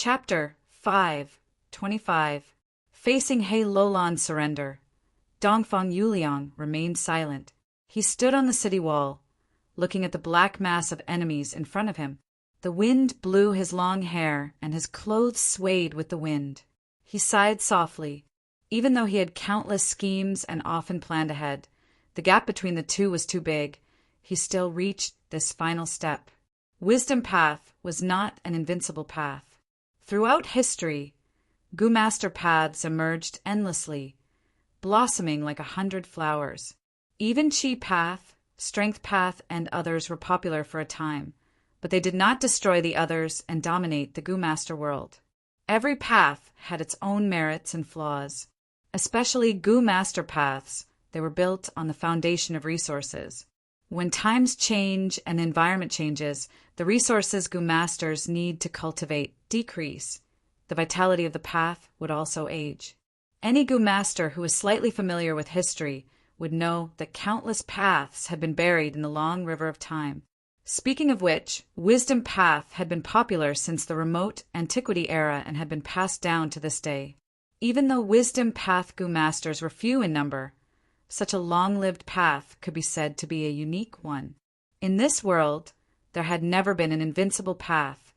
Chapter 5:25. Facing He Lolan's surrender, Dongfang Yuliang remained silent. He stood on the city wall, looking at the black mass of enemies in front of him. The wind blew his long hair, and his clothes swayed with the wind. He sighed softly. Even though he had countless schemes and often planned ahead, the gap between the two was too big. He still reached this final step. Wisdom Path was not an invincible path. Throughout history, Gu Master paths emerged endlessly, blossoming like 100 flowers. Even Chi Path, Strength Path, and others were popular for a time, but they did not destroy the others and dominate the Gu Master world. Every path had its own merits and flaws. Especially Gu Master paths, they were built on the foundation of resources. When times change and environment changes, the resources Gu Masters need to cultivate decrease. The vitality of the path would also age. Any Gu Master who is slightly familiar with history would know that countless paths had been buried in the long river of time. Speaking of which, Wisdom Path had been popular since the remote antiquity era and had been passed down to this day. Even though Wisdom Path Gu Masters were few in number, such a long-lived path could be said to be a unique one. In this world, there had never been an invincible path,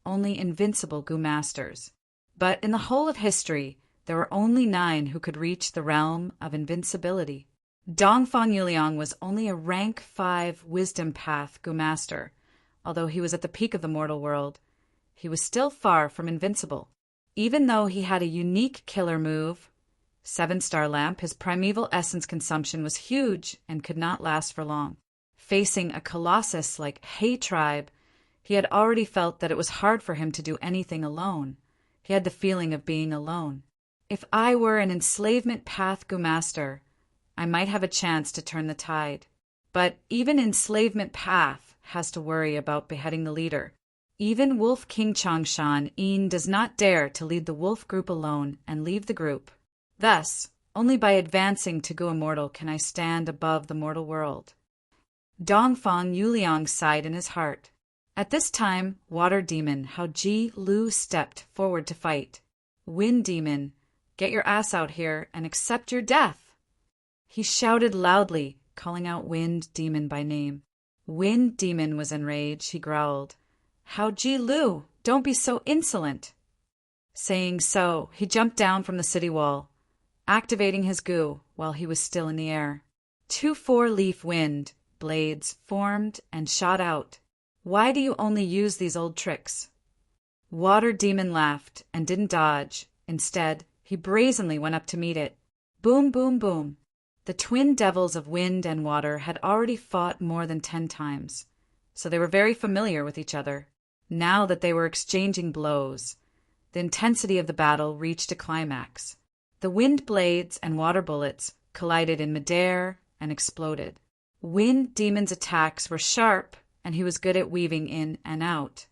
only invincible Gu Masters. But in the whole of history, there were only 9 who could reach the realm of invincibility. Dongfang Yuliang was only a rank 5 Wisdom Path Gu Master. Although he was at the peak of the mortal world, he was still far from invincible. Even though he had a unique killer move, 7-star lamp, his primeval essence consumption was huge and could not last for long. Facing a colossus like He Tribe, he had already felt that it was hard for him to do anything alone. He had the feeling of being alone. If I were an enslavement path Gu Master, I might have a chance to turn the tide. But even enslavement path has to worry about beheading the leader. Even Wolf King Changshan Yin does not dare to lead the wolf group alone and leave the group. Thus, only by advancing to Gu Immortal can I stand above the mortal world. Dongfang Yuliang sighed in his heart. At this time, Water Demon Hao Ji Lu stepped forward to fight. Wind Demon, get your ass out here and accept your death. He shouted loudly, calling out Wind Demon by name. Wind Demon was enraged. He growled, Hao Ji Lu, don't be so insolent. Saying so, he jumped down from the city wall, activating his Gu while he was still in the air. 2 4-leaf wind blades formed and shot out. Why do you only use these old tricks? Water Demon laughed and didn't dodge. Instead, he brazenly went up to meet it. Boom, boom, boom. The twin devils of wind and water had already fought more than 10 times, so they were very familiar with each other. Now that they were exchanging blows, the intensity of the battle reached a climax. The wind blades and water bullets collided in midair and exploded. Wind Demon's attacks were sharp, and he was good at weaving in and out,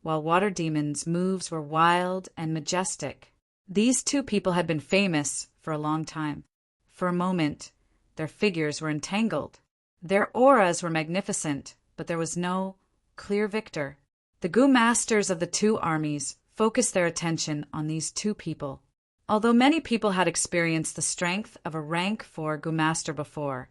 while Water Demon's moves were wild and majestic. These 2 people had been famous for a long time. For a moment, their figures were entangled. Their auras were magnificent, but there was no clear victor. The Gu Masters of the 2 armies focused their attention on these 2 people. Although many people had experienced the strength of a rank 4 Gu Master before,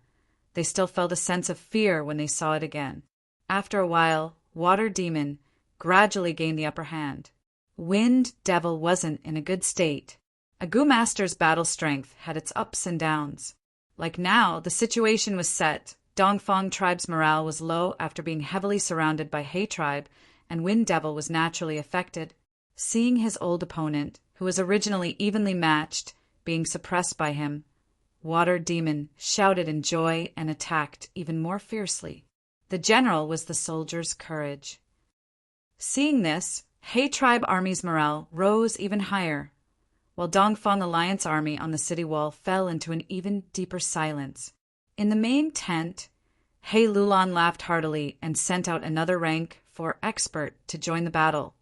they still felt a sense of fear when they saw it again. After a while, Water Demon gradually gained the upper hand. Wind Devil wasn't in a good state. A Gu Master's battle strength had its ups and downs. Like now, the situation was set. Dongfang Tribe's morale was low after being heavily surrounded by He Tribe, and Wind Devil was naturally affected. Seeing his old opponent, who was originally evenly matched, being suppressed by him, Water Demon shouted in joy and attacked even more fiercely. The general was the soldier's courage. Seeing this, He Tribe Army's morale rose even higher, while Dongfang Alliance Army on the city wall fell into an even deeper silence. In the main tent, He Lulan laughed heartily and sent out another rank 4 expert to join the battle.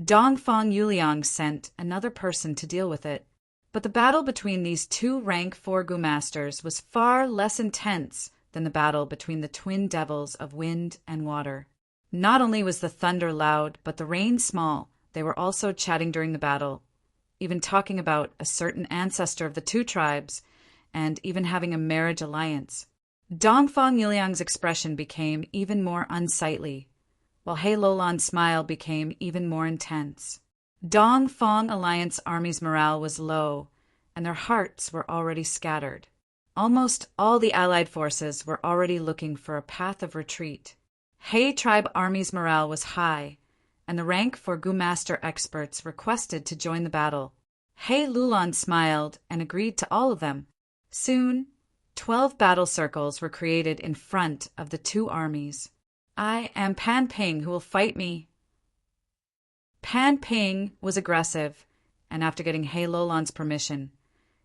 Dongfang Yuliang sent another person to deal with it. But the battle between these 2 rank 4 Gu Masters was far less intense than the battle between the twin devils of wind and water. Not only was the thunder loud, but the rain small. They were also chatting during the battle, even talking about a certain ancestor of the two tribes, and even having a marriage alliance. Dongfang Yuliang's expression became even more unsightly, while He Lolan's smile became even more intense. Dongfang Alliance Army's morale was low, and their hearts were already scattered. Almost all the allied forces were already looking for a path of retreat. He Tribe Army's morale was high, and the rank for Gu Master experts requested to join the battle. He Lulan smiled and agreed to all of them. Soon, 12 battle circles were created in front of the two armies. I am Pan Ping, who will fight me. Pan Ping was aggressive, and after getting He Lolan's permission,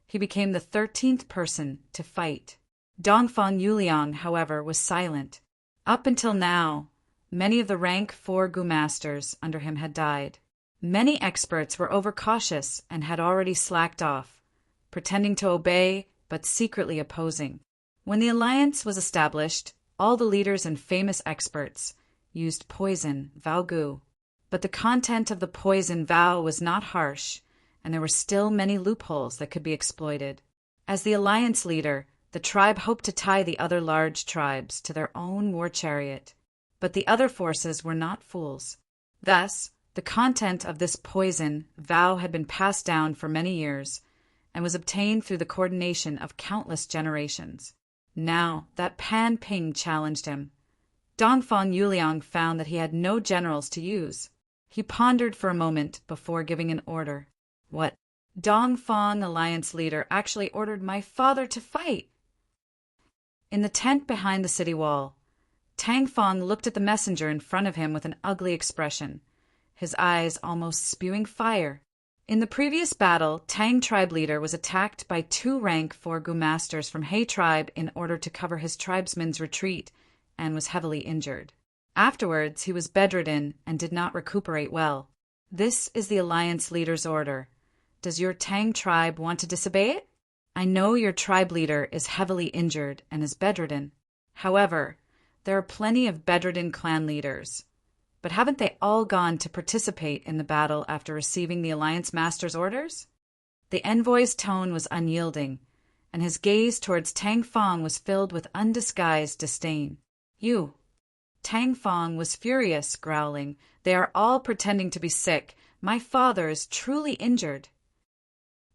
he became the 13th person to fight. Dongfang Yuliang, however, was silent. Up until now, many of the rank 4 Gu Masters under him had died. Many experts were overcautious and had already slacked off, pretending to obey but secretly opposing. When the alliance was established, all the leaders and famous experts used poison, Vao Gu. But the content of the poison Vao was not harsh, and there were still many loopholes that could be exploited. As the alliance leader, the tribe hoped to tie the other large tribes to their own war chariot. But the other forces were not fools. Thus, the content of this poison Vao had been passed down for many years, and was obtained through the coordination of countless generations. Now that Pan Ping challenged him, Dongfang Yuliang found that he had no generals to use. He pondered for a moment before giving an order. What? Dongfang Alliance leader actually ordered my father to fight. In the tent behind the city wall, Tang Fong looked at the messenger in front of him with an ugly expression, his eyes almost spewing fire. In the previous battle, Tang tribe leader was attacked by 2 rank 4 Gu Masters from He tribe in order to cover his tribesmen's retreat, and was heavily injured. Afterwards, he was bedridden and did not recuperate well. This is the alliance leader's order. Does your Tang tribe want to disobey it? I know your tribe leader is heavily injured and is bedridden. However, there are plenty of bedridden clan leaders. But haven't they all gone to participate in the battle after receiving the Alliance Master's orders? The envoy's tone was unyielding, and his gaze towards Tang Fong was filled with undisguised disdain. You. Tang Fong was furious, growling, they are all pretending to be sick. My father is truly injured.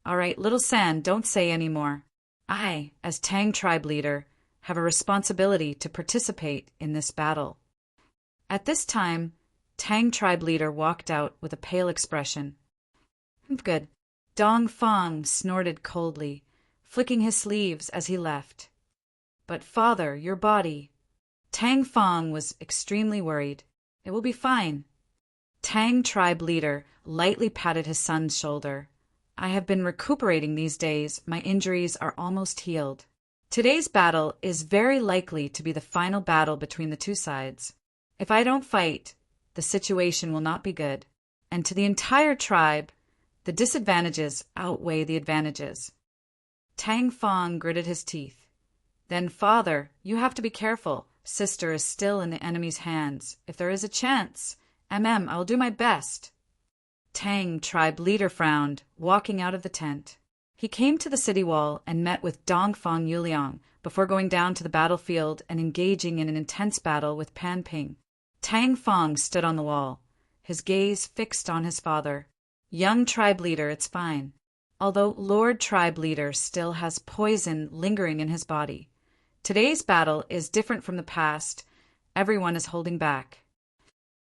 All right, Little San, don't say any more. I, as Tang tribe leader, have a responsibility to participate in this battle. At this time, Tang tribe leader walked out with a pale expression. Good. Dong Fong snorted coldly, flicking his sleeves as he left. But father, your body. Tang Fong was extremely worried. It will be fine. Tang tribe leader lightly patted his son's shoulder. I have been recuperating these days. My injuries are almost healed. Today's battle is very likely to be the final battle between the two sides. If I don't fight, the situation will not be good, and to the entire tribe, the disadvantages outweigh the advantages. Tang Fong gritted his teeth. Then, father, you have to be careful. Sister is still in the enemy's hands. If there is a chance, I'll do my best. Tang tribe leader frowned, walking out of the tent. He came to the city wall and met with Dongfang Yuliang before going down to the battlefield and engaging in an intense battle with Pan Ping. Tang Fong stood on the wall, his gaze fixed on his father. Young tribe leader, it's fine. Although Lord tribe leader still has poison lingering in his body. Today's battle is different from the past. Everyone is holding back.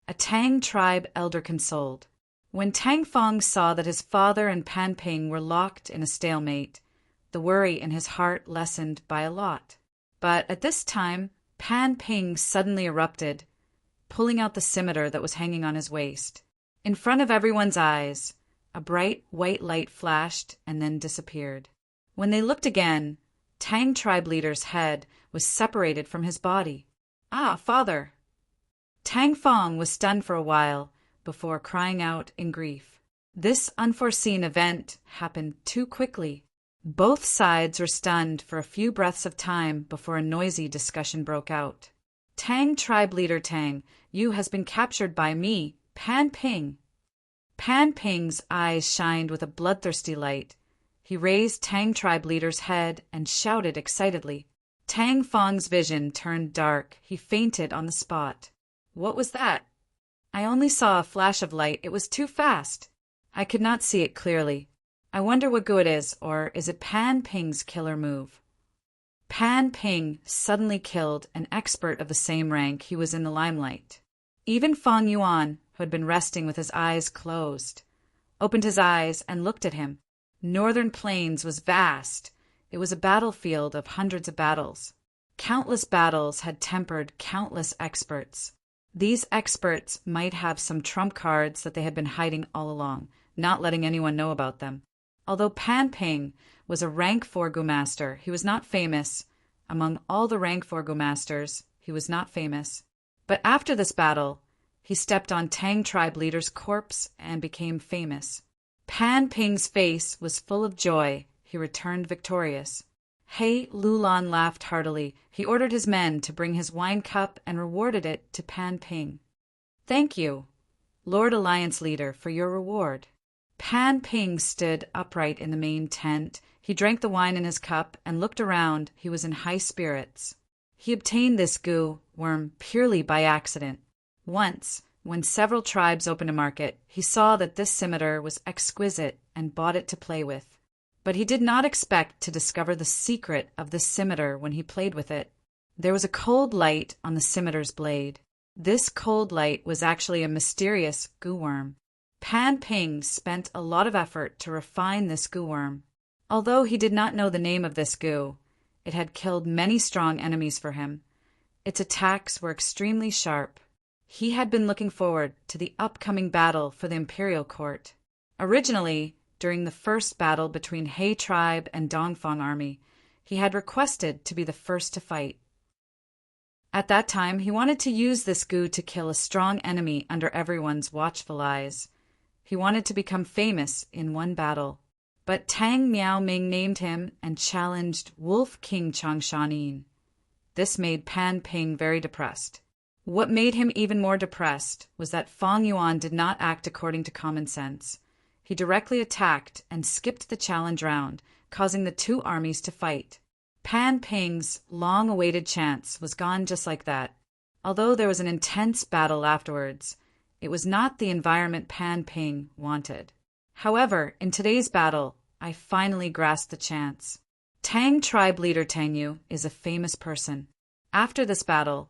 A Tang tribe elder consoled. When Tang Fong saw that his father and Pan Ping were locked in a stalemate, the worry in his heart lessened by a lot. But at this time, Pan Ping suddenly erupted, pulling out the scimitar that was hanging on his waist. In front of everyone's eyes, a bright white light flashed and then disappeared. When they looked again, Tang tribe leader's head was separated from his body. Ah, father! Tang Fong was stunned for a while before crying out in grief. This unforeseen event happened too quickly. Both sides were stunned for a few breaths of time before a noisy discussion broke out. Tang tribe leader Tang, you has been captured by me, Pan Ping. Pan Ping's eyes shined with a bloodthirsty light. He raised Tang tribe leader's head and shouted excitedly. Tang Fong's vision turned dark. He fainted on the spot. What was that? I only saw a flash of light. It was too fast. I could not see it clearly. I wonder what gu it is, or is it Pan Ping's killer move? Pan Ping suddenly killed an expert of the same rank. He was in the limelight. Even Fong Yuan, who had been resting with his eyes closed, opened his eyes and looked at him. Northern Plains was vast. It was a battlefield of hundreds of battles. Countless battles had tempered countless experts. These experts might have some trump cards that they had been hiding all along, not letting anyone know about them. Although Pan Ping was a rank 4 gu master, he was not famous. Among all the rank 4 gu masters, he was not famous. But after this battle, he stepped on Tang tribe leader's corpse and became famous. Pan Ping's face was full of joy. He returned victorious. He Lulan laughed heartily. He ordered his men to bring his wine cup and rewarded it to Pan Ping. Thank you, Lord Alliance Leader, for your reward. Pan Ping stood upright in the main tent. He drank the wine in his cup and looked around. He was in high spirits. He obtained this gu worm purely by accident. Once, when several tribes opened a market, he saw that this scimitar was exquisite and bought it to play with. But he did not expect to discover the secret of this scimitar when he played with it. There was a cold light on the scimitar's blade. This cold light was actually a mysterious gu worm. Pan Ping spent a lot of effort to refine this gu worm. Although he did not know the name of this gu, it had killed many strong enemies for him. Its attacks were extremely sharp. He had been looking forward to the upcoming battle for the imperial court. Originally, during the first battle between He tribe and Dongfang army, he had requested to be the first to fight. At that time, he wanted to use this gu to kill a strong enemy under everyone's watchful eyes. He wanted to become famous in one battle. But Tang Miao Ming named him and challenged Wolf King Changshanin. This made Pan Ping very depressed. What made him even more depressed was that Fong Yuan did not act according to common sense. He directly attacked and skipped the challenge round, causing the two armies to fight. Pan Ping's long-awaited chance was gone just like that. Although there was an intense battle afterwards, it was not the environment Pan Ping wanted. However, in today's battle, I finally grasped the chance. Tang tribe leader Tangyu is a famous person. After this battle,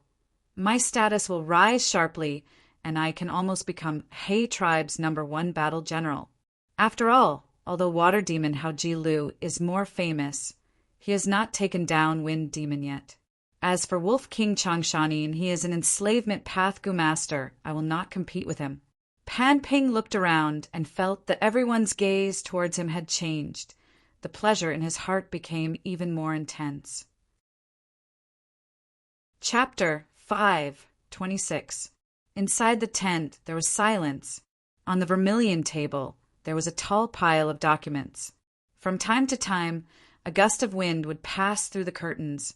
my status will rise sharply, and I can almost become He tribe's #1 battle general. After all, although Water Demon Hao Ji Lu is more famous, he has not taken down Wind Demon yet. As for Wolf King Changshanin, he is an enslavement path gu master. I will not compete with him. Pan Ping looked around and felt that everyone's gaze towards him had changed. The pleasure in his heart became even more intense. Chapter 5:26. Inside the tent there was silence. On the vermilion table there was a tall pile of documents. From time to time, a gust of wind would pass through the curtains,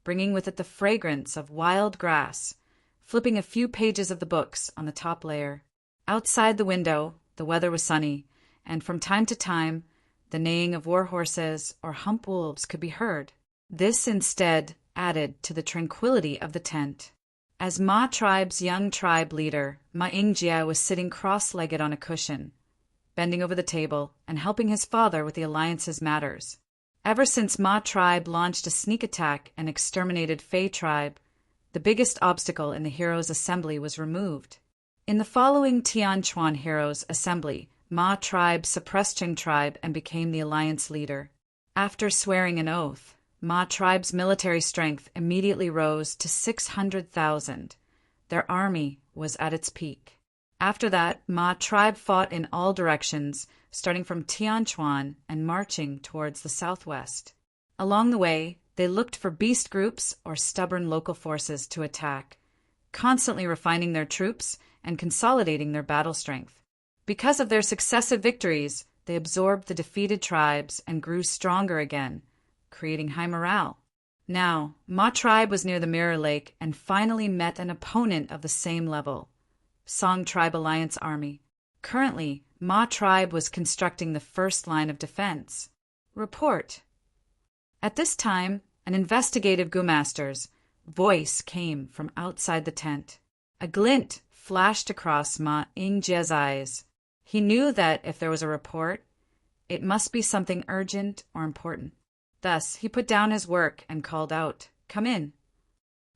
bringing with it the fragrance of wild grass, flipping a few pages of the books on the top layer. Outside the window, the weather was sunny, and from time to time, the neighing of war horses or hump wolves could be heard. This instead added to the tranquility of the tent. As Ma tribe's young tribe leader, Ma Yingjia was sitting cross-legged on a cushion, bending over the table and helping his father with the alliance's matters. Ever since Ma tribe launched a sneak attack and exterminated Fei tribe, the biggest obstacle in the heroes' assembly was removed. In the following Tianchuan heroes' assembly, Ma tribe suppressed Qing tribe and became the alliance leader. After swearing an oath, Ma tribe's military strength immediately rose to 600,000. Their army was at its peak. After that, Ma tribe fought in all directions, starting from Tianchuan and marching towards the southwest. Along the way, they looked for beast groups or stubborn local forces to attack, constantly refining their troops and consolidating their battle strength. Because of their successive victories, they absorbed the defeated tribes and grew stronger again, creating high morale. Now, Ma tribe was near the Mirror Lake and finally met an opponent of the same level, Song Tribe Alliance Army. Currently, Ma tribe was constructing the first line of defense. Report. At this time, an investigative Gumaster's voice came from outside the tent. A glint flashed across Ma Ingjia's eyes. He knew that if there was a report, it must be something urgent or important. Thus, he put down his work and called out, "Come in."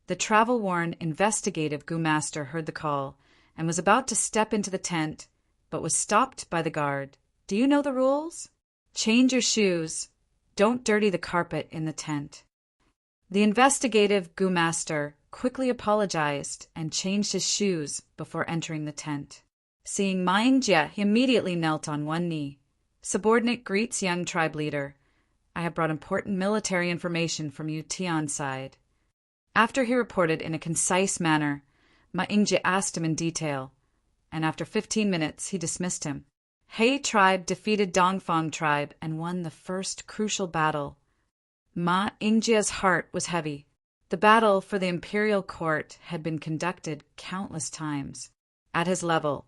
The travel-worn investigative Gumaster heard the call and was about to step into the tent, but was stopped by the guard. "Do you know the rules? Change your shoes. Don't dirty the carpet in the tent." The investigative Gumaster quickly apologized and changed his shoes before entering the tent. Seeing Ma Yingjie, he immediately knelt on one knee. "Subordinate greets young tribe leader. I have brought important military information from you Tian side." After he reported in a concise manner, Ma Yingjie asked him in detail, and after 15 minutes he dismissed him. He tribe defeated Dongfang tribe and won the first crucial battle. Ma Yingjie's heart was heavy. The battle for the imperial court had been conducted countless times. At his level,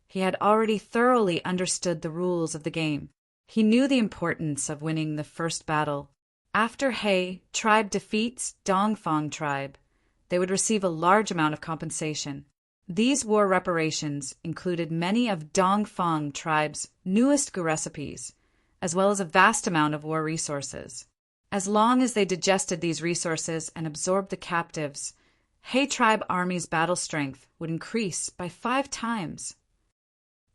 he had already thoroughly understood the rules of the game. He knew the importance of winning the first battle. After He tribe defeats Dongfang tribe, they would receive a large amount of compensation. These war reparations included many of Dongfang tribe's newest Gu recipes, as well as a vast amount of war resources. As long as they digested these resources and absorbed the captives, He tribe army's battle strength would increase by 5 times.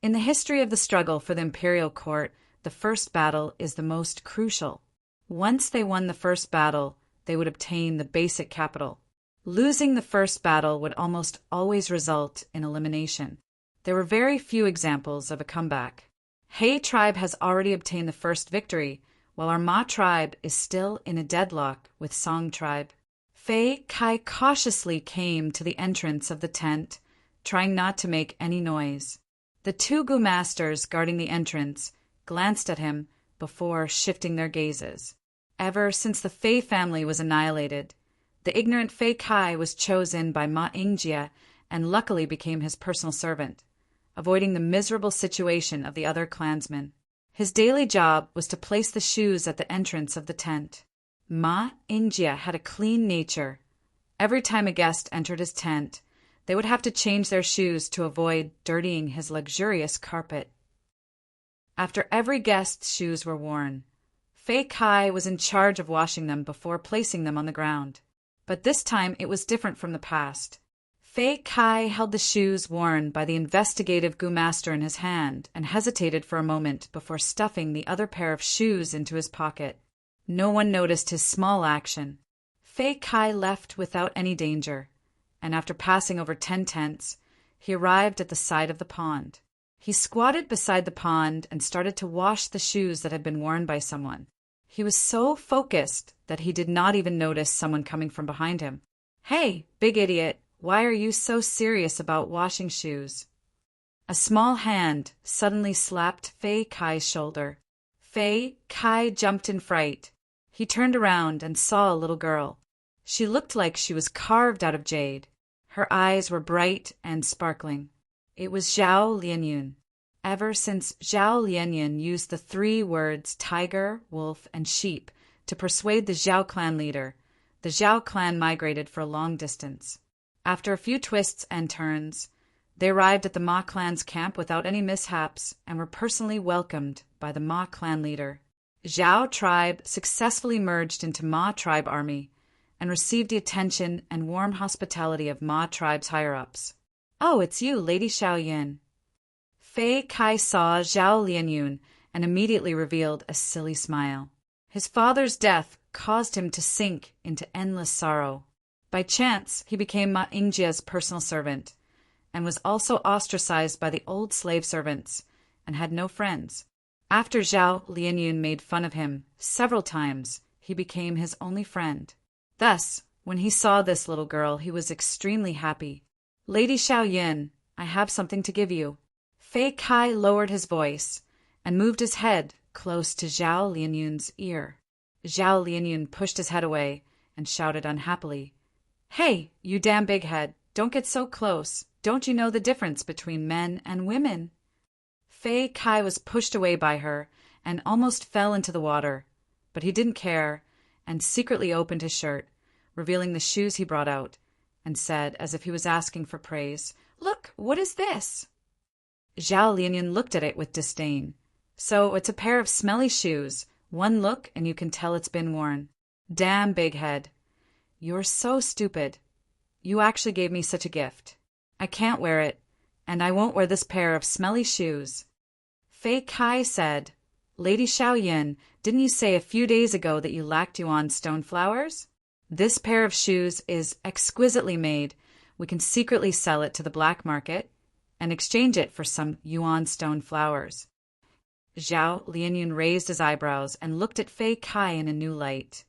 In the history of the struggle for the imperial court, the first battle is the most crucial. Once they won the first battle, they would obtain the basic capital. Losing the first battle would almost always result in elimination. There were very few examples of a comeback. He tribe has already obtained the first victory, while our Ma tribe is still in a deadlock with Song tribe. Fei Kai cautiously came to the entrance of the tent, trying not to make any noise. The 2 Gu masters guarding the entrance glanced at him before shifting their gazes. Ever since the Fei family was annihilated, the ignorant Fei Kai was chosen by Ma Yingjie and luckily became his personal servant, avoiding the miserable situation of the other clansmen. His daily job was to place the shoes at the entrance of the tent. Ma Yingjie had a clean nature. Every time a guest entered his tent, they would have to change their shoes to avoid dirtying his luxurious carpet. After every guest's shoes were worn, Fei Kai was in charge of washing them before placing them on the ground. But this time it was different from the past. Fei Kai held the shoes worn by the investigative Gu master in his hand and hesitated for a moment before stuffing the other pair of shoes into his pocket. No one noticed his small action. Fei Kai left without any danger, and after passing over 10 tents, he arrived at the side of the pond. He squatted beside the pond and started to wash the shoes that had been worn by someone. He was so focused that he did not even notice someone coming from behind him. "Hey, big idiot, why are you so serious about washing shoes?" A small hand suddenly slapped Fei Kai's shoulder. Fei Kai jumped in fright. He turned around and saw a little girl. She looked like she was carved out of jade. Her eyes were bright and sparkling. It was Zhao Lianyun. Ever since Zhao Lianyun used the 3 words tiger, wolf, and sheep to persuade the Zhao clan leader, the Zhao clan migrated for a long distance. After a few twists and turns, they arrived at the Ma clan's camp without any mishaps and were personally welcomed by the Ma clan leader. Zhao tribe successfully merged into Ma tribe army and received the attention and warm hospitality of Ma tribe's higher-ups. "Oh, it's you, Lady Xiaoyan." Fei Kai saw Zhao Lianyun and immediately revealed a silly smile. His father's death caused him to sink into endless sorrow. By chance, he became Ma Yingjie's personal servant and was also ostracized by the old slave servants and had no friends. After Zhao Lianyun made fun of him several times, he became his only friend. Thus, when he saw this little girl, he was extremely happy. "Lady Xiaoyan, I have something to give you." Fei Kai lowered his voice and moved his head close to Zhao Lianyun's ear. Zhao Lianyun pushed his head away and shouted unhappily, "Hey, you damn big head, don't get so close. Don't you know the difference between men and women?" Fei Kai was pushed away by her and almost fell into the water, but he didn't care and secretly opened his shirt, revealing the shoes he brought out, and said, as if he was asking for praise, "Look, what is this?" Zhao Lianyun looked at it with disdain. "So it's a pair of smelly shoes. One look and you can tell it's been worn. Damn big head. You're so stupid. You actually gave me such a gift. I can't wear it, and I won't wear this pair of smelly shoes." Fei Kai said, "Lady Xiaoyin, didn't you say a few days ago that you lacked yuan stone flowers? This pair of shoes is exquisitely made. We can secretly sell it to the black market and exchange it for some yuan stone flowers." Zhao Lianyun raised his eyebrows and looked at Fei Kai in a new light.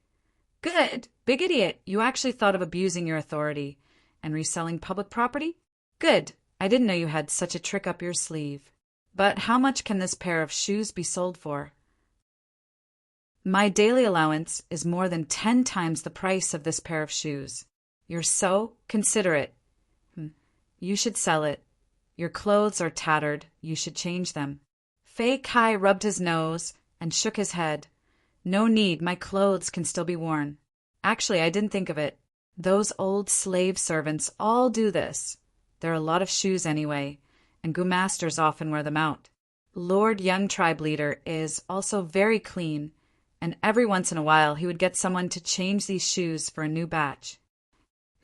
"Good! Big idiot! You actually thought of abusing your authority and reselling public property? Good! I didn't know you had such a trick up your sleeve. But how much can this pair of shoes be sold for?" "My daily allowance is more than 10 times the price of this pair of shoes. You're so considerate. You should sell it. Your clothes are tattered. You should change them." Fei Kai rubbed his nose and shook his head. "No need, my clothes can still be worn. Actually, I didn't think of it. Those old slave servants all do this. There are a lot of shoes anyway, and Gu masters often wear them out. Lord Young Tribe Leader is also very clean, and every once in a while he would get someone to change these shoes for a new batch."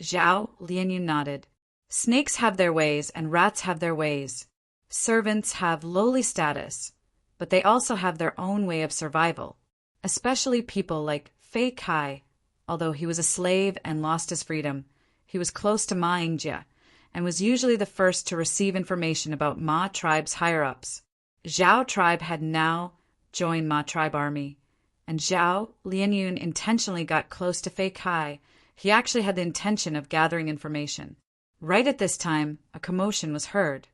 Zhao Lianyun nodded. "Snakes have their ways and rats have their ways. Servants have lowly status, but they also have their own way of survival, especially people like Fei Kai. Although he was a slave and lost his freedom, he was close to Ma Yingjie and was usually the first to receive information about Ma tribe's higher-ups. Zhao tribe had now joined Ma tribe army, and Zhao Lianyun intentionally got close to Fei Kai. He actually had the intention of gathering information. Right at this time, a commotion was heard.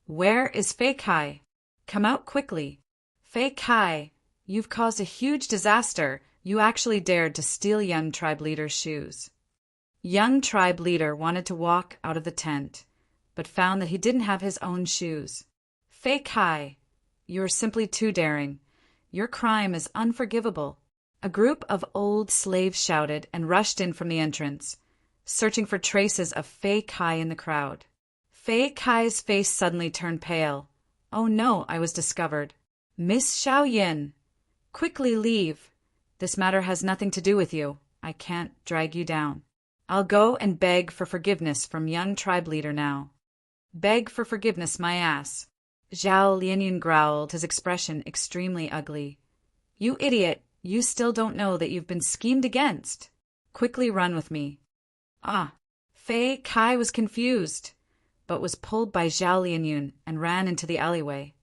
"Where is Fei Kai? Come out quickly. Fei Kai, you've caused a huge disaster. You actually dared to steal Young Tribe Leader's shoes." Young Tribe Leader wanted to walk out of the tent, but found that he didn't have his own shoes. "Fei Kai, you are simply too daring. Your crime is unforgivable." A group of old slaves shouted and rushed in from the entrance, searching for traces of Fei Kai in the crowd. Fei Kai's face suddenly turned pale. "Oh no, I was discovered. Miss Xiaoyin, quickly leave. This matter has nothing to do with you. I can't drag you down. I'll go and beg for forgiveness from Young Tribe Leader now." "Beg for forgiveness, my ass." Zhao Lianyun growled, his expression extremely ugly. "You idiot, you still don't know that you've been schemed against. Quickly run with me." Fei Kai was confused, but was pulled by Zhao Lianyun and ran into the alleyway.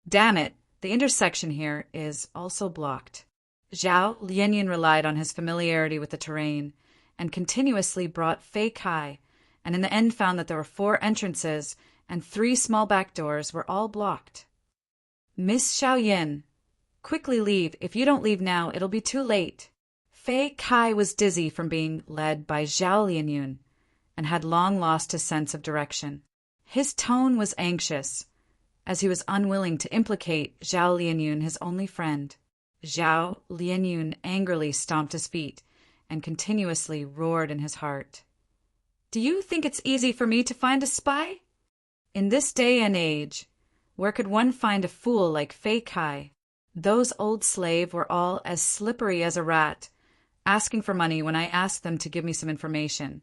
"Damn it, the intersection here is also blocked." Zhao Lianyun relied on his familiarity with the terrain and continuously brought Fei Kai, and in the end found that there were 4 entrances and 3 small back doors were all blocked. "Miss Xiaoyin, quickly leave. If you don't leave now, it'll be too late." Fei Kai was dizzy from being led by Zhao Lianyun and had long lost his sense of direction. His tone was anxious, as he was unwilling to implicate Zhao Lianyun, his only friend. Zhao Lianyun angrily stomped his feet and continuously roared in his heart. "Do you think it's easy for me to find a spy? In this day and age, where could one find a fool like Fei Kai? Those old slaves were all as slippery as a rat, asking for money when I asked them to give me some information,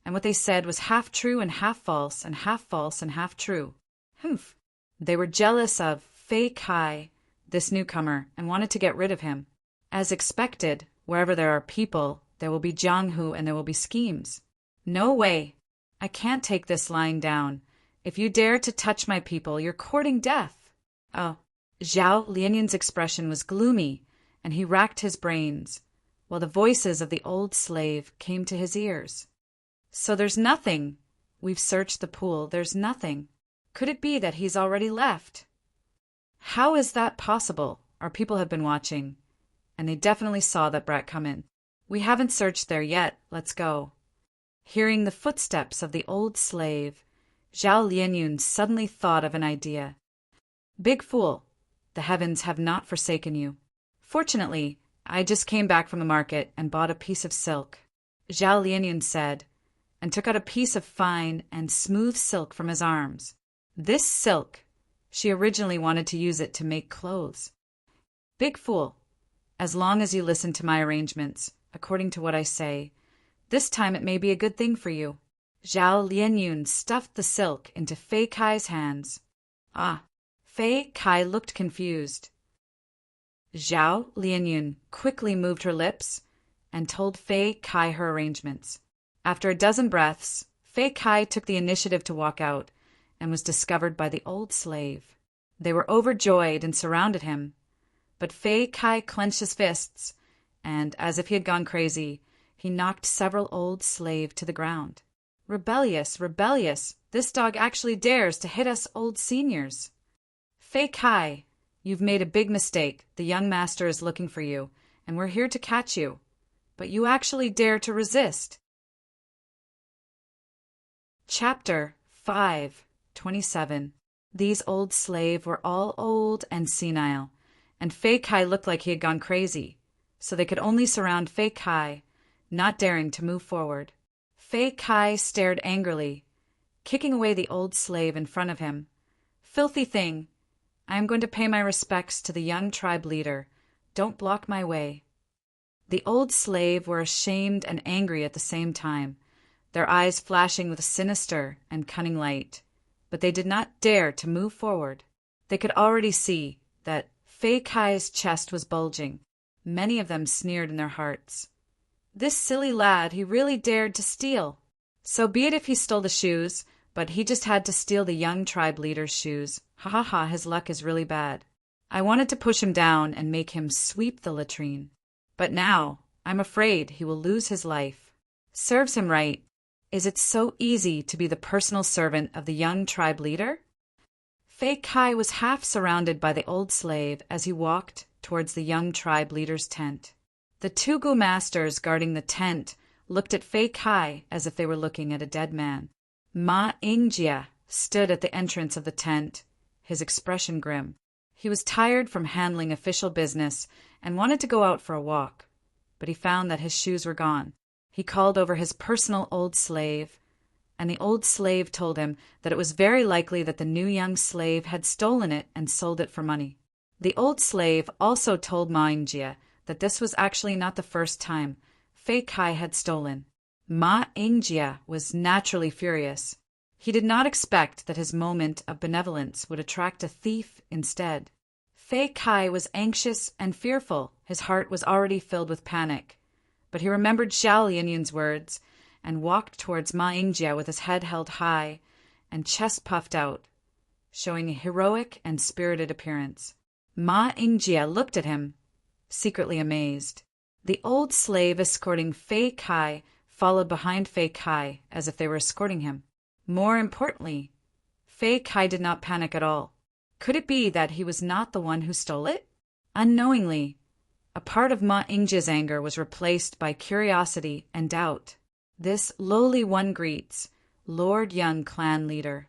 and what they said was half true and half false and half false and half true. Humph! They were jealous of Fei Kai, this newcomer, and wanted to get rid of him. As expected, wherever there are people, there will be Jianghu and there will be schemes. No way! I can't take this lying down. If you dare to touch my people, you're courting death." Oh, Zhao Lianyun's expression was gloomy, and he racked his brains, while the voices of the old slave came to his ears. "So there's nothing. We've searched the pool. There's nothing. Could it be that he's already left? How is that possible? Our people have been watching, and they definitely saw that brat come in. We haven't searched there yet. Let's go." Hearing the footsteps of the old slave, Zhao Lianyun suddenly thought of an idea. Big fool, the heavens have not forsaken you. Fortunately, I just came back from the market and bought a piece of silk, Zhao Lianyun said, and took out a piece of fine and smooth silk from his arms. This silk, she originally wanted to use it to make clothes. Big fool, as long as you listen to my arrangements, according to what I say, this time it may be a good thing for you. Zhao Lianyun stuffed the silk into Fei Kai's hands. Ah, Fei Kai looked confused. Zhao Lianyun quickly moved her lips and told Fei Kai her arrangements. After a dozen breaths, Fei Kai took the initiative to walk out and was discovered by the old slave. They were overjoyed and surrounded him, but Fei Kai clenched his fists, and, as if he had gone crazy, he knocked several old slaves to the ground. Rebellious, rebellious, this dog actually dares to hit us old seniors. Fei Kai, you've made a big mistake. The young master is looking for you, and we're here to catch you. But you actually dare to resist. Chapter 5:27. These old slaves were all old and senile, and Fei Kai looked like he had gone crazy, so they could only surround Fei Kai, not daring to move forward. Fei Kai stared angrily, kicking away the old slave in front of him. Filthy thing! I am going to pay my respects to the young tribe leader. Don't block my way. The old slave were ashamed and angry at the same time, their eyes flashing with a sinister and cunning light. But they did not dare to move forward. They could already see that Fei Kai's chest was bulging. Many of them sneered in their hearts. This silly lad, he really dared to steal. So be it if he stole the shoes, but he just had to steal the young tribe leader's shoes. Ha ha ha, his luck is really bad. I wanted to push him down and make him sweep the latrine. But now, I'm afraid he will lose his life. Serves him right. Is it so easy to be the personal servant of the young tribe leader? Fei Kai was half surrounded by the old slave as he walked towards the young tribe leader's tent. The two Gu masters guarding the tent looked at Fei Kai as if they were looking at a dead man. Ma Yingjie stood at the entrance of the tent, his expression grim. He was tired from handling official business and wanted to go out for a walk, but he found that his shoes were gone. He called over his personal old slave, and the old slave told him that it was very likely that the new young slave had stolen it and sold it for money. The old slave also told Ma Yingjie that this was actually not the first time Fei Kai had stolen. Ma Yingjie was naturally furious. He did not expect that his moment of benevolence would attract a thief instead. Fei Kai was anxious and fearful. His heart was already filled with panic. But he remembered Zhao Lianyun's words and walked towards Ma Yingjie with his head held high and chest puffed out, showing a heroic and spirited appearance. Ma Yingjie looked at him, secretly amazed. The old slave escorting Fei Kai followed behind Fei Kai as if they were escorting him. More importantly, Fei Kai did not panic at all. Could it be that he was not the one who stole it? Unknowingly, a part of Ma Yingjie's anger was replaced by curiosity and doubt. This lowly one greets, Lord Young Clan Leader.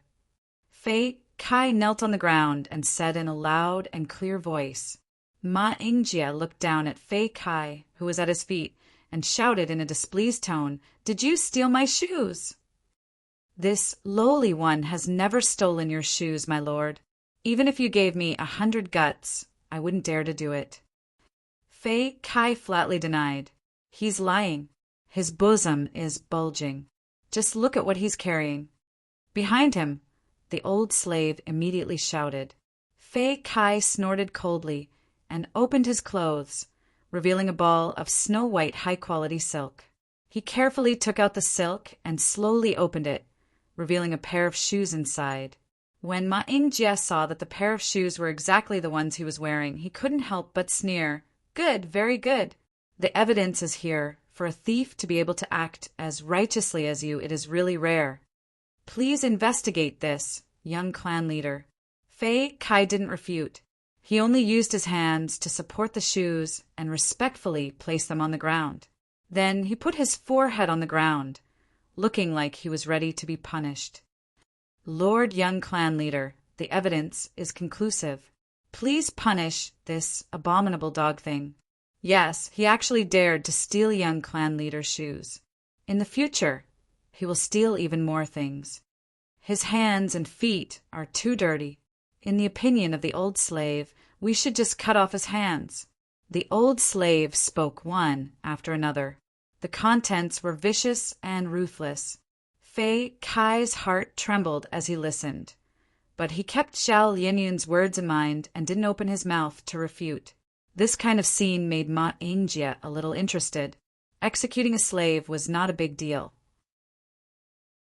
Fei Kai knelt on the ground and said in a loud and clear voice. Ma Yingjie looked down at Fei Kai, who was at his feet, and shouted in a displeased tone, "Did you steal my shoes?" "This lowly one has never stolen your shoes, my lord. Even if you gave me 100 guts, I wouldn't dare to do it." Fei Kai flatly denied. "He's lying. His bosom is bulging. Just look at what he's carrying." Behind him, the old slave immediately shouted. Fei Kai snorted coldly and opened his clothes, revealing a ball of snow-white high-quality silk. He carefully took out the silk and slowly opened it, revealing a pair of shoes inside. When Ma Yingjie saw that the pair of shoes were exactly the ones he was wearing, he couldn't help but sneer. "Good, very good. The evidence is here. For a thief to be able to act as righteously as you, it is really rare. Please investigate this, young clan leader." Fei Kai didn't refute. He only used his hands to support the shoes and respectfully place them on the ground. Then he put his forehead on the ground, looking like he was ready to be punished. "Lord Young Clan Leader, The evidence is conclusive. Please punish this abominable dog thing. Yes, he actually dared to steal young clan leader's shoes. In the future, he will steal even more things. His hands and feet are too dirty. In the opinion of the old slave, we should just cut off his hands. The old slave spoke one after another. The contents were vicious and ruthless. Fei Kai's heart trembled as he listened, but he kept Zhao Lianyun's words in mind and didn't open his mouth to refute. This kind of scene made Ma Yingjie a little interested. Executing a slave was not a big deal.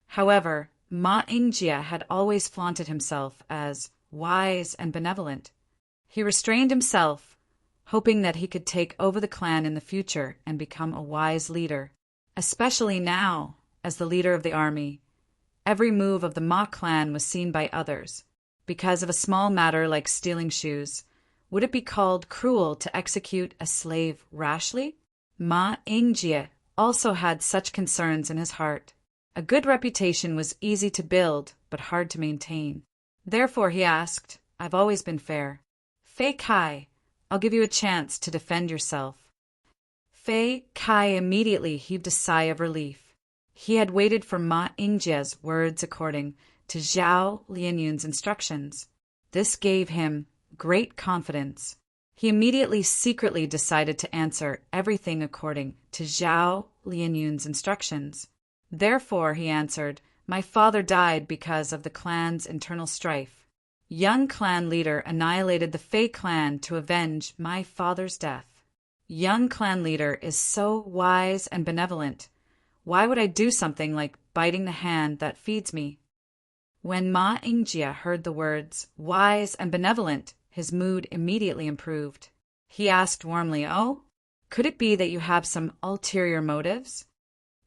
However, Ma Yingjie had always flaunted himself as wise and benevolent. He restrained himself, hoping that he could take over the clan in the future and become a wise leader, especially now, as the leader of the army. Every move of the Ma clan was seen by others. Because of a small matter like stealing shoes, would it be called cruel to execute a slave rashly? Ma Yingjie also had such concerns in his heart. A good reputation was easy to build, but hard to maintain. Therefore he asked, "I've always been fair. Fei Kai, I'll give you a chance to defend yourself." Fei Kai immediately heaved a sigh of relief. He had waited for Ma Yingjie's words according to Zhao Lianyun's instructions. This gave him great confidence. He immediately secretly decided to answer everything according to Zhao Lianyun's instructions. Therefore, he answered, "My father died because of the clan's internal strife. Young clan leader annihilated the Fei clan to avenge my father's death. Young clan leader is so wise and benevolent. Why would I do something like biting the hand that feeds me?" When Ma Yingjie heard the words wise and benevolent, his mood immediately improved. He asked warmly, "Oh, could it be that you have some ulterior motives?"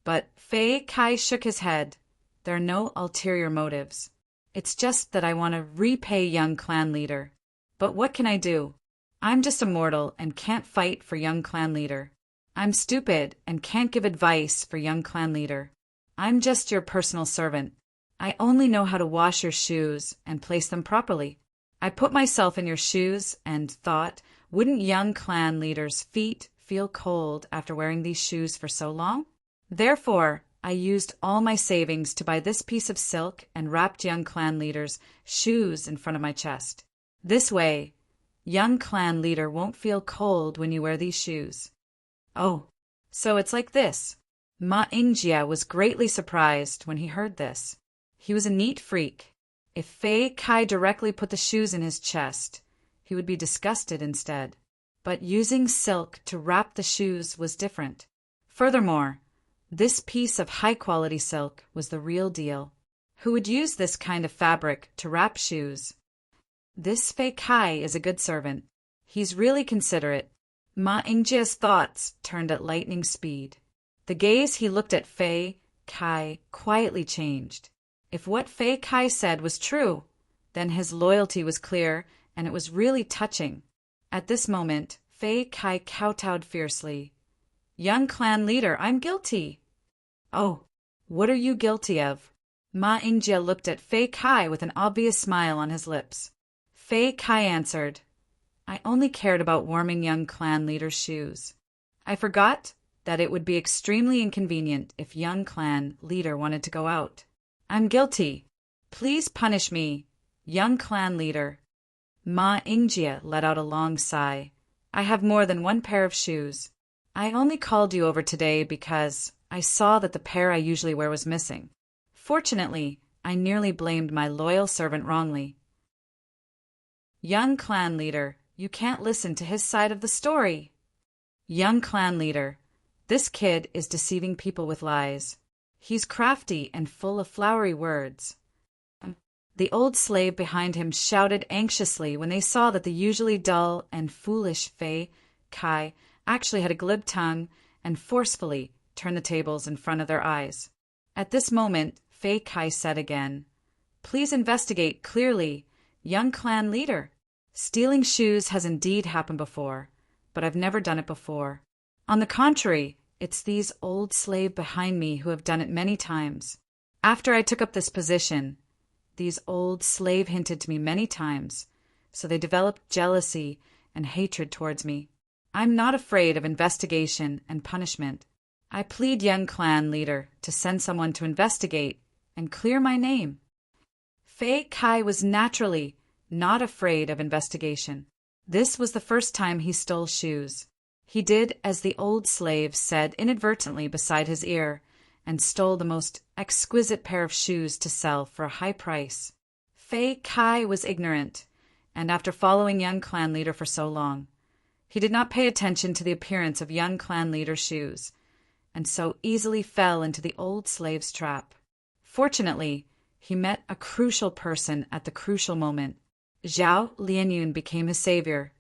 But Fei Kai shook his head. "There are no ulterior motives. It's just that I want to repay young clan leader. But what can I do? I'm just a mortal and can't fight for young clan leader. I'm stupid and can't give advice for young clan leader. I'm just your personal servant. I only know how to wash your shoes and place them properly. I put myself in your shoes and thought, wouldn't young clan leader's feet feel cold after wearing these shoes for so long? Therefore, I used all my savings to buy this piece of silk and wrapped young clan leader's shoes in front of my chest. This way, young clan leader won't feel cold when you wear these shoes." "Oh, so it's like this." Ma Yingjie was greatly surprised when he heard this. He was a neat freak. If Fei Kai directly put the shoes in his chest, he would be disgusted instead. But using silk to wrap the shoes was different. Furthermore, this piece of high-quality silk was the real deal. Who would use this kind of fabric to wrap shoes? This Fei Kai is a good servant. He's really considerate. Ma Yingjie's thoughts turned at lightning speed. The gaze he looked at Fei Kai quietly changed. If what Fei Kai said was true, then his loyalty was clear, and it was really touching. At this moment, Fei Kai kowtowed fiercely. "Young clan leader, I'm guilty." "Oh, what are you guilty of?" Ma Yingjie looked at Fei Kai with an obvious smile on his lips. Fei Kai answered, "I only cared about warming young clan leader's shoes. I forgot that it would be extremely inconvenient if young clan leader wanted to go out. I'm guilty. Please punish me, young clan leader." Ma Yingjie let out a long sigh. "I have more than one pair of shoes. I only called you over today because I saw that the pair I usually wear was missing. Fortunately, I nearly blamed my loyal servant wrongly." "Young clan leader, you can't listen to his side of the story." "Young clan leader, this kid is deceiving people with lies. He's crafty and full of flowery words." The old slave behind him shouted anxiously when they saw that the usually dull and foolish Fei Kai actually had a glib tongue and forcefully turned the tables in front of their eyes. At this moment, Fei Kai said again, "Please investigate clearly, young clan leader. Stealing shoes has indeed happened before, but I've never done it before. On the contrary, it's these old slave behind me who have done it many times. After I took up this position, these old slave hinted to me many times, so they developed jealousy and hatred towards me. I'm not afraid of investigation and punishment. I plead, young clan leader, to send someone to investigate and clear my name." Fei Kai was naturally not afraid of investigation. This was the first time he stole shoes. He did as the old slave said inadvertently beside his ear, and stole the most exquisite pair of shoes to sell for a high price. Fei Kai was ignorant, and after following young clan leader for so long, he did not pay attention to the appearance of young clan leader's shoes, and so easily fell into the old slave's trap. Fortunately, he met a crucial person at the crucial moment. Zhao Lianyun became his savior,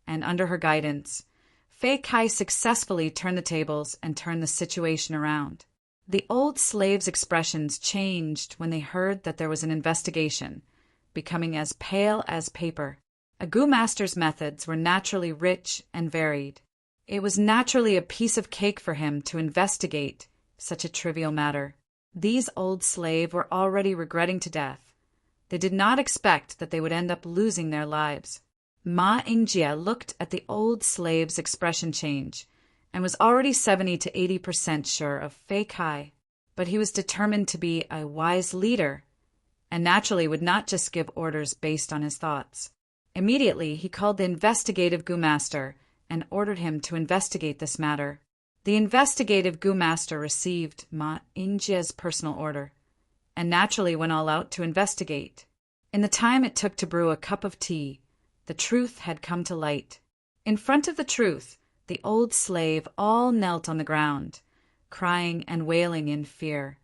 and under her guidance, Fei Kai successfully turned the tables and turned the situation around. The old slave's expressions changed when they heard that there was an investigation, becoming as pale as paper. A Gu master's methods were naturally rich and varied. It was naturally a piece of cake for him to investigate such a trivial matter. These old slaves were already regretting to death. They did not expect that they would end up losing their lives. Ma Yingjie looked at the old slave's expression change and was already 70 to 80% sure of Fei Kai, but he was determined to be a wise leader and naturally would not just give orders based on his thoughts. Immediately, he called the investigative Gu master and ordered him to investigate this matter. The investigative Gu master received Ma Yingjie's personal order and naturally went all out to investigate. In the time it took to brew a cup of tea, the truth had come to light. In front of the truth, the old slave all knelt on the ground, crying and wailing in fear,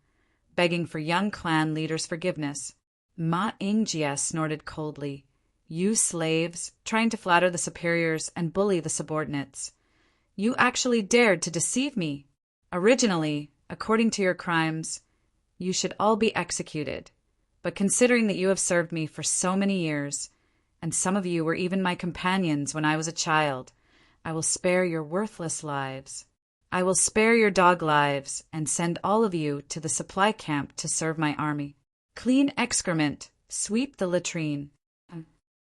begging for young clan leader's forgiveness. Ma Yingjie snorted coldly. "You slaves, trying to flatter the superiors and bully the subordinates. You actually dared to deceive me. Originally, according to your crimes, you should all be executed. But considering that you have served me for so many years, and some of you were even my companions when I was a child, I will spare your worthless lives. I will spare your dog lives and send all of you to the supply camp to serve my army. Clean excrement, sweep the latrine.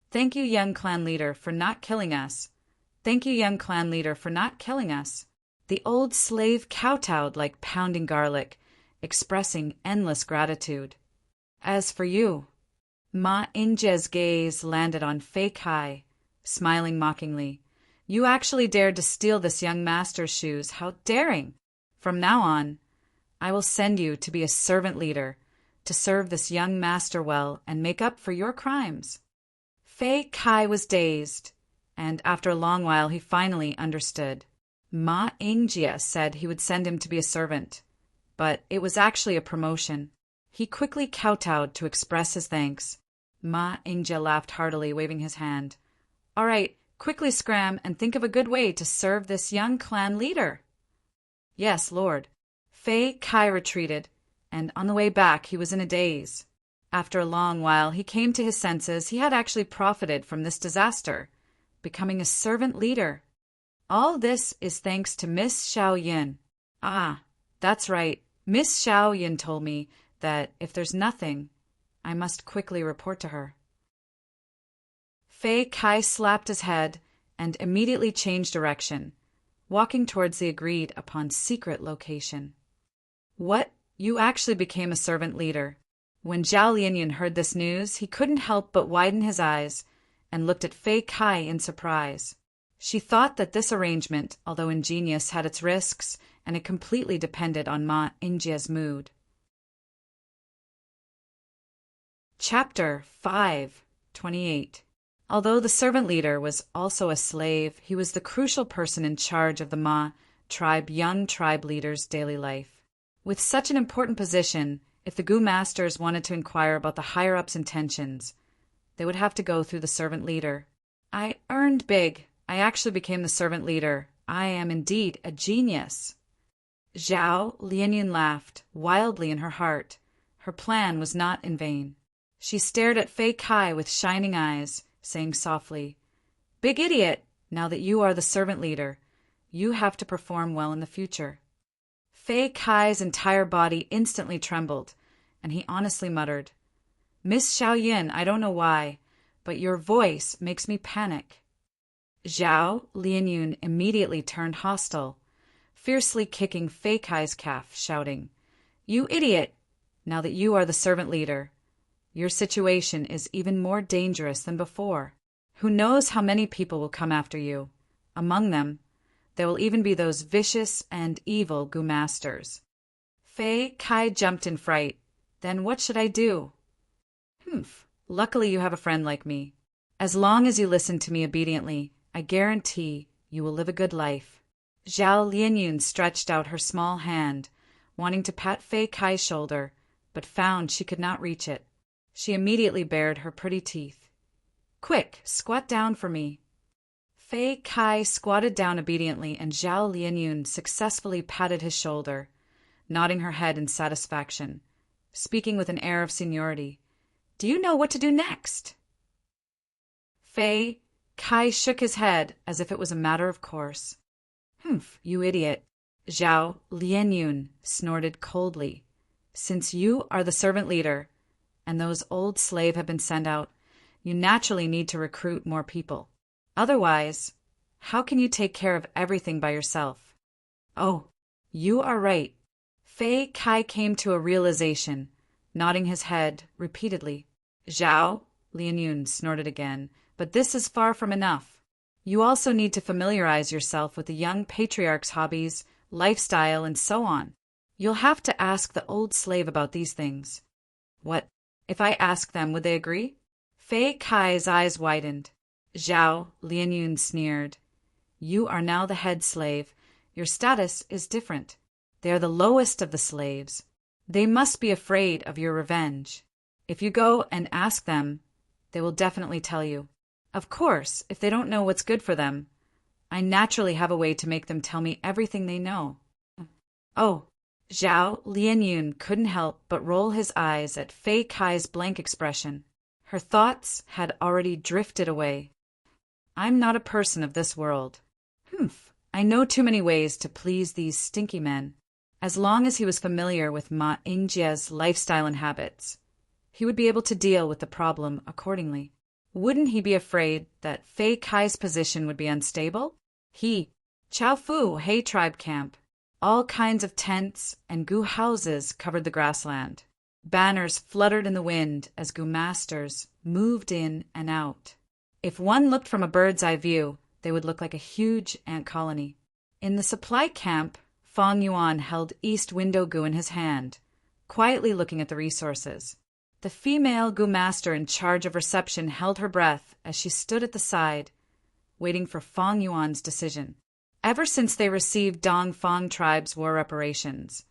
Thank you, young clan leader, for not killing us. Thank you, young clan leader, for not killing us." The old slave kowtowed like pounding garlic, expressing endless gratitude. "As for you," Ma Yingjie's gaze landed on Fei Kai, smiling mockingly. "You actually dared to steal this young master's shoes. How daring! From now on, I will send you to be a servant leader, to serve this young master well and make up for your crimes." Fei Kai was dazed, and after a long while he finally understood. Ma Yingjie said he would send him to be a servant, but it was actually a promotion. He quickly kowtowed to express his thanks. Ma Yingjie laughed heartily, waving his hand. "All right, quickly scram and think of a good way to serve this young clan leader." "Yes, Lord." Fei Kai retreated, and on the way back he was in a daze. After a long while he came to his senses. He had actually profited from this disaster, becoming a servant leader. All this is thanks to Miss Xiao Yin. Ah, that's right. Miss Xiao Yin told me that if there's nothing, I must quickly report to her. Fei Kai slapped his head and immediately changed direction, walking towards the agreed upon secret location. "What? You actually became a servant leader." When Zhao Lianyun heard this news, he couldn't help but widen his eyes and looked at Fei Kai in surprise. She thought that this arrangement, although ingenious, had its risks, and it completely depended on Ma Yingjie's mood. Chapter 5:28. Although the servant leader was also a slave, he was the crucial person in charge of the Ma young tribe leader's daily life. With such an important position, if the Gu masters wanted to inquire about the higher-ups' intentions, they would have to go through the servant leader. "I earned big. I actually became the servant leader. I am indeed a genius." Zhao Lianyun laughed wildly in her heart. Her plan was not in vain. She stared at Fei Kai with shining eyes, saying softly, "Big idiot, now that you are the servant leader, you have to perform well in the future." Fei Kai's entire body instantly trembled, and he honestly muttered, Miss Xiaoyin, I don't know why, but your voice makes me panic. Zhao Lianyun immediately turned hostile, fiercely kicking Fei Kai's calf, shouting, "You idiot! Now that you are the servant leader, your situation is even more dangerous than before. Who knows how many people will come after you? Among them, there will even be those vicious and evil Gu masters." Fei Kai jumped in fright. Then what should I do? Humph. Luckily you have a friend like me. As long as you listen to me obediently, I guarantee you will live a good life. Zhao Lianyun stretched out her small hand, wanting to pat Fei Kai's shoulder, but found she could not reach it. She immediately bared her pretty teeth. "Quick, squat down for me." Fei Kai squatted down obediently, and Zhao Lianyun successfully patted his shoulder, nodding her head in satisfaction, speaking with an air of seniority. "Do you know what to do next?" Fei Kai shook his head as if it was a matter of course. "Humph, you idiot." Zhao Lianyun snorted coldly. "Since you are the servant leader, and those old slaves have been sent out, you naturally need to recruit more people. Otherwise, how can you take care of everything by yourself?" "Oh, you are right." Fei Kai came to a realization, nodding his head repeatedly. "Zhao," Lianyun snorted again, "but this is far from enough. You also need to familiarize yourself with the young patriarch's hobbies, lifestyle, and so on. You'll have to ask the old slave about these things." "What? If I ask them, would they agree?" Fei Kai's eyes widened. Zhao Lianyun sneered. "You are now the head slave. Your status is different. They are the lowest of the slaves. They must be afraid of your revenge. If you go and ask them, they will definitely tell you. Of course, if they don't know what's good for them, I naturally have a way to make them tell me everything they know." "Oh." Zhao Lianyun couldn't help but roll his eyes at Fei Kai's blank expression. Her thoughts had already drifted away. "I'm not a person of this world. Humph, I know too many ways to please these stinky men." As long as he was familiar with Ma Yingjie's lifestyle and habits, he would be able to deal with the problem accordingly. Wouldn't he be afraid that Fei Kai's position would be unstable? Chao Fu, Hay Tribe Camp. All kinds of tents and Gu houses covered the grassland. Banners fluttered in the wind as Gu masters moved in and out. If one looked from a bird's eye view, they would look like a huge ant colony. In the supply camp, Fang Yuan held East Window Gu in his hand, quietly looking at the resources. The female Gu master in charge of reception held her breath as she stood at the side, waiting for Fang Yuan's decision. Ever since they received Dongfang tribe's war reparations,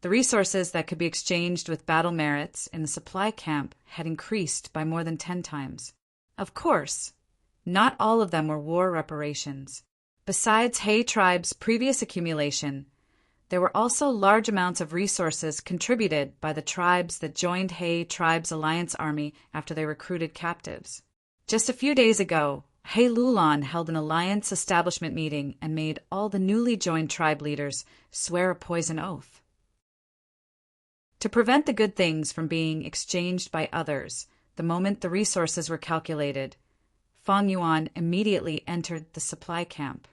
the resources that could be exchanged with battle merits in the supply camp had increased by more than 10 times. Of course, not all of them were war reparations. Besides Hay tribe's previous accumulation, there were also large amounts of resources contributed by the tribes that joined Hay tribe's alliance army after they recruited captives. Just a few days ago, Hay Lulan held an alliance establishment meeting and made all the newly joined tribe leaders swear a poison oath. To prevent the good things from being exchanged by others, the moment the resources were calculated, Fang Yuan immediately entered the supply camp.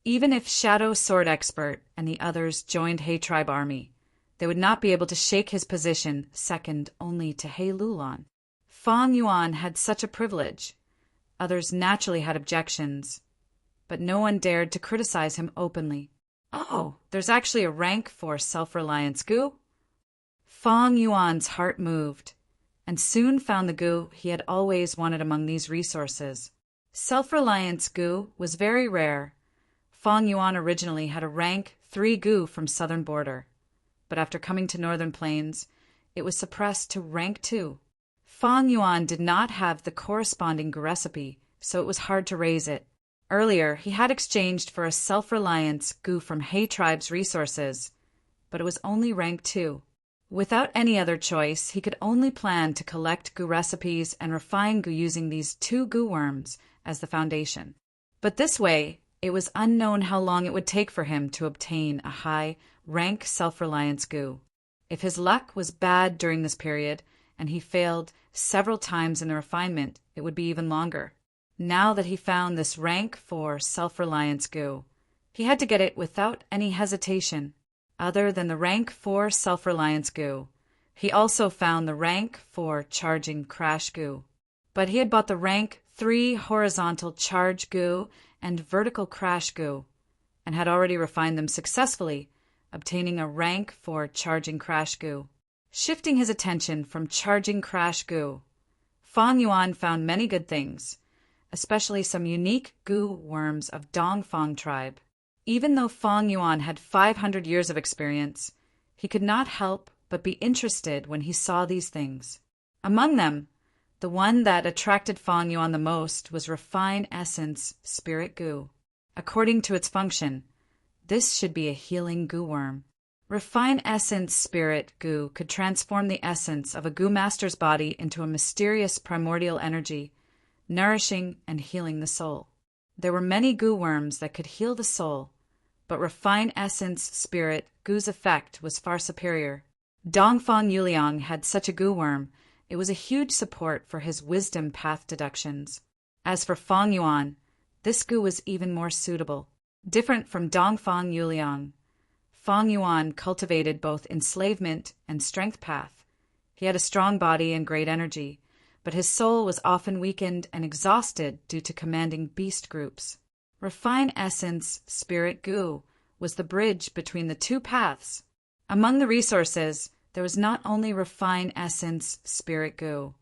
Even if Shadow Sword Expert and the others joined Hay Tribe Army, they would not be able to shake his position second only to Hay Lulan. Fang Yuan had such a privilege. Others naturally had objections, but no one dared to criticize him openly. "Oh, there's actually a rank for self-reliance Gu?" Fang Yuan's heart moved, and soon found the Gu he had always wanted among these resources. Self-reliance Gu was very rare. Fang Yuan originally had a rank 3 Gu from southern border, but after coming to northern plains, it was suppressed to rank 2. Fang Yuan did not have the corresponding Gu recipe, so it was hard to raise it. Earlier, he had exchanged for a self-reliance Gu from Hay Tribe's resources, but it was only rank 2. Without any other choice, he could only plan to collect Gu recipes and refine Gu using these 2 Gu worms as the foundation. But this way, it was unknown how long it would take for him to obtain a high rank self-reliance Gu. If his luck was bad during this period, and he failed Several times in the refinement, it would be even longer. Now that he found this rank 4 self-reliance gu, he had to get it without any hesitation. Other than the rank 4 self-reliance gu, he also found the rank 4 charging crash gu. But he had bought the rank 3 horizontal charge gu and vertical crash gu, and had already refined them successfully, obtaining a rank 4 charging crash gu. Shifting his attention from charging crash gu, Fang Yuan found many good things, especially some unique gu worms of Dongfang tribe. Even though Fang Yuan had 500 years of experience, he could not help but be interested when he saw these things. Among them, the one that attracted Fang Yuan the most was Refine Essence Spirit Gu. According to its function, this should be a healing gu worm. Refine Essence Spirit Gu could transform the essence of a gu master's body into a mysterious primordial energy, nourishing and healing the soul. There were many gu worms that could heal the soul, but Refine Essence Spirit Gu's effect was far superior. Dongfang Yuliang had such a gu worm, it was a huge support for his wisdom path deductions. As for Fang Yuan, this gu was even more suitable. Different from Dongfang Yuliang, Fang Yuan cultivated both enslavement and strength path. He had a strong body and great energy, but his soul was often weakened and exhausted due to commanding beast groups. Refine Essence Spirit Gu was the bridge between the two paths. Among the resources, there was not only Refine Essence Spirit Gu,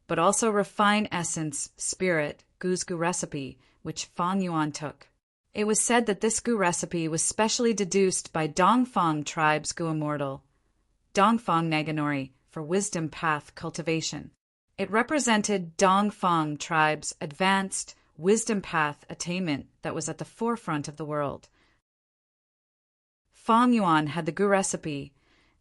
but also Refine Essence Spirit Gu's gu recipe, which Fang Yuan took. It was said that this gu recipe was specially deduced by Dongfang tribe's gu immortal, Dongfang Naganori, for wisdom path cultivation. It represented Dongfang tribe's advanced wisdom path attainment that was at the forefront of the world. Fang Yuan had the gu recipe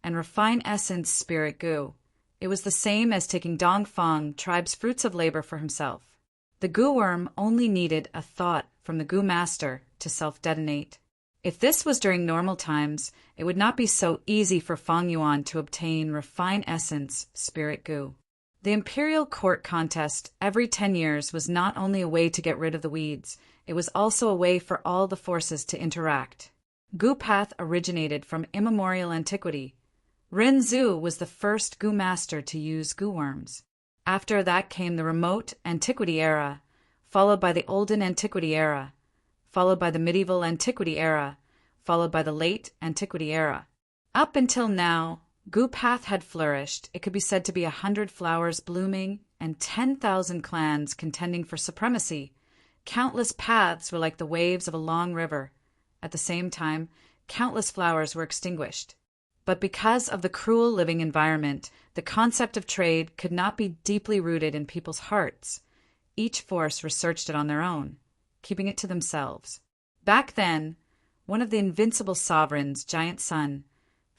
and Refine Essence Spirit Gu. It was the same as taking Dongfang tribe's fruits of labor for himself. The gu worm only needed a thought from the gu master to self-detonate. If this was during normal times, it would not be so easy for Fang Yuan to obtain Refine Essence Spirit Gu. The imperial court contest every 10 years was not only a way to get rid of the weeds, it was also a way for all the forces to interact. Gu path originated from immemorial antiquity. Rin Zhu was the first gu master to use gu worms. After that came the remote antiquity era, followed by the olden antiquity era, followed by the medieval antiquity era, followed by the late antiquity era. Up until now, gu path had flourished. It could be said to be 100 flowers blooming and 10,000 clans contending for supremacy. Countless paths were like the waves of a long river. At the same time, countless flowers were extinguished. But because of the cruel living environment, the concept of trade could not be deeply rooted in people's hearts. Each force researched it on their own, keeping it to themselves. Back then, one of the invincible sovereigns, Giant Sun,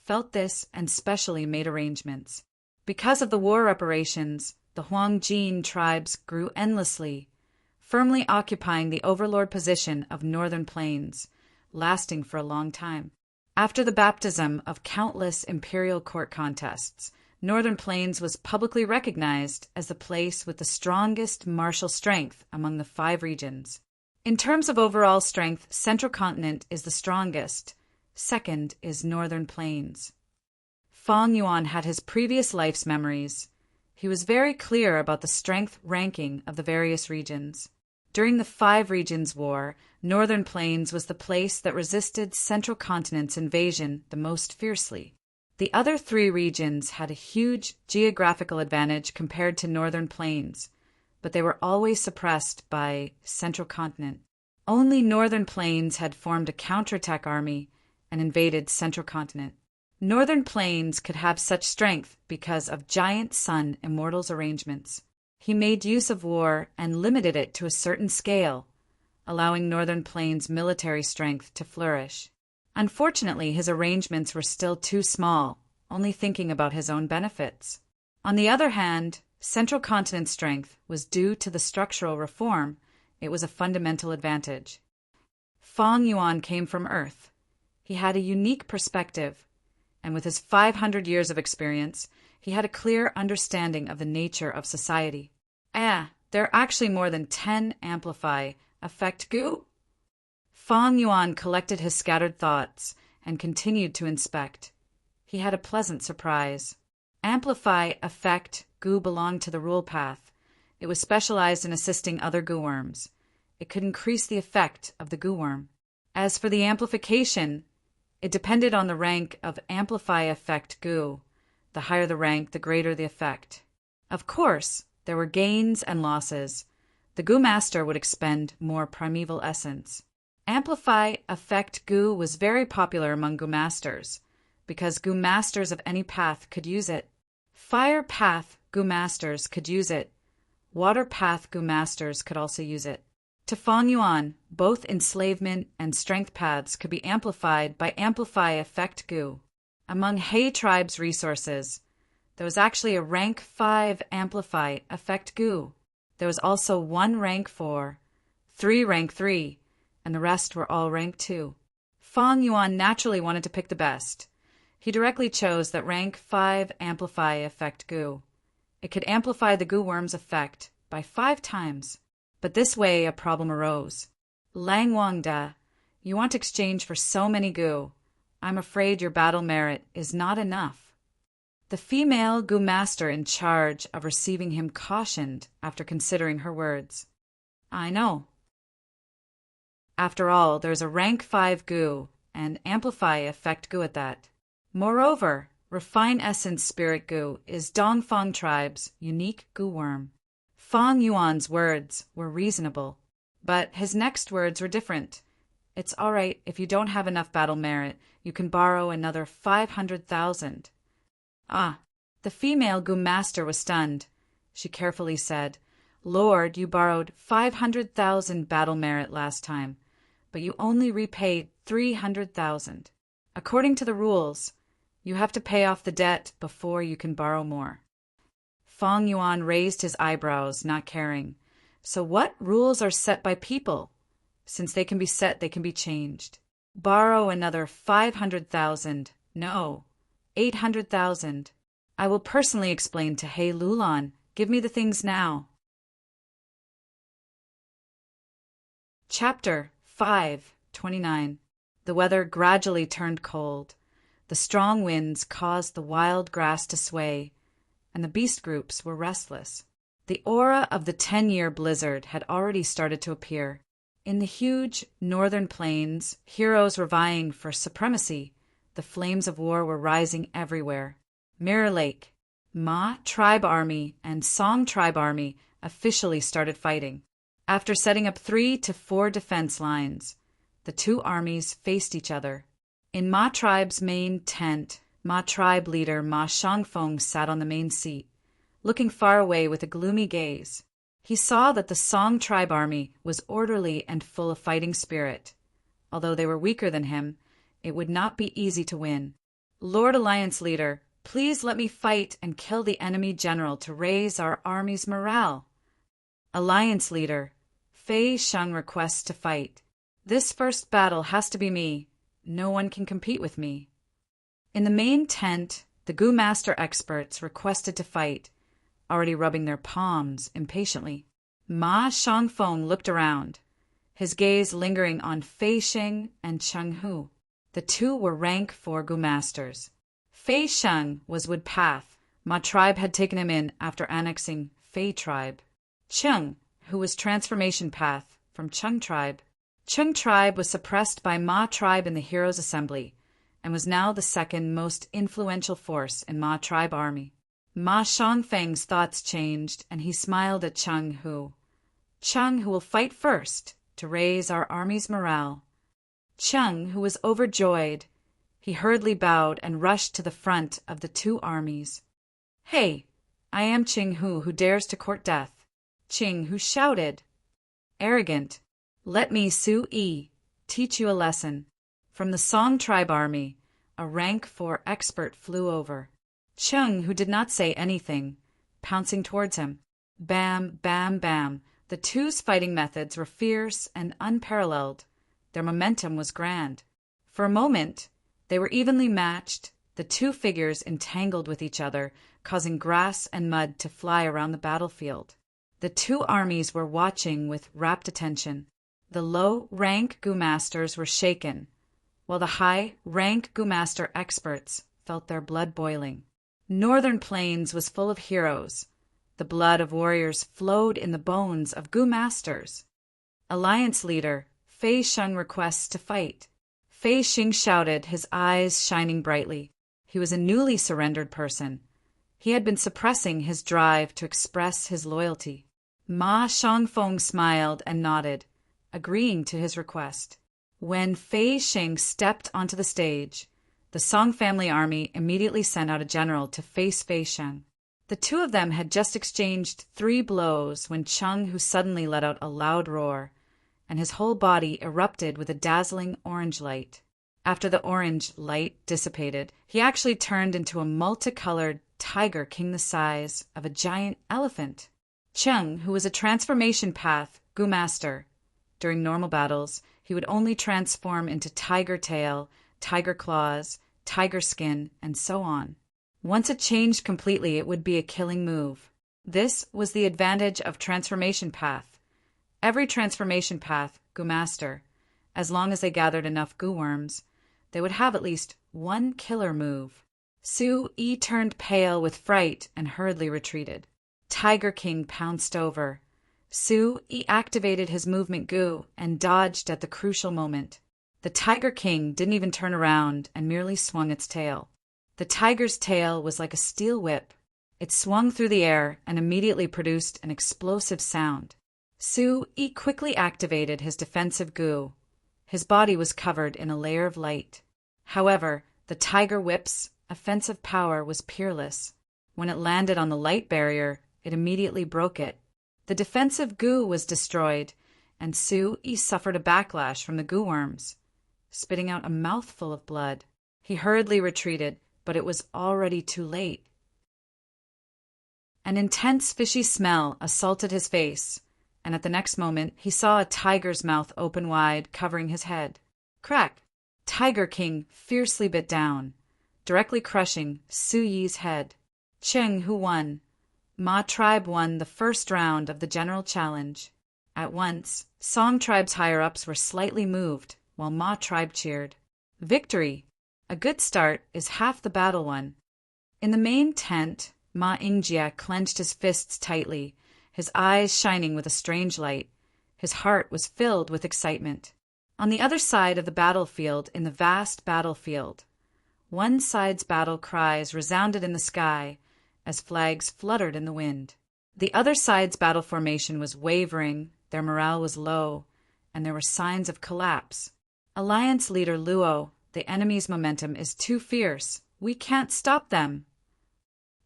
felt this and specially made arrangements. Because of the war reparations, the Huangjin tribes grew endlessly, firmly occupying the overlord position of northern plains, lasting for a long time. After the baptism of countless imperial court contests, Northern Plains was publicly recognized as the place with the strongest martial strength among the 5 regions. In terms of overall strength, Central Continent is the strongest. Second is Northern Plains. Fang Yuan had his previous life's memories. He was very clear about the strength ranking of the various regions. During the 5 Regions War, Northern Plains was the place that resisted Central Continent's invasion the most fiercely. The other 3 regions had a huge geographical advantage compared to Northern Plains, but they were always suppressed by Central Continent. Only Northern Plains had formed a counterattack army and invaded Central Continent. Northern Plains could have such strength because of Giant Sun Immortal's arrangements. He made use of war and limited it to a certain scale, allowing Northern Plains' military strength to flourish. Unfortunately, his arrangements were still too small, only thinking about his own benefits. On the other hand, Central Continent's strength was due to the structural reform. It was a fundamental advantage. Fang Yuan came from Earth. He had a unique perspective, and with his 500 years of experience, He had a clear understanding of the nature of society. There are actually more than 10 amplify effect gu. Fang Yuan collected his scattered thoughts and continued to inspect. He had a pleasant surprise. Amplify effect gu belonged to the rule path. It was specialized in assisting other gu worms. It could increase the effect of the gu worm. As for the amplification, it depended on the rank of amplify effect gu. The higher the rank, the greater the effect. Of course, there were gains and losses. The gu master would expend more primeval essence. Amplify effect gu was very popular among gu masters, because gu masters of any path could use it. Fire path gu masters could use it. Water path gu masters could also use it. To Fang Yuan, both enslavement and strength paths could be amplified by amplify effect gu. Among He tribe's resources, there was actually a rank 5 amplify effect gu. There was also 1 rank 4, 3 rank 3, and the rest were all rank 2. Fang Yuan naturally wanted to pick the best. He directly chose that rank 5 amplify effect gu. It could amplify the gu worm's effect by 5 times. But this way a problem arose. Lang Wangda, you want to exchange for so many gu. I'm afraid your battle merit is not enough. The female gu master in charge of receiving him cautioned after considering her words. I know. After all, there's a rank 5 gu and amplify effect gu at that. Moreover, refine essence spirit gu is Dongfang tribe's unique gu worm. Fang Yuan's words were reasonable, but his next words were different. It's all right if you don't have enough battle merit, you can borrow another 500,000. The female gu master was stunned. She carefully said, Lord, you borrowed 500,000 battle merit last time, but you only repaid 300,000. According to the rules, you have to pay off the debt before you can borrow more. Fang Yuan raised his eyebrows, not caring. So what rules are set by people? Since they can be set, they can be changed. Borrow another 500,000. No, 800,000. I will personally explain to He Lulan. Give me the things now. Chapter 5:29. The weather gradually turned cold. The strong winds caused the wild grass to sway, and the beast groups were restless. The aura of the 10-year blizzard had already started to appear. In the huge northern plains, heroes were vying for supremacy. The flames of war were rising everywhere. Mirror Lake, Ma tribe army and Song tribe army officially started fighting. After setting up 3 to 4 defense lines, the two armies faced each other. In Ma tribe's main tent, Ma tribe leader Ma Shangfeng sat on the main seat, looking far away with a gloomy gaze. He saw that the Song tribe army was orderly and full of fighting spirit. Although they were weaker than him, it would not be easy to win. Lord Alliance leader, please let me fight and kill the enemy general to raise our army's morale. Alliance leader, Fei Sheng requests to fight. This first battle has to be me. No one can compete with me. In the main tent, the Gu Master experts requested to fight, already rubbing their palms impatiently. Ma Shangfeng looked around, his gaze lingering on Fei Sheng and Cheng Hu. The two were rank 4 Gu Masters. Fei Sheng was Wood Path. Ma tribe had taken him in after annexing Fei tribe. Cheng, who was Transformation Path from Cheng tribe. Cheng tribe was suppressed by Ma tribe in the Heroes' Assembly, and was now the second most influential force in Ma tribe army. Ma Shangfeng's thoughts changed, and he smiled at Cheng Hu. Cheng Hu will fight first to raise our army's morale. Cheng Hu was overjoyed. He hurriedly bowed and rushed to the front of the two armies. Hey, I am Cheng Hu who dares to court death. Cheng Hu shouted. Arrogant. Let me, Su Yi, teach you a lesson. From the Song tribe army, a rank 4 expert flew over. Cheng, who did not say anything, pouncing towards him. Bam, bam, bam. The two's fighting methods were fierce and unparalleled. Their momentum was grand. For a moment, they were evenly matched. The two figures entangled with each other, causing grass and mud to fly around the battlefield. The two armies were watching with rapt attention. The low-rank Gu masters were shaken, while the high-rank Gu master experts felt their blood boiling. Northern Plains was full of heroes. The blood of warriors flowed in the bones of Gu masters. Alliance leader Fei Sheng requests to fight. Fei Xing shouted, his eyes shining brightly. He was a newly surrendered person. He had been suppressing his drive to express his loyalty. Ma Shangfeng smiled and nodded, agreeing to his request. When Fei Xing stepped onto the stage, the Song family army immediately sent out a general to face Fei Sheng. The two of them had just exchanged 3 blows when Cheng Hu suddenly let out a loud roar, and his whole body erupted with a dazzling orange light. After the orange light dissipated, he actually turned into a multicolored tiger king the size of a giant elephant. Cheng, who was a transformation path Gu master, during normal battles, he would only transform into tiger tail, tiger claws, tiger skin, and so on. Once it changed completely, it would be a killing move. This was the advantage of transformation path. Every transformation path Gu master, as long as they gathered enough Gu worms, they would have at least one killer move. Su Yi turned pale with fright and hurriedly retreated. Tiger King pounced over. Su Yi activated his movement Gu and dodged at the crucial moment. The Tiger King didn't even turn around and merely swung its tail. The tiger's tail was like a steel whip. It swung through the air and immediately produced an explosive sound. Su Yi quickly activated his defensive Gu. His body was covered in a layer of light. However, the tiger whip's offensive power was peerless. When it landed on the light barrier, it immediately broke it. The defensive Gu was destroyed, and Su Yi suffered a backlash from the Gu worms, spitting out a mouthful of blood. He hurriedly retreated, but it was already too late. An intense fishy smell assaulted his face, and at the next moment he saw a tiger's mouth open wide, covering his head. Crack! Tiger King fiercely bit down, directly crushing Su Yi's head. Cheng Hu won. Ma tribe won the first round of the general challenge. At once, Song tribe's higher-ups were slightly moved, while Ma tribe cheered. Victory! A good start is half the battle won. In the main tent, Ma Yingjie clenched his fists tightly, his eyes shining with a strange light. His heart was filled with excitement. On the other side of the battlefield, in the vast battlefield, one side's battle cries resounded in the sky as flags fluttered in the wind. The other side's battle formation was wavering, their morale was low, and there were signs of collapse. Alliance leader Luo, the enemy's momentum is too fierce. We can't stop them.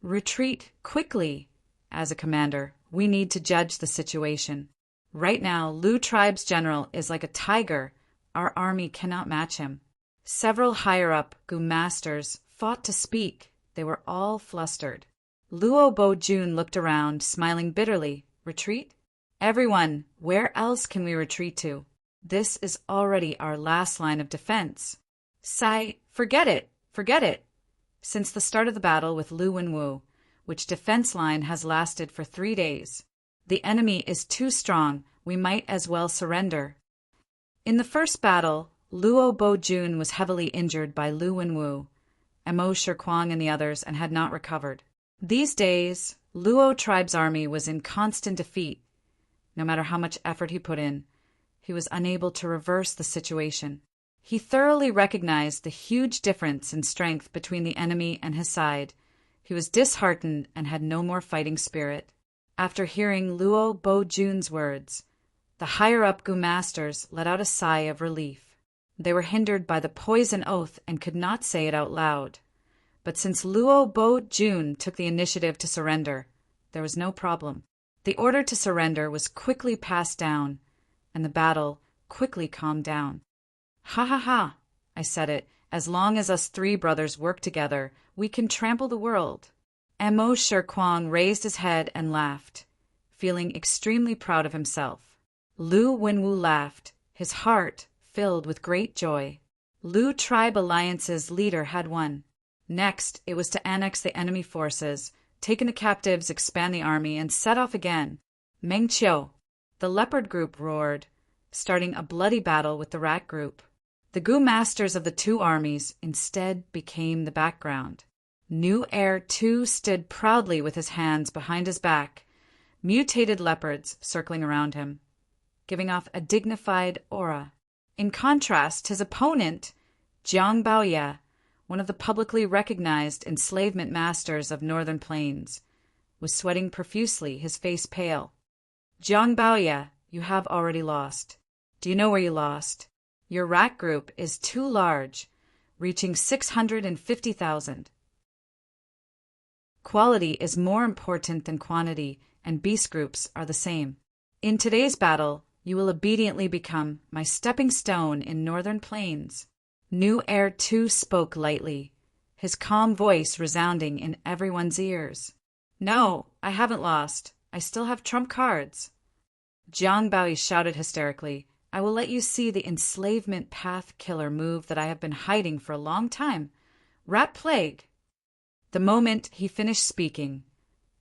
Retreat quickly. As a commander, we need to judge the situation. Right now, Lu tribe's general is like a tiger. Our army cannot match him. Several higher-up Gu masters fought to speak. They were all flustered. Luo Bo-jun looked around, smiling bitterly. Retreat? Everyone, where else can we retreat to? This is already our last line of defense. Sai, forget it, forget it. Since the start of the battle with Lu Wenwu, which defense line has lasted for 3 days, the enemy is too strong. We might as well surrender. In the first battle, Luo Bo-jun was heavily injured by Lu Wenwu, Mo Shirkwang and the others, and had not recovered. These days, Luo tribe's army was in constant defeat. No matter how much effort he put in, he was unable to reverse the situation. He thoroughly recognized the huge difference in strength between the enemy and his side. He was disheartened and had no more fighting spirit. After hearing Luo Bo-jun's words, the higher-up Gu masters let out a sigh of relief. They were hindered by the poison oath and could not say it out loud. But since Luo Bo-jun took the initiative to surrender, there was no problem. The order to surrender was quickly passed down, and the battle quickly calmed down. Ha ha ha, I said it. As long as us 3 brothers work together, we can trample the world. Mo Shirkwang raised his head and laughed, feeling extremely proud of himself. Lu Wenwu laughed, his heart filled with great joy. Lu Tribe Alliance's leader had won. Next, it was to annex the enemy forces, take in the captives, expand the army, and set off again. Meng Qiu, the leopard group roared, starting a bloody battle with the rat group. The Gu masters of the two armies instead became the background. New Heir too stood proudly with his hands behind his back, mutated leopards circling around him, giving off a dignified aura. In contrast, his opponent, Jiang Baoye, one of the publicly recognized enslavement masters of Northern Plains, was sweating profusely, his face pale. Jiang Baoye, you have already lost. Do you know where you lost? Your rat group is too large, reaching 650,000. Quality is more important than quantity, and beast groups are the same. In today's battle, you will obediently become my stepping stone in Northern Plains. New Heir too spoke lightly, his calm voice resounding in everyone's ears. No, I haven't lost. I still have trump cards. Jiang Baoye shouted hysterically, I will let you see the enslavement path killer move that I have been hiding for a long time. Rat plague. The moment he finished speaking,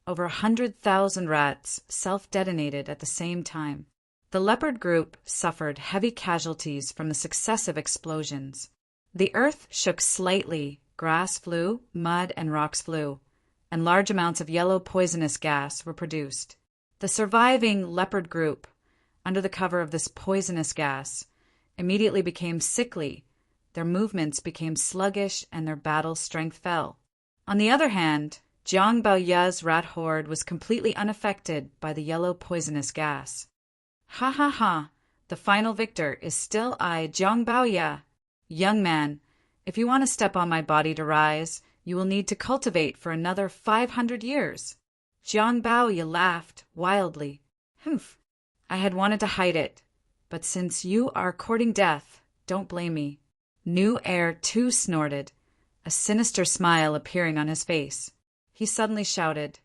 over 100,000 rats self-detonated at the same time. The leopard group suffered heavy casualties from the successive explosions. The earth shook slightly, grass flew, mud and rocks flew, and large amounts of yellow poisonous gas were produced. The surviving leopard group, under the cover of this poisonous gas, immediately became sickly, their movements became sluggish, and their battle strength fell. On the other hand, Jiang Baoye's rat horde was completely unaffected by the yellow poisonous gas. Ha ha ha, the final victor is still I, Jiang Baoye. Young man, if you want to step on my body to rise, you will need to cultivate for another 500 years. Jiang Baoye laughed wildly. Humph, I had wanted to hide it, but since you are courting death, don't blame me. New Heir too snorted, a sinister smile appearing on his face. He suddenly shouted,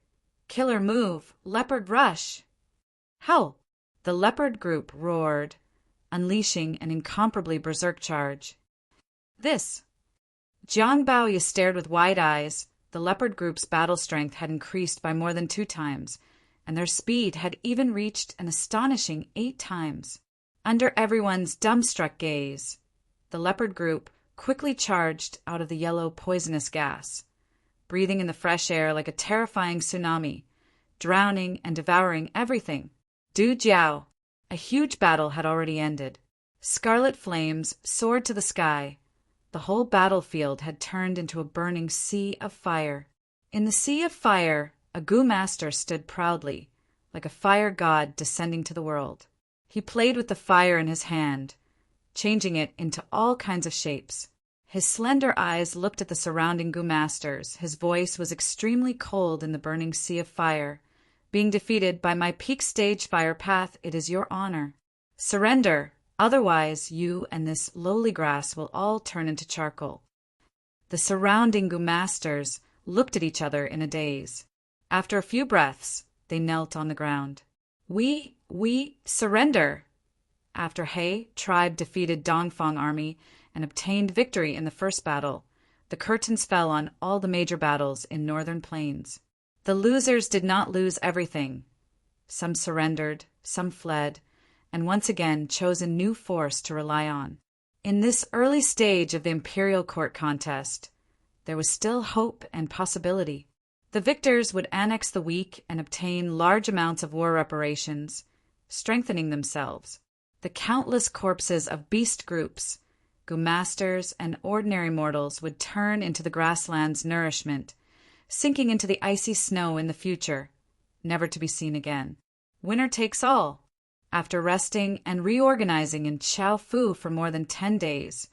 Killer move, leopard rush! How? The leopard group roared, unleashing an incomparably berserk charge. This. Jiang Baoye stared with wide eyes. The leopard group's battle strength had increased by more than 2 times, and their speed had even reached an astonishing 8 times. Under everyone's dumbstruck gaze, the leopard group quickly charged out of the yellow poisonous gas, breathing in the fresh air like a terrifying tsunami, drowning and devouring everything. Du Jiao, a huge battle had already ended. Scarlet flames soared to the sky. The whole battlefield had turned into a burning sea of fire. In the sea of fire, a Gu master stood proudly, like a fire god descending to the world. He played with the fire in his hand, changing it into all kinds of shapes. His slender eyes looked at the surrounding Gu masters. His voice was extremely cold in the burning sea of fire. Being defeated by my peak stage fire path, it is your honor. Surrender, otherwise you and this lowly grass will all turn into charcoal. The surrounding Gu masters looked at each other in a daze. After a few breaths, they knelt on the ground. We surrender. After He tribe defeated Dongfang army and obtained victory in the first battle, the curtains fell on all the major battles in Northern Plains. The losers did not lose everything. Some surrendered, some fled, and once again chose a new force to rely on. In this early stage of the imperial court contest, there was still hope and possibility. The victors would annex the weak and obtain large amounts of war reparations, strengthening themselves. The countless corpses of beast groups, Gu masters, and ordinary mortals would turn into the grassland's nourishment, sinking into the icy snow in the future, never to be seen again. Winner takes all. After resting and reorganizing in Chaofu for more than 10 days,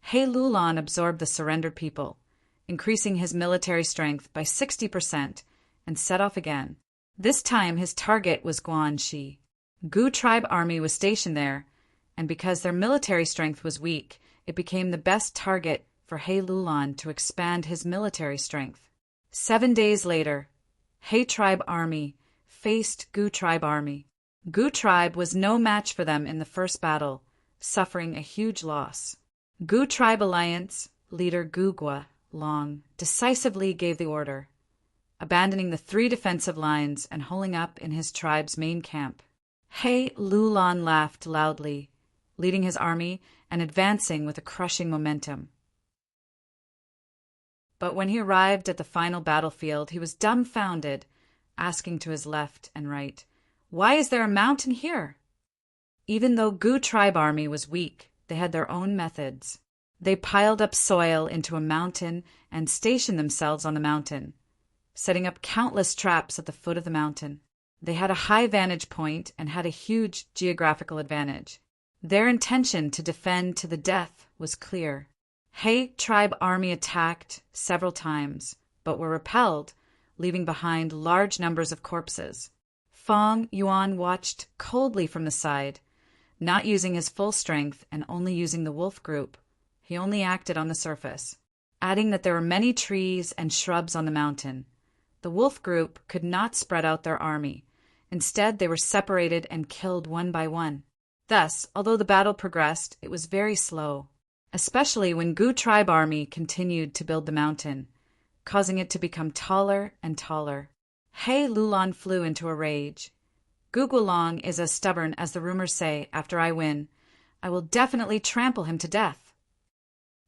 He Lulan absorbed the surrendered people, increasing his military strength by 60%, and set off again. This time his target was Guanxi. Gu tribe army was stationed there, and because their military strength was weak, it became the best target for He Lulan to expand his military strength. 7 days later, He tribe army faced Gu tribe army. Gu tribe was no match for them in the first battle, suffering a huge loss. Gu tribe alliance leader Gu Gua Long decisively gave the order, abandoning the 3 defensive lines and holing up in his tribe's main camp. He Lulan laughed loudly, leading his army and advancing with a crushing momentum. But when he arrived at the final battlefield, he was dumbfounded, asking to his left and right, "Why is there a mountain here?" Even though Gu tribe army was weak, they had their own methods. They piled up soil into a mountain and stationed themselves on the mountain, setting up countless traps at the foot of the mountain. They had a high vantage point and had a huge geographical advantage. Their intention to defend to the death was clear. He tribe army attacked several times, but were repelled, leaving behind large numbers of corpses. Fong Yuan watched coldly from the side, not using his full strength and only using the wolf group. He only acted on the surface, adding that there were many trees and shrubs on the mountain. The wolf group could not spread out their army. Instead, they were separated and killed one by one. Thus, although the battle progressed, it was very slow, especially when Gu tribe army continued to build the mountain, causing it to become taller and taller. He Lulan flew into a rage. Gu Guolong is as stubborn as the rumors say. After I win, I will definitely trample him to death.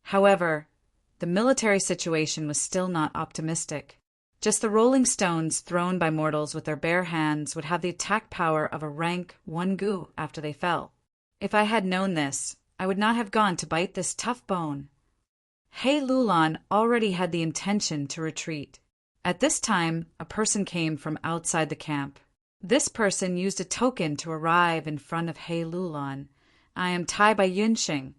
However, the military situation was still not optimistic. Just the rolling stones thrown by mortals with their bare hands would have the attack power of a rank 1 Gu after they fell. If I had known this, I would not have gone to bite this tough bone. He Lulan already had the intention to retreat. At this time, a person came from outside the camp. This person used a token to arrive in front of He Lulan. "I am Tai by Yunxing.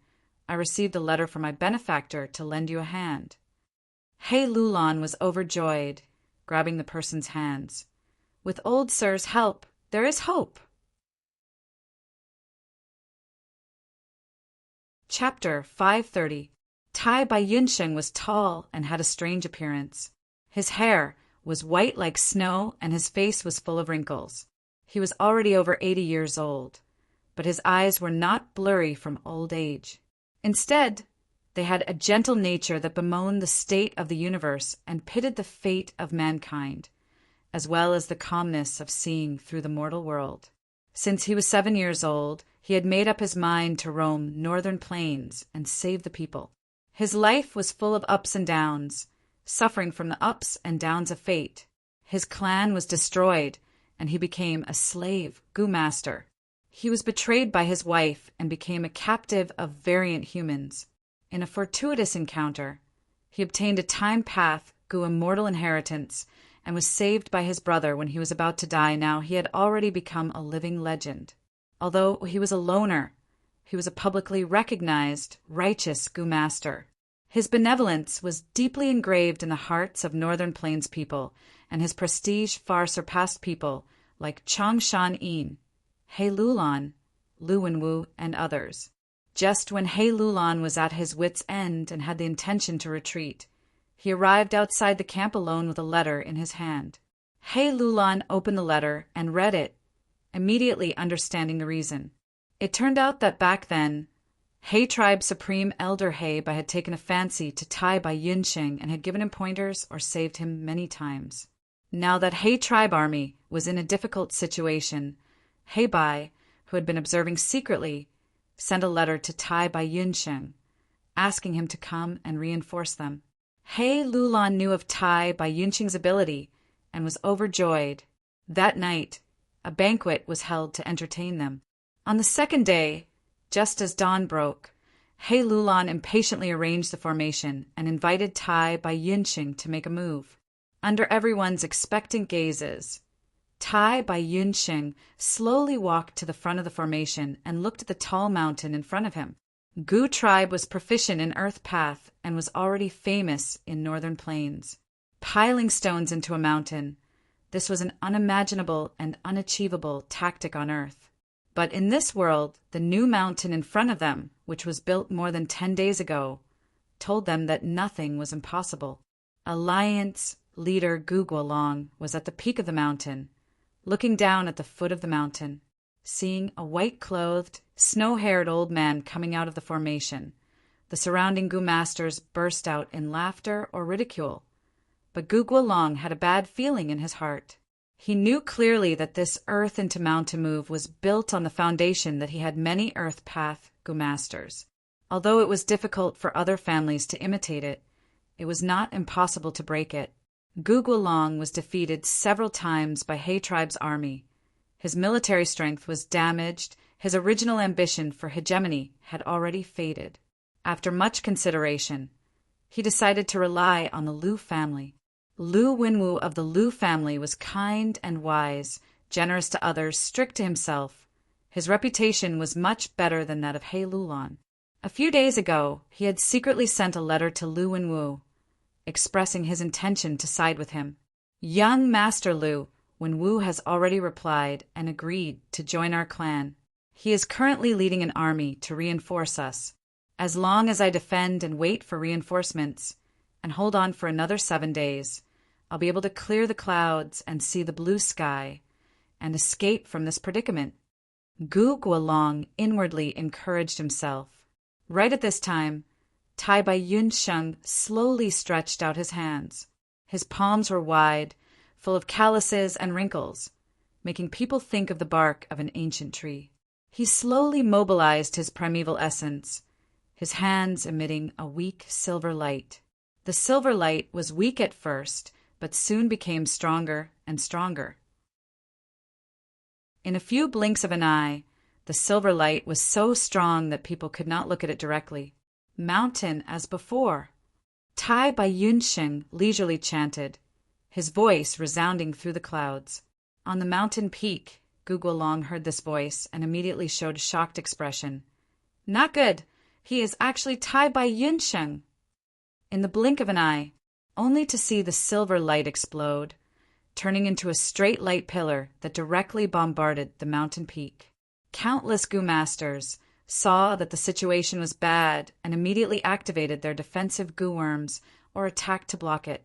I received a letter from my benefactor to lend you a hand." He Lulan was overjoyed, grabbing the person's hands. "With old sir's help, there is hope." Chapter 530. Tai by Yunxing was tall and had a strange appearance. His hair was white like snow and his face was full of wrinkles. He was already over 80 years old, but his eyes were not blurry from old age. Instead, they had a gentle nature that bemoaned the state of the universe and pitied the fate of mankind, as well as the calmness of seeing through the mortal world. Since he was 7 years old, he had made up his mind to roam northern plains and save the people. His life was full of ups and downs, suffering from the ups and downs of fate. His clan was destroyed, and he became a slave Gu master. He was betrayed by his wife and became a captive of variant humans. In a fortuitous encounter, he obtained a time path Gu immortal inheritance and was saved by his brother when he was about to die. Now he had already become a living legend. Although he was a loner, he was a publicly recognized, righteous Gu master. His benevolence was deeply engraved in the hearts of Northern Plains people, and his prestige far surpassed people like Chongshan Yin, He Lulan, Lu Wenwu, and others. Just when He Lulan was at his wits' end and had the intention to retreat, he arrived outside the camp alone with a letter in his hand. He Lulan opened the letter and read it, immediately understanding the reason. It turned out that back then, He tribe Supreme Elder He Bai had taken a fancy to Tai by Yunxing and had given him pointers or saved him many times. Now that He tribe army was in a difficult situation, He Bai, who had been observing secretly, sent a letter to Tai by Yunxing, asking him to come and reinforce them. He Lulan knew of Tai by Yunxing's ability and was overjoyed. That night, a banquet was held to entertain them. On the second day, just as dawn broke, He Lulan impatiently arranged the formation and invited Tai by Yunxing to make a move. Under everyone's expectant gazes, Tai by Yunxing slowly walked to the front of the formation and looked at the tall mountain in front of him. Gu tribe was proficient in earth path and was already famous in northern plains. Piling stones into a mountain, this was an unimaginable and unachievable tactic on earth. But in this world, the new mountain in front of them, which was built more than 10 days ago, told them that nothing was impossible. Alliance leader Gu Guolong was at the peak of the mountain, looking down at the foot of the mountain, seeing a white-clothed, snow-haired old man coming out of the formation, the surrounding Gu masters burst out in laughter or ridicule. But Gu Guolong had a bad feeling in his heart. He knew clearly that this earth into mountain move was built on the foundation that he had many earth path Gu masters. Although it was difficult for other families to imitate it, it was not impossible to break it. Gu Guolong was defeated several times by He tribe's army. His military strength was damaged, his original ambition for hegemony had already faded. After much consideration, he decided to rely on the Lu family. Lu Wenwu of the Lu family was kind and wise, generous to others, strict to himself. His reputation was much better than that of He Lulan. A few days ago, he had secretly sent a letter to Lu Wenwu, expressing his intention to side with him. Young Master Lu, Wenwu has already replied and agreed to join our clan. He is currently leading an army to reinforce us. As long as I defend and wait for reinforcements, and hold on for another 7 days, I'll be able to clear the clouds and see the blue sky, and escape from this predicament. Gu Guolong inwardly encouraged himself. Right at this time, Tai Bai Yunsheng slowly stretched out his hands. His palms were wide, full of calluses and wrinkles, making people think of the bark of an ancient tree. He slowly mobilized his primeval essence, his hands emitting a weak silver light. The silver light was weak at first, but soon became stronger and stronger. In a few blinks of an eye, the silver light was so strong that people could not look at it directly. Mountain as before. Tai Bai Yunsheng leisurely chanted, his voice resounding through the clouds. On the mountain peak, Gu Guolong heard this voice and immediately showed a shocked expression. Not good. He is actually Tai Bai Yunsheng. In the blink of an eye, only to see the silver light explode, turning into a straight light pillar that directly bombarded the mountain peak. Countless Gu masters saw that the situation was bad and immediately activated their defensive Gu worms or attacked to block it.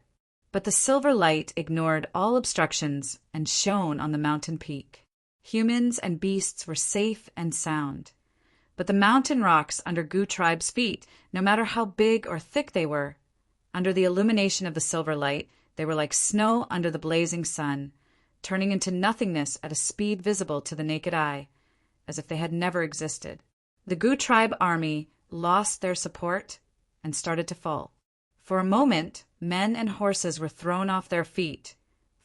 But the silver light ignored all obstructions and shone on the mountain peak. Humans and beasts were safe and sound. But the mountain rocks under Gu tribe's feet, no matter how big or thick they were, under the illumination of the silver light, they were like snow under the blazing sun, turning into nothingness at a speed visible to the naked eye, as if they had never existed. The Gu tribe army lost their support and started to fall. For a moment, men and horses were thrown off their feet,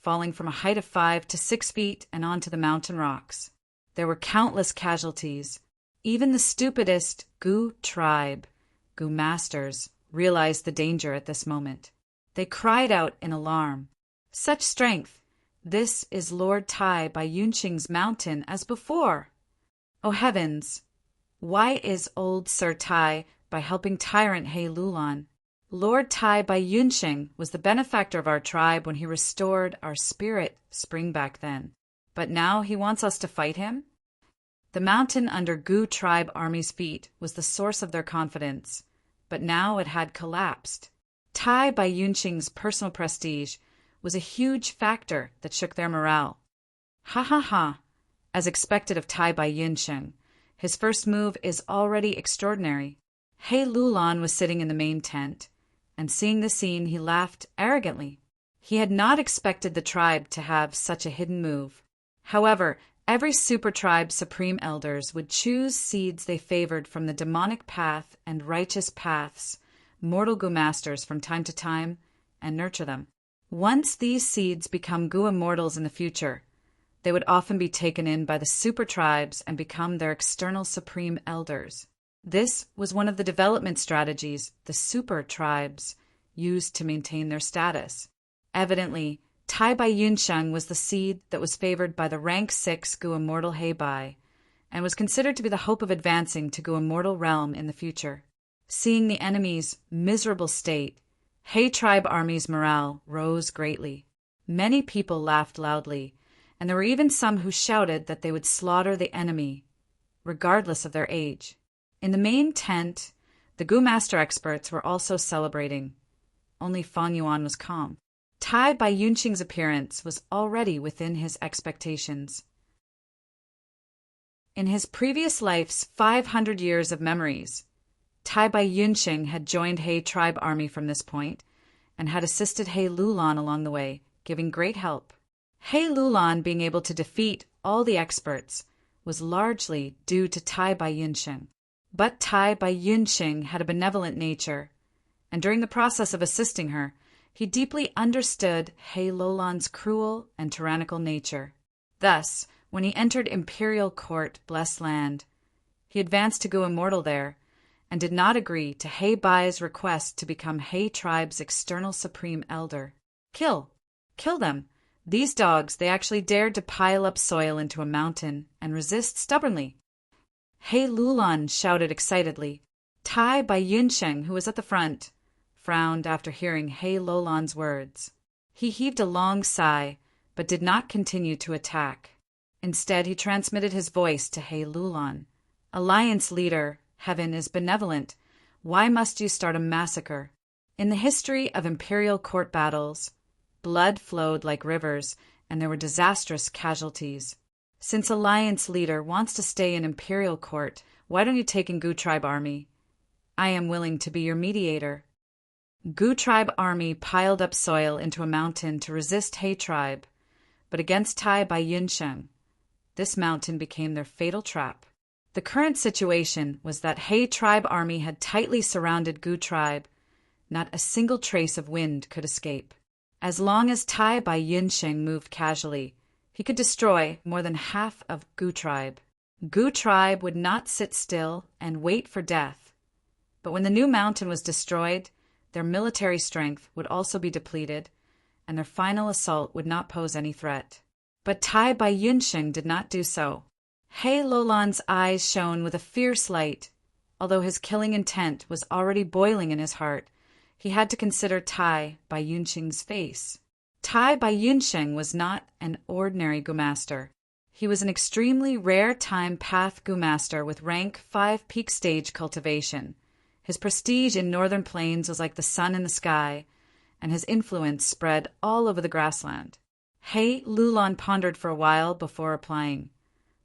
falling from a height of 5 to 6 feet and onto the mountain rocks. There were countless casualties. Even the stupidest Gu tribe, Gu masters, realized the danger at this moment. They cried out in alarm. Such strength! This is Lord Tai Bai Yunsheng's mountain as before. O heavens! Why is old Sir Tai by helping tyrant He Lulan? Lord Tai Bai Yunsheng was the benefactor of our tribe when he restored our spirit spring back then. But now he wants us to fight him? The mountain under Gu tribe army's feet was the source of their confidence, but now it had collapsed. Tai Bai Yunsheng's personal prestige was a huge factor that shook their morale. Ha ha ha! As expected of Tai Bai Yunsheng, his first move is already extraordinary. He Lulan was sitting in the main tent, and seeing the scene he laughed arrogantly. He had not expected the tribe to have such a hidden move. However, every super tribe's supreme elders would choose seeds they favored from the demonic path and righteous paths, mortal Gu masters from time to time, and nurture them. Once these seeds become Gu immortals in the future, they would often be taken in by the super tribes and become their external supreme elders. This was one of the development strategies the super tribes used to maintain their status. Evidently, Tai Bai Yunsheng was the seed that was favored by the rank 6 Gu immortal He Bai, and was considered to be the hope of advancing to Gu immortal realm in the future. Seeing the enemy's miserable state, He tribe army's morale rose greatly. Many people laughed loudly, and there were even some who shouted that they would slaughter the enemy, regardless of their age. In the main tent, the Gu master experts were also celebrating. Only Fang Yuan was calm. Tai Bai Yunsheng's appearance was already within his expectations. In his previous life's 500 years of memories, Tai Bai Yunxing had joined He tribe army from this point and had assisted He Lulan along the way, giving great help. He Lulan being able to defeat all the experts was largely due to Tai Bai Yunxing. But Tai Bai Yunxing had a benevolent nature, and during the process of assisting her, he deeply understood He Lulan's cruel and tyrannical nature. Thus, when he entered Imperial Court, Blessed Land, he advanced to go immortal there, and did not agree to He Bai's request to become He tribe's external supreme elder. Kill them. These dogs, they actually dared to pile up soil into a mountain and resist stubbornly. He Lulan shouted excitedly. Tai Bai Yunxing, who was at the front, frowned after hearing He Lulan's words. He heaved a long sigh, but did not continue to attack. Instead, he transmitted his voice to He Lulan. Alliance leader, heaven is benevolent. Why must you start a massacre? In the history of imperial court battles, blood flowed like rivers, and there were disastrous casualties. Since Alliance leader wants to stay in imperial court, why don't you take in Gu tribe army? I am willing to be your mediator. Gu tribe army piled up soil into a mountain to resist He tribe, but against Tai Bai Yunxing, this mountain became their fatal trap. The current situation was that He tribe army had tightly surrounded Gu tribe. Not a single trace of wind could escape. As long as Tai Bai Yunxing moved casually, he could destroy more than half of Gu tribe. Gu tribe would not sit still and wait for death. But when the new mountain was destroyed, their military strength would also be depleted, and their final assault would not pose any threat. But Tai Bai Yunxing did not do so. He Lulan's eyes shone with a fierce light. Although his killing intent was already boiling in his heart, he had to consider Tai Bai Yunxing's face. Tai Bai Yunxing was not an ordinary Gu master. He was an extremely rare time path Gu master with rank 5 peak stage cultivation. His prestige in northern plains was like the sun in the sky, and his influence spread all over the grassland. He Lulan pondered for a while before replying.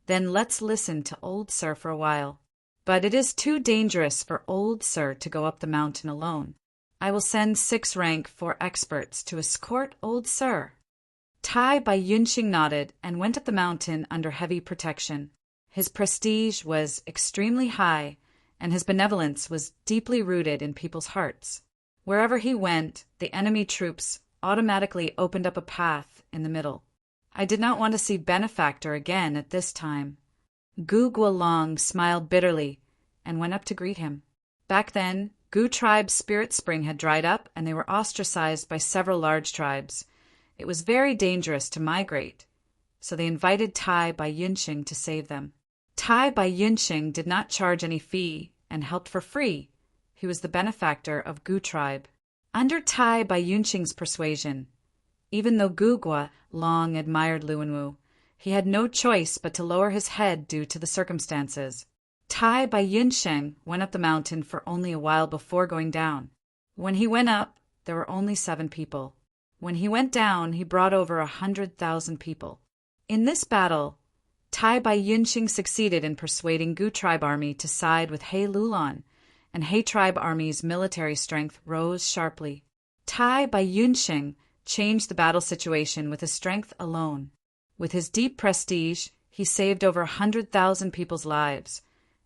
Then let's listen to Old Sir for a while. But it is too dangerous for Old Sir to go up the mountain alone. I will send 6 rank 4 experts to escort Old Sir. Tai Bai Yunxing nodded and went up the mountain under heavy protection. His prestige was extremely high, and his benevolence was deeply rooted in people's hearts. Wherever he went, the enemy troops automatically opened up a path in the middle. I did not want to see Benefactor again at this time. Gu Guolong smiled bitterly and went up to greet him. Back then, Gu tribe's spirit spring had dried up, and they were ostracized by several large tribes. It was very dangerous to migrate, so they invited Tai Bai Yunxing to save them. Tai Bai Yunxing did not charge any fee and helped for free. He was the benefactor of Gu tribe. Under Tai Bai Yunxing's persuasion, even though Gu Guolong admired Luanwu, he had no choice but to lower his head due to the circumstances. Tai Bai Yunxing went up the mountain for only a while before going down. When he went up, there were only 7 people. When he went down, he brought over 100,000 people. In this battle, Tai Bai Yunxing succeeded in persuading Gu tribe army to side with He Lulan, and He tribe army's military strength rose sharply. Tai Bai Yunxing changed the battle situation with his strength alone. With his deep prestige, he saved over 100,000 people's lives,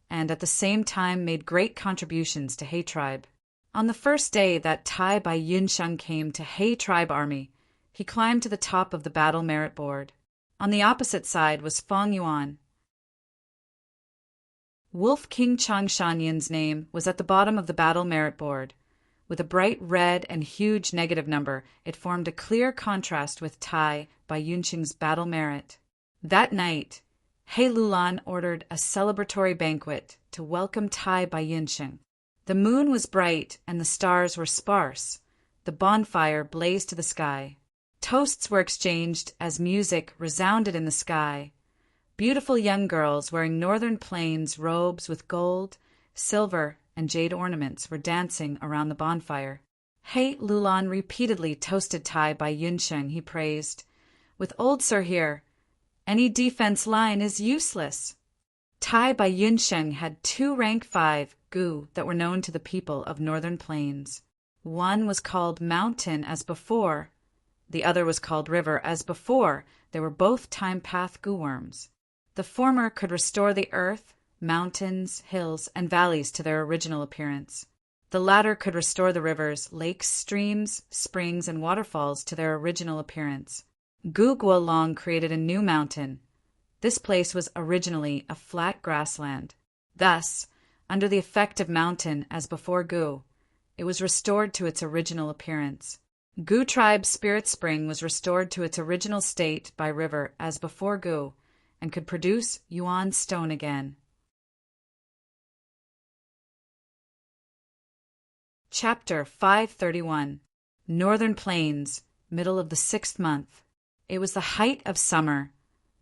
and at the same time made great contributions to He tribe. On the first day that Tai Bai Yunxing came to He tribe army, he climbed to the top of the battle merit board. On the opposite side was Feng Yuan. Wolf King Changshanyan's name was at the bottom of the battle merit board. With a bright red and huge negative number, it formed a clear contrast with Tai Bai Yunxing's battle merit. That night, He Lulan ordered a celebratory banquet to welcome Tai Bai Yunxing. The moon was bright and the stars were sparse. The bonfire blazed to the sky. Toasts were exchanged as music resounded in the sky. Beautiful young girls wearing northern plains robes with gold, silver, and jade ornaments were dancing around the bonfire. He Lulan repeatedly toasted Tai Bai Yunxing. He praised, "With Old Sir here, any defense line is useless." Tai Bai Yunxing had 2 rank 5 Gu that were known to the people of northern plains. One was called Mountain as before, the other was called River as before. They were both time path Gu worms. The former could restore the earth, mountains, hills, and valleys to their original appearance. The latter could restore the rivers, lakes, streams, springs, and waterfalls to their original appearance. Gu Guolong created a new mountain. This place was originally a flat grassland. Thus, under the effect of Mountain as before Gu, it was restored to its original appearance. Gu tribe's spirit spring was restored to its original state by River as before Gu, and could produce Yuan stone again. Chapter 531. Northern Plains, middle of the 6th month. It was the height of summer,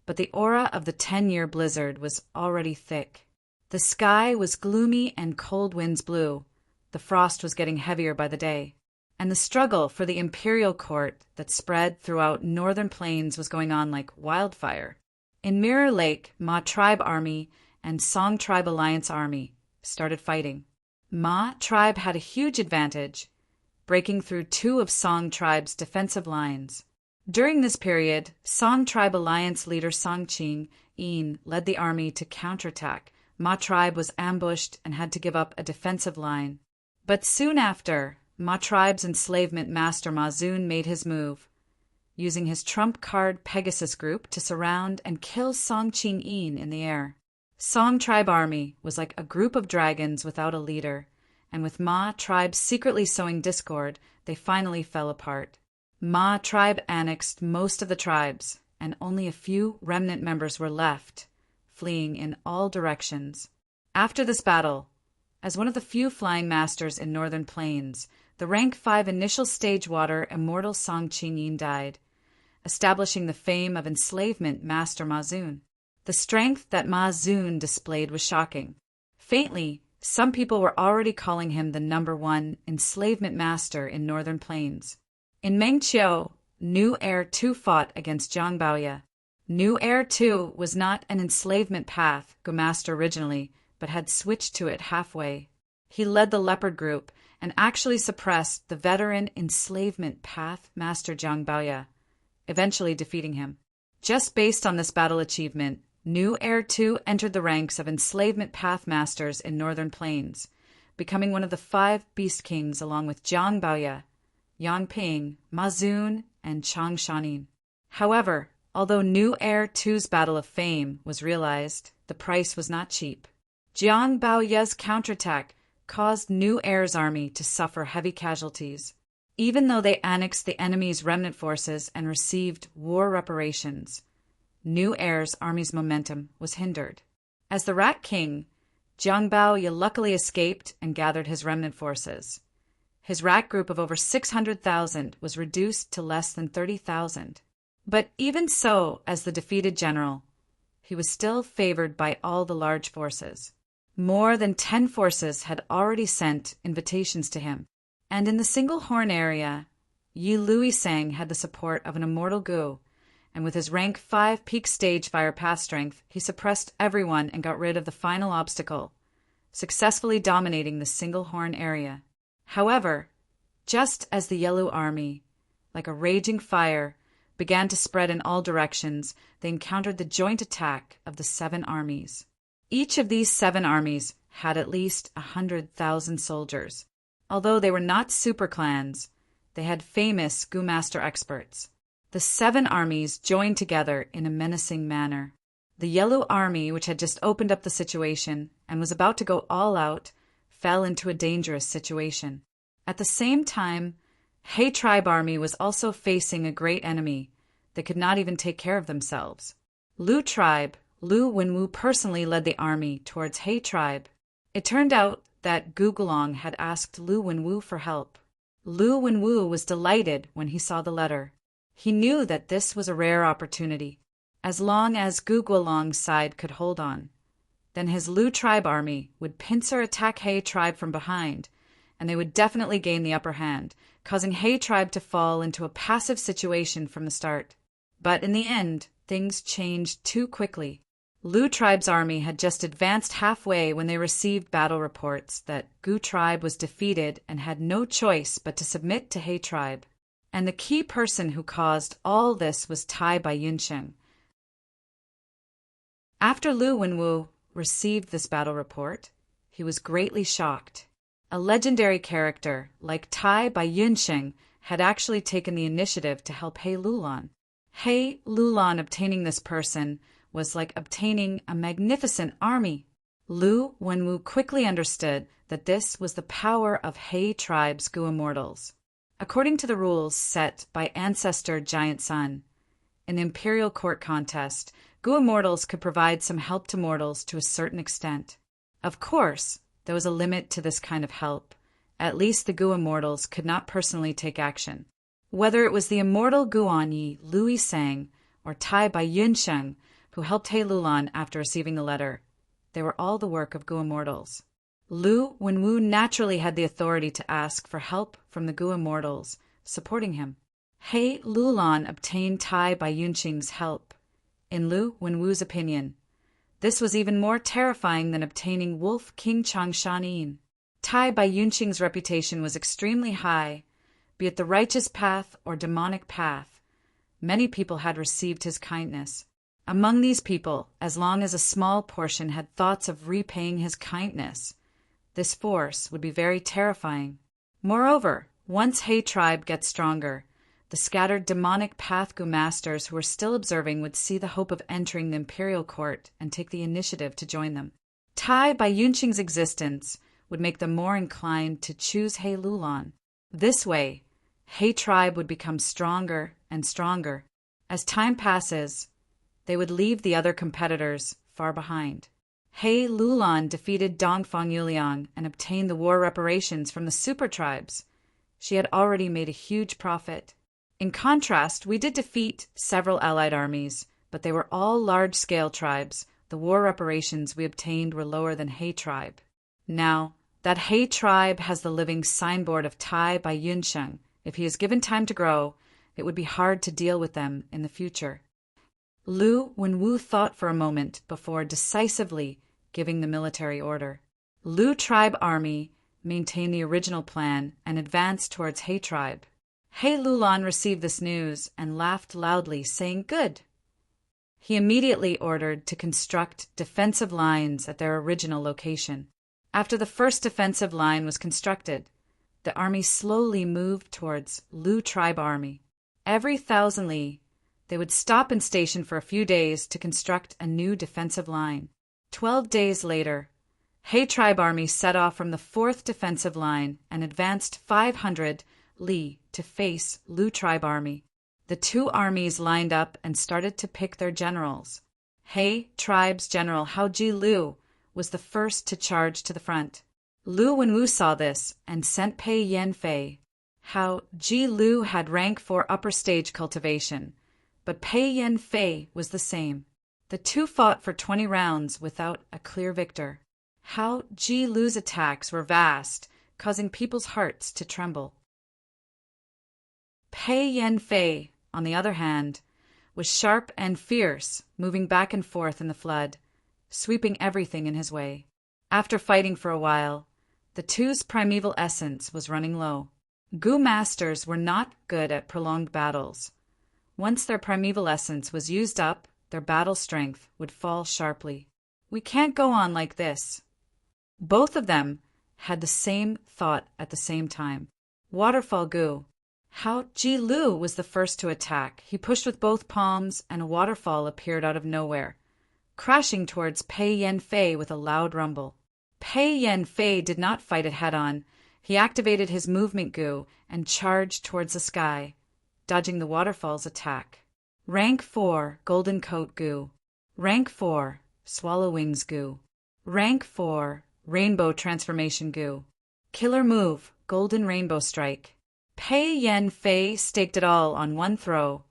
but the aura of the 10-year blizzard was already thick. The sky was gloomy and cold winds blew. The frost was getting heavier by the day, and the struggle for the imperial court that spread throughout northern plains was going on like wildfire. In Mirror Lake, Ma Tribe Army and Song Tribe Alliance Army started fighting. Ma Tribe had a huge advantage, breaking through 2 of Song Tribe's defensive lines. During this period, Song Tribe Alliance leader Song Qing Yin led the army to counterattack. Ma Tribe was ambushed and had to give up a defensive line. But soon after, Ma Tribe's enslavement master Ma Zun made his move, using his trump card Pegasus group to surround and kill Song Qing Yin in the air. Song Tribe Army was like a group of dragons without a leader, and with Ma Tribe secretly sowing discord, they finally fell apart. Ma Tribe annexed most of the tribes, and only a few remnant members were left, fleeing in all directions. After this battle, as one of the few flying masters in northern plains, the rank 5 initial stage water immortal Song Qing Yin died, establishing the fame of enslavement master Ma Zun. The strength that Ma Zun displayed was shocking. Faintly, some people were already calling him the #1 enslavement master in northern plains. In Mengqiu, New Heir 2 fought against Zhang Baoya. New Heir 2 was not an enslavement path Gu master originally, but had switched to it halfway. He led the leopard group and actually suppressed the veteran enslavement path master Zhang Baoya, eventually defeating him. Just based on this battle achievement, New Heir 2 entered the ranks of enslavement path masters in northern plains, becoming one of the 5 beast kings along with Zhang Baoya, Yang Ping, Ma Zun, and Chang Shanin. However, although New Heir 2's battle of fame was realized, the price was not cheap. Zhang Baoya's counterattack caused New Heir's army to suffer heavy casualties, even though they annexed the enemy's remnant forces and received war reparations. New Heir's army's momentum was hindered. As the Rat King, Zhang Baoya luckily escaped and gathered his remnant forces. His rat group of over 600,000 was reduced to less than 30,000. But even so, as the defeated general, he was still favored by all the large forces. More than 10 forces had already sent invitations to him, and in the Single Horn area, Yi Luisang had the support of an immortal Gu, and with his rank 5 peak stage fire path strength, he suppressed everyone and got rid of the final obstacle, successfully dominating the Single Horn area. However, just as the Yellow Army, like a raging fire, began to spread in all directions, they encountered the joint attack of the 7 armies. Each of these 7 armies had at least 100,000 soldiers. Although they were not super clans, they had famous Gu master experts. The 7 armies joined together in a menacing manner. The Yellow Army, which had just opened up the situation and was about to go all out, fell into a dangerous situation. At the same time, He Tribe Army was also facing a great enemy that could not even take care of themselves. Lu Tribe, Lu Wenwu personally led the army towards He Tribe. It turned out that Gu Gulong had asked Lu Wenwu for help. Lu Wenwu was delighted when he saw the letter. He knew that this was a rare opportunity. As long as Gu Gulong's side could hold on, then his Lu Tribe army would pincer attack He Tribe from behind, and they would definitely gain the upper hand, causing He Tribe to fall into a passive situation from the start. But in the end, things changed too quickly. Lu tribe's army had just advanced halfway when they received battle reports that Gu tribe was defeated and had no choice but to submit to He tribe. And the key person who caused all this was Tai Bai Yunsheng. After Lu Wenwu received this battle report, he was greatly shocked. A legendary character like Tai Bai Yunsheng had actually taken the initiative to help He Lulan. He Lulan obtaining this person was like obtaining a magnificent army. Lu Wenwu quickly understood that this was the power of He tribe's Gu immortals. According to the rules set by ancestor Giant Sun, in the imperial court contest, Gu immortals could provide some help to mortals to a certain extent. Of course, there was a limit to this kind of help. At least the Gu immortals could not personally take action. Whether it was the immortal Guanyi Lu Yisang or Tai Bai Yunsheng who helped He Lulan after receiving the letter, they were all the work of Gu immortals. Lu Wenwu naturally had the authority to ask for help from the Gu immortals supporting him. He Lulan obtained Tai Bai Yunsheng's help. In Lu Wenwu's opinion, this was even more terrifying than obtaining Wolf King Changshan. Tai Bai Yunsheng's reputation was extremely high, be it the righteous path or demonic path. Many people had received his kindness. Among these people, as long as a small portion had thoughts of repaying his kindness, this force would be very terrifying. Moreover, once He tribe gets stronger, the scattered demonic path Gu masters who were still observing would see the hope of entering the imperial court and take the initiative to join them. Tai Bai Yunsheng's existence would make them more inclined to choose He Lulan. This way, He tribe would become stronger and stronger. As time passes, they would leave the other competitors far behind. He Lulan defeated Dongfang Yuliang and obtained the war reparations from the super tribes. She had already made a huge profit. In contrast, we did defeat several allied armies, but they were all large-scale tribes. The war reparations we obtained were lower than He tribe. Now, that He tribe has the living signboard of Tai Bai Yunsheng. If he is given time to grow, it would be hard to deal with them in the future. Lu Wenwu thought for a moment before decisively giving the military order. Lu tribe army maintained the original plan and advanced towards He tribe. He Lulan received this news and laughed loudly, saying, "Good." He immediately ordered to construct defensive lines at their original location. After the first defensive line was constructed, the army slowly moved towards Lu tribe army. Every 1,000 li, they would stop and station for a few days to construct a new defensive line. 12 days later, He tribe army set off from the 4th defensive line and advanced 500 li to face Lu tribe army. The two armies lined up and started to pick their generals. He tribe's general Hao Ji Lu was the first to charge to the front. Lu Wenwu saw this and sent Pei Yan Fei. Hao Ji Lu had rank 4 upper stage cultivation, but Pei Yan Fei was the same. The two fought for 20 rounds without a clear victor. Hao Ji Lu's attacks were vast, causing people's hearts to tremble. Pei Yan Fei, on the other hand, was sharp and fierce, moving back and forth in the flood, sweeping everything in his way. After fighting for a while, the two's primeval essence was running low. Gu masters were not good at prolonged battles. Once their primeval essence was used up, their battle strength would fall sharply. We can't go on like this. Both of them had the same thought at the same time. Waterfall Gu. Hao Ji Lu was the first to attack. He pushed with both palms, and a waterfall appeared out of nowhere, crashing towards Pei Yan Fei with a loud rumble. Pei Yan Fei did not fight it head-on. He activated his movement Gu and charged towards the sky, dodging the waterfall's attack. Rank 4, Golden Coat Gu. Rank 4, Swallow Wings Gu. Rank 4, Rainbow Transformation Gu. Killer move, Golden Rainbow Strike. Pei Yan Fei staked it all on one throw,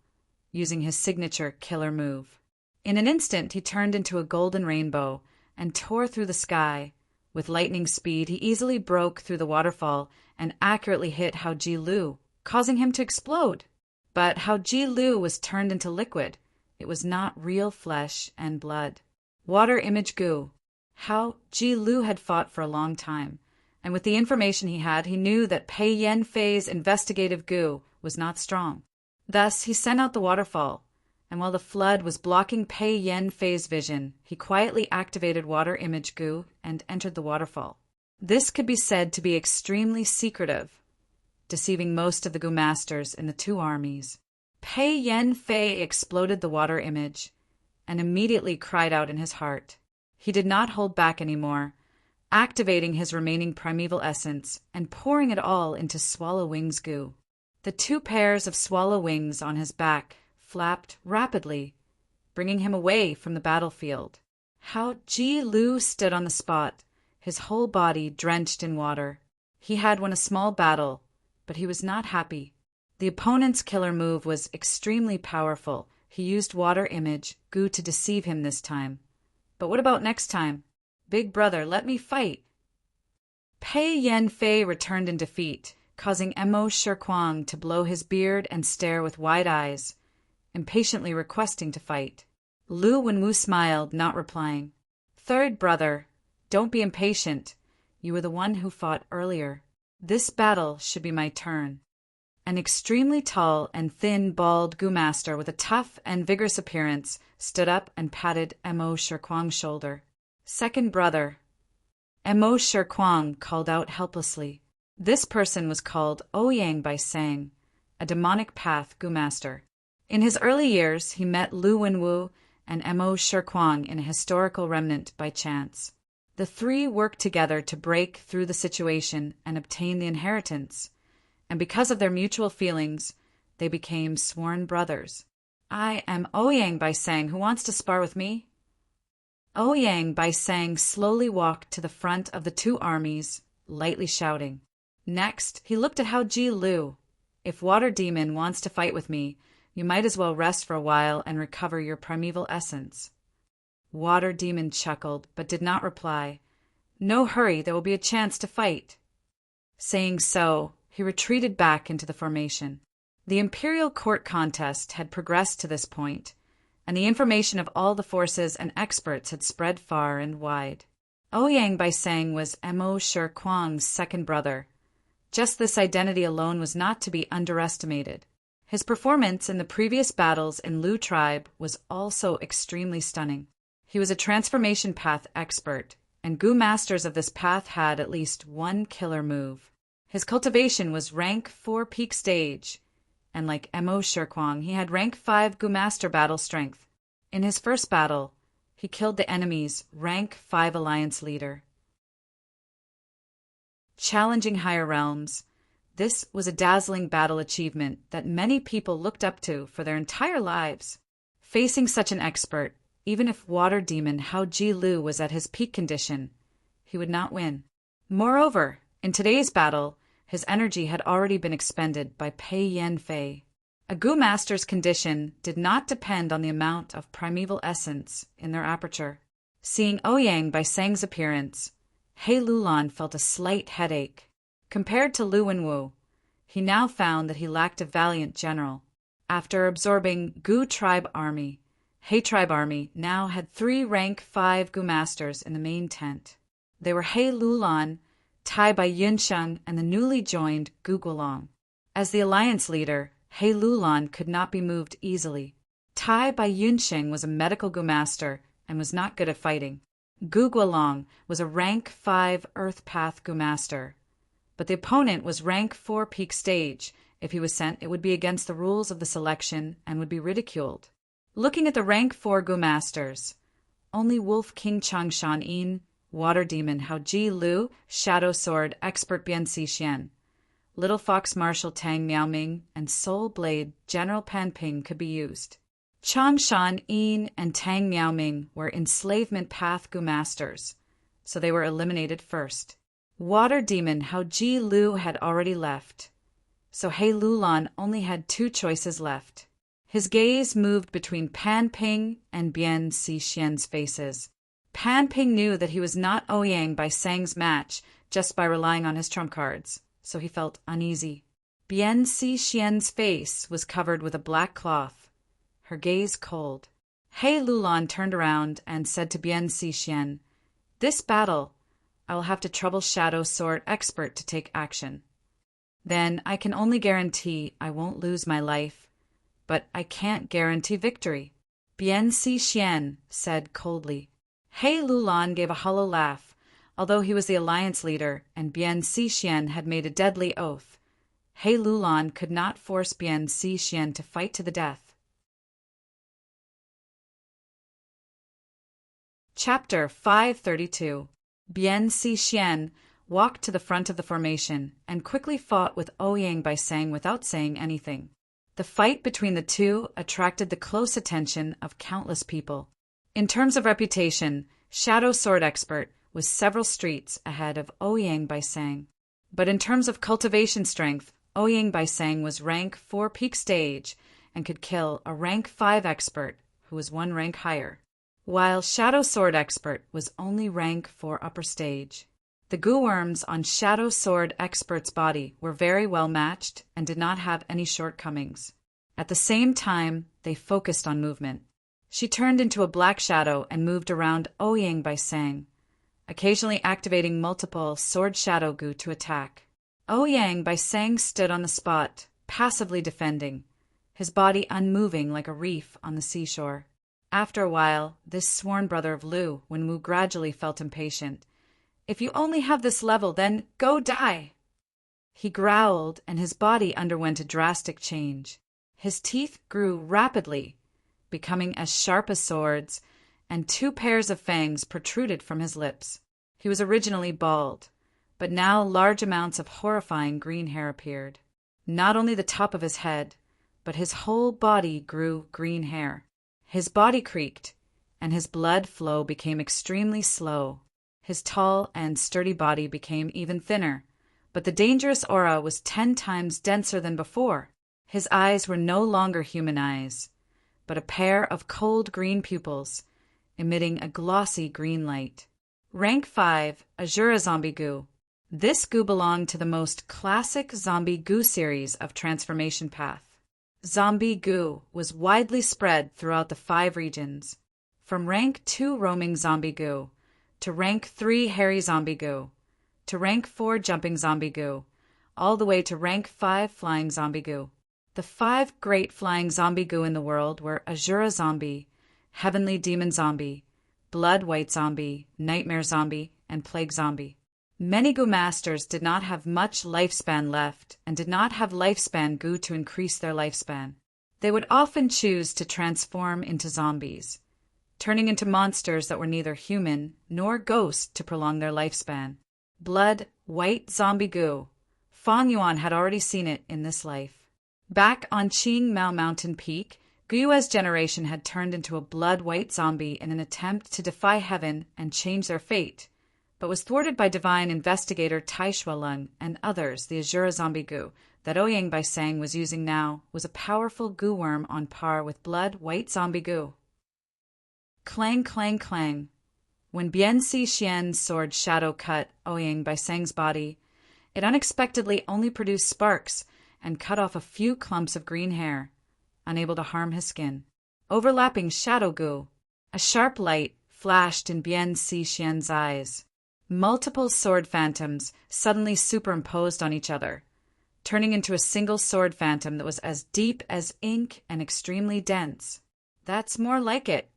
using his signature killer move. In an instant, he turned into a golden rainbow and tore through the sky. With lightning speed, he easily broke through the waterfall and accurately hit Hao Ji Lu, causing him to explode. But Hao Ji Lu was turned into liquid. It was not real flesh and blood. Water image Gu. Hao Ji Lu had fought for a long time, and with the information he had, he knew that Pei Yan Fei's investigative Gu was not strong. Thus, he sent out the waterfall, and while the flood was blocking Pei Yan Fei's vision, he quietly activated water image Gu and entered the waterfall. This could be said to be extremely secretive, deceiving most of the Gu masters in the two armies. Pei Yan Fei exploded the water image and immediately cried out in his heart. He did not hold back anymore, activating his remaining primeval essence and pouring it all into Swallow Wings Gu. The two pairs of swallow wings on his back flapped rapidly, bringing him away from the battlefield. Hao Ji Lu stood on the spot, his whole body drenched in water. He had won a small battle, but he was not happy. The opponent's killer move was extremely powerful. He used water image Gu to deceive him this time. But what about next time? Big brother, let me fight. Pei Yan Fei returned in defeat, causing Mo Shirkuang to blow his beard and stare with wide eyes, impatiently requesting to fight. Lu Wenwu smiled, not replying. Third brother, don't be impatient. You were the one who fought earlier. This battle should be my turn. An extremely tall and thin, bald Gu master with a tough and vigorous appearance stood up and patted Mo Shirkuang's shoulder. Second brother. Mo Shirkuang called out helplessly. This person was called Ouyang by Sang, a demonic path Gu master. In his early years, he met Lu Wenwu and Mo Shirkuang in a historical remnant by chance. The three worked together to break through the situation and obtain the inheritance, and because of their mutual feelings, they became sworn brothers. I am Ouyang by Sang. Who wants to spar with me? Ouyang by Sang slowly walked to the front of the two armies, lightly shouting. Next, he looked at Hao Ji Lu. If Water Demon wants to fight with me, you might as well rest for a while and recover your primeval essence. Water Demon chuckled, but did not reply. No hurry, there will be a chance to fight. Saying so, he retreated back into the formation. The imperial court contest had progressed to this point, and the information of all the forces and experts had spread far and wide. Ouyang by Sang was Mo Shirkuang's second brother. Just this identity alone was not to be underestimated. His performance in the previous battles in Lu tribe was also extremely stunning. He was a transformation path expert, and Gu masters of this path had at least one killer move. His cultivation was rank 4 peak stage, and like Mo Shirkuang, he had rank 5 Gu master battle strength. In his first battle, he killed the enemy's rank 5 alliance leader. Challenging higher realms, this was a dazzling battle achievement that many people looked up to for their entire lives. Facing such an expert, even if Water Demon Hao Ji Lu was at his peak condition, he would not win. Moreover, in today's battle, his energy had already been expended by Pei Yan Fei. A Gu master's condition did not depend on the amount of primeval essence in their aperture. Seeing Ouyang by Sang's appearance, He Lulan felt a slight headache. Compared to Lu Wenwu, he now found that he lacked a valiant general. After absorbing Gu tribe army, He tribe army now had 3 rank 5 Gu masters in the main tent. They were He Lulan, Tai Bai Yunsheng, and the newly joined Gu Guolong. As the alliance leader, He Lulan could not be moved easily. Tai Bai Yunsheng was a medical Gu master and was not good at fighting. Gu Guolong was a rank 5 Earth Path Gu master, but the opponent was rank 4 peak stage. If he was sent, it would be against the rules of the selection and would be ridiculed. Looking at the rank 4 Gu masters, only Wolf King Changshan Yin, Water Demon Hao Ji Lu, Shadow Sword Expert Bian Xixian, Little Fox Marshal Tang Miaoming, and Soul Blade General Pan Ping could be used. Changshan Yin and Tang Miaoming were enslavement path Gu masters, so they were eliminated first. Water Demon Hao Ji Lu had already left, so He Lulan only had 2 choices left. His gaze moved between Pan Ping and Bian Xixian's faces. Pan Ping knew that he was not Ouyang by Sang's match just by relying on his trump cards, so he felt uneasy. Bian Xixian's face was covered with a black cloth, her gaze cold. He Lulan turned around and said to Bien Xixian, "This battle, I will have to trouble Shadow Sword Expert to take action. Then I can only guarantee I won't lose my life, but I can't guarantee victory." Bien Xixian said coldly. He Lulan gave a hollow laugh, although he was the alliance leader and Bien Xixian had made a deadly oath. He Lulan could not force Bien Xixian to fight to the death. Chapter 532. Bien Xixian walked to the front of the formation and quickly fought with Ouyang by saying without saying anything. The fight between the two attracted the close attention of countless people. In terms of reputation, Shadow Sword Expert was several streets ahead of Ouyang by saying. But in terms of cultivation strength, Ouyang by saying was rank 4 peak stage and could kill a rank 5 expert who was 1 rank higher, while Shadow Sword Expert was only rank 4 upper stage. The goo worms on Shadow Sword Expert's body were very well matched and did not have any shortcomings. At the same time, they focused on movement. She turned into a black shadow and moved around Ouyang by saying, occasionally activating multiple sword shadow goo to attack. Ouyang by saying stood on the spot, passively defending, his body unmoving like a reef on the seashore. After a while, this sworn brother of Lu, Wenwu gradually felt impatient. "If you only have this level, then go die!" He growled, and his body underwent a drastic change. His teeth grew rapidly, becoming as sharp as swords, and 2 pairs of fangs protruded from his lips. He was originally bald, but now large amounts of horrifying green hair appeared. Not only the top of his head, but his whole body grew green hair. His body creaked, and his blood flow became extremely slow. His tall and sturdy body became even thinner, but the dangerous aura was 10 times denser than before. His eyes were no longer human eyes, but a pair of cold green pupils, emitting a glossy green light. Rank 5, Azura Zombie Goo. This goo belonged to the most classic zombie goo series of transformation path. Zombie goo was widely spread throughout the 5 regions, from rank 2 roaming zombie goo, to rank 3 hairy zombie goo, to rank 4 jumping zombie goo, all the way to rank 5 flying zombie goo. The 5 great flying zombie goo in the world were Azura Zombie, Heavenly Demon Zombie, Blood White Zombie, Nightmare Zombie, and Plague Zombie. Many goo masters did not have much lifespan left and did not have lifespan goo to increase their lifespan. They would often choose to transform into zombies, turning into monsters that were neither human nor ghost to prolong their lifespan. Blood White Zombie Goo. Fang Yuan had already seen it in this life. Back on Qing Mao Mountain Peak, Guyue's generation had turned into a blood-white zombie in an attempt to defy heaven and change their fate, but was thwarted by divine investigator Tai Shualeng and others. The Azura Zombie Goo that Ouyang by Sang was using now was a powerful goo worm on par with blood-white zombie goo. Clang, clang, clang. When Bien Xixian's sword shadow cut Ouyang by Sang's body, it unexpectedly only produced sparks and cut off a few clumps of green hair, unable to harm his skin. Overlapping shadow goo. A sharp light flashed in Bien Xixian's eyes. Multiple sword phantoms suddenly superimposed on each other, turning into a single sword phantom that was as deep as ink and extremely dense. That's more like it.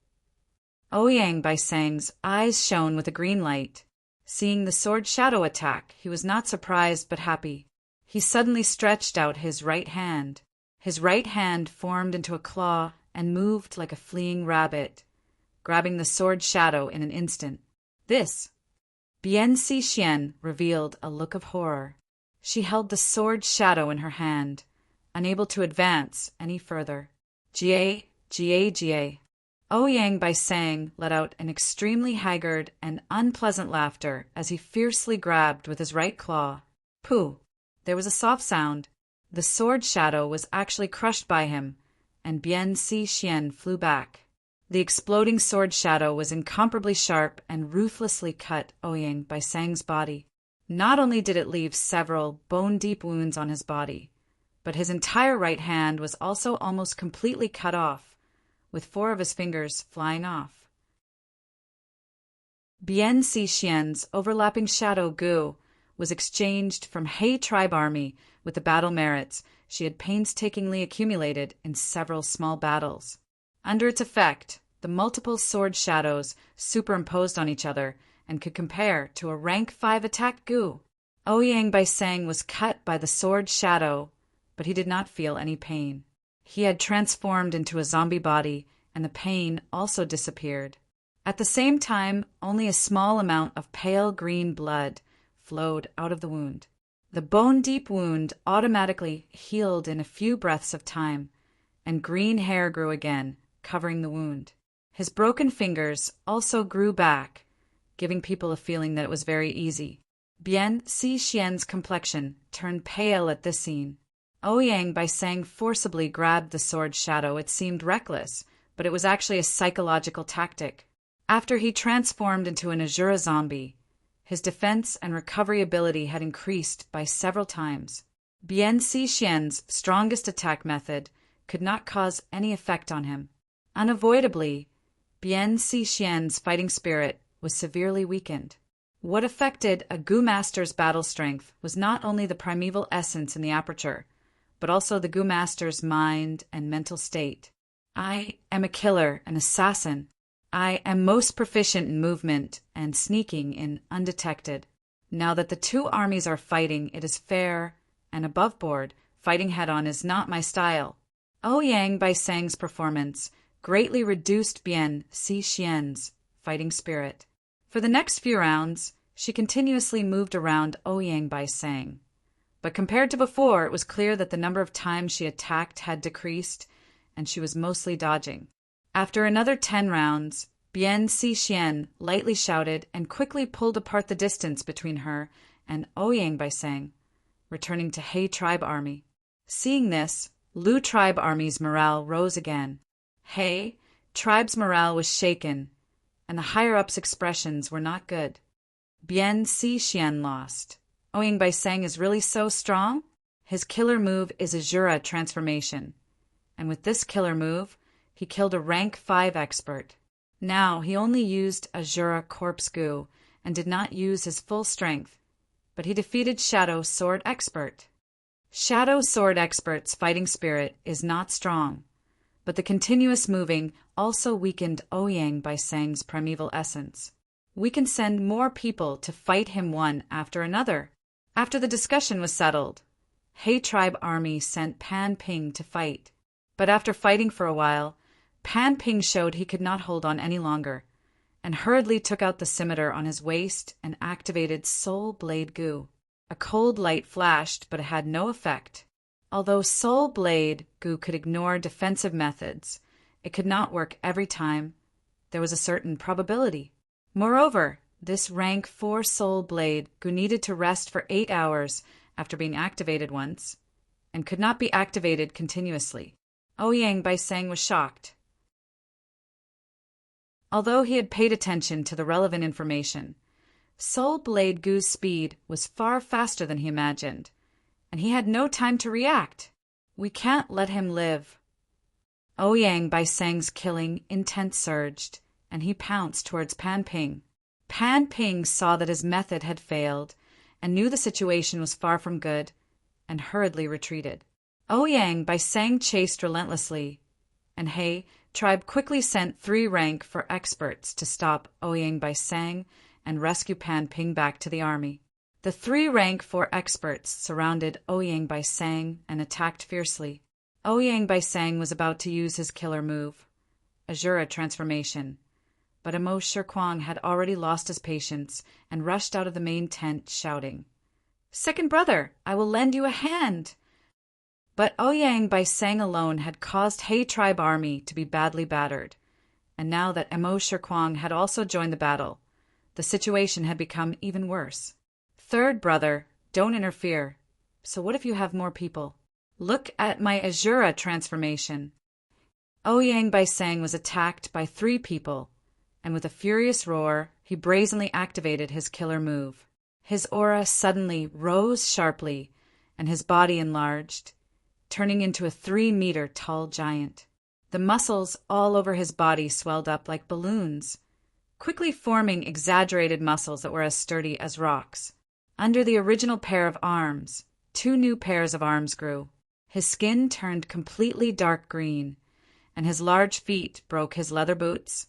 Ouyang by Sang's eyes shone with a green light. Seeing the sword shadow attack, he was not surprised but happy. He suddenly stretched out his right hand. His right hand formed into a claw and moved like a fleeing rabbit, grabbing the sword shadow in an instant. This, Bien Xixian revealed a look of horror. She held the sword shadow in her hand, unable to advance any further. Jie, Jie, Jie. Ouyang by Sang let out an extremely haggard and unpleasant laughter as he fiercely grabbed with his right claw. Pooh! There was a soft sound. The sword shadow was actually crushed by him, and Bien Xixian flew back. The exploding sword shadow was incomparably sharp and ruthlessly cut Ouyang by Sang's body. Not only did it leave several bone-deep wounds on his body, but his entire right hand was also almost completely cut off, with 4 of his fingers flying off. Bien Si Xian's overlapping shadow Gu was exchanged from He tribe army with the battle merits she had painstakingly accumulated in several small battles. Under its effect, the multiple sword shadows superimposed on each other and could compare to a rank 5 attack Gu. Ouyang Baiseng was cut by the sword shadow, but he did not feel any pain. He had transformed into a zombie body, and the pain also disappeared. At the same time, only a small amount of pale green blood flowed out of the wound. The bone-deep wound automatically healed in a few breaths of time, and green hair grew again, covering the wound. His broken fingers also grew back, giving people a feeling that it was very easy. Bien Si Xian's complexion turned pale at this scene. Ouyang Baiseng forcibly grabbed the sword shadow. It seemed reckless, but it was actually a psychological tactic. After he transformed into an Azura zombie, his defense and recovery ability had increased by several times. Bien Si Xian's strongest attack method could not cause any effect on him. Unavoidably, Bien Si Xian's fighting spirit was severely weakened. What affected a Gu master's battle strength was not only the primeval essence in the aperture, but also the Gu master's mind and mental state. I am a killer, an assassin. I am most proficient in movement and sneaking in undetected. Now that the two armies are fighting, it is fair and above board. Fighting head-on is not my style. Ouyang Baiseng's performance greatly reduced Bien Si Xian's fighting spirit. For the next few rounds, she continuously moved around Ouyang Baiseng. But compared to before, it was clear that the number of times she attacked had decreased, and she was mostly dodging. After another 10 rounds, Bien Si Xian lightly shouted and quickly pulled apart the distance between her and Ouyang Baiseng, returning to He tribe army. Seeing this, Lu tribe army's morale rose again. He tribe's morale was shaken, and the higher-ups' expressions were not good. Bien Si Xian lost. Ouyang Baiseng is really so strong? His killer move is Azura transformation, and with this killer move, he killed a rank 5 expert. Now he only used Azura Corpse Gu and did not use his full strength, but he defeated Shadow Sword Expert. Shadow Sword Expert's fighting spirit is not strong, but the continuous moving also weakened Ouyang Baiseng's primeval essence. We can send more people to fight him one after another. After the discussion was settled, He tribe army sent Pan Ping to fight. But after fighting for a while, Pan Ping showed he could not hold on any longer, and hurriedly took out the scimitar on his waist and activated Soul Blade Gu. A cold light flashed, but it had no effect. Although Soul Blade Gu could ignore defensive methods, it could not work every time. There was a certain probability. Moreover, this rank 4 Soul Blade Gu needed to rest for 8 hours after being activated once, and could not be activated continuously. Ouyang Baiseng was shocked. Although he had paid attention to the relevant information, Soul Blade Gu's speed was far faster than he imagined, and he had no time to react. We can't let him live. Ouyang Baiseng's killing intent surged, and he pounced towards Pan Ping. Pan Ping saw that his method had failed and knew the situation was far from good, and hurriedly retreated. Ouyang Baiseng chased relentlessly, and He tribe quickly sent 3 rank 4 experts to stop Ouyang Baiseng and rescue Pan Ping back to the army. The 3 rank 4 experts surrounded Ouyang Baiseng and attacked fiercely. Ouyang Baiseng was about to use his killer move, Azura transformation, but Amo Shirkwang had already lost his patience and rushed out of the main tent shouting, "Second brother, I will lend you a hand!" But Ouyang Baiseng alone had caused He tribe army to be badly battered, and now that Amo Shirkwang had also joined the battle, the situation had become even worse. Third brother, don't interfere. So what if you have more people? Look at my Azura transformation. Ouyang Baiseng was attacked by 3 people, and with a furious roar, he brazenly activated his killer move. His aura suddenly rose sharply, and his body enlarged, turning into a 3-meter tall giant. The muscles all over his body swelled up like balloons, quickly forming exaggerated muscles that were as sturdy as rocks. Under the original pair of arms, 2 new pairs of arms grew. His skin turned completely dark green, and his large feet broke his leather boots,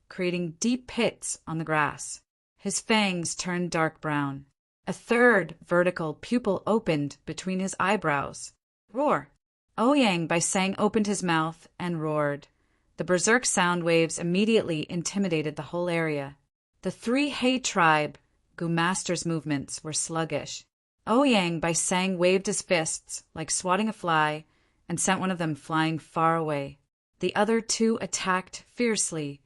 creating deep pits on the grass. His fangs turned dark brown. A 3rd vertical pupil opened between his eyebrows. Roar! Ouyang by Sang opened his mouth and roared. The berserk sound waves immediately intimidated the whole area. The 3 He tribe Gu Masters' movements were sluggish. Ouyang by Sang waved his fists like swatting a fly and sent one of them flying far away. The other 2 attacked fiercely.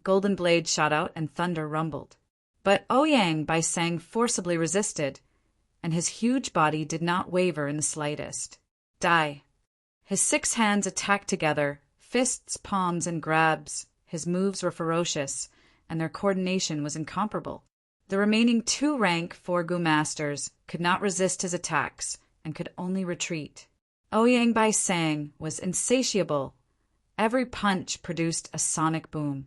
Golden blades shot out and thunder rumbled. But Ouyang by Sang forcibly resisted, and his huge body did not waver in the slightest. Die! His 6 hands attacked together, fists, palms, and grabs. His moves were ferocious, and their coordination was incomparable. The remaining 2 rank 4 Gu Masters could not resist his attacks and could only retreat. Ouyang by Sang was insatiable. Every punch produced a sonic boom,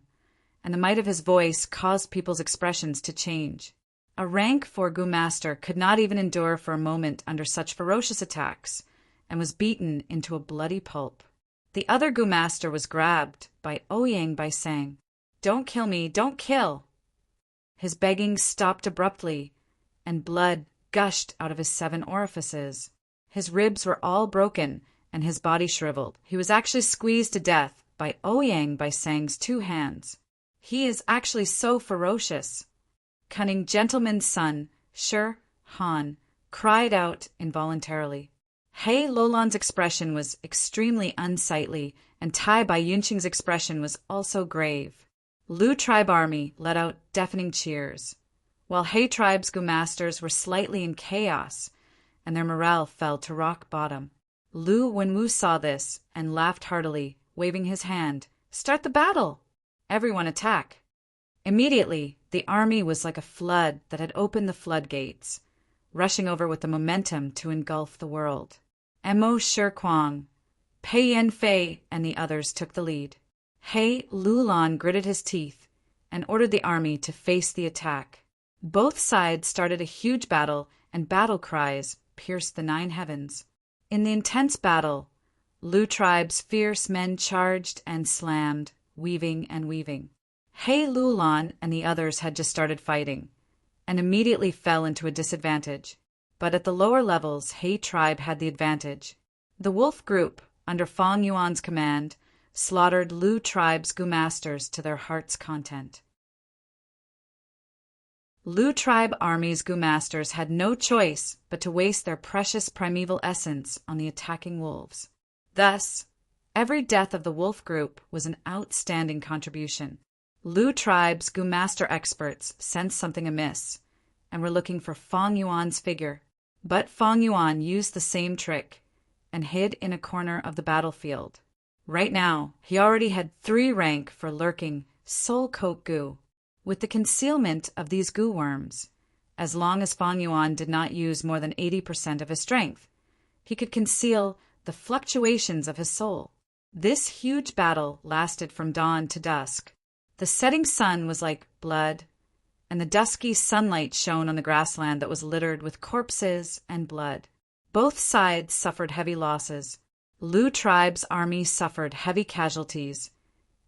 and the might of his voice caused people's expressions to change. A rank 4 Gu Master could not even endure for a moment under such ferocious attacks, and was beaten into a bloody pulp. The other Gu Master was grabbed by Ouyang by Sang. "Don't kill me, don't kill!" His begging stopped abruptly, and blood gushed out of his 7 orifices. His ribs were all broken, and his body shriveled. He was actually squeezed to death by Ouyang by Sang's 2 hands. He is actually so ferocious. Cunning gentleman's son, Shi Han, cried out involuntarily. He Lolan's expression was extremely unsightly, and Tai Bai Yunqing's expression was also grave. Lu tribe army let out deafening cheers, while He tribe's Gu Masters were slightly in chaos, and their morale fell to rock bottom. Lu Wenwu saw this and laughed heartily, waving his hand. "Start the battle! Everyone attack!" Immediately, the army was like a flood that had opened the floodgates, rushing over with the momentum to engulf the world. Mo Shi Kuang, Pei Yan Fei, and the others took the lead. He Lulan gritted his teeth and ordered the army to face the attack. Both sides started a huge battle, and battle cries pierced the 9 heavens. In the intense battle, Lu tribe's fierce men charged and slammed, weaving and weaving. He Lulan and the others had just started fighting, and immediately fell into a disadvantage. But at the lower levels, He tribe had the advantage. The wolf group, under Fang Yuan's command, slaughtered Lu tribe's Gu Masters to their heart's content. Lu tribe army's Gu Masters had no choice but to waste their precious primeval essence on the attacking wolves. Thus, every death of the wolf group was an outstanding contribution. Lu tribe's Gu Master experts sensed something amiss and were looking for Fang Yuan's figure. But Fang Yuan used the same trick and hid in a corner of the battlefield. Right now, he already had 3 rank for lurking soul coat Gu. With the concealment of these Gu worms, as long as Fang Yuan did not use more than 80% of his strength, he could conceal the fluctuations of his soul. This huge battle lasted from dawn to dusk. The setting sun was like blood, and the dusky sunlight shone on the grassland that was littered with corpses and blood. Both sides suffered heavy losses. Lu tribe's army suffered heavy casualties,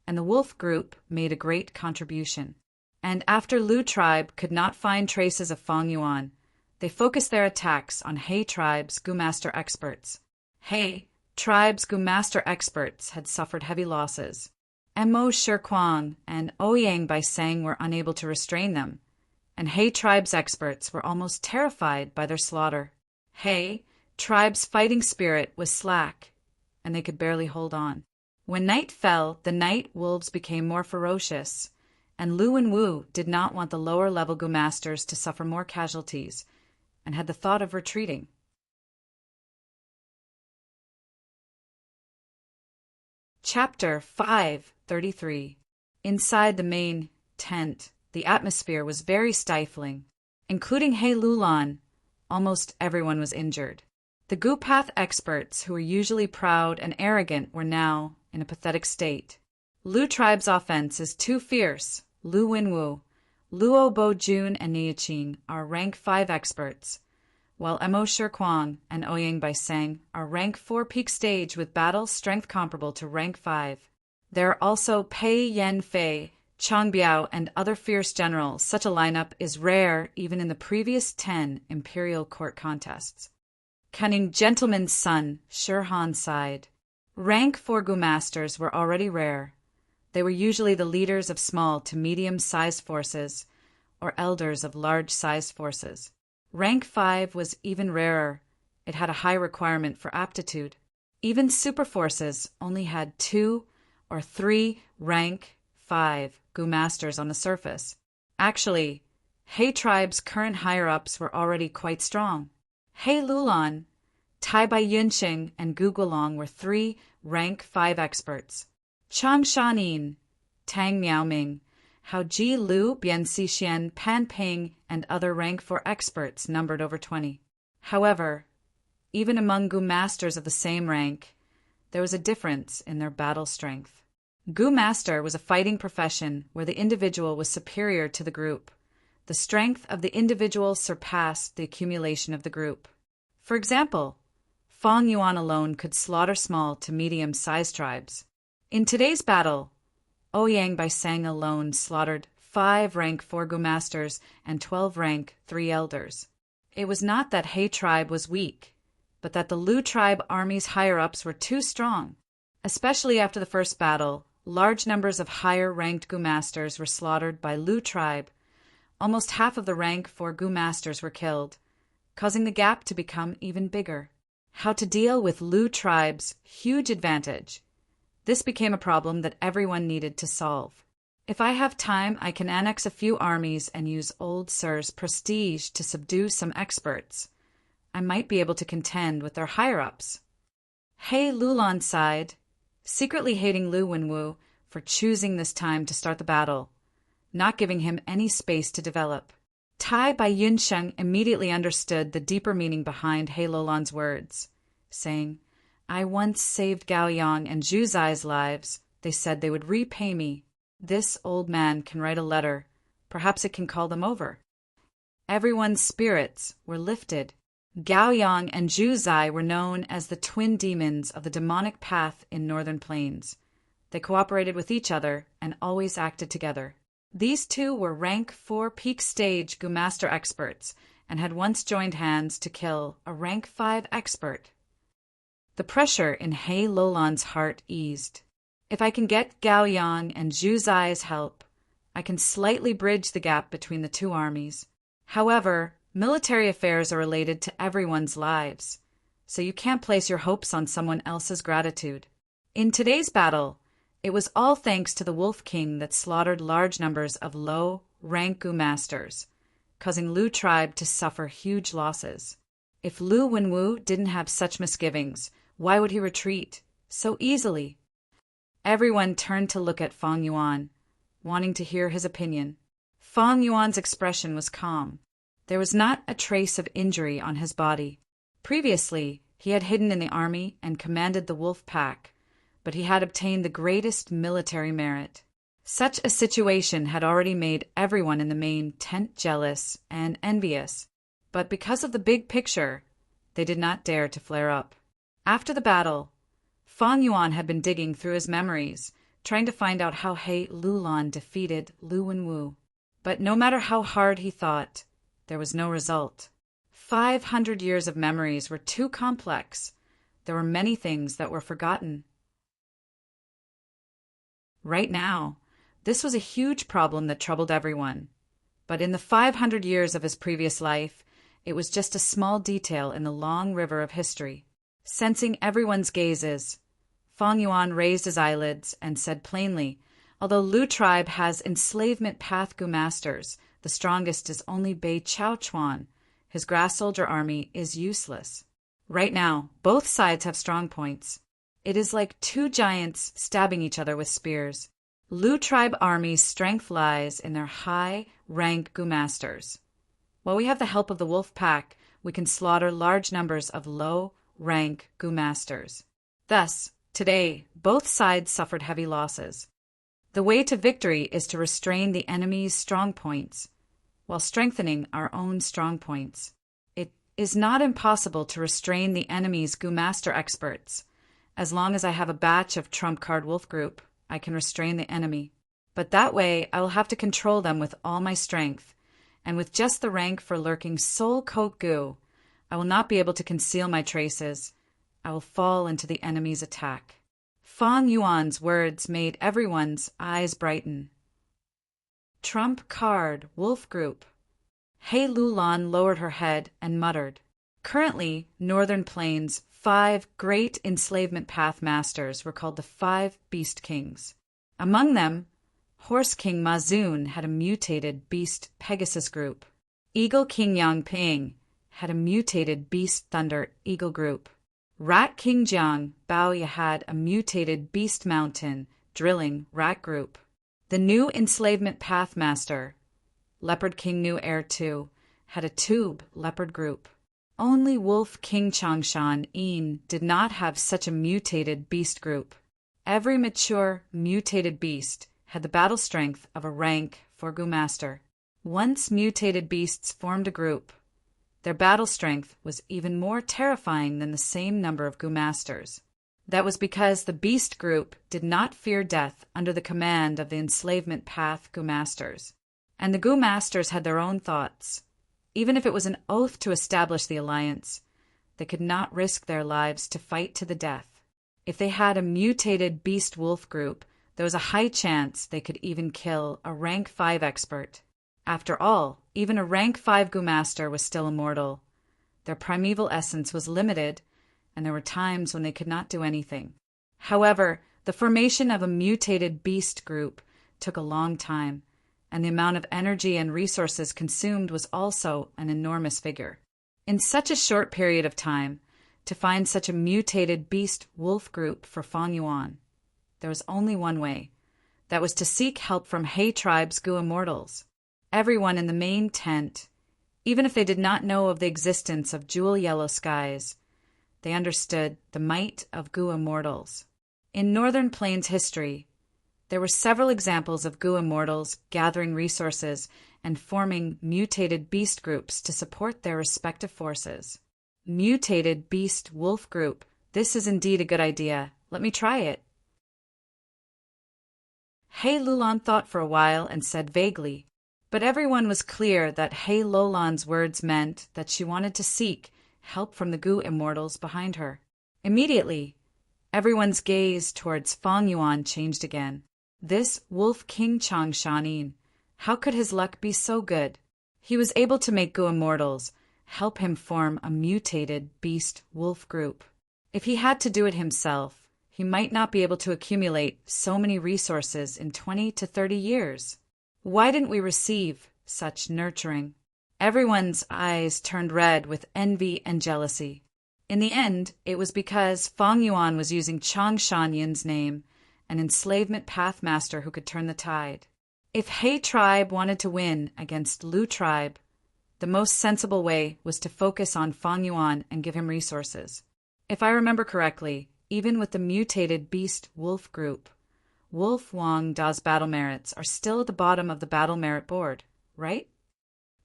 and the wolf group made a great contribution. And after Lu tribe could not find traces of Fang Yuan, they focused their attacks on He tribe's Gu Master experts. He tribe's Gu Master experts had suffered heavy losses. Mo Shi Kuang and Ouyang by Sang were unable to restrain them, and He tribe's experts were almost terrified by their slaughter. He tribe's fighting spirit was slack, and they could barely hold on. When night fell, the night wolves became more ferocious, and Lu Wenwu did not want the lower-level Gu Masters to suffer more casualties, and had the thought of retreating. Chapter 5:33. Inside the main tent, the atmosphere was very stifling. Including He Lulan, almost everyone was injured. The Gu path experts, who were usually proud and arrogant, were now in a pathetic state. Lu tribe's offense is too fierce. Lu Winwu, Luo Bo Jun, and Niaqing are rank 5 experts, while Mo Shiquan and Ouyang Bai Seng are rank 4 peak stage with battle strength comparable to rank 5. There are also Pei Yan Fei, Chang Biao, and other fierce generals. Such a lineup is rare even in the previous 10 imperial court contests. Cunning gentleman's son, Shi Han sighed. Rank 4 Gu masters were already rare. They were usually the leaders of small to medium-sized forces, or elders of large-sized forces. Rank 5 was even rarer. It had a high requirement for aptitude. Even super forces only had 2 or 3 rank 5 Gu masters on the surface. Actually, He tribe's current higher-ups were already quite strong. He Lulan, Tai Bai Yunxing, and Gu Guolong were 3 rank 5 experts. Chang Shanin, Tang Miaoming, Hao Ji Lu, Bian Xixian, Pan Ping, and other rank 4 experts numbered over 20. However, even among Gu masters of the same rank, there was a difference in their battle strength. Gu master was a fighting profession where the individual was superior to the group. The strength of the individual surpassed the accumulation of the group. For example, Fang Yuan alone could slaughter small to medium-sized tribes. In today's battle, Ouyang Bai Seng alone slaughtered 5 rank 4 Gu masters and 12 rank 3 elders. It was not that He tribe was weak, but that the Lu tribe army's higher-ups were too strong. Especially after the first battle, large numbers of higher-ranked Gu masters were slaughtered by Lu tribe. Almost half of the rank 4 Gu masters were killed, causing the gap to become even bigger. How to deal with Lu tribe's huge advantage? This became a problem that everyone needed to solve. If I have time, I can annex a few armies and use Old Sir's prestige to subdue some experts. I might be able to contend with their higher-ups. He Lulan sighed, secretly hating Lu Wenwu for choosing this time to start the battle, not giving him any space to develop. Tai Bai Yunsheng immediately understood the deeper meaning behind He Lulan's words, saying, I once saved Gao Yang and Zhu Zai's lives. They said they would repay me. This old man can write a letter. Perhaps it can call them over. Everyone's spirits were lifted. Gao Yang and Zhu Zai were known as the twin demons of the demonic path in Northern Plains. They cooperated with each other and always acted together. These two were rank 4 peak stage Gu master experts and had once joined hands to kill a rank 5 expert. The pressure in He Lulan's heart eased. If I can get Gao Yang and Zhu Zai's help, I can slightly bridge the gap between the two armies. However, military affairs are related to everyone's lives, so you can't place your hopes on someone else's gratitude. In today's battle, it was all thanks to the Wolf King that slaughtered large numbers of low-rank Gu masters, causing Lu tribe to suffer huge losses. If Lu Wenwu didn't have such misgivings, why would he retreat so easily? Everyone turned to look at Fang Yuan, wanting to hear his opinion. Fang Yuan's expression was calm. There was not a trace of injury on his body. Previously, he had hidden in the army and commanded the wolf pack, but he had obtained the greatest military merit. Such a situation had already made everyone in the main tent jealous and envious, but because of the big picture, they did not dare to flare up. After the battle, Fang Yuan had been digging through his memories, trying to find out how He Lulan defeated Lu Wenwu. But no matter how hard he thought, there was no result. 500 years of memories were too complex. There were many things that were forgotten. Right now, this was a huge problem that troubled everyone. But in the 500 years of his previous life, it was just a small detail in the long river of history. Sensing everyone's gazes, Fang Yuan raised his eyelids and said plainly, although Lu tribe has enslavement path Gu masters, the strongest is only Bei Chao Chuan. His grass soldier army is useless. Right now, both sides have strong points. It is like two giants stabbing each other with spears. Lu tribe army's strength lies in their high-rank Gu masters. While we have the help of the wolf pack, we can slaughter large numbers of low-rank Gu masters. Thus, today, both sides suffered heavy losses. The way to victory is to restrain the enemy's strong points, while strengthening our own strong points. It is not impossible to restrain the enemy's Gu master experts. As long as I have a batch of trump card wolf group, I can restrain the enemy. But that way, I will have to control them with all my strength, and with just the rank for lurking soul coat Gu, I will not be able to conceal my traces. I will fall into the enemy's attack. Fang Yuan's words made everyone's eyes brighten. Trump card wolf group. He Lulan lowered her head and muttered. Currently, Northern Plains' 5 great enslavement path masters were called the 5 Beast Kings. Among them, Horse King Mazun had a mutated Beast Pegasus group. Eagle King Yangping had a mutated Beast Thunder Eagle group. Rat King Jiang Baoya had a mutated Beast Mountain Drilling Rat group. The new enslavement path master, Leopard King New Air 2, had a Tube Leopard group. Only Wolf King Changshan Yin did not have such a mutated beast group. Every mature mutated beast had the battle strength of a rank for Gu master. Once mutated beasts formed a group, their battle strength was even more terrifying than the same number of Gu masters. That was because the beast group did not fear death under the command of the enslavement path Gu masters. And the Gu masters had their own thoughts. Even if it was an oath to establish the alliance, they could not risk their lives to fight to the death. If they had a mutated beast wolf group, there was a high chance they could even kill a rank 5 expert. After all, even a rank 5 Gu master was still immortal. Their primeval essence was limited, and there were times when they could not do anything. However, the formation of a mutated beast group took a long time, and the amount of energy and resources consumed was also an enormous figure. In such a short period of time, to find such a mutated beast wolf group for Fang Yuan, there was only one way. That was to seek help from He tribe's Gu immortals. Everyone in the main tent, even if they did not know of the existence of jewel yellow skies, they understood the might of Gu immortals. In Northern Plains history, there were several examples of Gu immortals gathering resources and forming mutated beast groups to support their respective forces. Mutated beast wolf group. This is indeed a good idea. Let me try it. He Lulan thought for a while and said vaguely, but everyone was clear that He Lulan's words meant that she wanted to seek help from the Gu immortals behind her. Immediately, everyone's gaze towards Fang Yuan changed again. This Wolf King Changshan, how could his luck be so good? He was able to make Gu immortals help him form a mutated beast wolf group. If he had to do it himself, he might not be able to accumulate so many resources in 20 to 30 years. Why didn't we receive such nurturing? Everyone's eyes turned red with envy and jealousy. In the end, it was because Fang Yuan was using Changshan Yin's name, an enslavement path master who could turn the tide. If He tribe wanted to win against Lu tribe, the most sensible way was to focus on Fang Yuan and give him resources. If I remember correctly, even with the mutated beast wolf group, Wolf Wang Da's battle merits are still at the bottom of the battle merit board, right?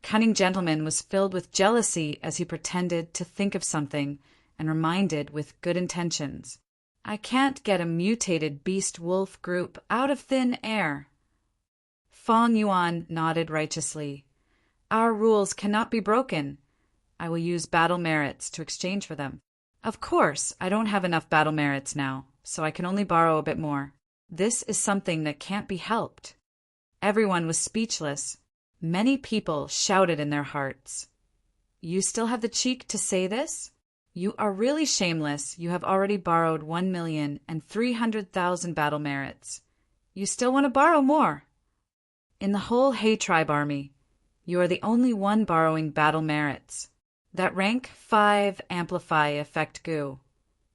Cunning Gentleman was filled with jealousy as he pretended to think of something and reminded with good intentions. I can't get a mutated beast wolf group out of thin air. Fang Yuan nodded righteously. Our rules cannot be broken. I will use battle merits to exchange for them. Of course, I don't have enough battle merits now, so I can only borrow a bit more. This is something that can't be helped. Everyone was speechless. Many people shouted in their hearts. You still have the cheek to say this? You are really shameless. You have already borrowed 1,300,000 battle merits. You still want to borrow more. In the whole He tribe army, you are the only one borrowing battle merits. That rank 5 amplify effect Gu.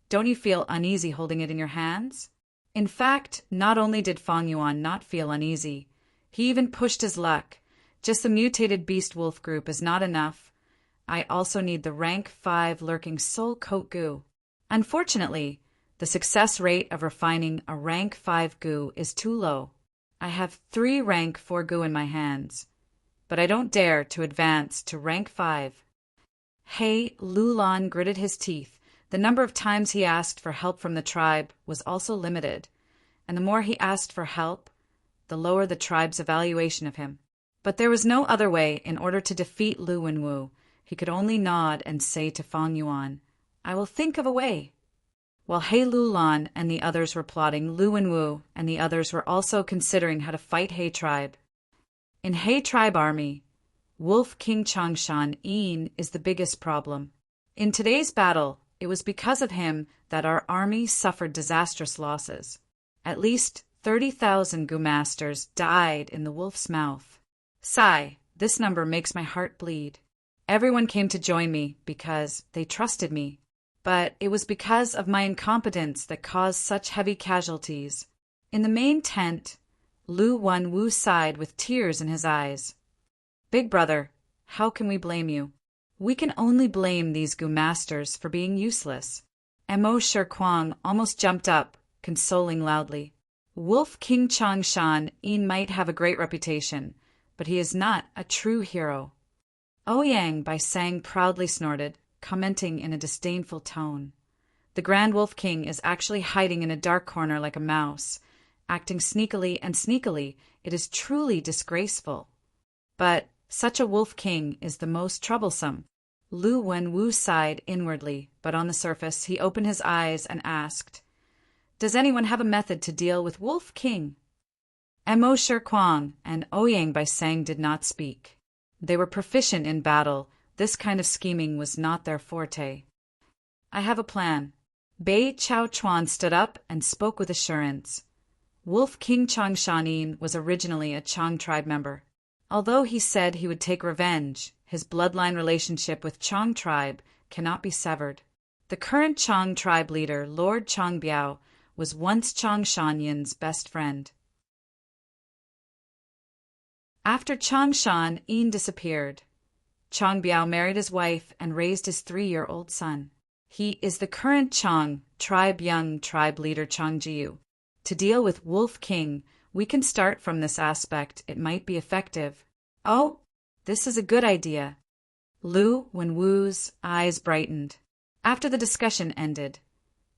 Don't you feel uneasy holding it in your hands? In fact, not only did Fang Yuan not feel uneasy, he even pushed his luck. Just the mutated beast wolf group is not enough. I also need the rank 5 lurking soul coat goo. Unfortunately, the success rate of refining a rank 5 goo is too low. I have 3 rank 4 goo in my hands, but I don't dare to advance to rank 5. He Lulan gritted his teeth. The number of times he asked for help from the tribe was also limited, and the more he asked for help, the lower the tribe's evaluation of him. But there was no other way in order to defeat Lu Wenwu. He could only nod and say to Fang Yuan, "I will think of a way." While He Lulan and the others were plotting, Lu Wenwu and the others were also considering how to fight He tribe. In He tribe army, Wolf King Changshan Yin is the biggest problem. In today's battle, it was because of him that our army suffered disastrous losses. At least 30,000 Gu masters died in the wolf's mouth. Sigh, this number makes my heart bleed. Everyone came to join me because they trusted me, but it was because of my incompetence that caused such heavy casualties. In the main tent, Lu Wenwu sighed with tears in his eyes. Big brother, how can we blame you? We can only blame these Gu masters for being useless. Mo Shirquang almost jumped up, consoling loudly. Wolf King Changshan Yin might have a great reputation, but he is not a true hero. Ouyang Bai Sang proudly snorted, commenting in a disdainful tone. The Grand Wolf King is actually hiding in a dark corner like a mouse, acting sneakily and sneakily. It is truly disgraceful. But such a Wolf King is the most troublesome. Lu Wenwu sighed inwardly, but on the surface he opened his eyes and asked, "Does anyone have a method to deal with Wolf King?" Mo Shirquang and Ouyang Bai Sang did not speak. They were proficient in battle. This kind of scheming was not their forte. "I have a plan." Bei Chao Chuan stood up and spoke with assurance. Wolf King Changshan Yin was originally a Chang tribe member. Although he said he would take revenge, his bloodline relationship with Chang tribe cannot be severed. The current Chang tribe leader, Lord Changbiao, was once Changshan Yin's best friend. After Changshan Yin disappeared, Changbiao married his wife and raised his 3-year-old son. He is the current Chang tribe young tribe leader Changjiu. To deal with Wolf King, we can start from this aspect. It might be effective. Oh, this is a good idea. Lu Wenwu's eyes brightened. After the discussion ended,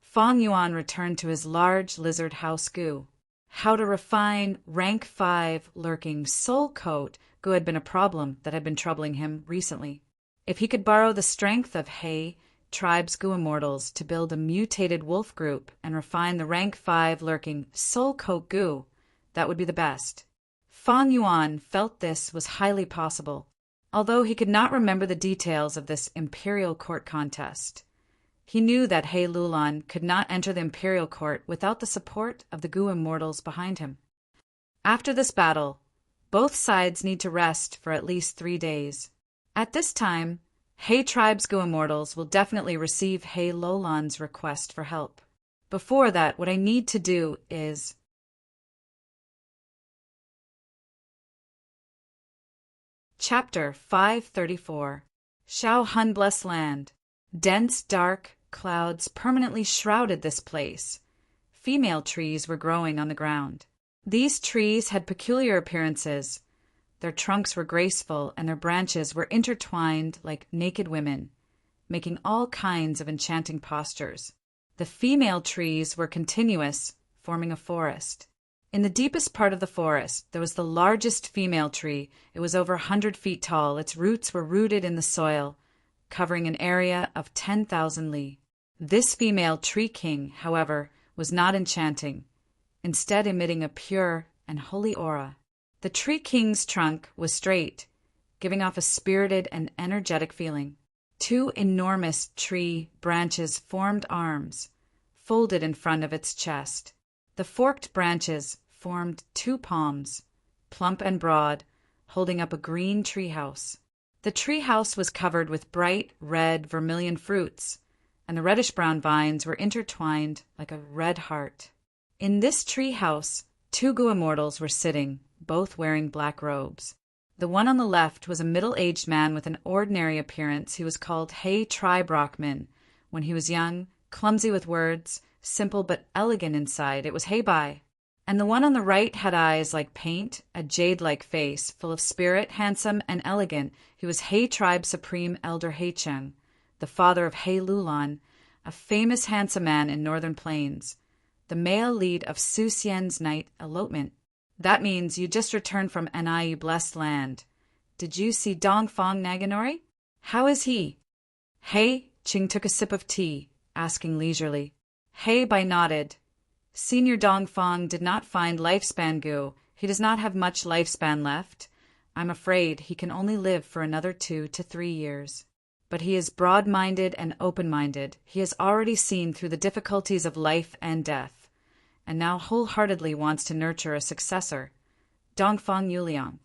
Fang Yuan returned to his large lizard house goo. How to refine rank 5 lurking soul coat goo had been a problem that had been troubling him recently. If he could borrow the strength of He tribe's goo immortals to build a mutated wolf group and refine the rank 5 lurking soul coat goo, that would be the best. Fang Yuan felt this was highly possible, although he could not remember the details of this imperial court contest. He knew that He Lulan could not enter the imperial court without the support of the Gu immortals behind him. After this battle, both sides need to rest for at least 3 days. At this time, He tribe's Gu immortals will definitely receive He Lulan's request for help. Before that, what I need to do is... Chapter 534. Shao Hun Blessed Land. Dense, dark clouds permanently shrouded this place. Female trees were growing on the ground. These trees had peculiar appearances. Their trunks were graceful and their branches were intertwined like naked women, making all kinds of enchanting postures. The female trees were continuous, forming a forest. In the deepest part of the forest, there was the largest female tree. It was over 100 feet tall. Its roots were rooted in the soil, covering an area of 10,000 li. This female tree king, however, was not enchanting, instead emitting a pure and holy aura. The tree king's trunk was straight, giving off a spirited and energetic feeling. 2 enormous tree branches formed arms, folded in front of its chest. The forked branches formed 2 palms, plump and broad, holding up a green treehouse. The treehouse was covered with bright red vermilion fruits, and the reddish-brown vines were intertwined like a red heart. In this treehouse, 2 Gu immortals were sitting, both wearing black robes. The one on the left was a middle-aged man with an ordinary appearance. He was called He Tri-Brockman. When he was young, clumsy with words, simple but elegant inside, it was He Bai. And the one on the right had eyes like paint, a jade-like face, full of spirit, handsome and elegant. He was He Tribe Supreme Elder He Cheng, the father of He Lulan, a famous handsome man in Northern Plains, the male lead of Su Xian's night elopement. That means you just returned from Anai, you blessed land. Did you see Dong Fong Naganori? How is he? He Ching took a sip of tea, asking leisurely. He Bai nodded. Senior Dong Fong did not find lifespan gu. He does not have much lifespan left. I'm afraid he can only live for another 2 to 3 years. But he is broad-minded and open-minded. He has already seen through the difficulties of life and death, and now wholeheartedly wants to nurture a successor. Dongfang Yuliang.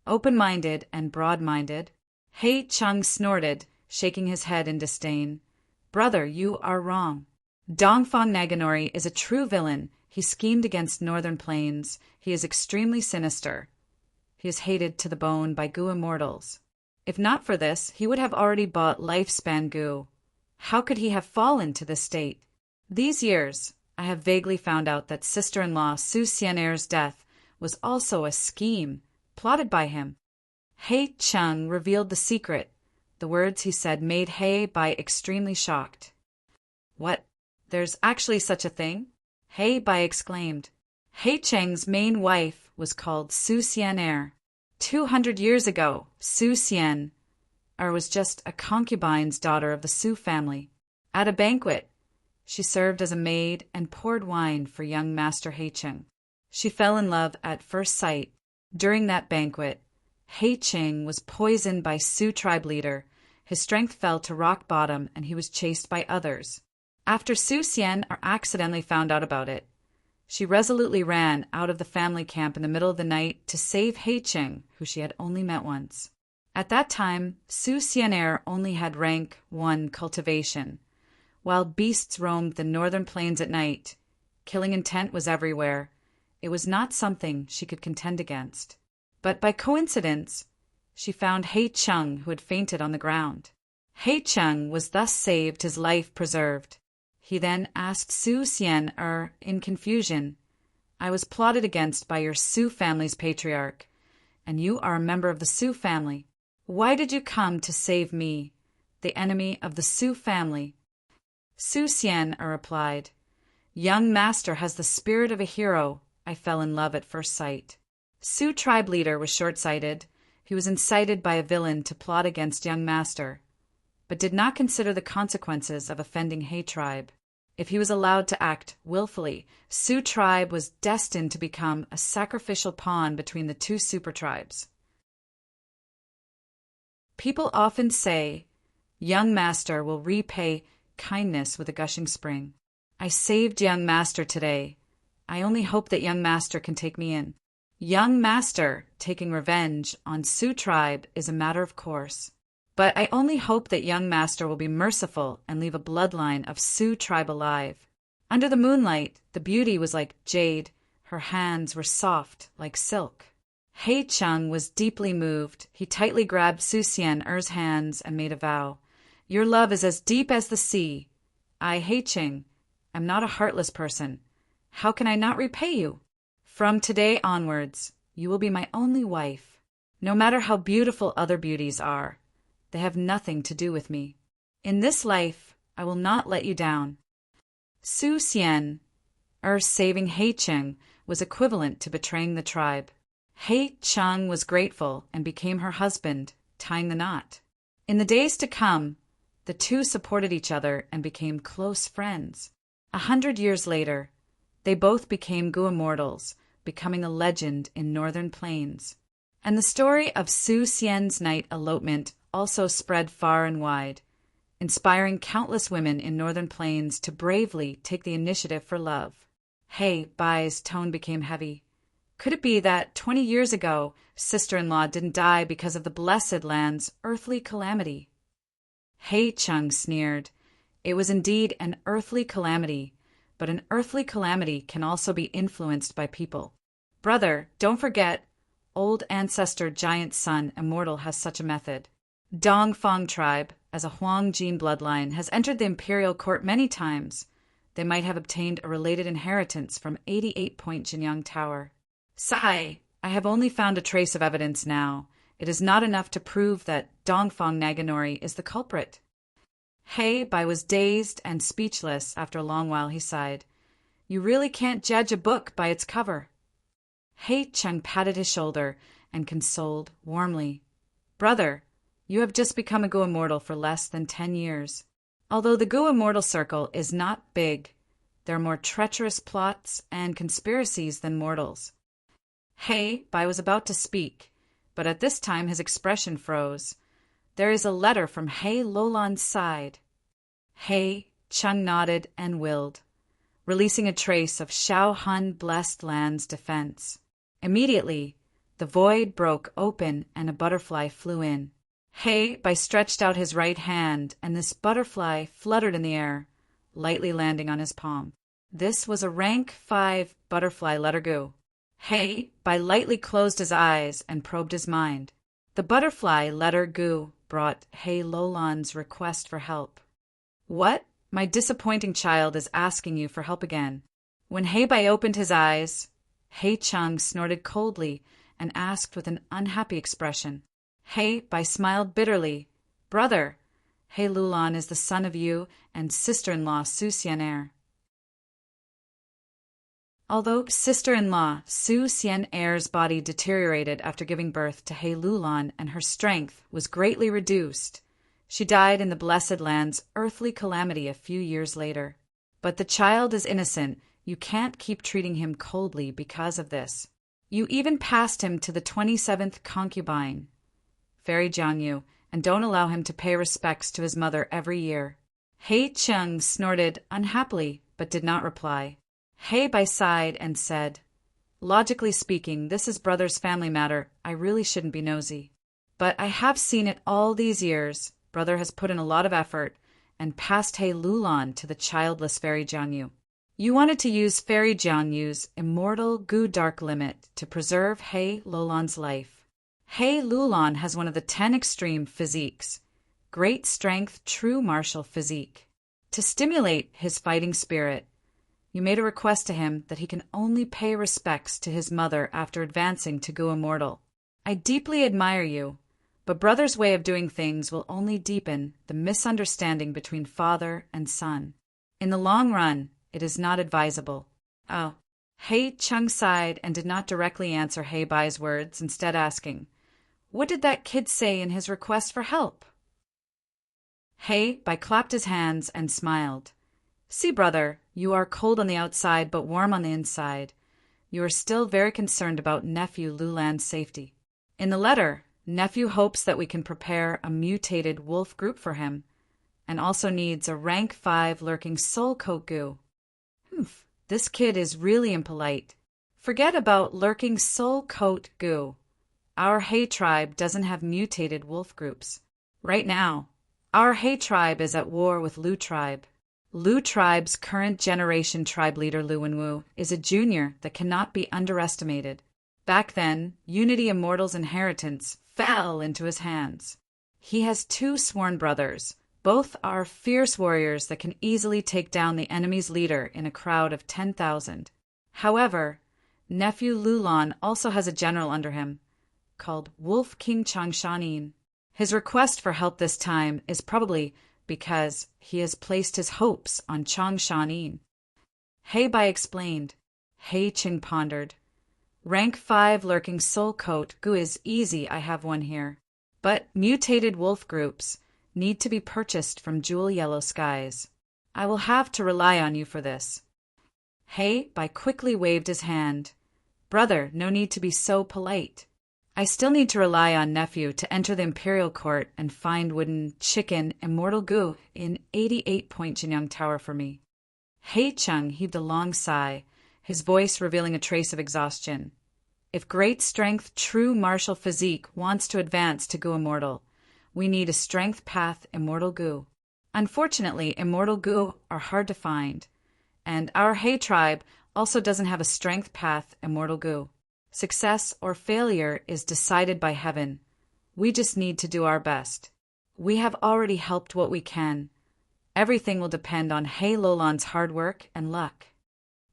Open-minded and broad-minded. He Cheng snorted, shaking his head in disdain. Brother, you are wrong. Dongfang Naganori is a true villain. He schemed against Northern Plains. He is extremely sinister. He is hated to the bone by Gu immortals. If not for this, he would have already bought lifespan Gu. How could he have fallen to this state? These years, I have vaguely found out that sister-in-law Su Xianer's death was also a scheme, plotted by him. He Cheng revealed the secret. The words he said made He Bai extremely shocked. What? There's actually such a thing? He Bai exclaimed. He Cheng's main wife was called Su Xianer. 200 years ago, Su Xian was just a concubine's daughter of the Su family. At a banquet, she served as a maid and poured wine for young Master He Cheng. She fell in love at first sight. During that banquet, He Cheng was poisoned by Su tribe leader. His strength fell to rock bottom and he was chased by others. After Su Xian accidentally found out about it, she resolutely ran out of the family camp in the middle of the night to save He Cheng, who she had only met once. At that time, Su Xianer only had rank 1 cultivation. Wild beasts roamed the northern plains at night. Killing intent was everywhere. It was not something she could contend against. But by coincidence, she found He Cheng, who had fainted on the ground. He Cheng was thus saved, his life preserved. He then asked Su Xian in confusion, I was plotted against by your Su family's patriarch, and you are a member of the Su family. Why did you come to save me, the enemy of the Su family? Su Xian replied, Young master has the spirit of a hero. I fell in love at first sight. Su tribe leader was short-sighted. He was incited by a villain to plot against young master, but did not consider the consequences of offending He tribe. If he was allowed to act willfully, Su tribe was destined to become a sacrificial pawn between the two super tribes. People often say, young master will repay kindness with a gushing spring. I saved young master today. I only hope that young master can take me in. Young master taking revenge on Su tribe is a matter of course. But I only hope that young master will be merciful and leave a bloodline of Su tribe alive. Under the moonlight, the beauty was like jade. Her hands were soft like silk. He Cheng was deeply moved. He tightly grabbed Su Xian's hands and made a vow. Your love is as deep as the sea. I, He Cheng, am not a heartless person. How can I not repay you? From today onwards, you will be my only wife. No matter how beautiful other beauties are, they have nothing to do with me. In this life, I will not let you down. Su Xian, saving He Cheng, was equivalent to betraying the tribe. He Cheng was grateful and became her husband, tying the knot. In the days to come, the two supported each other and became close friends. 100 years later, they both became Gu immortals, becoming a legend in Northern Plains. And the story of Su Xian's night elopement also spread far and wide, inspiring countless women in Northern Plains to bravely take the initiative for love. He Bai's tone became heavy. Could it be that 20 years ago, sister-in-law didn't die because of the blessed land's earthly calamity? He Cheng sneered. It was indeed an earthly calamity, but an earthly calamity can also be influenced by people. Brother, don't forget, old ancestor giant son immortal has such a method. Dongfang tribe, as a Huang Jin bloodline, has entered the imperial court many times. They might have obtained a related inheritance from 88 Point Jinyang Tower. Sigh, I have only found a trace of evidence now. It is not enough to prove that Dongfang Naganori is the culprit. He Bai was dazed and speechless. After a long while he sighed. You really can't judge a book by its cover. He Cheng patted his shoulder and consoled warmly. Brother, you have just become a Gu immortal for less than 10 years. Although the Gu immortal circle is not big, there are more treacherous plots and conspiracies than mortals. He Bai was about to speak, but at this time his expression froze. There is a letter from He Lolan's side. He Cheng nodded and willed, releasing a trace of Shao Hun blessed land's defense. Immediately, the void broke open and a butterfly flew in. He Bai stretched out his right hand, and this butterfly fluttered in the air, lightly landing on his palm. This was a rank 5 butterfly letter Gu. He Bai lightly closed his eyes and probed his mind. The butterfly letter Gu brought He Lolan's request for help. What? My disappointing child is asking you for help again. When He Bai opened his eyes, He Cheng snorted coldly and asked with an unhappy expression. He Bai smiled bitterly. Brother, He Lulan is the son of you and sister-in-law Su Xian-er. Although sister-in-law Su Xian-er's body deteriorated after giving birth to He Lulan and her strength was greatly reduced, she died in the Blessed Land's earthly calamity a few years later. But the child is innocent. You can't keep treating him coldly because of this. You even passed him to the 27th concubine, Fairy Jiangyu, and don't allow him to pay respects to his mother every year. He Cheng snorted unhappily, but did not reply. He Bai sighed and said, Logically speaking, this is brother's family matter. I really shouldn't be nosy. But I have seen it all these years. Brother has put in a lot of effort and passed He Lulan to the childless Fairy Jiangyu. You wanted to use Fairy Jiangyu's immortal Gu Dark Limit to preserve He Lulan's life. He Lulan has one of the 10 extreme physiques, great strength, true martial physique. To stimulate his fighting spirit, you made a request to him that he can only pay respects to his mother after advancing to Gu Immortal. I deeply admire you, but brother's way of doing things will only deepen the misunderstanding between father and son. In the long run, it is not advisable. Oh. He Cheng sighed and did not directly answer He Bai's words, instead asking, What did that kid say in his request for help? He Bai clapped his hands and smiled. See, brother, you are cold on the outside but warm on the inside. You are still very concerned about nephew Lulan's safety. In the letter, nephew hopes that we can prepare a mutated wolf group for him, and also needs a rank 5 lurking soul coat Gu. This kid is really impolite. Forget about lurking soul coat Gu. Our He tribe doesn't have mutated wolf groups. Right now, our He tribe is at war with Lu tribe. Lu tribe's current generation tribe leader Lu Wenwu is a junior that cannot be underestimated. Back then, Unity Immortal's inheritance fell into his hands. He has 2 sworn brothers. Both are fierce warriors that can easily take down the enemy's leader in a crowd of 10,000. However, nephew Lulan also has a general under him, called Wolf King Changshanin. His request for help this time is probably because he has placed his hopes on Changshanin. He Bai explained. He Ching pondered. Rank 5 lurking soul coat Gu is easy, I have one here. But mutated wolf groups need to be purchased from Jewel Yellow Skies. I will have to rely on you for this. He Bai quickly waved his hand. Brother, no need to be so polite. I still need to rely on nephew to enter the Imperial Court and find wooden chicken Immortal Gu in 88 Point Jinyang Tower for me. He Cheng heaved a long sigh, his voice revealing a trace of exhaustion. If great strength, true martial physique wants to advance to Gu Immortal, we need a strength path Immortal Gu. Unfortunately, Immortal Gu are hard to find, and our He tribe also doesn't have a strength path Immortal Gu. Success or failure is decided by heaven. We just need to do our best. We have already helped what we can. Everything will depend on He Lolan's hard work and luck.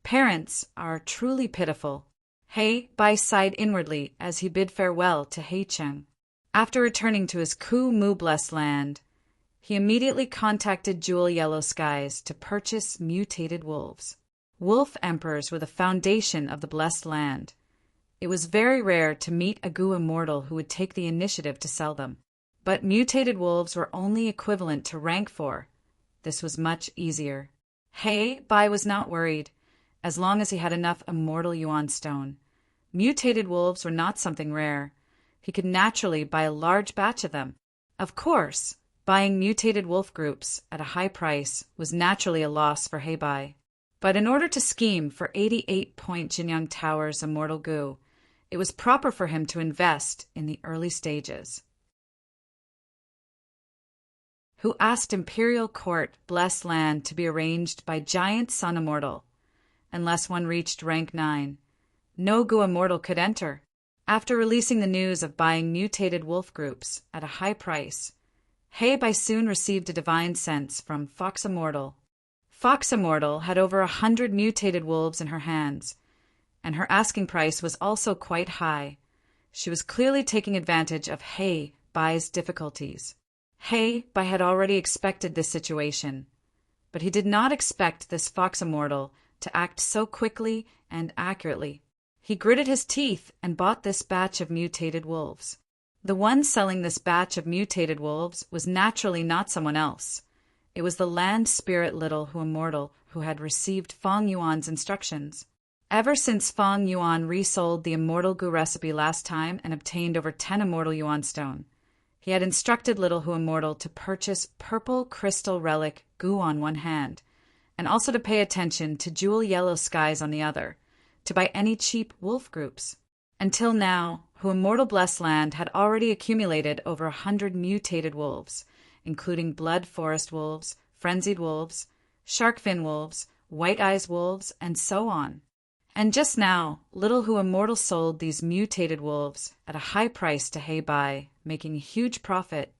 Parents are truly pitiful. He Bai sighed inwardly as he bid farewell to He Cheng. After returning to his Ku Mu blessed land, he immediately contacted Jewel Yellow Skies to purchase mutated wolves. Wolf emperors were the foundation of the blessed land. It was very rare to meet a Gu immortal who would take the initiative to sell them. But mutated wolves were only equivalent to rank 4. This was much easier. He Bai was not worried, as long as he had enough immortal Yuan stone. Mutated wolves were not something rare. He could naturally buy a large batch of them. Of course, buying mutated wolf groups at a high price was naturally a loss for He Bai. But in order to scheme for 88-point Jinyang Tower's immortal Gu, it was proper for him to invest in the early stages. Who asked Imperial Court blessed land to be arranged by Giant Sun Immortal. Unless one reached rank 9, no Gu immortal could enter. After releasing the news of buying mutated wolf groups at a high price, He Bai soon received a divine sense from Fox Immortal. Fox Immortal had over 100 mutated wolves in her hands, and her asking price was also quite high. She was clearly taking advantage of He Bai's difficulties. He Bai had already expected this situation, but he did not expect this Fox Immortal to act so quickly and accurately. He gritted his teeth and bought this batch of mutated wolves. The one selling this batch of mutated wolves was naturally not someone else. It was the land spirit Little Hu Immortal who had received Fong Yuan's instructions. Ever since Fong Yuan resold the immortal Gu recipe last time and obtained over 10 immortal Yuan stone, he had instructed Little Hu Immortal to purchase purple crystal relic Gu on one hand, and also to pay attention to Jewel Yellow Skies on the other, to buy any cheap wolf groups. Until now, Hu Immortal Blessed Land had already accumulated over 100 mutated wolves, including blood forest wolves, frenzied wolves, sharkfin wolves, white eyes wolves, and so on. And just now, Little Hu Immortal sold these mutated wolves at a high price to He Bai, making a huge profit.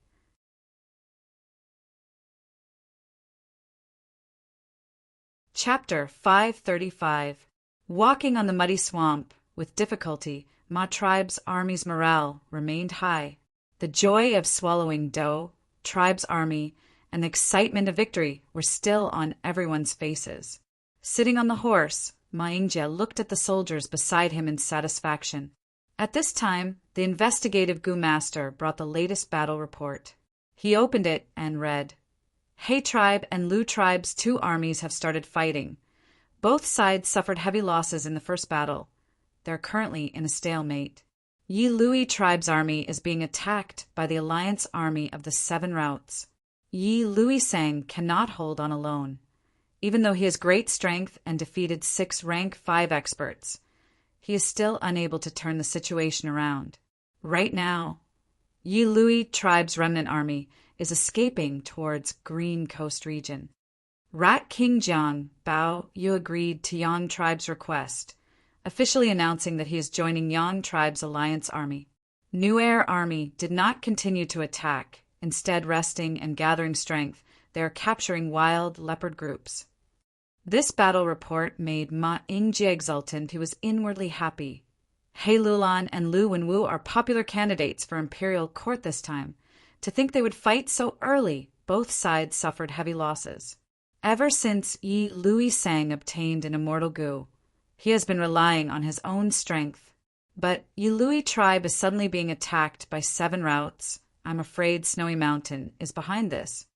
Chapter 535. Walking on the muddy swamp, with difficulty, Ma Tribe's army's morale remained high. The joy of swallowing dough, Tribe's army, and the excitement of victory were still on everyone's faces. Sitting on the horse, Ma Yingjie looked at the soldiers beside him in satisfaction. At this time, the investigative Gu Master brought the latest battle report. He opened it and read, He Tribe and Lu Tribe's 2 armies have started fighting. Both sides suffered heavy losses in the first battle. They're currently in a stalemate. Yi Lui Tribe's army is being attacked by the Alliance army of the 7 routes. Yi Lui Sang cannot hold on alone. Even though he has great strength and defeated 6 rank 5 experts, he is still unable to turn the situation around. Right now, Yi Lui Tribe's remnant army is escaping towards Green Coast region. Rat King Jiang Bao Yu agreed to Yang Tribe's request, officially announcing that he is joining Yang Tribe's alliance army. New Air Army did not continue to attack, instead resting and gathering strength. They are capturing wild leopard groups. This battle report made Ma Yingjie exultant. He was inwardly happy. He Lulan and Lu Wenwu are popular candidates for imperial court this time. To think they would fight so early, both sides suffered heavy losses. Ever since Yi Lui Sang obtained an immortal Gu, he has been relying on his own strength. But Yi Lui Tribe is suddenly being attacked by 7 routes. I'm afraid Snowy Mountain is behind this.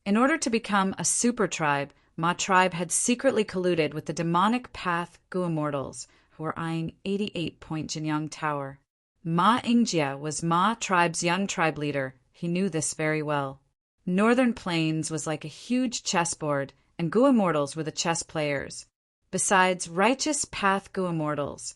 In order to become a super tribe, Ma Tribe had secretly colluded with the demonic path Gu Immortals, who were eyeing 88-point Jinyang Tower. Ma Yingjie was Ma Tribe's young tribe leader. He knew this very well. Northern Plains was like a huge chessboard, and Gu Immortals were the chess players. Besides Righteous Path Gu Immortals,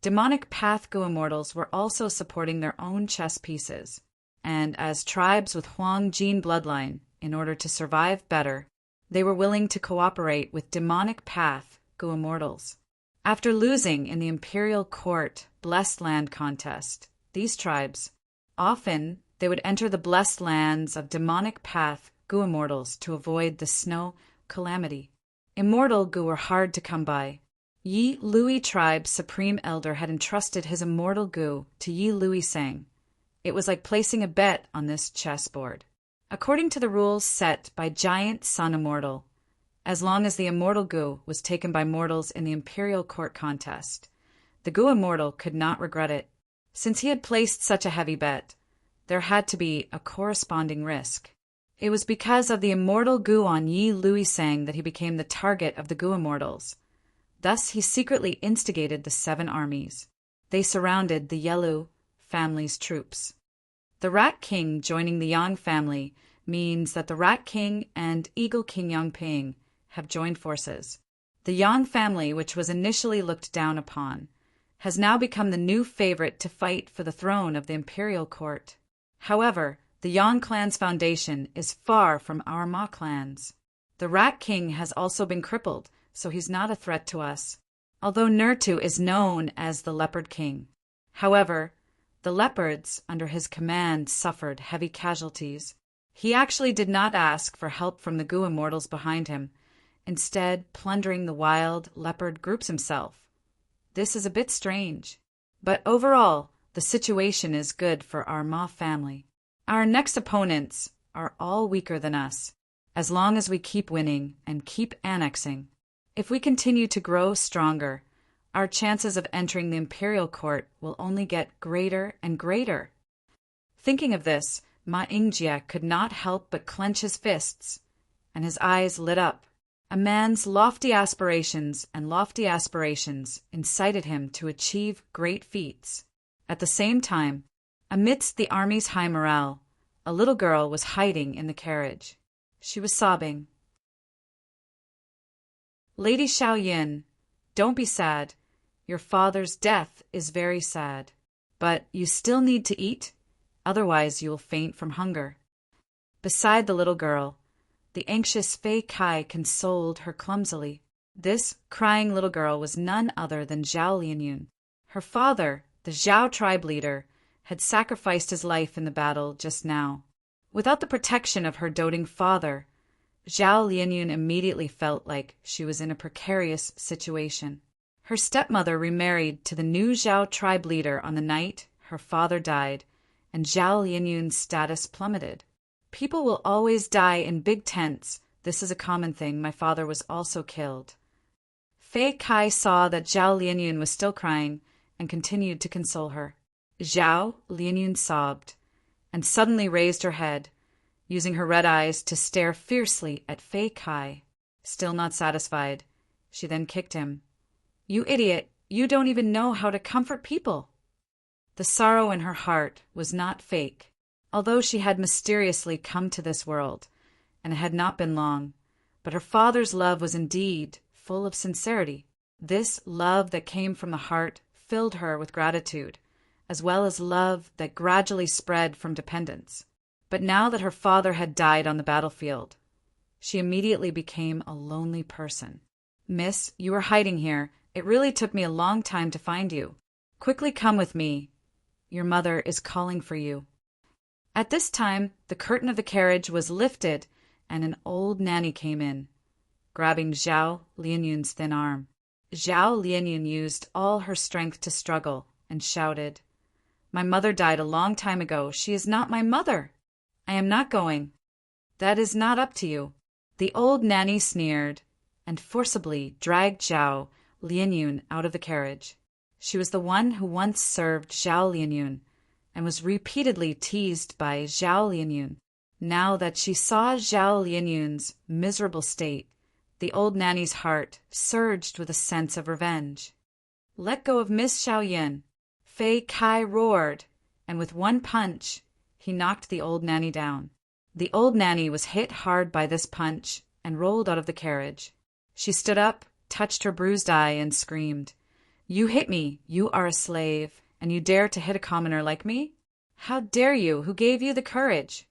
Demonic Path Gu Immortals were also supporting their own chess pieces. And as tribes with Huang Jin bloodline, in order to survive better, they were willing to cooperate with Demonic Path Gu Immortals. After losing in the imperial court blessed land contest, these tribes, often they would enter the blessed lands of demonic path Gu immortals to avoid the snow calamity. Immortal Gu were hard to come by. Yi Lui tribe's supreme elder had entrusted his immortal Gu to Yi Lui Sang. It was like placing a bet on this chessboard. According to the rules set by giant Sun Immortal, as long as the immortal Gu was taken by mortals in the imperial court contest, the Gu immortal could not regret it. Since he had placed such a heavy bet, there had to be a corresponding risk. It was because of the immortal Gu on Yi Lui Sang that he became the target of the Gu immortals. Thus he secretly instigated the 7 armies. They surrounded the Yelu family's troops. The Rat King joining the Yang family means that the Rat King and Eagle King Yangping have joined forces. The Yang family, which was initially looked down upon, has now become the new favorite to fight for the throne of the imperial court. However, the Yang clan's foundation is far from our Ma clan's. The Rat King has also been crippled, so he's not a threat to us, although Nurtu is known as the Leopard King. However, the leopards under his command suffered heavy casualties. He actually did not ask for help from the Gu immortals behind him, instead plundering the wild leopard groups himself. This is a bit strange, but overall, the situation is good for our Ma family. Our next opponents are all weaker than us, as long as we keep winning and keep annexing. If we continue to grow stronger, our chances of entering the imperial court will only get greater and greater. Thinking of this, Ma Yingjie could not help but clench his fists, and his eyes lit up. A man's lofty aspirations incited him to achieve great feats. At the same time, amidst the army's high morale, a little girl was hiding in the carriage. She was sobbing. Lady Xiaoyin, don't be sad. Your father's death is very sad. But you still need to eat, otherwise you will faint from hunger. Beside the little girl, the anxious Fei Kai consoled her clumsily. This crying little girl was none other than Zhao Lianyun. Her father, the Zhao tribe leader, had sacrificed his life in the battle just now. Without the protection of her doting father, Zhao Lianyun immediately felt like she was in a precarious situation. Her stepmother remarried to the new Zhao tribe leader on the night her father died, and Zhao Lianyun's status plummeted. People will always die in big tents. This is a common thing. My father was also killed. Fei Kai saw that Zhao Lianyun was still crying and continued to console her. Zhao Lianyun sobbed and suddenly raised her head, using her red eyes to stare fiercely at Fei Kai. Still not satisfied, she then kicked him. You idiot, you don't even know how to comfort people. The sorrow in her heart was not fake. Although she had mysteriously come to this world, and it had not been long, but her father's love was indeed full of sincerity. This love that came from the heart filled her with gratitude, as well as love that gradually spread from dependence. But now that her father had died on the battlefield, she immediately became a lonely person. Miss, you are hiding here. It really took me a long time to find you. Quickly come with me. Your mother is calling for you. At this time, the curtain of the carriage was lifted, and an old nanny came in, grabbing Zhao Lianyun's thin arm. Zhao Lianyun used all her strength to struggle and shouted, My mother died a long time ago. She is not my mother. I am not going. That is not up to you. The old nanny sneered and forcibly dragged Zhao Lianyun out of the carriage. She was the one who once served Zhao Lianyun and was repeatedly teased by Zhao Lianyun. Now that she saw Zhao Lianyun's miserable state, the old nanny's heart surged with a sense of revenge. Let go of Miss Xiaoyin. Fei Kai roared, and with one punch, he knocked the old nanny down. The old nanny was hit hard by this punch and rolled out of the carriage. She stood up, touched her bruised eye, and screamed, You hit me. You are a slave, and you dare to hit a commoner like me? How dare you? Who gave you the courage?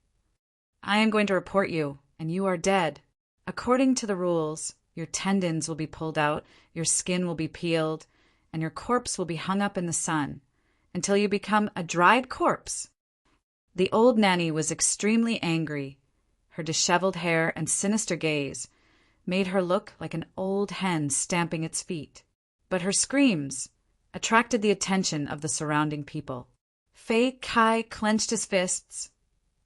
I am going to report you, and you are dead. According to the rules, Your tendons will be pulled out, your skin will be peeled, and your corpse will be hung up in the sun until you become a dried corpse. The old nanny was extremely angry. Her disheveled hair and sinister gaze made her look like an old hen stamping its feet. But her screams attracted the attention of the surrounding people. Fei Kai clenched his fists,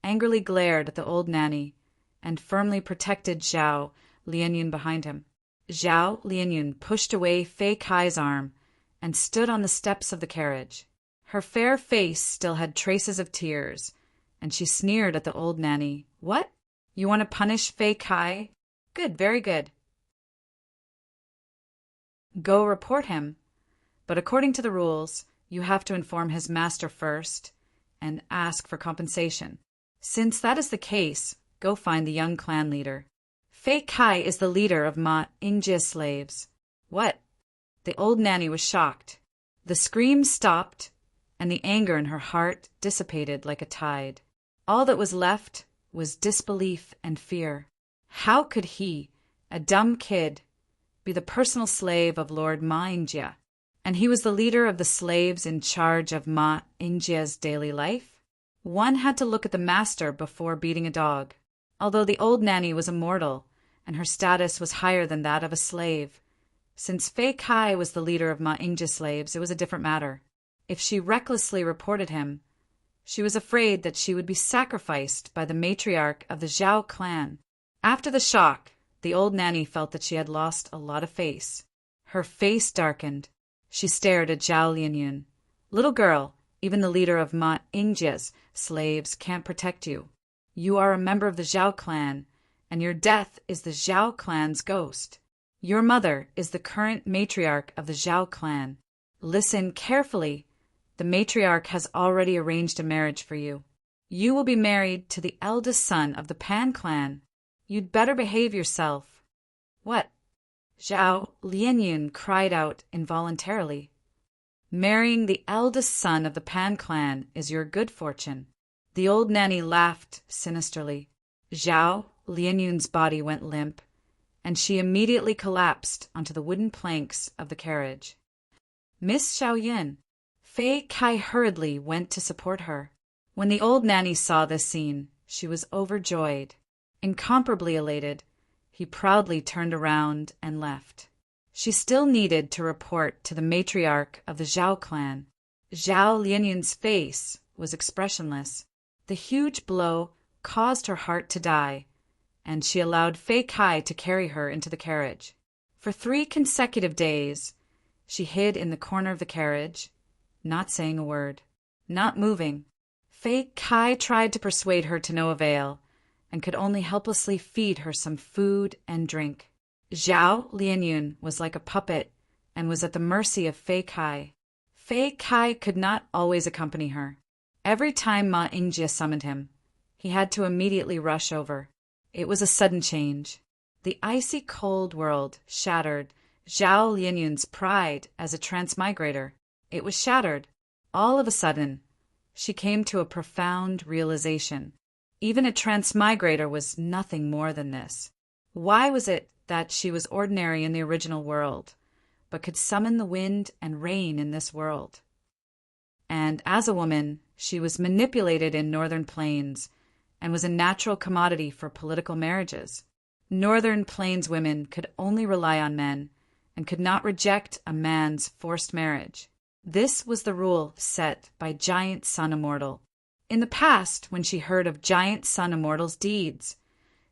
angrily glared at the old nanny, and firmly protected Zhao Lianyun behind him. Zhao Lianyun pushed away Fei Kai's arm and stood on the steps of the carriage. Her fair face still had traces of tears, and she sneered at the old nanny. "What? You want to punish Fei Kai? Good, very good. Go report him, but according to the rules, you have to inform his master first and ask for compensation. Since that is the case, go find the young clan leader. Fei Kai is the leader of Ma Ingjia's slaves." "What?" The old nanny was shocked. The screams stopped, and the anger in her heart dissipated like a tide. All that was left was disbelief and fear. How could he, a dumb kid, be the personal slave of Lord Ma Ingjia, and he was the leader of the slaves in charge of Ma Ingjia's daily life? One had to look at the master before beating a dog. Although the old nanny was immortal, and her status was higher than that of a slave, since Fei Kai was the leader of Ma Ingjia's slaves, it was a different matter. If she recklessly reported him, she was afraid that she would be sacrificed by the matriarch of the Zhao clan. After the shock, the old nanny felt that she had lost a lot of face. Her face darkened. She stared at Zhao Lianyun. "Little girl, even the leader of Ma Ingjia's slaves can't protect you. You are a member of the Zhao clan, and your death is the Zhao clan's ghost. Your mother is the current matriarch of the Zhao clan. Listen carefully. The matriarch has already arranged a marriage for you. You will be married to the eldest son of the Pan clan. You'd better behave yourself." "What?" Zhao Lianyun cried out involuntarily. "Marrying the eldest son of the Pan clan is your good fortune." The old nanny laughed sinisterly. Zhao Lianyun's body went limp, and she immediately collapsed onto the wooden planks of the carriage. "Miss Xiaoyan." Fei Kai hurriedly went to support her. When the old nanny saw this scene, she was overjoyed. Incomparably elated, he proudly turned around and left. She still needed to report to the matriarch of the Zhao clan. Zhao Lianyun's face was expressionless. The huge blow caused her heart to die, and she allowed Fei Kai to carry her into the carriage. For 3 consecutive days, she hid in the corner of the carriage, not saying a word, not moving. Fei Kai tried to persuade her to no avail, and could only helplessly feed her some food and drink. Zhao Lianyun was like a puppet and was at the mercy of Fei Kai. Fei Kai could not always accompany her. Every time Ma Ingjia summoned him, he had to immediately rush over. It was a sudden change. The icy cold world shattered Zhao Lianyun's pride as a transmigrator. It was shattered. All of a sudden, she came to a profound realization. Even a transmigrator was nothing more than this. Why was it that she was ordinary in the original world, but could summon the wind and rain in this world? And as a woman, she was manipulated in Northern Plains and was a natural commodity for political marriages. Northern Plains women could only rely on men and could not reject a man's forced marriage. This was the rule set by Giant Sun Immortal. In the past, when she heard of Giant Sun Immortal's deeds,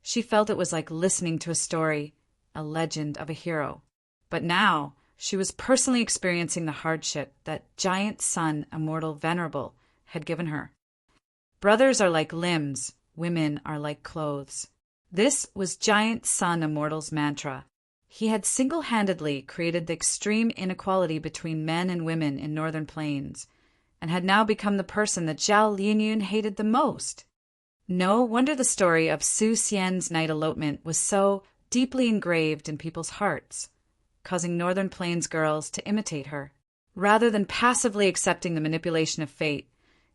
she felt it was like listening to a story, a legend of a hero. But now, she was personally experiencing the hardship that Giant Sun Immortal Venerable had given her. Brothers are like limbs, women are like clothes. This was Giant Sun Immortal's mantra. He had single-handedly created the extreme inequality between men and women in Northern Plains, and had now become the person that Zhao Lianyun hated the most. No wonder the story of Su Xian's night elopement was so deeply engraved in people's hearts, causing Northern Plains girls to imitate her. Rather than passively accepting the manipulation of fate,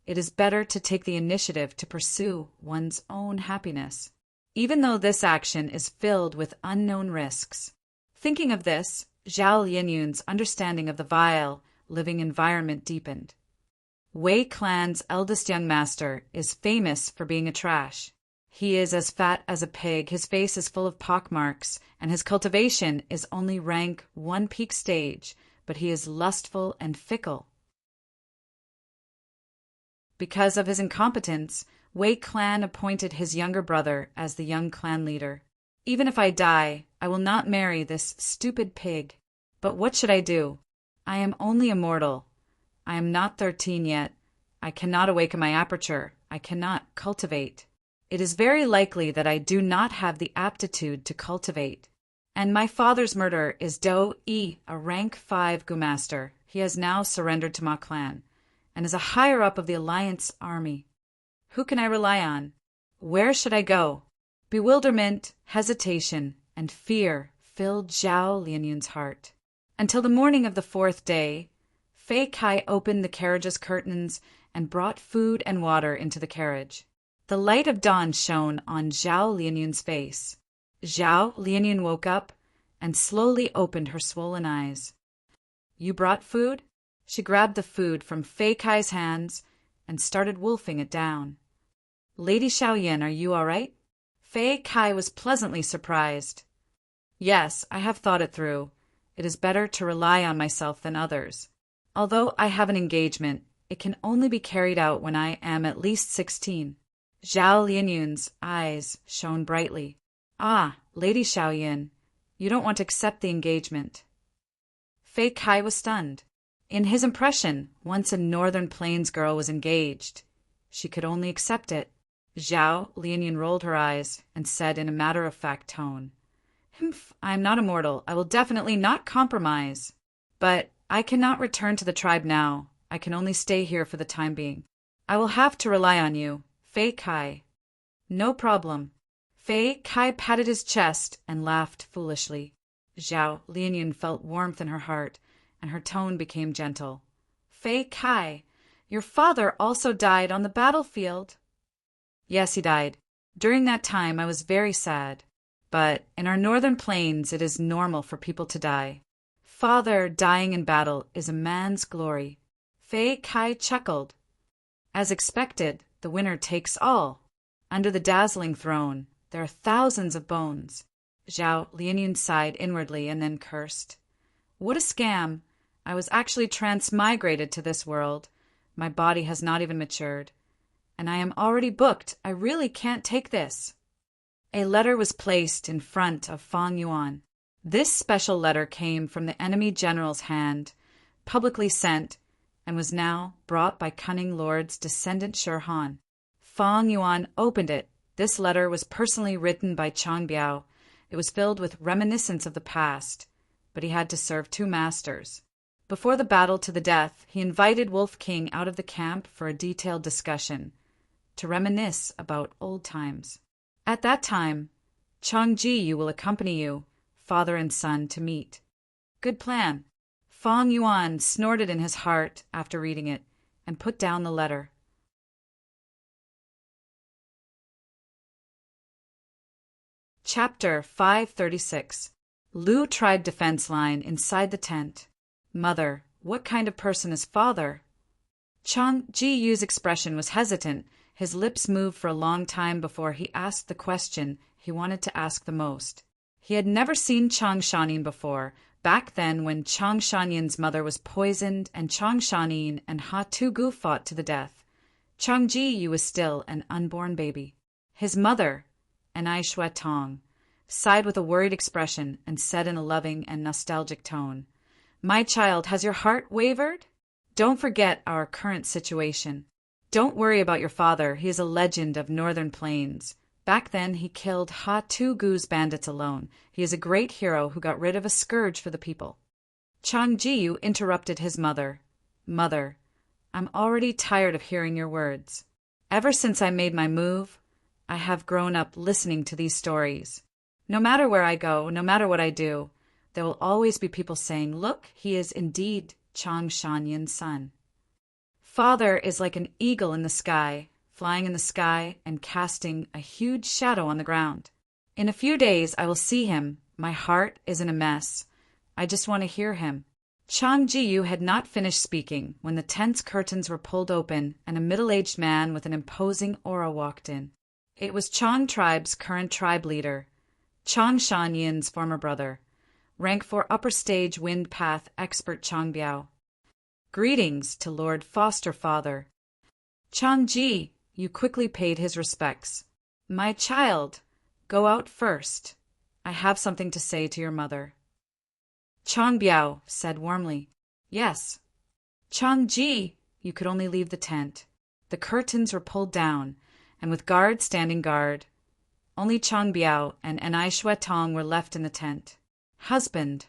it is better to take the initiative to pursue one's own happiness. Even though this action is filled with unknown risks, Thinking of this, Zhao Lianyun's understanding of the vile, living environment deepened. Wei clan's eldest young master is famous for being a trash. He is as fat as a pig, his face is full of pockmarks, and his cultivation is only rank 1 peak stage, but he is lustful and fickle. Because of his incompetence, Wei clan appointed his younger brother as the young clan leader. Even if I die, I will not marry this stupid pig. But what should I do? I am only a mortal. I am not 13 yet. I cannot awaken my aperture. I cannot cultivate. It is very likely that I do not have the aptitude to cultivate. And my father's murderer is Do Yi, a rank 5 Gumaster. He has now surrendered to Ma clan, and is a higher up of the Alliance army. Who can I rely on? Where should I go? Bewilderment, hesitation, and fear filled Zhao Lianyun's heart. Until the morning of the 4th day, Fei Kai opened the carriage's curtains and brought food and water into the carriage. The light of dawn shone on Zhao Lianyun's face. Zhao Lianyun woke up and slowly opened her swollen eyes. You brought food? She grabbed the food from Fei Kai's hands and started wolfing it down. Lady Xiaoyan, are you all right? Fei Kai was pleasantly surprised. Yes, I have thought it through. It is better to rely on myself than others. Although I have an engagement, it can only be carried out when I am at least 16. Zhao Lianyun's eyes shone brightly. Ah, Lady Xiaoyan, you don't want to accept the engagement. Fei Kai was stunned. In his impression, once a Northern Plains girl was engaged, she could only accept it. Zhao Lianyun rolled her eyes and said in a matter-of-fact tone, "Humph, I am not immortal. I will definitely not compromise. But I cannot return to the tribe now. I can only stay here for the time being. I will have to rely on you, Fei Kai." No problem. Fei Kai patted his chest and laughed foolishly. Zhao Lianyun felt warmth in her heart, and her tone became gentle. Fei Kai, your father also died on the battlefield. Yes, he died. During that time I was very sad. But in our northern plains it is normal for people to die. Father dying in battle is a man's glory. Fei Kai chuckled. As expected, the winner takes all. Under the dazzling throne, there are thousands of bones. Zhao Lianyun sighed inwardly and then cursed. What a scam! I was actually transmigrated to this world. My body has not even matured. And I am already booked. I really can't take this. A letter was placed in front of Fang Yuan. This special letter came from the enemy general's hand, publicly sent, and was now brought by cunning lord's descendant Shi Han. Fang Yuan opened it. This letter was personally written by Chang Biao. It was filled with reminiscence of the past, but he had to serve 2 masters. Before the battle to the death, he invited Wolf King out of the camp for a detailed discussion, to reminisce about old times. At that time, Chang Ji will accompany you, father and son, to meet. Good plan. Fang Yuan snorted in his heart after reading it and put down the letter. Chapter 536. Lu tribe defense line inside the tent. Mother, what kind of person is father? Chang Ji-yu's expression was hesitant. His lips moved for a long time before he asked the question he wanted to ask the most. He had never seen Chang Shanin before, back then when Chang Shanyan's mother was poisoned and Chang Shanin and Ha Tu-gu fought to the death. Chang Ji-yu was still an unborn baby. His mother, Anai Shue Tong, sighed with a worried expression and said in a loving and nostalgic tone, My child, has your heart wavered? Don't forget our current situation. Don't worry about your father. He is a legend of Northern Plains. Back then, he killed Ha Tu-gu's bandits alone. He is a great hero who got rid of a scourge for the people. Chang Ji-yu interrupted his mother. Mother, I'm already tired of hearing your words. Ever since I made my move, I have grown up listening to these stories. No matter where I go, no matter what I do, there will always be people saying, Look, he is indeed Chang Shanyan's son. Father is like an eagle in the sky, flying in the sky and casting a huge shadow on the ground. In a few days I will see him, My heart is in a mess. I just want to hear him." Chang Ji-yu had not finished speaking when the tent's curtains were pulled open and a middle-aged man with an imposing aura walked in. It was Chang tribe's current tribe leader, Chang Shan-yin's former brother, rank 4 upper stage wind path expert Chang Biao. "Greetings to Lord Foster Father." Chang Ji-yu quickly paid his respects. "My child, go out first. I have something to say to your mother." Chang Biao said warmly, "Yes." Chang Ji-yu could only leave the tent. The curtains were pulled down, and with guards standing guard, only Chang Biao and Enai Shuetong were left in the tent. "Husband."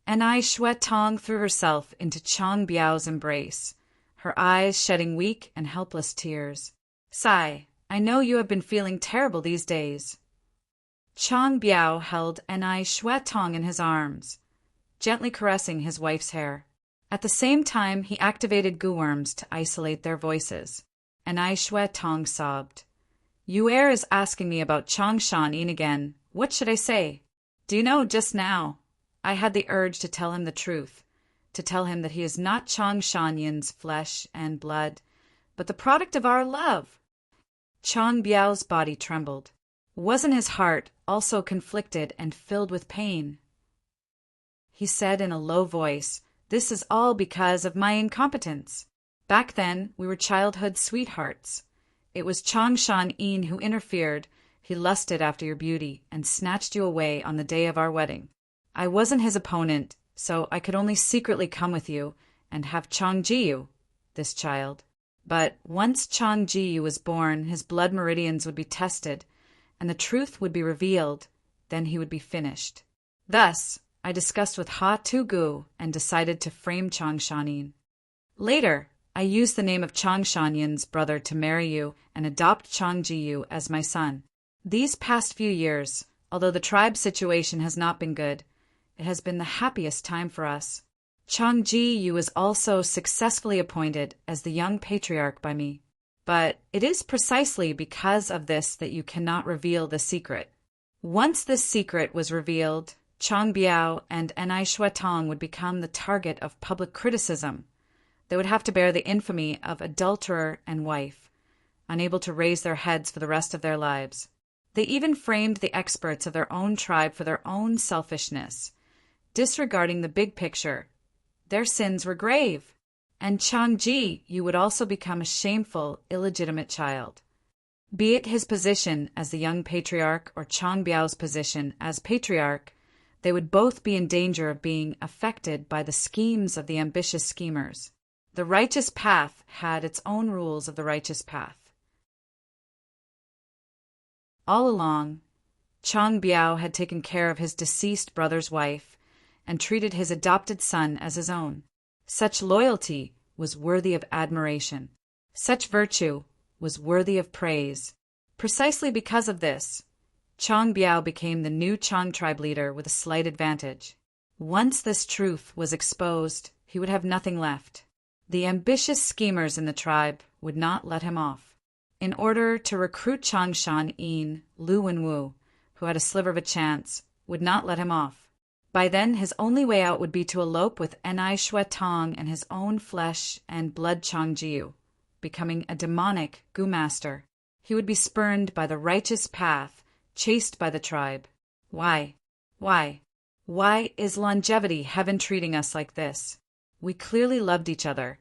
Enai Shuetong threw herself into Chang Biao's embrace, her eyes shedding weak and helpless tears. "Sai, I know you have been feeling terrible these days." Chang Biao held Enai Shuetong in his arms, gently caressing his wife's hair. At the same time, he activated goo-worms to isolate their voices. Enai Shuetong sobbed. "Yu Er is asking me about Chang Shan-yin again. What should I say? Do you know, just now, I had the urge to tell him the truth, to tell him that he is not Chang Shan-yin's flesh and blood, but the product of our love." Chang Biao's body trembled. Wasn't his heart also conflicted and filled with pain? He said in a low voice, "This is all because of my incompetence. Back then, we were childhood sweethearts. It was Chang Shan-yin who interfered. He lusted after your beauty and snatched you away on the day of our wedding. I wasn't his opponent, so I could only secretly come with you and have Chang Ji-yu, this child. But once Chang Ji-yu was born, his blood meridians would be tested, and the truth would be revealed. Then he would be finished. Thus, I discussed with Ha Tu-gu and decided to frame Chang Shan-yin. Later, I used the name of Chang Shan-yin's brother to marry you and adopt Chang Ji-yu as my son. These past few years, although the tribe situation has not been good, it has been the happiest time for us. Chang Ji-yu was also successfully appointed as the young patriarch by me. But it is precisely because of this that you cannot reveal the secret. Once this secret was revealed, Chang Biao and Enai Shuetong would become the target of public criticism. They would have to bear the infamy of adulterer and wife, unable to raise their heads for the rest of their lives. They even framed the experts of their own tribe for their own selfishness, disregarding the big picture. Their sins were grave, and Chang Ji-yu would also become a shameful, illegitimate child. Be it his position as the young patriarch or Chang Biao's position as patriarch, they would both be in danger of being affected by the schemes of the ambitious schemers. The righteous path had its own rules of the righteous path. All along, Chang Biao had taken care of his deceased brother's wife and treated his adopted son as his own. Such loyalty was worthy of admiration. Such virtue was worthy of praise. Precisely because of this, Chang Biao became the new Chang tribe leader with a slight advantage. Once this truth was exposed, he would have nothing left. The ambitious schemers in the tribe would not let him off. In order to recruit Chang Shan-yin, Lu Wenwu, who had a sliver of a chance, would not let him off. By then, his only way out would be to elope with Enai Shuetong and his own flesh and blood Chang Ji-yu, becoming a demonic Gu master. He would be spurned by the righteous path, chased by the tribe. Why? Why is longevity heaven treating us like this? We clearly loved each other,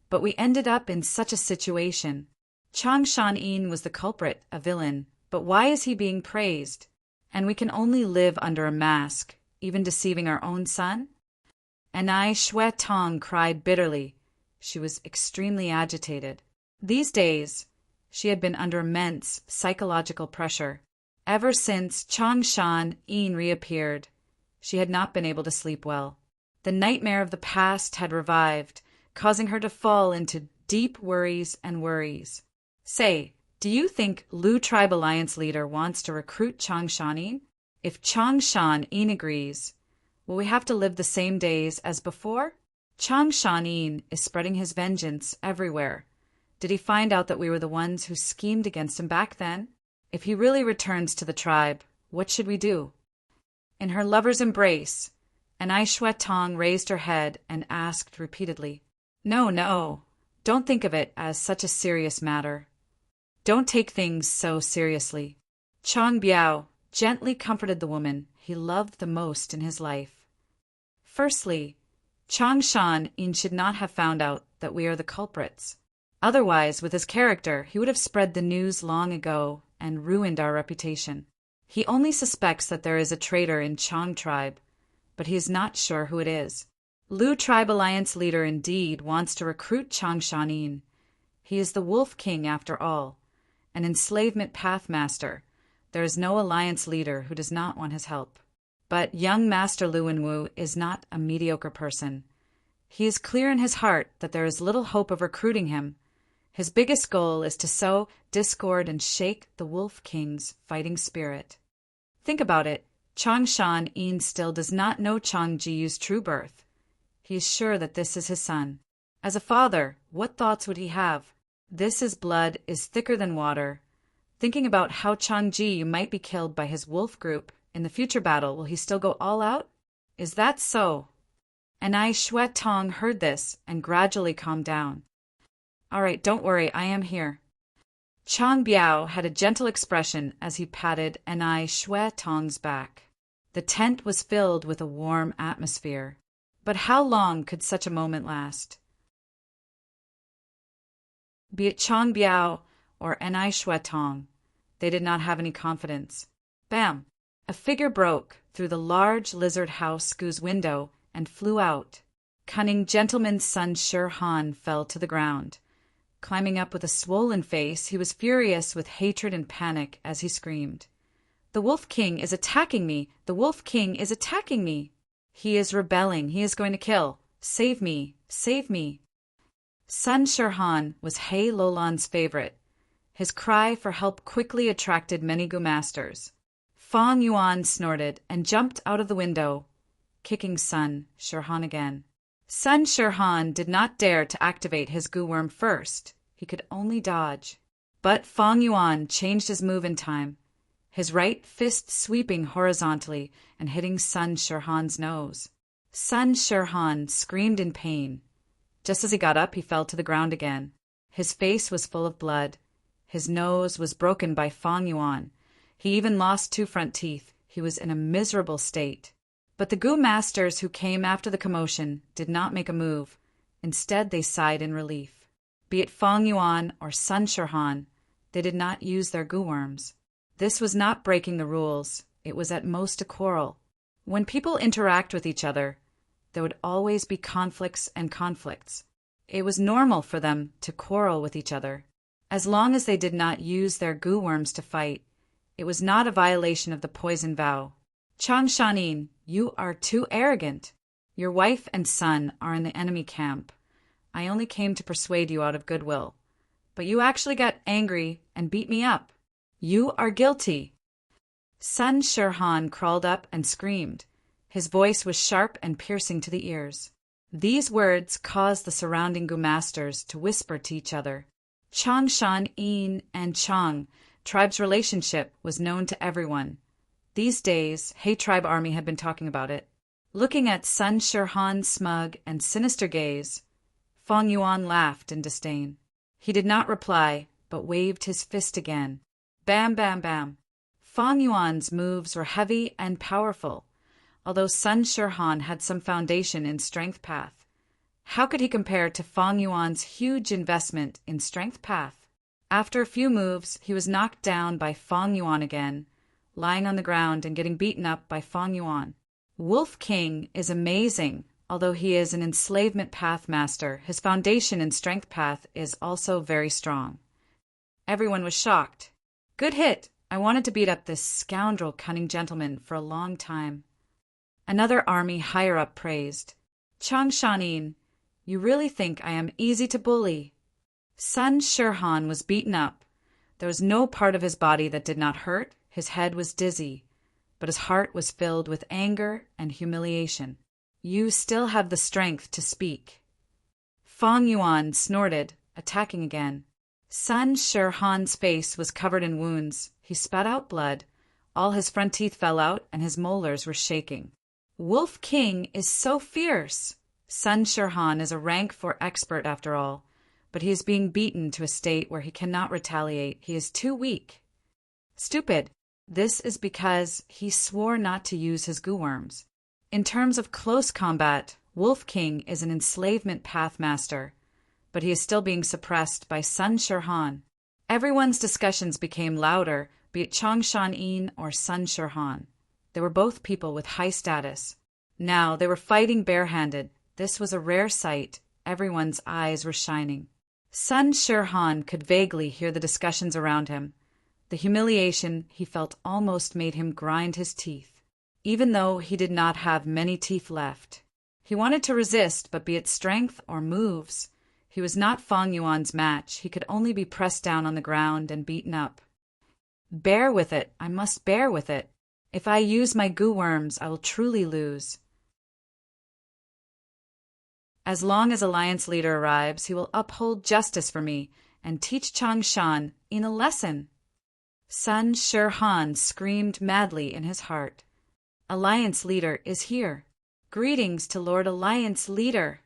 but we ended up in such a situation. Chang Shan-yin was the culprit, a villain, but why is he being praised? And we can only live under a mask, even deceiving our own son? Enai Shuetong cried bitterly. She was extremely agitated. These days, she had been under immense psychological pressure. Ever since Chang Shan-yin reappeared, she had not been able to sleep well. The nightmare of the past had revived, causing her to fall into deep worries and worries. Say, do you think Lu Tribe Alliance leader wants to recruit Chang Shan-yin? If Chang Shan-yin agrees, will we have to live the same days as before? Chang Shan-yin is spreading his vengeance everywhere. Did he find out that we were the ones who schemed against him back then? If he really returns to the tribe, what should we do? in her lover's embrace, and Ai Tong raised her head and asked repeatedly, "No, no, don't think of it as such a serious matter. Don't take things so seriously." Chang Biao gently comforted the woman he loved the most in his life. Firstly, Chang Shan Yin should not have found out that we are the culprits. Otherwise, with his character, he would have spread the news long ago and ruined our reputation. He only suspects that there is a traitor in Chang tribe, but he is not sure who it is. Lu tribe alliance leader indeed wants to recruit Chang Shanin. He is the Wolf King after all, an enslavement pathmaster. There is no alliance leader who does not want his help. But young Master Lu Wenwu is not a mediocre person. He is clear in his heart that there is little hope of recruiting him. His biggest goal is to sow discord and shake the Wolf King's fighting spirit. Think about it. Chang Shan Yin still does not know Chang Jiyu's true birth. He is sure that this is his son. As a father, what thoughts would he have? His blood is thicker than water. Thinking about how Chang Jiyu might be killed by his wolf group in the future battle, will he still go all out? Is that so? And Ai Tong heard this and gradually calmed down. All right, don't worry, I am here. Chang Biao had a gentle expression as he patted Ai Tong's back. The tent was filled with a warm atmosphere. But how long could such a moment last? Be it Chang Biao or Ai Tong, they did not have any confidence. Bam! A figure broke through the large lizard house Gu's window and flew out. Cunning gentleman's son Shi Han fell to the ground. Climbing up with a swollen face, he was furious with hatred and panic as he screamed, "The Wolf King is attacking me! The Wolf King is attacking me! He is rebelling! He is going to kill! Save me! Save me!" Son Shi Han was He Lolan's favorite. His cry for help quickly attracted many Gu masters. Fang Yuan snorted and jumped out of the window, kicking Son Shi Han again. Son Shi Han did not dare to activate his Gu worm first. He could only dodge. But Fang Yuan changed his move in time, his right fist sweeping horizontally and hitting Son Shi Han's nose. Son Shi Han screamed in pain. Just as he got up, he fell to the ground again. His face was full of blood. His nose was broken by Fang Yuan. He even lost 2 front teeth. He was in a miserable state. But the Gu masters who came after the commotion did not make a move. Instead, they sighed in relief. Be it Fang Yuan or Son Shi Han, they did not use their Gu worms. This was not breaking the rules. It was at most a quarrel. When people interact with each other, there would always be conflicts and conflicts. It was normal for them to quarrel with each other. As long as they did not use their Gu worms to fight, it was not a violation of the poison vow. Chang Shanin, you are too arrogant. Your wife and son are in the enemy camp. I only came to persuade you out of goodwill. But you actually got angry and beat me up. You are guilty. Son Shi Han crawled up and screamed. His voice was sharp and piercing to the ears. These words caused the surrounding Gu masters to whisper to each other. Chang Shan Yin and Chang tribe's relationship was known to everyone. These days, He tribe army had been talking about it. Looking at Son Shi Han's smug and sinister gaze, Fang Yuan laughed in disdain. He did not reply, but waved his fist again. Bam, bam, bam. Fang Yuan's moves were heavy and powerful, although Son Shi Han had some foundation in Strength Path. How could he compare to Fang Yuan's huge investment in Strength Path? After a few moves, he was knocked down by Fang Yuan again, lying on the ground and getting beaten up by Fang Yuan. Wolf King is amazing. Although he is an enslavement path master, his foundation in Strength Path is also very strong. Everyone was shocked. Good hit. I wanted to beat up this scoundrel cunning gentleman for a long time. Another army higher up praised. Chang Shanin, you really think I am easy to bully? Son Shi Han was beaten up. There was no part of his body that did not hurt. His head was dizzy, but his heart was filled with anger and humiliation. You still have the strength to speak. Fang Yuan snorted, attacking again. Son Shi Han's face was covered in wounds. He spat out blood, All his front teeth fell out and his molars were shaking. Wolf King is so fierce. Sun Shirhan is a rank 4 expert after all, but he is being beaten to a state where he cannot retaliate. He is too weak. Stupid. This is because he swore not to use his goo worms. In terms of close combat, Wolf King is an enslavement pathmaster, but he is still being suppressed by Sun Shirhan. Everyone's discussions became louder, be it Changshan or Sun Shirhan. They were both people with high status. Now they were fighting barehanded. This was a rare sight. Everyone's eyes were shining. Sun Shirhan could vaguely hear the discussions around him. The humiliation he felt almost made him grind his teeth, even though he did not have many teeth left. He wanted to resist, but be it strength or moves, he was not Fang Yuan's match. He could only be pressed down on the ground and beaten up. Bear with it. I must bear with it. If I use my goo worms, I will truly lose. As long as Alliance Leader arrives, he will uphold justice for me and teach Changshan in a lesson. Sun Shirhan screamed madly in his heart. Alliance Leader is here. Greetings to Lord Alliance Leader.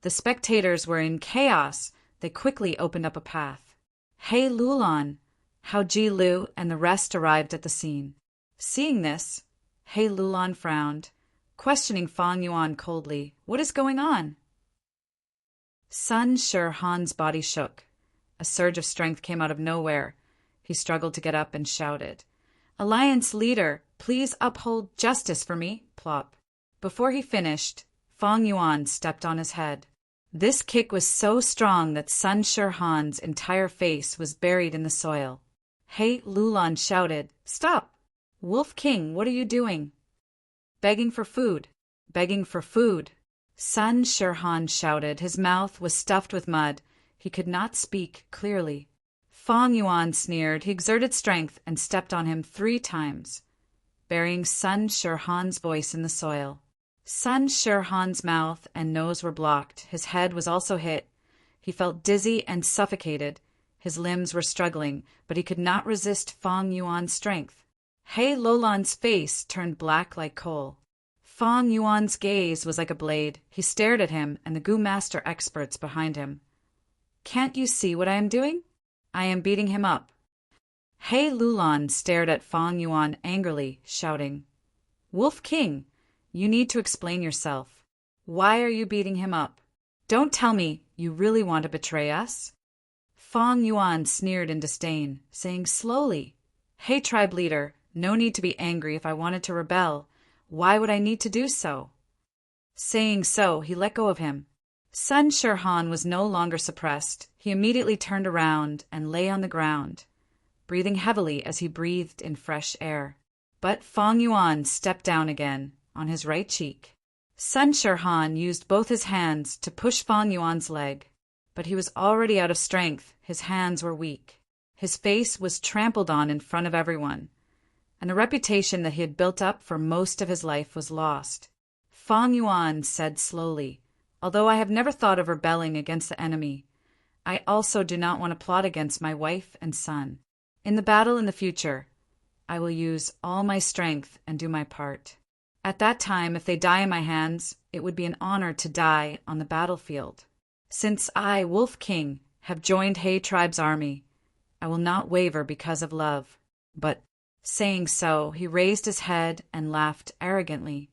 The spectators were in chaos. They quickly opened up a path. Hey Lulan, Hao Ji Lu and the rest arrived at the scene. Seeing this, Hey Lulan frowned, questioning Fang Yuan coldly. What is going on? Sun Shirhan's body shook. A surge of strength came out of nowhere. He struggled to get up and shouted, Alliance Leader, please uphold justice for me, plop. Before he finished, Fang Yuan stepped on his head. This kick was so strong that Sun Shirhan's entire face was buried in the soil. Hey Lulan shouted, Stop! Wolf King, what are you doing? Begging for food. Begging for food. Sun Shirhan shouted. His mouth was stuffed with mud. He could not speak clearly. Fang Yuan sneered. He exerted strength and stepped on him 3 times, burying Sun Shirhan's voice in the soil. Sun Shirhan's mouth and nose were blocked. His head was also hit. He felt dizzy and suffocated. His limbs were struggling, but he could not resist Fang Yuan's strength. He Lulan's face turned black like coal. Fang Yuan's gaze was like a blade. He stared at him and the Goo Master experts behind him. Can't you see what I am doing? I am beating him up. He Lulan stared at Fang Yuan angrily, shouting, Wolf King, you need to explain yourself. Why are you beating him up? Don't tell me you really want to betray us? Fang Yuan sneered in disdain, saying slowly, Hey tribe leader, no need to be angry. If I wanted to rebel, why would I need to do so? Saying so, he let go of him. Sun Shirhan was no longer suppressed. He immediately turned around and lay on the ground, breathing heavily as he breathed in fresh air. But Fang Yuan stepped down again, on his right cheek. Sun Shirhan used both his hands to push Fang Yuan's leg, but he was already out of strength. His hands were weak. His face was trampled on in front of everyone, and the reputation that he had built up for most of his life was lost. Fang Yuan said slowly, Although I have never thought of rebelling against the enemy, I also do not want to plot against my wife and son. In the battle in the future, I will use all my strength and do my part. At that time, if they die in my hands, it would be an honor to die on the battlefield. Since I, Wolf King, have joined He Tribe's army, I will not waver because of love. But, saying so, he raised his head and laughed arrogantly.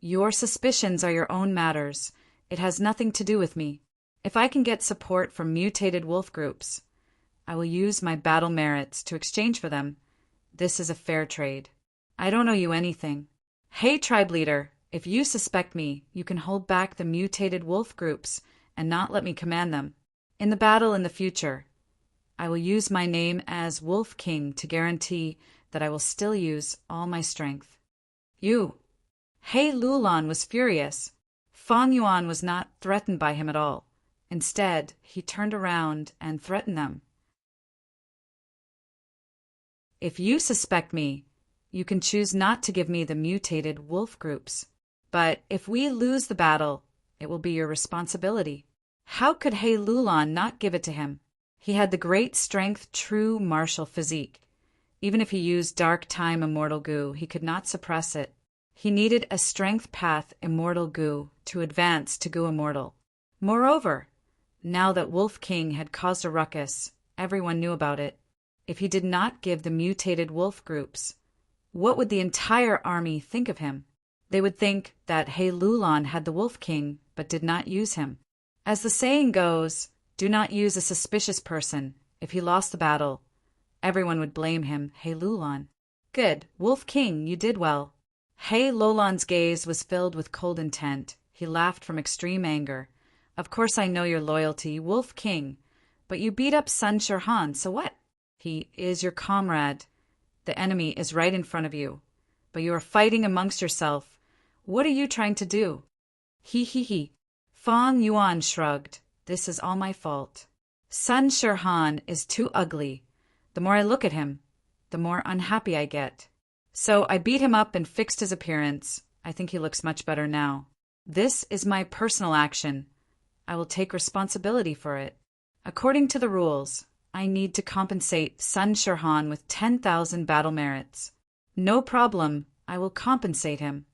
Your suspicions are your own matters. It has nothing to do with me. If I can get support from mutated wolf groups, I will use my battle merits to exchange for them. This is a fair trade. I don't owe you anything. Hey, tribe leader, if you suspect me, you can hold back the mutated wolf groups and not let me command them. In the battle in the future, I will use my name as Wolf King to guarantee that I will still use all my strength. You. He Lulan was furious. Fang Yuan was not threatened by him at all. Instead, he turned around and threatened them. If you suspect me, you can choose not to give me the mutated wolf groups. But if we lose the battle, it will be your responsibility. How could He Lulan not give it to him? He had the great strength, true martial physique. Even if he used dark time immortal goo, he could not suppress it. He needed a strength path immortal goo to advance to goo immortal. Moreover, now that Wolf King had caused a ruckus, everyone knew about it. If he did not give the mutated wolf groups, what would the entire army think of him? They would think that He Lulan had the Wolf King but did not use him. As the saying goes, do not use a suspicious person. If he lost the battle, everyone would blame him, He Lulan. Good, Wolf King, you did well. He Lulan's gaze was filled with cold intent. He laughed from extreme anger. Of course I know your loyalty, Wolf King, but you beat up Sun Shirhan, so what? He is your comrade. The enemy is right in front of you, but you are fighting amongst yourself. What are you trying to do? He. Fang Yuan shrugged. This is all my fault. Sun Shirhan is too ugly. The more I look at him, the more unhappy I get. So I beat him up and fixed his appearance. I think he looks much better now. This is my personal action. I will take responsibility for it. According to the rules, I need to compensate Sun Shirhan with 10,000 battle merits. No problem, I will compensate him.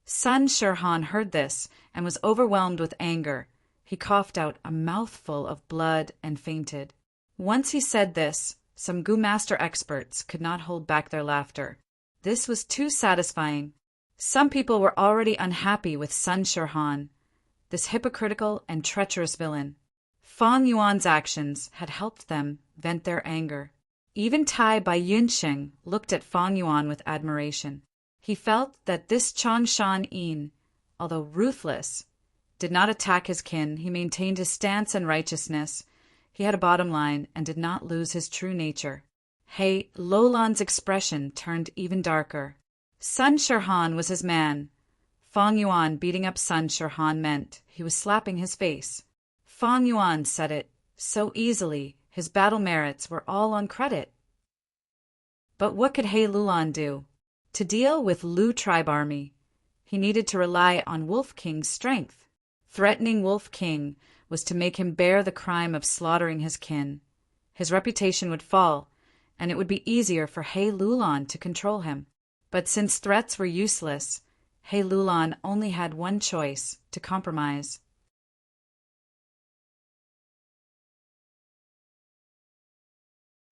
Sun Shirhan heard this and was overwhelmed with anger. He coughed out a mouthful of blood and fainted. Once he said this, some Goo Master experts could not hold back their laughter. This was too satisfying. Some people were already unhappy with Sun Shirhan, this hypocritical and treacherous villain. Fang Yuan's actions had helped them vent their anger. Even Tai Bai Yunsheng looked at Fang Yuan with admiration. He felt that this Changshan Yin, although ruthless, did not attack his kin. He maintained his stance and righteousness. He had a bottom line and did not lose his true nature. He Lulan's expression turned even darker. Sun Shirhan was his man. Fang Yuan beating up Sun Shirhan meant he was slapping his face. Fang Yuan said it so easily, his battle merits were all on credit. But what could He Lulan do? To deal with Lu tribe army, he needed to rely on Wolf King's strength. Threatening Wolf King was to make him bear the crime of slaughtering his kin. His reputation would fall, and it would be easier for He Lulan to control him. But since threats were useless, He Lulan only had one choice: to compromise.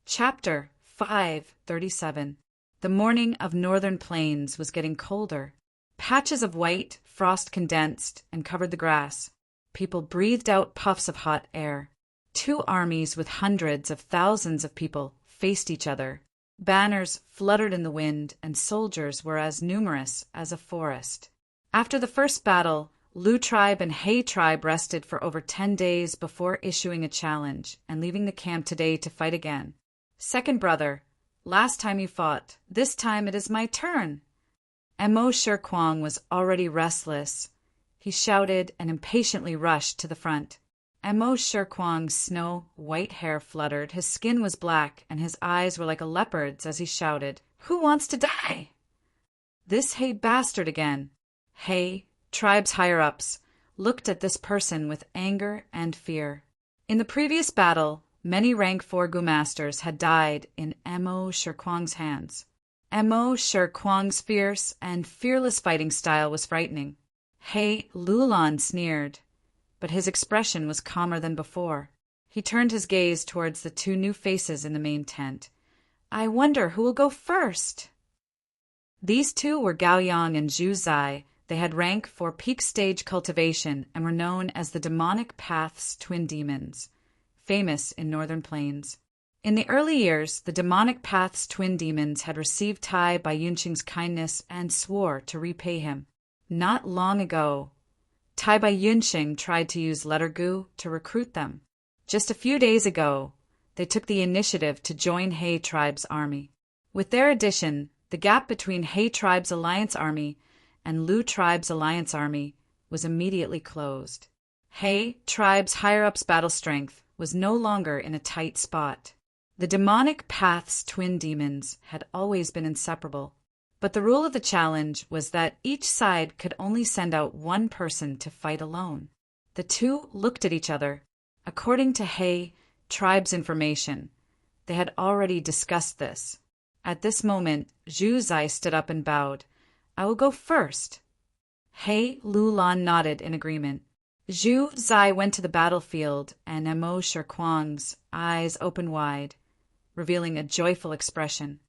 Chapter 537. The morning of northern plains was getting colder. Patches of white frost condensed and covered the grass. People breathed out puffs of hot air. Two armies with hundreds of thousands of people faced each other. Banners fluttered in the wind, and soldiers were as numerous as a forest. After the first battle, Lu tribe and He tribe rested for over 10 days before issuing a challenge and leaving the camp today to fight again. Second brother, last time you fought, this time it is my turn. Mo Shirkwang was already restless. He shouted and impatiently rushed to the front. Mo Shirkwang's snow-white hair fluttered, his skin was black, and his eyes were like a leopard's as he shouted, "Who wants to die?" This He bastard again. He, tribe's higher-ups, looked at this person with anger and fear. In the previous battle, many rank 4 Goo Masters had died in Mo Shirkwang's hands. Mo Shirkwang's fierce and fearless fighting style was frightening. He Lulan sneered, but his expression was calmer than before. He turned his gaze towards the 2 new faces in the main tent. I wonder who will go first. These 2 were Gao Yang and Zhu Zai. They had rank for peak stage cultivation and were known as the Demonic Path's twin demons, famous in northern plains. In the early years, the Demonic Path's twin demons had received Tai Bai Yunqing's kindness and swore to repay him. Not long ago, Tai Bai Yunqing tried to use Letter Gu to recruit them. Just a few days ago, they took the initiative to join He tribe's army. With their addition, the gap between He tribe's alliance army and Lu tribe's alliance army was immediately closed. He tribe's higher-ups' battle strength was no longer in a tight spot. The Demonic Path's twin demons had always been inseparable, but the rule of the challenge was that each side could only send out one person to fight alone. The 2 looked at each other. According to He tribe's information, they had already discussed this. At this moment, Zhu Zai stood up and bowed. I will go first. He Lulan nodded in agreement. Zhu Zai went to the battlefield, and Mo Shikuang's eyes opened wide, revealing a joyful expression.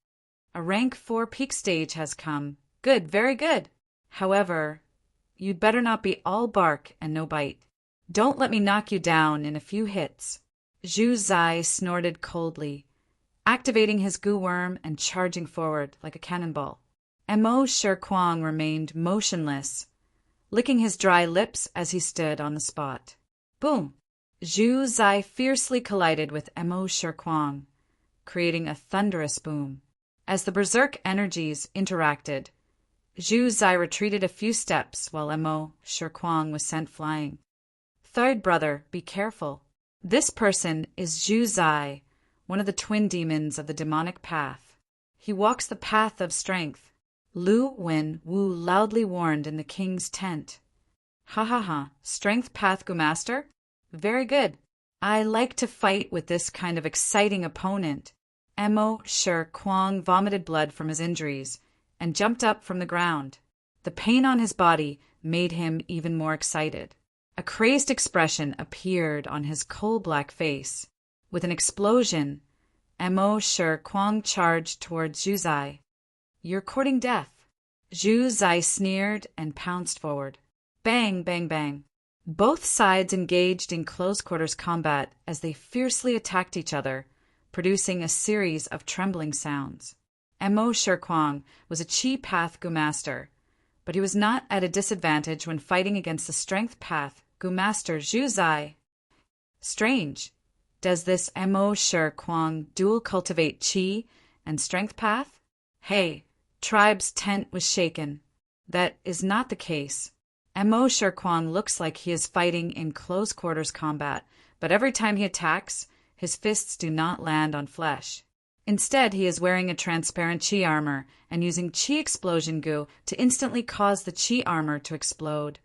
A rank 4 peak stage has come. Good, very good. However, you'd better not be all bark and no bite. Don't let me knock you down in a few hits. Zhu Zai snorted coldly, activating his goo worm and charging forward like a cannonball. Mo Shikuang remained motionless, licking his dry lips as he stood on the spot. Boom! Zhu Zai fiercely collided with Mo Shikuang, creating a thunderous boom. As the berserk energies interacted, Zhu Zai retreated a few steps while Mo Shikuang was sent flying. Third brother, be careful. This person is Zhu Zai, one of the twin demons of the demonic path. He walks the path of strength. Lu Wen Wu loudly warned in the king's tent. Ha ha ha, strength path Gu Master? Very good. I like to fight with this kind of exciting opponent. Mo Shikuang vomited blood from his injuries and jumped up from the ground. The pain on his body made him even more excited. A crazed expression appeared on his coal-black face. With an explosion, Mo Shikuang charged towards Zhu Zai. You're courting death. Zhu Zai sneered and pounced forward. Bang, bang, bang. Both sides engaged in close-quarters combat as they fiercely attacked each other, producing a series of trembling sounds. Mo Shikuang was a Qi Path Gu Master, but he was not at a disadvantage when fighting against the Strength Path Gu Master Zhu Zai. Strange. Does this Mo Shikuang dual cultivate Qi and Strength Path? Hey, tribe's tent was shaken. That is not the case. Mo Shikuang looks like he is fighting in close-quarters combat, but every time he attacks, his fists do not land on flesh. Instead, he is wearing a transparent Qi armor and using Qi explosion goo to instantly cause the Qi armor to explode,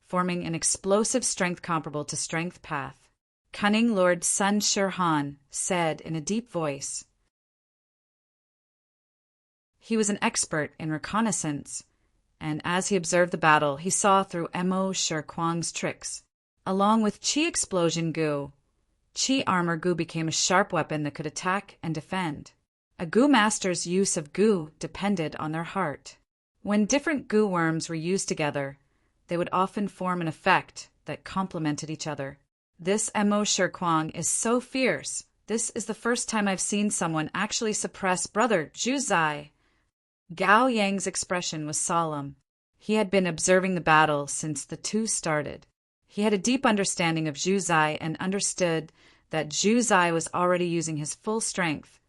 forming an explosive strength comparable to Strength Path. Cunning Lord Sun Shirhan said in a deep voice. He was an expert in reconnaissance, and as he observed the battle, he saw through Mo Shikuang's tricks. Along with Qi explosion goo, Qi armor goo became a sharp weapon that could attack and defend. A goo master's use of goo depended on their heart. When different goo worms were used together, they would often form an effect that complemented each other. This Mo Shikuang is so fierce. This is the first time I've seen someone actually suppress brother Zhu Zai. Gao Yang's expression was solemn. He had been observing the battle since the two started. He had a deep understanding of Zhu Zai and understood that Zhu Zai was already using his full strength,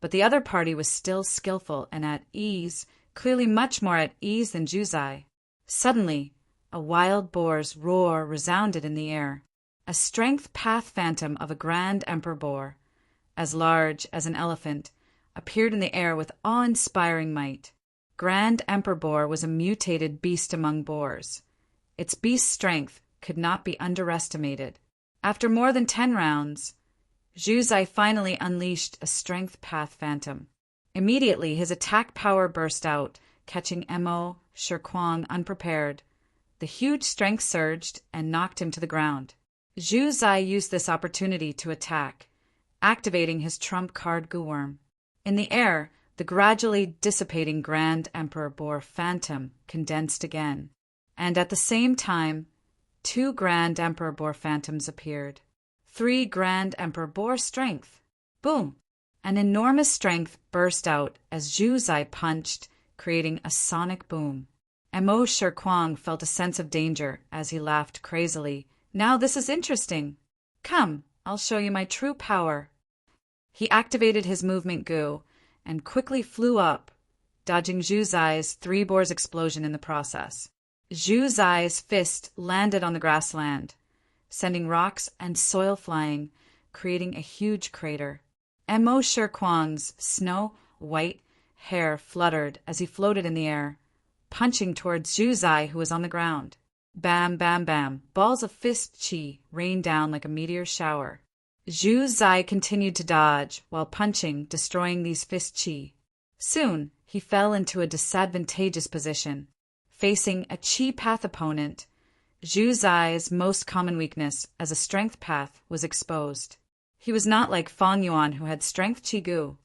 but the other party was still skillful and at ease, clearly much more at ease than Zhu Zai. Suddenly, a wild boar's roar resounded in the air. A strength path phantom of a grand emperor boar, as large as an elephant, appeared in the air with awe-inspiring might. Grand Emperor Boar was a mutated beast among boars. Its beast strength could not be underestimated. After more than 10 rounds, Zhu Zai finally unleashed a Strength Path Phantom. Immediately, his attack power burst out, catching Mo Shikuang unprepared. The huge strength surged and knocked him to the ground. Zhu Zai used this opportunity to attack, activating his trump card Goo Worm. In the air, the gradually dissipating Grand Emperor Boar Phantom condensed again, and at the same time, 2 Grand Emperor Boar Phantoms appeared. 3 Grand Emperor Boar Strength. Boom! An enormous strength burst out as Zhu Zai punched, creating a sonic boom. Mo Shikuang felt a sense of danger as he laughed crazily. Now this is interesting. Come, I'll show you my true power. He activated his movement goo and quickly flew up, dodging Zhu Zai's 3 boars explosion in the process. Zhu Zai's fist landed on the grassland, sending rocks and soil flying, creating a huge crater. Mo Shikuang's snow-white hair fluttered as he floated in the air, punching towards Zhu Zai, who was on the ground. Bam, bam, bam. Balls of fist chi rained down like a meteor shower. Zhu Zai continued to dodge while punching, destroying these fist chi. Soon, he fell into a disadvantageous position. Facing a Chi path opponent, Zhu Zai's most common weakness as a strength path was exposed. He was not like Fang Yuan, who had strength Qi Gu.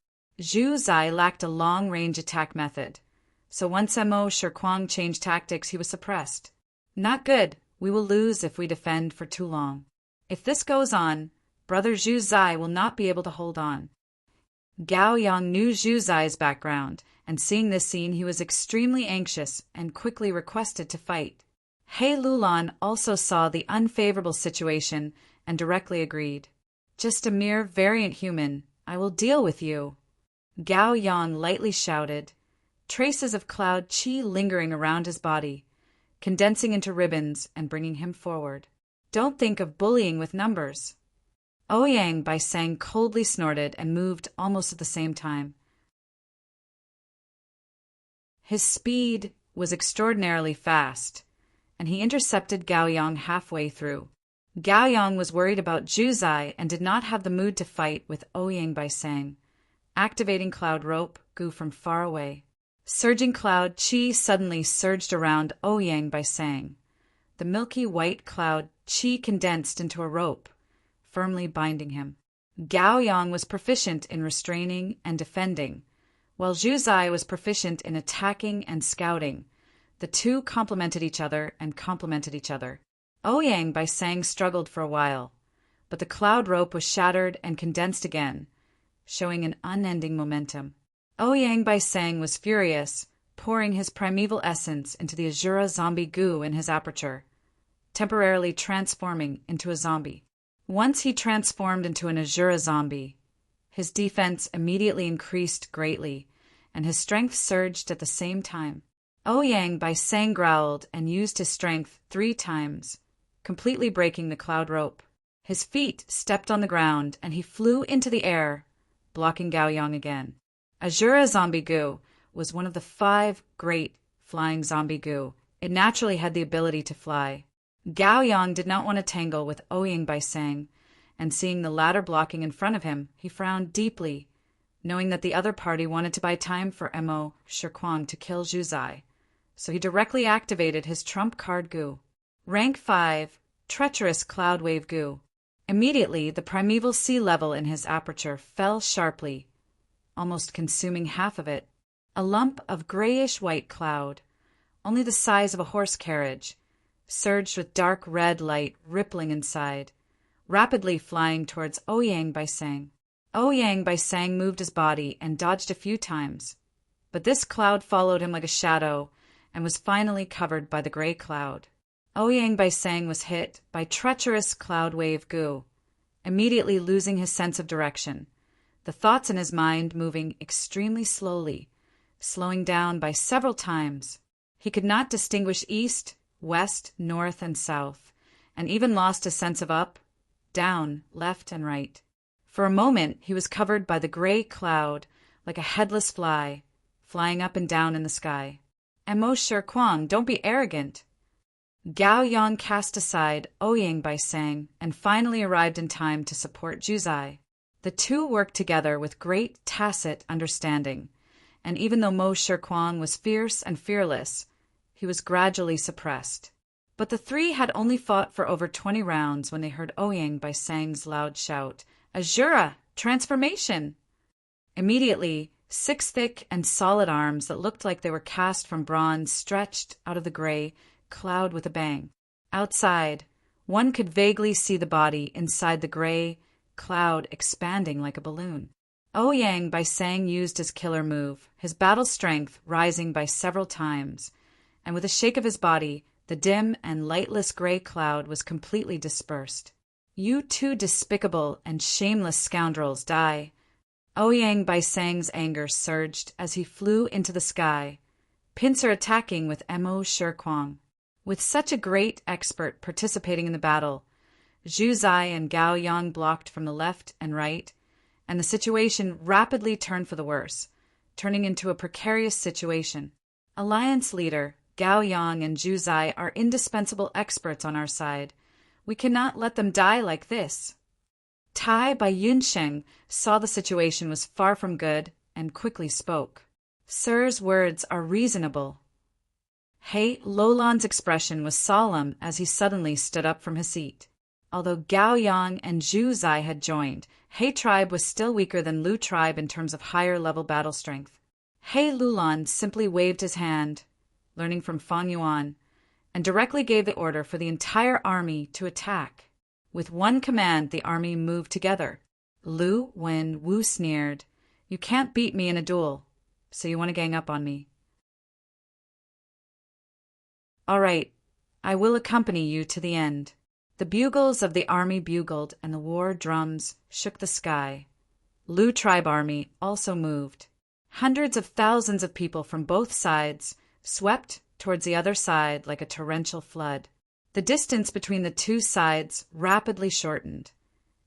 Zhu Zai lacked a long-range attack method, so once Mo Shirkuang changed tactics, he was suppressed. Not good. We will lose if we defend for too long. If this goes on, Brother Zhu Zai will not be able to hold on. Gao Yang knew Zhu Zai's background, and seeing this scene he was extremely anxious and quickly requested to fight. He Lulan also saw the unfavorable situation and directly agreed. Just a mere variant human, I will deal with you. Gao Yang lightly shouted, traces of cloud qi lingering around his body, condensing into ribbons and bringing him forward. Don't think of bullying with numbers. Ouyang Bai Sang coldly snorted and moved almost at the same time. His speed was extraordinarily fast, and he intercepted Gao Yang halfway through. Gao Yang was worried about Zhu Zai and did not have the mood to fight with Ouyang Bai Sang. Activating Cloud Rope, Gu from far away. Surging Cloud Qi suddenly surged around Ouyang Bai Sang. The milky white cloud Qi condensed into a rope, firmly binding him. Gao Yang was proficient in restraining and defending, while Zhu Zai was proficient in attacking and scouting. The two complemented each other and complemented each other. Ouyang Bai Sang struggled for a while, but the cloud rope was shattered and condensed again, showing an unending momentum. Ouyang Bai Sang was furious, pouring his primeval essence into the Azura zombie goo in his aperture, temporarily transforming into a zombie. Once he transformed into an Azura zombie, his defense immediately increased greatly, and his strength surged at the same time. Ouyang Bai Sang growled and used his strength 3 times, completely breaking the cloud rope. His feet stepped on the ground, and he flew into the air, blocking Gao Yang again. Azura zombie goo was one of the 5 great flying zombie goo. It naturally had the ability to fly. Gao Yang did not want to tangle with Ouyang Bai Sang, and seeing the latter blocking in front of him, he frowned deeply, knowing that the other party wanted to buy time for Mo Shirkuang to kill Zhu Zai. So he directly activated his trump card goo. Rank 5, Treacherous Cloud Wave Goo. Immediately, the primeval sea level in his aperture fell sharply, almost consuming half of it. A lump of grayish-white cloud, only the size of a horse carriage, surged with dark red light rippling inside, rapidly flying towards Ouyang Bai Sang. Ouyang Bai Sang moved his body and dodged a few times, but this cloud followed him like a shadow and was finally covered by the gray cloud. Ouyang Bai Sang was hit by treacherous cloud wave goo, immediately losing his sense of direction, the thoughts in his mind moving extremely slowly, slowing down by several times. He could not distinguish east, west, north, and south, and even lost his sense of up, down, left, and right. For a moment he was covered by the gray cloud like a headless fly, flying up and down in the sky. Mo Shirkuang, don't be arrogant. Gao Yang cast aside Ouyang Bai Sang and finally arrived in time to support Zhu Zai. The two worked together with great tacit understanding, and even though Mo Shirkuang was fierce and fearless, he was gradually suppressed. But the 3 had only fought for over 20 rounds when they heard Ouyang Bai Sang's loud shout, "Azura! Transformation!" Immediately, 6 thick and solid arms that looked like they were cast from bronze stretched out of the gray cloud with a bang. Outside, one could vaguely see the body inside the gray cloud expanding like a balloon. Ouyang Bai Sang used his killer move, his battle strength rising by several times, and with a shake of his body, the dim and lightless gray cloud was completely dispersed. "You 2 despicable and shameless scoundrels, die!" Ouyang Bai Sang's anger surged as he flew into the sky, pincer attacking with Mo Shirkuang. With such a great expert participating in the battle, Zhu Zai and Gao Yang blocked from the left and right, and the situation rapidly turned for the worse, turning into a precarious situation. Alliance leader Gao Yang and Zhu Zai are indispensable experts on our side. We cannot let them die like this. Tai Bai Yunsheng saw the situation was far from good and quickly spoke. Sir's words are reasonable. He Lolan's expression was solemn as he suddenly stood up from his seat. Although Gao Yang and Zhu Zai had joined, He tribe was still weaker than Lu tribe in terms of higher-level battle strength. He Lulan simply waved his hand, learning from Fang Yuan, and directly gave the order for the entire army to attack. With one command, the army moved together. Lu Wen Wu sneered, "You can't beat me in a duel, so you want to gang up on me. All right, I will accompany you to the end." The bugles of the army bugled and the war drums shook the sky. Lu tribe army also moved. Hundreds of thousands of people from both sides swept towards the other side like a torrential flood. The distance between the two sides rapidly shortened,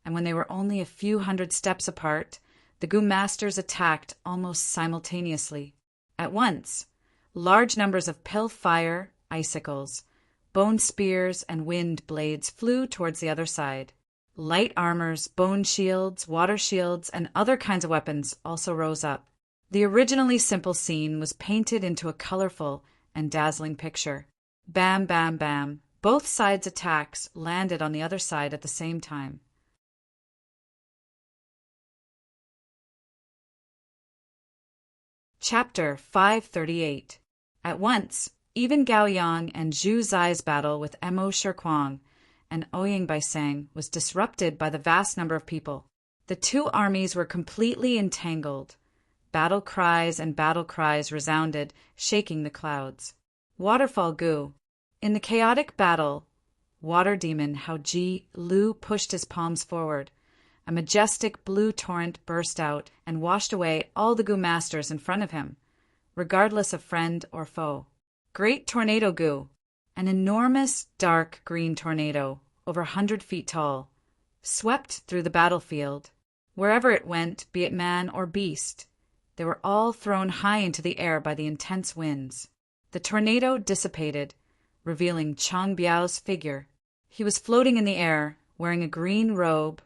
and when they were only a few hundred steps apart, the Gu masters attacked almost simultaneously. At once, large numbers of pill-fire icicles, bone spears, and wind blades flew towards the other side. Light armors, bone shields, water shields, and other kinds of weapons also rose up. The originally simple scene was painted into a colorful and dazzling picture. Bam, bam, bam. Both sides' attacks landed on the other side at the same time. Chapter 538. At once, even Gao Yang and Zhu Zai's battle with Mo Shikuang and Ouyang Baisang was disrupted by the vast number of people. The two armies were completely entangled. Battle cries and battle cries resounded, shaking the clouds. Waterfall Gu. In the chaotic battle, Water Demon Hao Ji Lu pushed his palms forward. A majestic blue torrent burst out and washed away all the Gu masters in front of him, regardless of friend or foe. Great Tornado Gu. An enormous, dark green tornado, over 100 feet tall, swept through the battlefield. Wherever it went, be it man or beast, they were all thrown high into the air by the intense winds. The tornado dissipated, revealing Chang Biao's figure. He was floating in the air, wearing a green robe,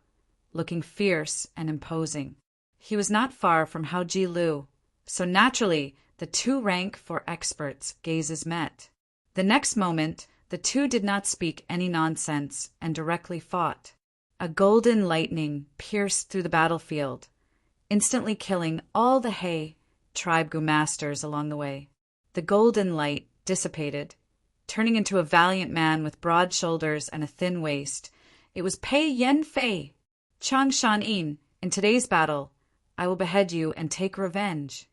looking fierce and imposing. He was not far from Hao Ji Lu, so naturally the two rank for experts' gazes met. The next moment, the two did not speak any nonsense and directly fought. A golden lightning pierced through the battlefield, instantly killing all the He tribe Gu masters along the way. The golden light dissipated, turning into a valiant man with broad shoulders and a thin waist. It was Pei Yen Fei. Chang Shan Yin, in today's battle, I will behead you and take revenge.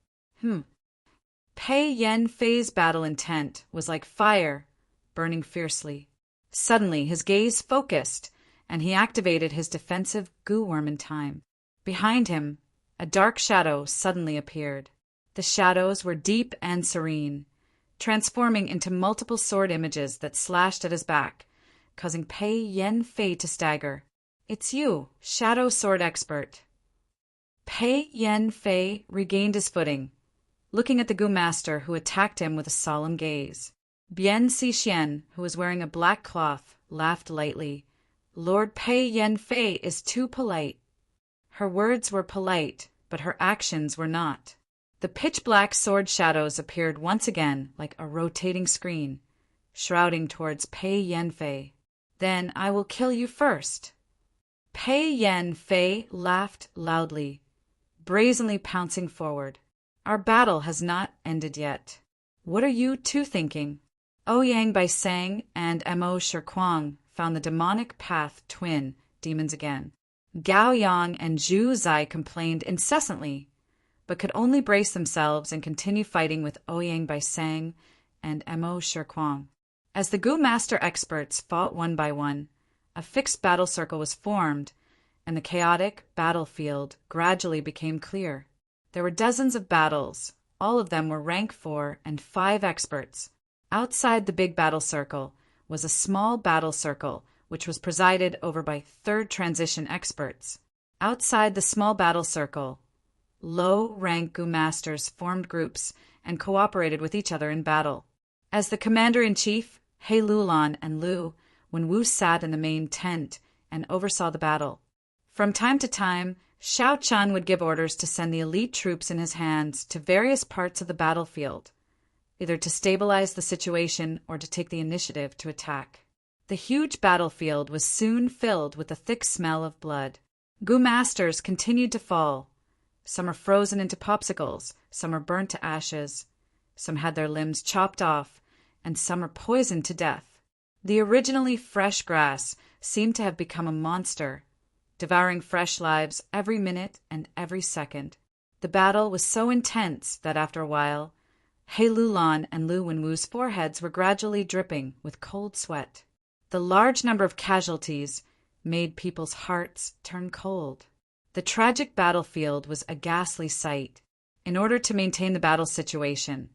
Pei Yen Fei's battle intent was like fire, burning fiercely. Suddenly, his gaze focused, and he activated his defensive Gu worm in time. Behind him, a dark shadow suddenly appeared. The shadows were deep and serene, transforming into multiple sword images that slashed at his back, causing Pei Yen Fei to stagger. "It's you, shadow sword expert." Pei Yen Fei regained his footing, looking at the Gu master who attacked him with a solemn gaze. Bian Xixien, who was wearing a black cloth, laughed lightly. "Lord Pei Yen Fei is too polite." Her words were polite, but her actions were not. The pitch-black sword shadows appeared once again like a rotating screen, shrouding towards Pei Yen Fei. "Then I will kill you first." Pei Yen Fei laughed loudly, brazenly pouncing forward. "Our battle has not ended yet. What are you two thinking?" Ouyang Baisang and Mo Shikuang found the demonic path twin demons again. Gao Yang and Zhu Zai complained incessantly, but could only brace themselves and continue fighting with Ouyang Baisang and Mo Shikuang. As the Gu master experts fought one by one, a fixed battle circle was formed, and the chaotic battlefield gradually became clear. There were dozens of battles. All of them were rank 4 and 5 experts. Outside the big battle circle was a small battle circle, which was presided over by 3rd transition experts. Outside the small battle circle, low-rank Gu masters formed groups and cooperated with each other in battle. As the commander-in-chief, He Lulan and Lu Wenwu sat in the main tent and oversaw the battle. From time to time, Xiao Chun would give orders to send the elite troops in his hands to various parts of the battlefield, either to stabilize the situation or to take the initiative to attack. The huge battlefield was soon filled with the thick smell of blood. Gu masters continued to fall. Some are frozen into popsicles, some are burnt to ashes, some had their limbs chopped off, and some are poisoned to death. The originally fresh grass seemed to have become a monster, devouring fresh lives every minute and every second. The battle was so intense that after a while, He Lulan and Lu Wenwu's foreheads were gradually dripping with cold sweat. The large number of casualties made people's hearts turn cold. The tragic battlefield was a ghastly sight. In order to maintain the battle situation,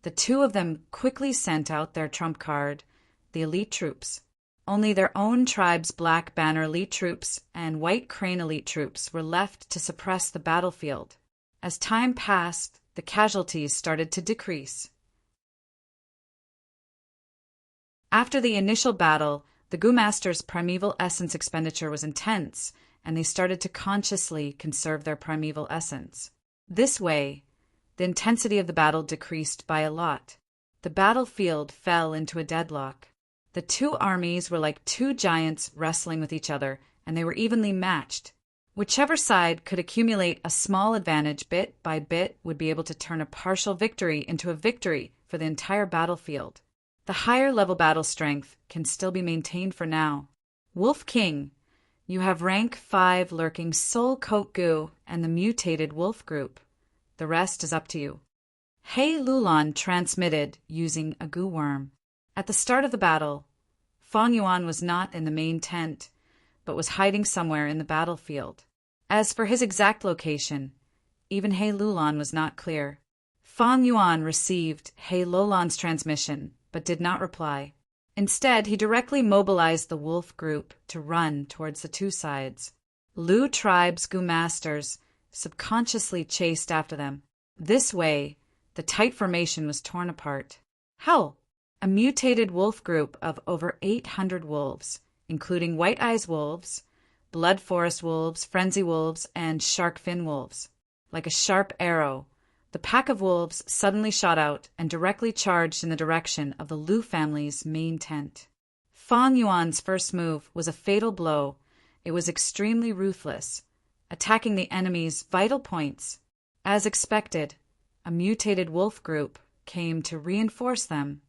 the two of them quickly sent out their trump card, the elite troops. Only their own tribe's Black Banner elite troops and White Crane elite troops were left to suppress the battlefield. As time passed, the casualties started to decrease. After the initial battle, the Gu Masters' primeval essence expenditure was intense, and they started to consciously conserve their primeval essence. This way, the intensity of the battle decreased by a lot. The battlefield fell into a deadlock. The two armies were like two giants wrestling with each other, and they were evenly matched. Whichever side could accumulate a small advantage bit by bit would be able to turn a partial victory into a victory for the entire battlefield. The higher level battle strength can still be maintained for now. Wolf King, you have rank 5 lurking Soul Coat Gu and the mutated wolf group. The rest is up to you. He Lulan transmitted using a Gu worm. At the start of the battle, Fang Yuan was not in the main tent, but was hiding somewhere in the battlefield. As for his exact location, even He Lulan was not clear. Fang Yuan received He Lulan's transmission, but did not reply. Instead, he directly mobilized the wolf group to run towards the two sides. Lu tribe's Gu masters subconsciously chased after them. This way, the tight formation was torn apart. Hell! A mutated wolf group of over 800 wolves, including White Eyes wolves, Blood Forest wolves, Frenzy wolves, and Shark Fin wolves. Like a sharp arrow, the pack of wolves suddenly shot out and directly charged in the direction of the Lu family's main tent. Fang Yuan's first move was a fatal blow. It was extremely ruthless, attacking the enemy's vital points. As expected, a mutated wolf group came to reinforce them.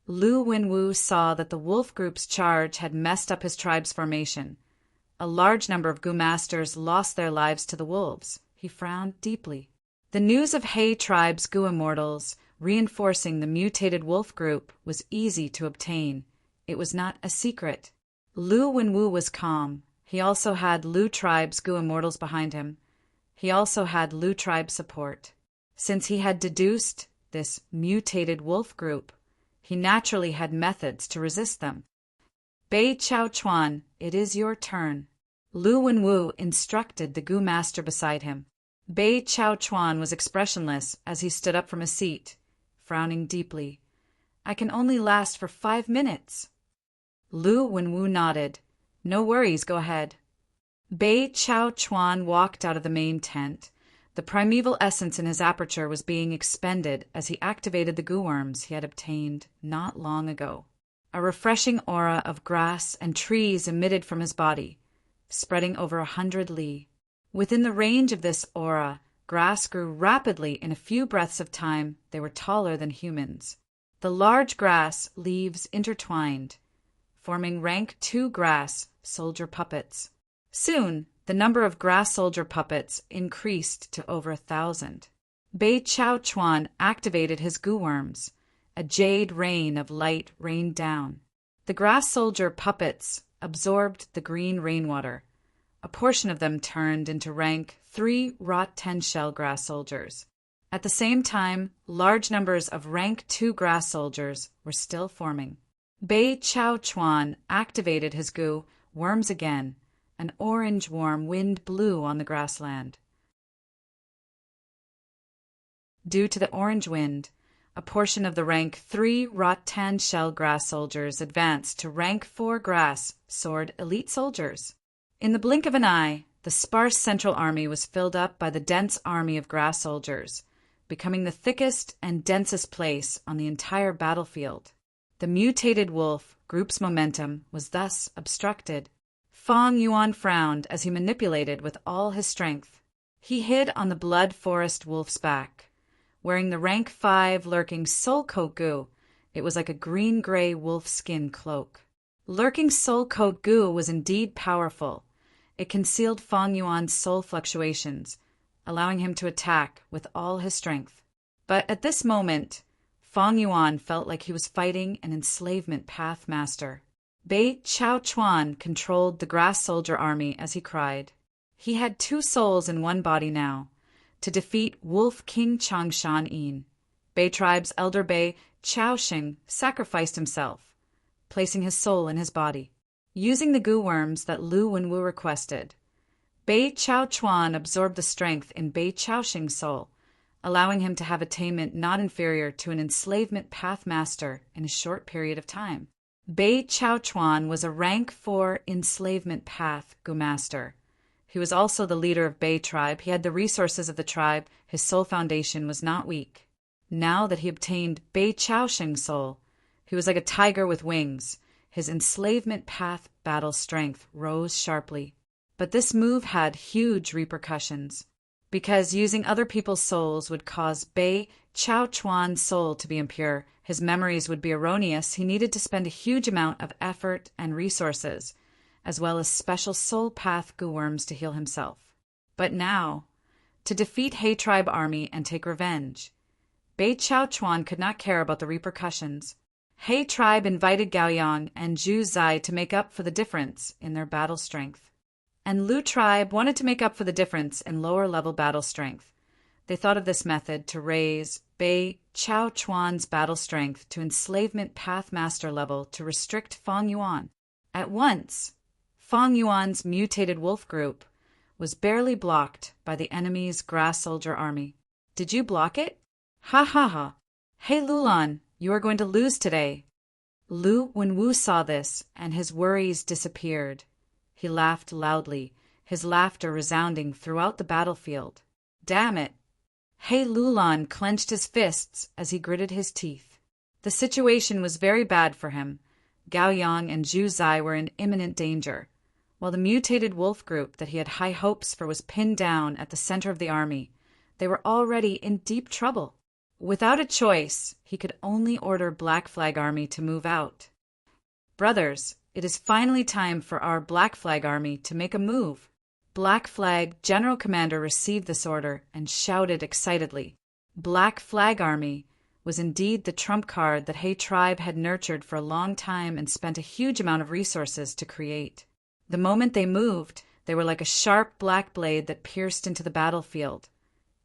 Lu Wenwu saw that the wolf group's charge had messed up his tribe's formation. A large number of Gu masters lost their lives to the wolves. He frowned deeply. The news of He tribe's Gu immortals reinforcing the mutated wolf group was easy to obtain. It was not a secret. Lu Wenwu was calm. He also had Lu tribe's Gu immortals behind him. He also had Lu tribe support. Since he had deduced this mutated wolf group, he naturally had methods to resist them. Bei Chao Chuan, it is your turn. Lu Wenwu instructed the Gu master beside him. Bei Chao Chuan was expressionless as he stood up from his seat, frowning deeply. I can only last for 5 minutes. Lu Wenwu nodded. No worries, go ahead. Bei Chao Chuan walked out of the main tent. The primeval essence in his aperture was being expended as he activated the Gu worms he had obtained not long ago. A refreshing aura of grass and trees emitted from his body, spreading over 100 li. Within the range of this aura, grass grew rapidly. In a few breaths of time, they were taller than humans. The large grass leaves intertwined, forming rank 2 grass soldier puppets. Soon, the number of grass soldier puppets increased to over 1,000. Bei Chao Chuan activated his Gu worms. A jade rain of light rained down. The grass soldier puppets absorbed the green rainwater. A portion of them turned into rank 3 Rot 10 shell grass soldiers. At the same time, large numbers of rank 2 grass soldiers were still forming. Bei Chao Chuan activated his Gu worms again. An orange warm wind blew on the grassland. Due to the orange wind, a portion of the rank 3 Rot-Tan shell grass soldiers advanced to rank 4 grass sword elite soldiers. In the blink of an eye, The sparse central army was filled up by the dense army of grass soldiers, becoming the thickest and densest place on the entire battlefield. The mutated wolf group's momentum was thus obstructed. Feng Yuan frowned as he manipulated with all his strength. He hid on the blood forest wolf's back, wearing the rank 5 lurking soul coat goo. It was like a green-gray wolf skin cloak. Lurking soul coat goo was indeed powerful. It concealed Feng Yuan's soul fluctuations, allowing him to attack with all his strength. But at this moment, Feng Yuan felt like he was fighting an enslavement path master. Bei Chao Chuan controlled the grass soldier army as he cried. He had 2 souls in one body now, to defeat Wolf King Changshan Yin. Bei tribe's elder Bei Chaoxing sacrificed himself, placing his soul in his body. Using the goo worms that Lu Wenwu requested, Bei Chao Chuan absorbed the strength in Bei Chaoxing's soul, allowing him to have attainment not inferior to an enslavement path master in a short period of time. Bei Chao Chuan was a rank 4 enslavement path goo master. He was also the leader of Bei tribe. He had the resources of the tribe. His soul foundation was not weak. Now that he obtained Bei Chaoxing's soul, he was like a tiger with wings. His enslavement path battle strength rose sharply. But this move had huge repercussions. Because using other people's souls would cause Bei Chao Chuan's soul to be impure, his memories would be erroneous, he needed to spend a huge amount of effort and resources, as well as special soul path goo worms to heal himself. But now, to defeat He tribe army and take revenge, Bei Chao Chuan could not care about the repercussions. He tribe invited Gao Yang and Zhu Zai to make up for the difference in their battle strength. And Lu tribe wanted to make up for the difference in lower-level battle strength. They thought of this method to raise Bei Chao Chuan's battle strength to enslavement path master level to restrict Feng Yuan. At once, Feng Yuan's mutated wolf group was barely blocked by the enemy's grass soldier army. Did you block it? Ha ha ha. Hey Lulan, you are going to lose today. Lu Wenwu saw this, and his worries disappeared. He laughed loudly, his laughter resounding throughout the battlefield. Damn it! He Lulan clenched his fists as he gritted his teeth. The situation was very bad for him. Gao Yang and Zhu Zai were in imminent danger, while the mutated wolf group that he had high hopes for was pinned down at the center of the army. They were already in deep trouble. Without a choice, he could only order Black Flag Army to move out. Brothers, it is finally time for our Black Flag Army to make a move. Black Flag General Commander received this order and shouted excitedly. Black Flag Army was indeed the trump card that He tribe had nurtured for a long time and spent a huge amount of resources to create. The moment they moved, they were like a sharp black blade that pierced into the battlefield,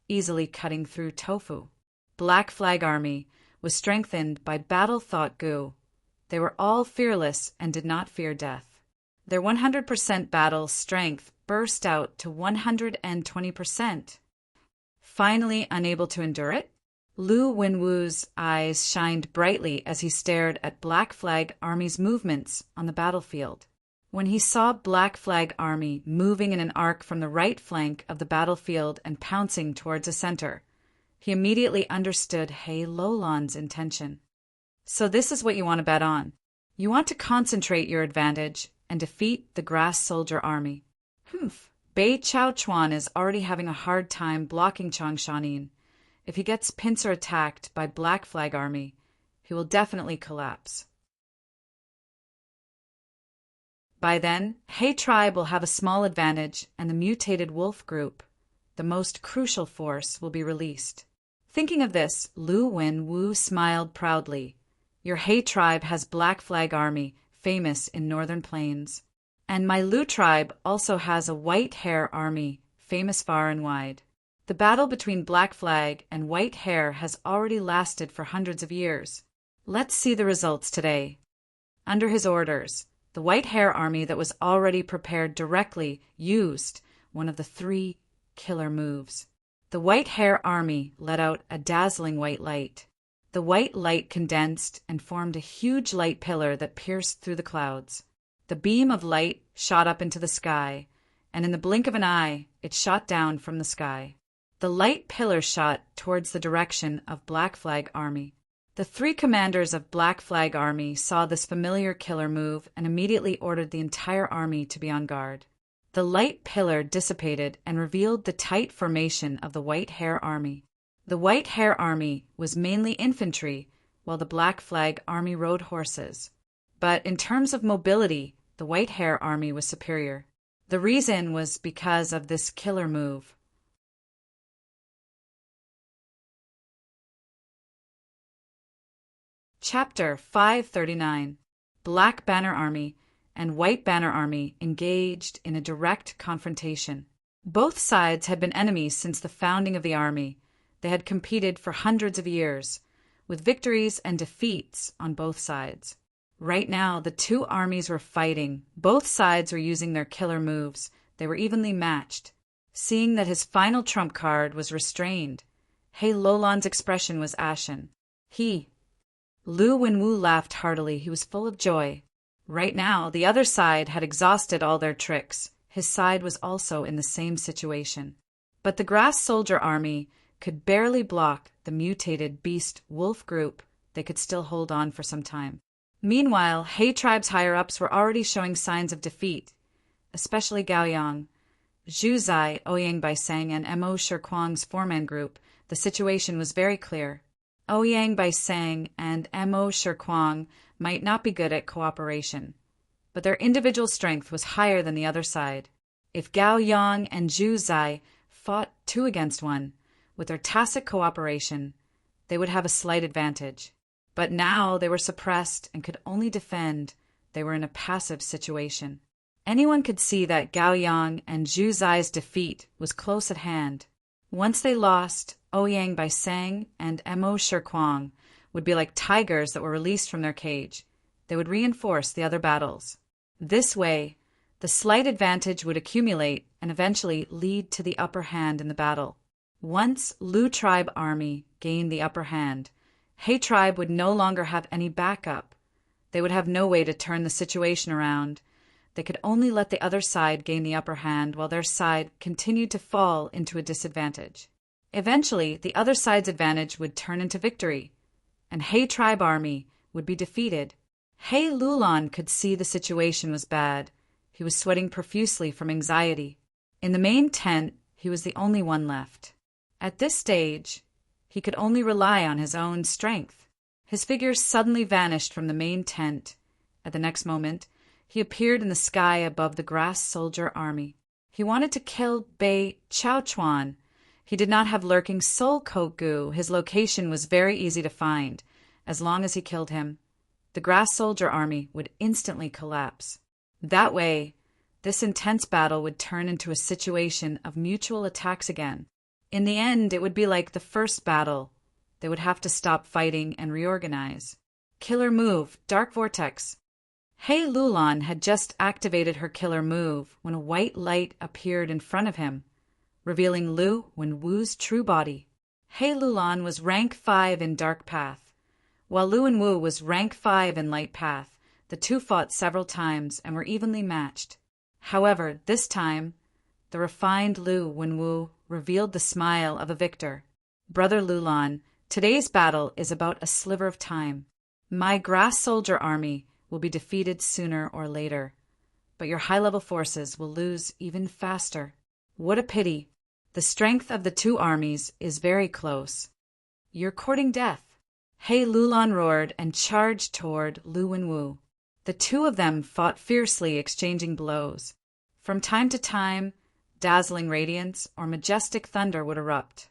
easily cutting through tofu. Black Flag Army was strengthened by battle thought goo. They were all fearless and did not fear death. Their 100% battle strength burst out to 120%. Finally unable to endure it, Lu Wenwu's eyes shined brightly as he stared at Black Flag Army's movements on the battlefield. When he saw Black Flag Army moving in an arc from the right flank of the battlefield and pouncing towards a center, he immediately understood He Lolan's intention. So this is what you want to bet on. You want to concentrate your advantage and defeat the grass soldier army. Bei Chao Chuan is already having a hard time blocking Changshan. If he gets pincer attacked by Black Flag Army, he will definitely collapse. By then, He tribe will have a small advantage, and the mutated wolf group, the most crucial force, will be released. Thinking of this, Lu Wenwu smiled proudly. Your He tribe has Black Flag Army, famous in northern plains. And my Lu tribe also has a White Hair Army, famous far and wide. The battle between Black Flag and White Hair has already lasted for hundreds of years. Let's see the results today. Under his orders, the White Hair Army that was already prepared directly used one of the 3 killer moves. The White Hair Army let out a dazzling white light. The white light condensed and formed a huge light pillar that pierced through the clouds. The beam of light shot up into the sky, and in the blink of an eye, it shot down from the sky. The light pillar shot towards the direction of Black Flag Army. The 3 commanders of Black Flag Army saw this familiar killer move and immediately ordered the entire army to be on guard. The light pillar dissipated and revealed the tight formation of the White Hare Army. The White Hare Army was mainly infantry, while the Black Flag Army rode horses. But in terms of mobility, the White Hare Army was superior. The reason was because of this killer move. Chapter 539. Black Banner Army and White Banner Army engaged in a direct confrontation. Both sides had been enemies since the founding of the army. They had competed for hundreds of years, with victories and defeats on both sides. Right now, the 2 armies were fighting. Both sides were using their killer moves. They were evenly matched. Seeing that his final trump card was restrained, He Lolan's expression was ashen. Lu Wenwu laughed heartily. He was full of joy. Right now, the other side had exhausted all their tricks. His side was also in the same situation. But the Grass Soldier Army could barely block the mutated beast wolf group. They could still hold on for some time. Meanwhile, He Tribe's higher-ups were already showing signs of defeat, especially Gao Yang, Zhu Zai, Ouyang Baiseng, and Mo Shirkwang's 4-man group. The situation was very clear. Ouyang Baiseng and Mo Shirkwang might not be good at cooperation, but their individual strength was higher than the other side. If Gao Yang and Zhu Zai fought 2 against 1, with their tacit cooperation, they would have a slight advantage. But now they were suppressed and could only defend. They were in a passive situation. Anyone could see that Gao Yang and Zhu Zai's defeat was close at hand. Once they lost, Ouyang Baiseng and Mo Shirkwang would be like tigers that were released from their cage. They would reinforce the other battles. This way, the slight advantage would accumulate and eventually lead to the upper hand in the battle. Once Lu Tribe Army gained the upper hand, He Tribe would no longer have any backup. They would have no way to turn the situation around. They could only let the other side gain the upper hand while their side continued to fall into a disadvantage. Eventually, the other side's advantage would turn into victory, and He Tribe Army would be defeated. He Lulan could see the situation was bad. He was sweating profusely from anxiety. In the main tent, he was the only one left. At this stage, he could only rely on his own strength. His figure suddenly vanished from the main tent. At the next moment, he appeared in the sky above the Grass Soldier Army. He wanted to kill Bei Chaochuan. He did not have lurking soul Kogu. His location was very easy to find. As long as he killed him, the Grass Soldier Army would instantly collapse. That way, this intense battle would turn into a situation of mutual attacks again. In the end, it would be like the first battle. They would have to stop fighting and reorganize. Killer move, Dark Vortex. He Lulan had just activated her killer move when a white light appeared in front of him, revealing Lu Wenwu's true body. He Lulan was rank 5 in Dark Path, while Lu Wenwu was rank 5 in Light Path. The 2 fought several times and were evenly matched. However, this time, the refined Lu Wenwu revealed the smile of a victor. Brother Lulan, today's battle is about a sliver of time. My Grass Soldier Army will be defeated sooner or later, but your high-level forces will lose even faster. What a pity. The strength of the 2 armies is very close. You're courting death. He Lulan roared and charged toward Lu Wenwu. The 2 of them fought fiercely, exchanging blows. From time to time, dazzling radiance or majestic thunder would erupt.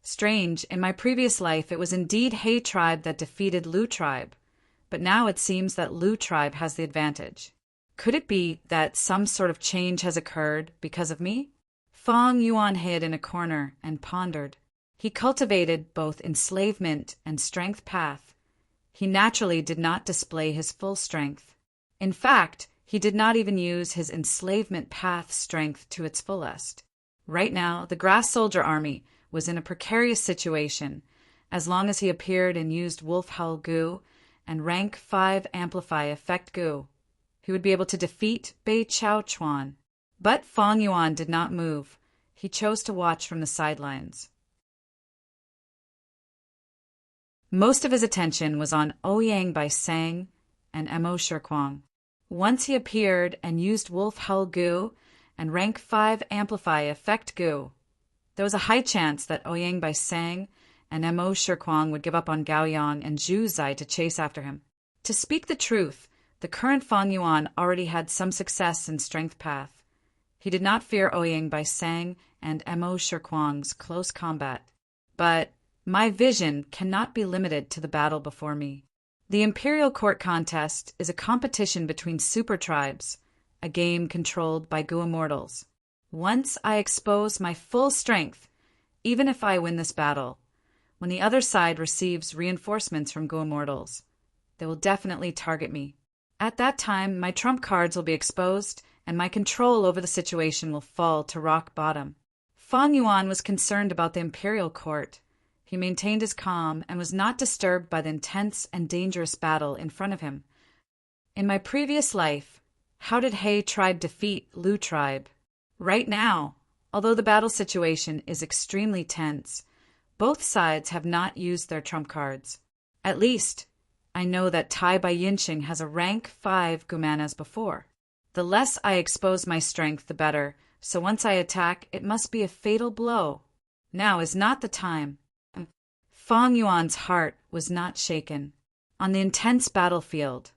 Strange, in my previous life it was indeed He Tribe that defeated Lu Tribe, but now it seems that Lu Tribe has the advantage. Could it be that some sort of change has occurred because of me? Fong Yuan hid in a corner and pondered. He cultivated both enslavement and strength path. He naturally did not display his full strength. In fact, he did not even use his enslavement path strength to its fullest. Right now, the Grass Soldier Army was in a precarious situation. As long as he appeared and used Wolf Howl Gu and rank 5 Amplify Effect Gu, he would be able to defeat Bei Chaochuan. But Fang Yuan did not move. He chose to watch from the sidelines. Most of his attention was on Ouyang by Sang and Mo Shirkwang. Once he appeared and used Wolf Hull Gu and Rank 5 Amplify Effect Gu. There was a high chance that Ouyang by Sang and Mo Shirkwang would give up on Gao Yang and Zhu Zai to chase after him. To speak the truth, the current Fang Yuan already had some success in Strength Path. He did not fear Ouyang by Sang and Mo Shirkwang's close combat. But my vision cannot be limited to the battle before me. The Imperial Court contest is a competition between super tribes, a game controlled by Gu Immortals. Once I expose my full strength, even if I win this battle, when the other side receives reinforcements from Gu Immortals, they will definitely target me. At that time, my trump cards will be exposed, and my control over the situation will fall to rock bottom. Fang Yuan was concerned about the Imperial Court. He maintained his calm and was not disturbed by the intense and dangerous battle in front of him. In my previous life, how did He tribe defeat Lu tribe? Right now, although the battle situation is extremely tense, both sides have not used their trump cards. At least, I know that Tai Bai Yinqing has a rank 5 Guman as before. The less I expose my strength, the better, so once I attack, it must be a fatal blow. Now is not the time. Fang Yuan's heart was not shaken. On the intense battlefield,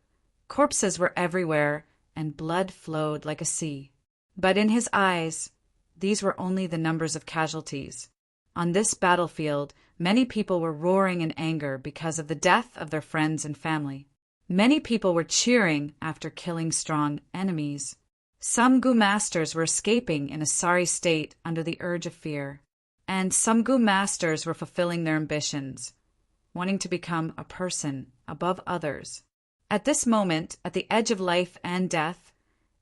corpses were everywhere, and blood flowed like a sea. But in his eyes, these were only the numbers of casualties. On this battlefield, many people were roaring in anger because of the death of their friends and family. Many people were cheering after killing strong enemies. Some Gu masters were escaping in a sorry state under the urge of fear. And some Gu masters were fulfilling their ambitions, wanting to become a person above others. At this moment, at the edge of life and death,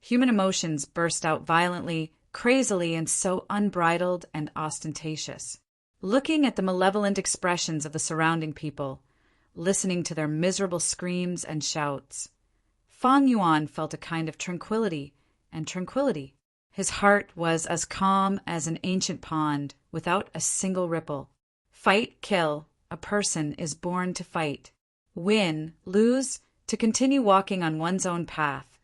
human emotions burst out violently, crazily, and so unbridled and ostentatious. Looking at the malevolent expressions of the surrounding people, listening to their miserable screams and shouts, Fang Yuan felt a kind of tranquility and tranquility. His heart was as calm as an ancient pond, without a single ripple. Fight, kill, a person is born to fight. Win, lose, to continue walking on one's own path.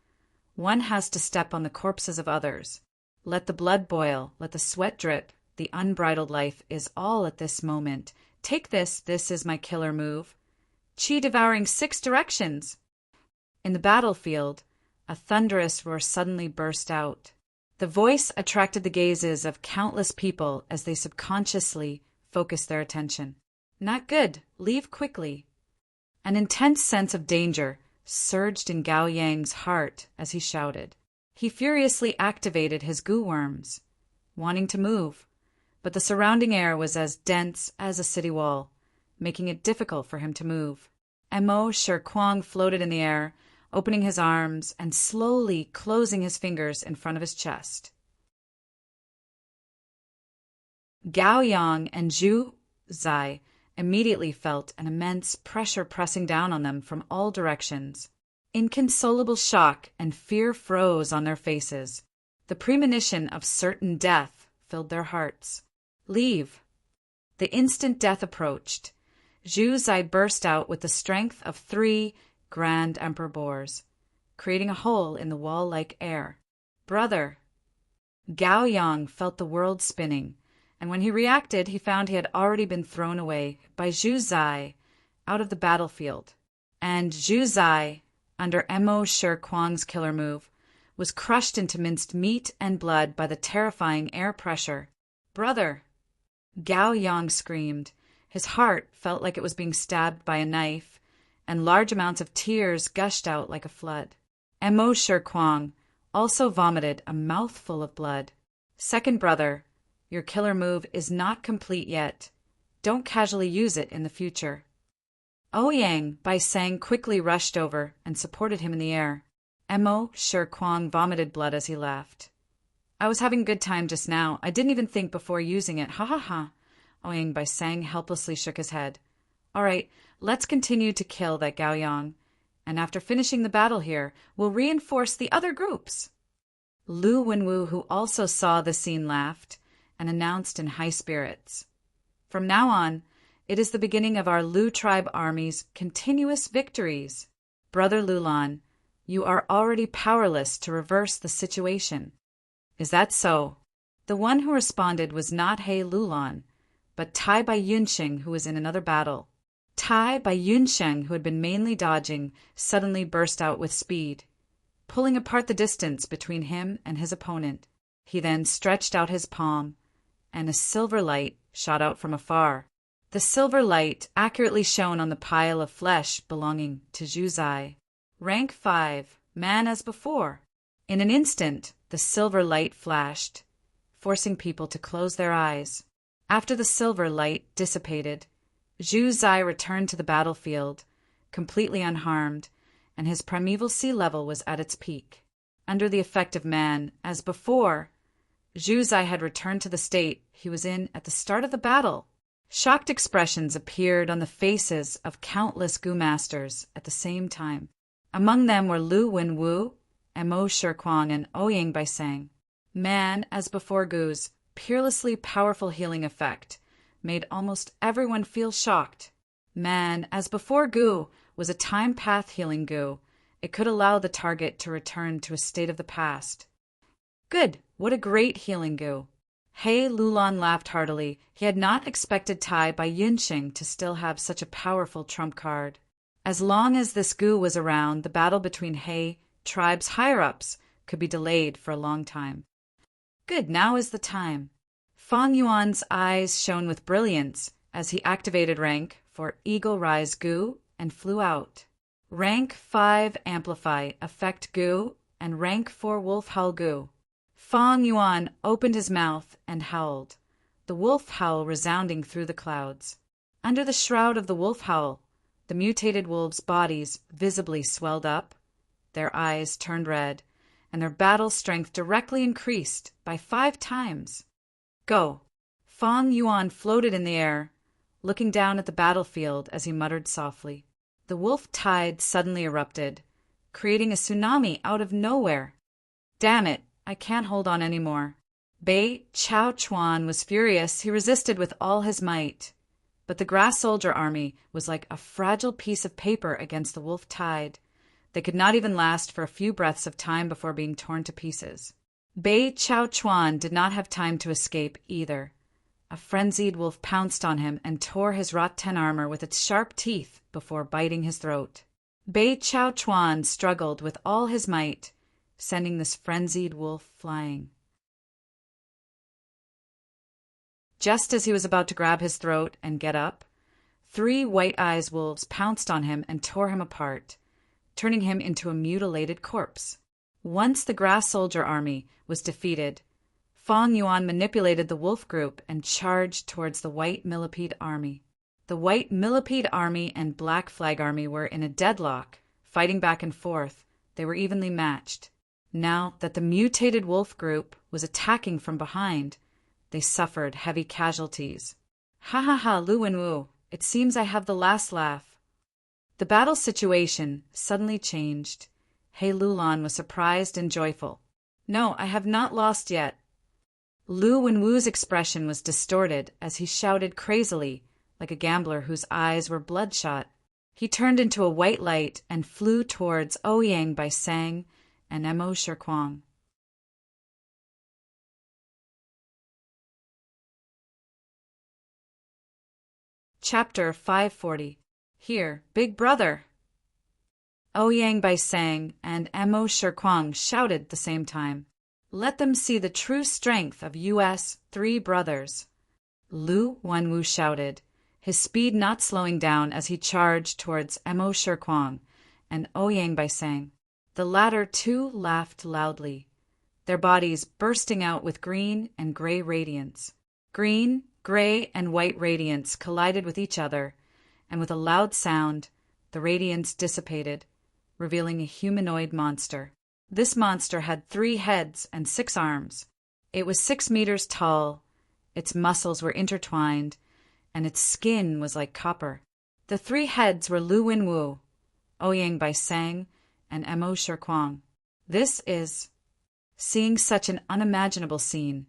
One has to step on the corpses of others. Let the blood boil, let the sweat drip. The unbridled life is all at this moment. Take this is my killer move. Qi devouring 6 directions. In the battlefield, a thunderous roar suddenly burst out. The voice attracted the gazes of countless people as they subconsciously focused their attention. Not good, leave quickly. An intense sense of danger surged in Gao Yang's heart as he shouted. He furiously activated his Gu worms, wanting to move, but the surrounding air was as dense as a city wall, making it difficult for him to move. Mo Shirkwang floated in the air, opening his arms and slowly closing his fingers in front of his chest. Gao Yang and Zhu Zai immediately felt an immense pressure pressing down on them from all directions. Inconsolable shock and fear froze on their faces. The premonition of certain death filled their hearts. Leave. The instant death approached, Zhu Zai burst out with the strength of 3 Grand Emperor boars, creating a hole in the wall-like air. Brother! Gao Yang felt the world spinning, and when he reacted, he found he had already been thrown away by Zhu Zai out of the battlefield. And Zhu Zai, under Mo Shirkwang's killer move, was crushed into minced meat and blood by the terrifying air pressure. Brother! Gao Yang screamed. His heart felt like it was being stabbed by a knife, and large amounts of tears gushed out like a flood. Mo Shirkwang also vomited a mouthful of blood. Second brother, your killer move is not complete yet. Don't casually use it in the future. Ouyang by Sang quickly rushed over and supported him in the air. Mo Shirkwang vomited blood as he laughed. I was having a good time just now. I didn't even think before using it. Ha ha ha. Ouyang by Sang helplessly shook his head. All right, let's continue to kill that Gao Yang, and after finishing the battle here, we'll reinforce the other groups. Lu Wenwu, who also saw the scene, laughed and announced in high spirits, "From now on, it is the beginning of our Lu tribe army's continuous victories. Brother Lulan, you are already powerless to reverse the situation." "Is that so?" The one who responded was not He Lulan, but Tai Bai Yunsheng, who was in another battle. Tai Bai Yunsheng, who had been mainly dodging, suddenly burst out with speed, pulling apart the distance between him and his opponent. He then stretched out his palm, and a silver light shot out from afar. The silver light accurately shone on the pile of flesh belonging to Zhu Zai. Rank 5, man as before. In an instant, the silver light flashed, forcing people to close their eyes. After the silver light dissipated, Zhu Zai returned to the battlefield, completely unharmed, and his primeval sea level was at its peak. Under the effect of man, as before, Zhu Zai had returned to the state he was in at the start of the battle. Shocked expressions appeared on the faces of countless Gu masters at the same time. Among them were Lu Wenwu, Mo Shikuang, and Ouyang Baisang. Man, as before Gu's peerlessly powerful healing effect, made almost everyone feel shocked. Man, as before Gu, was a time path healing Gu. It could allow the target to return to a state of the past. Good, what a great healing Gu. He Lulan laughed heartily. He had not expected Tai Bai Yunsheng to still have such a powerful trump card. As long as this Gu was around, the battle between He tribe's higher-ups could be delayed for a long time. Good, now is the time. Fang Yuan's eyes shone with brilliance as he activated rank for Eagle Rise Gu and flew out. Rank 5 Amplify Effect Gu and Rank 4 Wolf Howl Gu. Fang Yuan opened his mouth and howled, the wolf howl resounding through the clouds. Under the shroud of the wolf howl, the mutated wolves' bodies visibly swelled up, their eyes turned red, and their battle strength directly increased by 5 times. Go! Fang Yuan floated in the air, looking down at the battlefield as he muttered softly. The wolf tide suddenly erupted, creating a tsunami out of nowhere. Damn it, I can't hold on anymore. Bei Chao Chuan was furious. He resisted with all his might. But the grass soldier army was like a fragile piece of paper against the wolf tide. They could not even last for a few breaths of time before being torn to pieces. Bei Chao Chuan did not have time to escape either. A frenzied wolf pounced on him and tore his Rot-10 armor with its sharp teeth before biting his throat. Bei Chao Chuan struggled with all his might, sending this frenzied wolf flying. Just as he was about to grab his throat and get up, 3 white-eyes wolves pounced on him and tore him apart, turning him into a mutilated corpse. Once the grass soldier army was defeated, Fang Yuan manipulated the wolf group and charged towards the white millipede army. The white millipede army and black flag army were in a deadlock, fighting back and forth. They were evenly matched. Now that the mutated wolf group was attacking from behind, they suffered heavy casualties. Ha ha ha, Lu Wenwu, it seems I have the last laugh. The battle situation suddenly changed. He Lulan was surprised and joyful. No, I have not lost yet. Lu Wenwu's expression was distorted as he shouted crazily, like a gambler whose eyes were bloodshot. He turned into a white light and flew towards Ouyang Baisang and Mo Shikuang. Chapter 540. Here, big brother! Ouyang Baisang and Mo Shikuang shouted at the same time. Let them see the true strength of US 3 brothers. Lu Wenwu shouted, his speed not slowing down as he charged towards Mo Shikuang and Ouyang Baisang. The latter too laughed loudly, their bodies bursting out with green and gray radiance. Green, gray, and white radiance collided with each other, and with a loud sound, the radiance dissipated, revealing a humanoid monster. This monster had 3 heads and 6 arms. It was 6 meters tall, its muscles were intertwined, and its skin was like copper. The 3 heads were Lu Wenwu, Ouyang Baisang, and Mo Shikuang. This is Seeing such an unimaginable scene,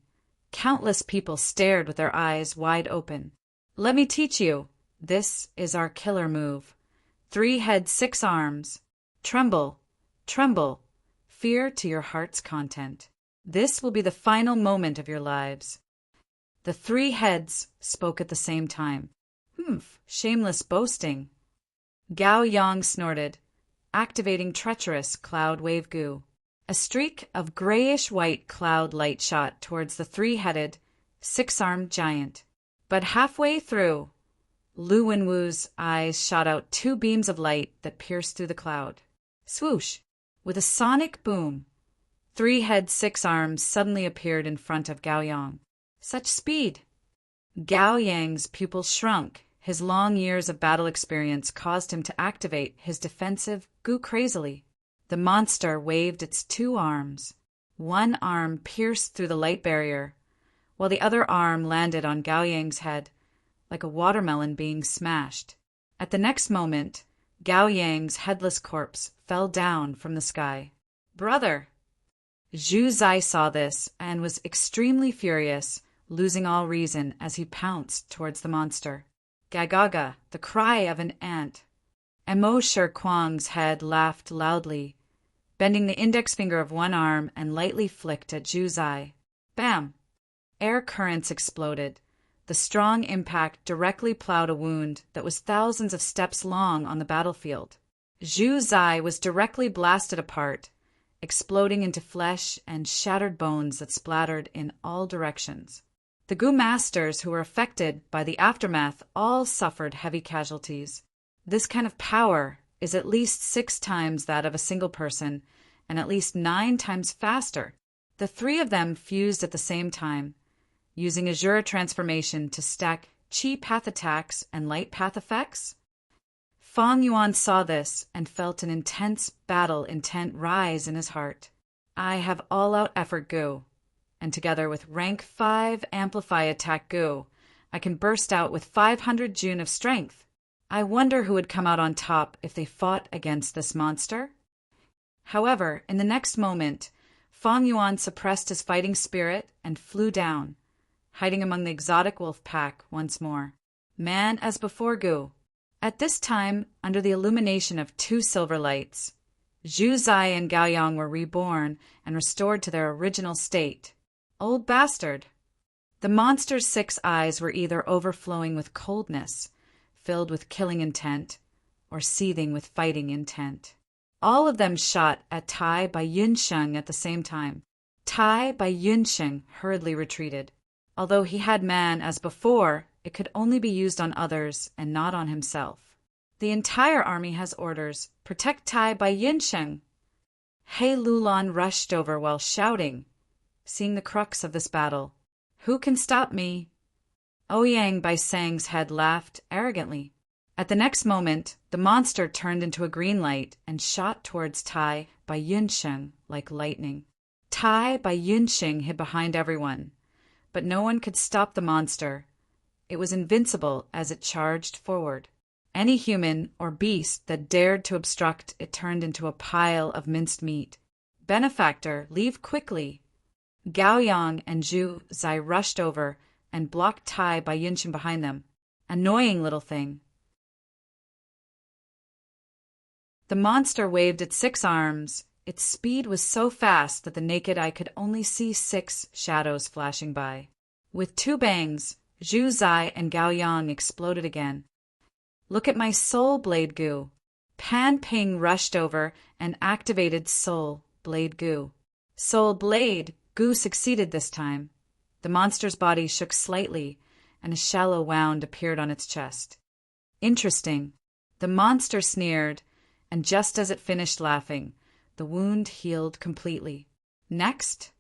countless people stared with their eyes wide open. Let me teach you. This is our killer move. 3 heads, 6 arms. Tremble, tremble, fear to your heart's content. This will be the final moment of your lives. The 3 heads spoke at the same time. Humph, shameless boasting. Gao Yang snorted, activating treacherous cloud wave goo. A streak of grayish-white cloud light shot towards the 3-headed, 6-armed giant. But halfway through, Lu Wenwu's eyes shot out 2 beams of light that pierced through the cloud. Swoosh! With a sonic boom, 3 heads, 6 arms suddenly appeared in front of Gao Yang. Such speed! Gao Yang's pupils shrunk. His long years of battle experience caused him to activate his defensive goo crazily. The monster waved its 2 arms. One arm pierced through the light barrier, while the other arm landed on Gao Yang's head, like a watermelon being smashed. At the next moment, Gao Yang's headless corpse fell down from the sky. Brother! Zhu Zai saw this and was extremely furious, losing all reason as he pounced towards the monster. Gagaga, the cry of an ant. And Mo Shi Kuang's head laughed loudly, bending the index finger of one arm and lightly flicked at Zhu Zai. Bam! Air currents exploded. The strong impact directly plowed a wound that was thousands of steps long on the battlefield. Zhu Zai was directly blasted apart, exploding into flesh and shattered bones that splattered in all directions. The Gu masters who were affected by the aftermath all suffered heavy casualties. This kind of power is at least 6 times that of a single person, and at least 9 times faster. The 3 of them fused at the same time, using Azura transformation to stack Qi path attacks and light path effects. Fang Yuan saw this and felt an intense battle intent rise in his heart. I have all-out effort goo, and together with rank 5 amplify attack goo, I can burst out with 500 June of strength. I wonder who would come out on top if they fought against this monster. However, in the next moment, Fang Yuan suppressed his fighting spirit and flew down, hiding among the exotic wolf pack once more. Man as before goo. At this time, under the illumination of 2 silver lights, Zhu Zai and Gao Yang were reborn and restored to their original state. Old bastard! The monster's 6 eyes were either overflowing with coldness, filled with killing intent, or seething with fighting intent. All of them shot at Tai by Yunsheng at the same time. Tai by Yunsheng hurriedly retreated. Although he had man as before, it could only be used on others and not on himself. The entire army has orders. Protect Tai by Yunsheng. He Lulan rushed over while shouting, seeing the crux of this battle. Who can stop me? Ouyang by Sang's head laughed arrogantly. At the next moment, the monster turned into a green light and shot towards Tai by Yunsheng like lightning. Tai by Yunsheng hid behind everyone, but no one could stop the monster. It was invincible as it charged forward. Any human or beast that dared to obstruct it turned into a pile of minced meat. Benefactor, leave quickly! Gao Yang and Zhu Zai rushed over and blocked Tai by Yunsheng behind them. Annoying little thing. The monster waved its 6 arms. Its speed was so fast that the naked eye could only see 6 shadows flashing by. With 2 bangs, Zhu Zai and Gao Yang exploded again. Look at my soul blade goo. Pan Ping rushed over and activated soul blade goo. Soul blade goo succeeded this time. The monster's body shook slightly, and a shallow wound appeared on its chest. Interesting. The monster sneered, and just as it finished laughing, the wound healed completely. Next,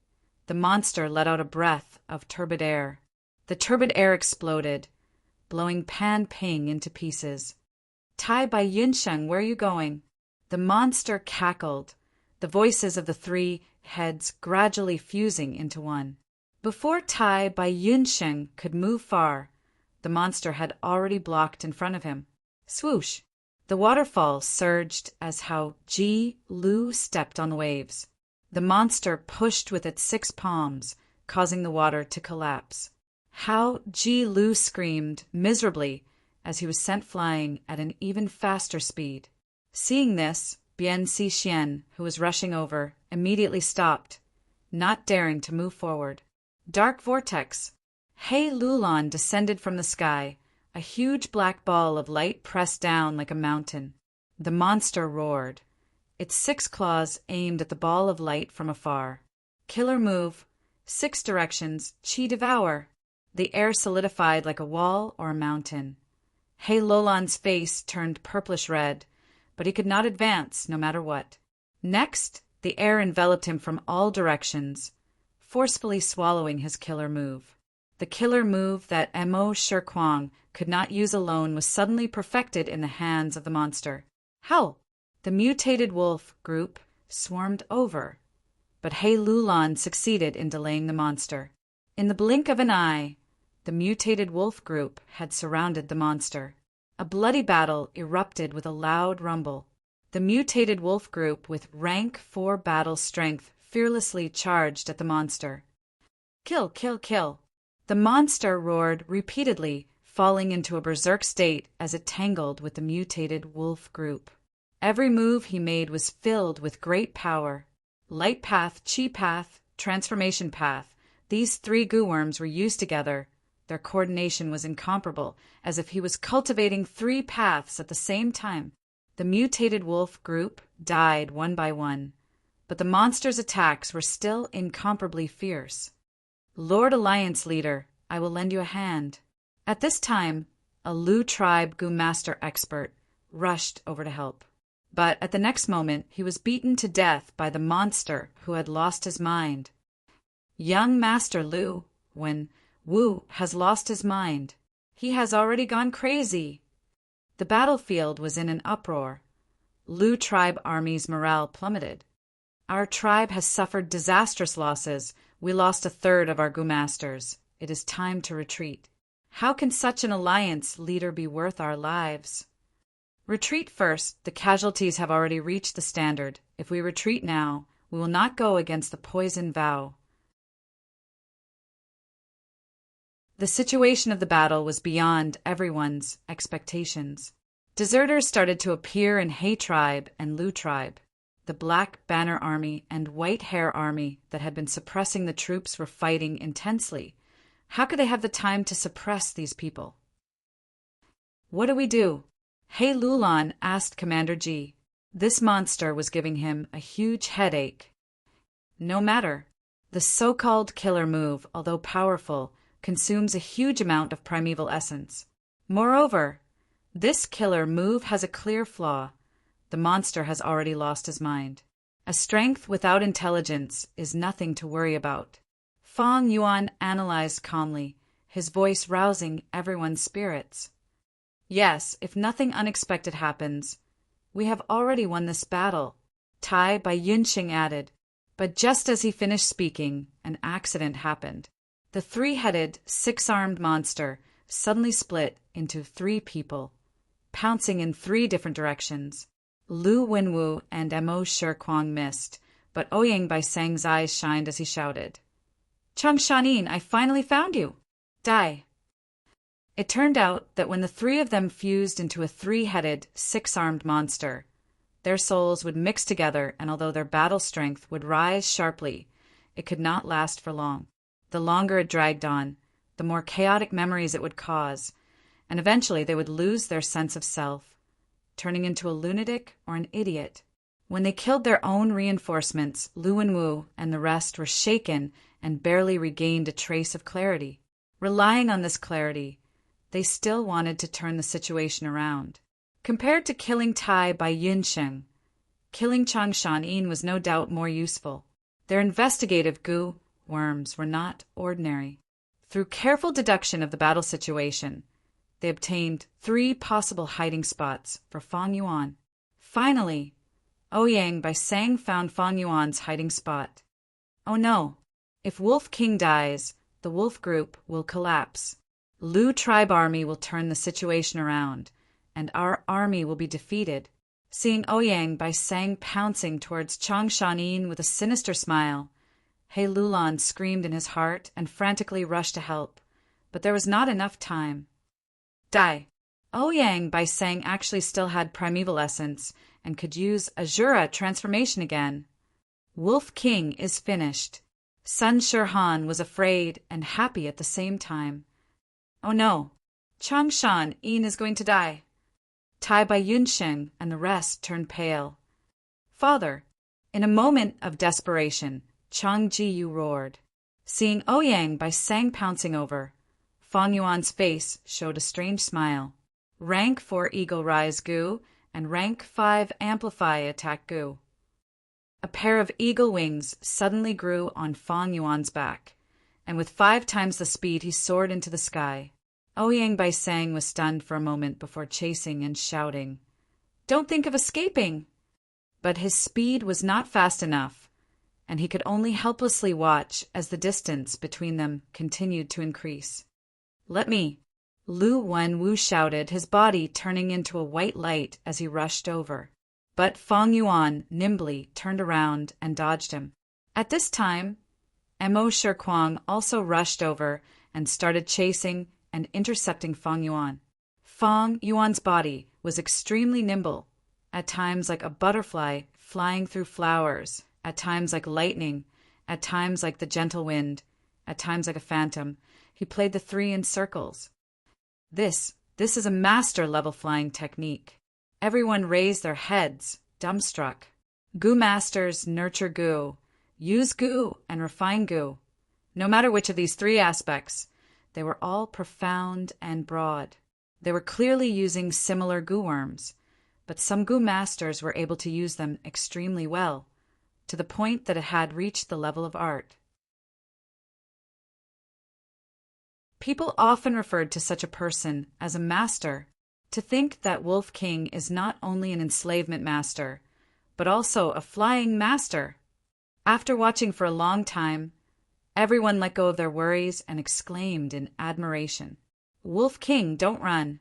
the monster let out a breath of turbid air. The turbid air exploded, blowing Pan Ping into pieces. Tai by Yunsheng, where are you going? The monster cackled, the voices of the 3 heads gradually fusing into one. Before Tai by Yunsheng could move far, the monster had already blocked in front of him. Swoosh! The waterfall surged as how Ji Lu stepped on the waves. The monster pushed with its 6 palms, causing the water to collapse. Hao Ji Lu screamed miserably as he was sent flying at an even faster speed. Seeing this, Bian Xixian, who was rushing over, immediately stopped, not daring to move forward. Dark vortex. He Lulan descended from the sky, a huge black ball of light pressed down like a mountain. The monster roared, its 6 claws aimed at the ball of light from afar. Killer move, 6 directions, Qi devour. The air solidified like a wall or a mountain. He Lulan's face turned purplish red, but he could not advance no matter what. Next, the air enveloped him from all directions, forcefully swallowing his killer move. The killer move that Mo Shirkwang could not use alone was suddenly perfected in the hands of the monster. Howl! The mutated wolf group swarmed over, but He Lulan succeeded in delaying the monster. In the blink of an eye, the mutated wolf group had surrounded the monster. A bloody battle erupted with a loud rumble. The mutated wolf group with rank 4 battle strength fearlessly charged at the monster. Kill, kill, kill! The monster roared repeatedly, falling into a berserk state as it tangled with the mutated wolf group. Every move he made was filled with great power. Light path, Qi path, transformation path. These 3 goo worms were used together. Their coordination was incomparable, as if he was cultivating 3 paths at the same time. The mutated wolf group died one by one, but the monster's attacks were still incomparably fierce. Lord Alliance Leader, I will lend you a hand. At this time, a Lu tribe Goo Master expert rushed over to help. But at the next moment, he was beaten to death by the monster who had lost his mind. Young Master Lu, when Wu has lost his mind. He has already gone crazy. The battlefield was in an uproar. Lu tribe army's morale plummeted. Our tribe has suffered disastrous losses. We lost 1/3 of our Goo Masters. It is time to retreat. How can such an alliance leader be worth our lives? Retreat first. The casualties have already reached the standard. If we retreat now, we will not go against the poison vow. The situation of the battle was beyond everyone's expectations. Deserters started to appear in He tribe and Lu tribe. The Black Banner Army and White Hair Army that had been suppressing the troops were fighting intensely. How could they have the time to suppress these people? What do we do? He Lulan asked Commander Ji. This monster was giving him a huge headache. No matter. The so-called killer move, although powerful, consumes a huge amount of primeval essence. Moreover, this killer move has a clear flaw. The monster has already lost his mind. A strength without intelligence is nothing to worry about. Fang Yuan analyzed calmly, his voice rousing everyone's spirits. Yes, if nothing unexpected happens, we have already won this battle, Tai Bai Yunqing added. But just as he finished speaking, an accident happened. The 3-headed, 6-armed monster suddenly split into 3 people, pouncing in 3 different directions. Lu Wenwu and Mo Shirkwang missed, but Ouyang Bai Sang's eyes shined as he shouted, Cheng Shanin, I finally found you! Die! It turned out that when the 3 of them fused into a 3-headed, 6-armed monster, their souls would mix together, and although their battle strength would rise sharply, it could not last for long. The longer it dragged on, the more chaotic memories it would cause, and eventually they would lose their sense of self, turning into a lunatic or an idiot. When they killed their own reinforcements, Lu and Wu and the rest were shaken and barely regained a trace of clarity. Relying on this clarity, they still wanted to turn the situation around. Compared to killing Tai Bai Yunqing, killing Chang Shanin was no doubt more useful. Their investigative goo worms were not ordinary. Through careful deduction of the battle situation, they obtained 3 possible hiding spots for Fang Yuan. Finally, Ouyang Bai Sang found Fang Yuan's hiding spot. Oh no! If Wolf King dies, the wolf group will collapse. Lu tribe army will turn the situation around, and our army will be defeated. Seeing Ouyang by Sang pouncing towards Changshan with a sinister smile, He Lulan screamed in his heart and frantically rushed to help, but there was not enough time. Die! Ouyang by Sang actually still had primeval essence and could use Azura transformation again. Wolf King is finished. Sun Shirhan was afraid and happy at the same time. Oh no! Changshan is going to die. Tai Bai Yunsheng and the rest turned pale. Father! In a moment of desperation, Chang Jiyu roared. Seeing Ouyang by Sang pouncing over, Fang Yuan's face showed a strange smile. Rank 4 Eagle Rise Gu and Rank 5 Amplify Attack Gu. A pair of eagle wings suddenly grew on Fang Yuan's back, and with 5 times the speed he soared into the sky. Ouyang by Sang was stunned for a moment before chasing and shouting, "Don't think of escaping!" But his speed was not fast enough, and he could only helplessly watch as the distance between them continued to increase. "Let me!" Lu Wenwu shouted, his body turning into a white light as he rushed over. But Fang Yuan nimbly turned around and dodged him. At this time, Mo Shirkuang also rushed over and started chasing and intercepting Fang Yuan. Fang Yuan's body was extremely nimble, at times like a butterfly flying through flowers, at times like lightning, at times like the gentle wind, at times like a phantom. He played the 3 in circles. This is a master-level flying technique. Everyone raised their heads, dumbstruck. Gu masters nurture Gu, use Gu, and refine Gu. No matter which of these 3 aspects, they were all profound and broad. They were clearly using similar Gu worms, but some Gu masters were able to use them extremely well, to the point that it had reached the level of art. People often referred to such a person as a master. To think that Wolf King is not only an enslavement master, but also a flying master. After watching for a long time, everyone let go of their worries and exclaimed in admiration, "Wolf King, don't run!"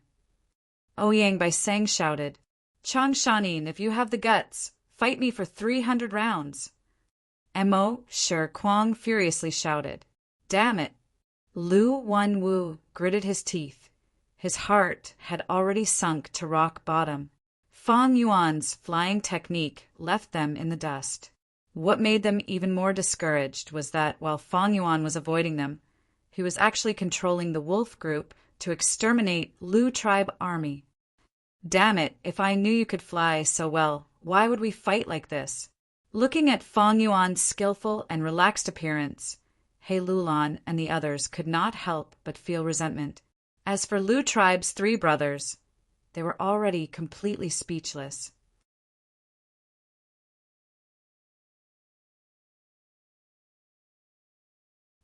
Ouyang by Sang shouted, "Changshan, if you have the guts, fight me for 300 rounds." Mo Shirkuang furiously shouted, "Damn it!" Lu Wenwu gritted his teeth. His heart had already sunk to rock bottom. Fang Yuan's flying technique left them in the dust. What made them even more discouraged was that while Fang Yuan was avoiding them, he was actually controlling the wolf group to exterminate Lu tribe army. Damn it, if I knew you could fly so well, why would we fight like this? Looking at Fang Yuan's skillful and relaxed appearance, He Lulan and the others could not help but feel resentment. As for Lu tribe's 3 brothers, they were already completely speechless.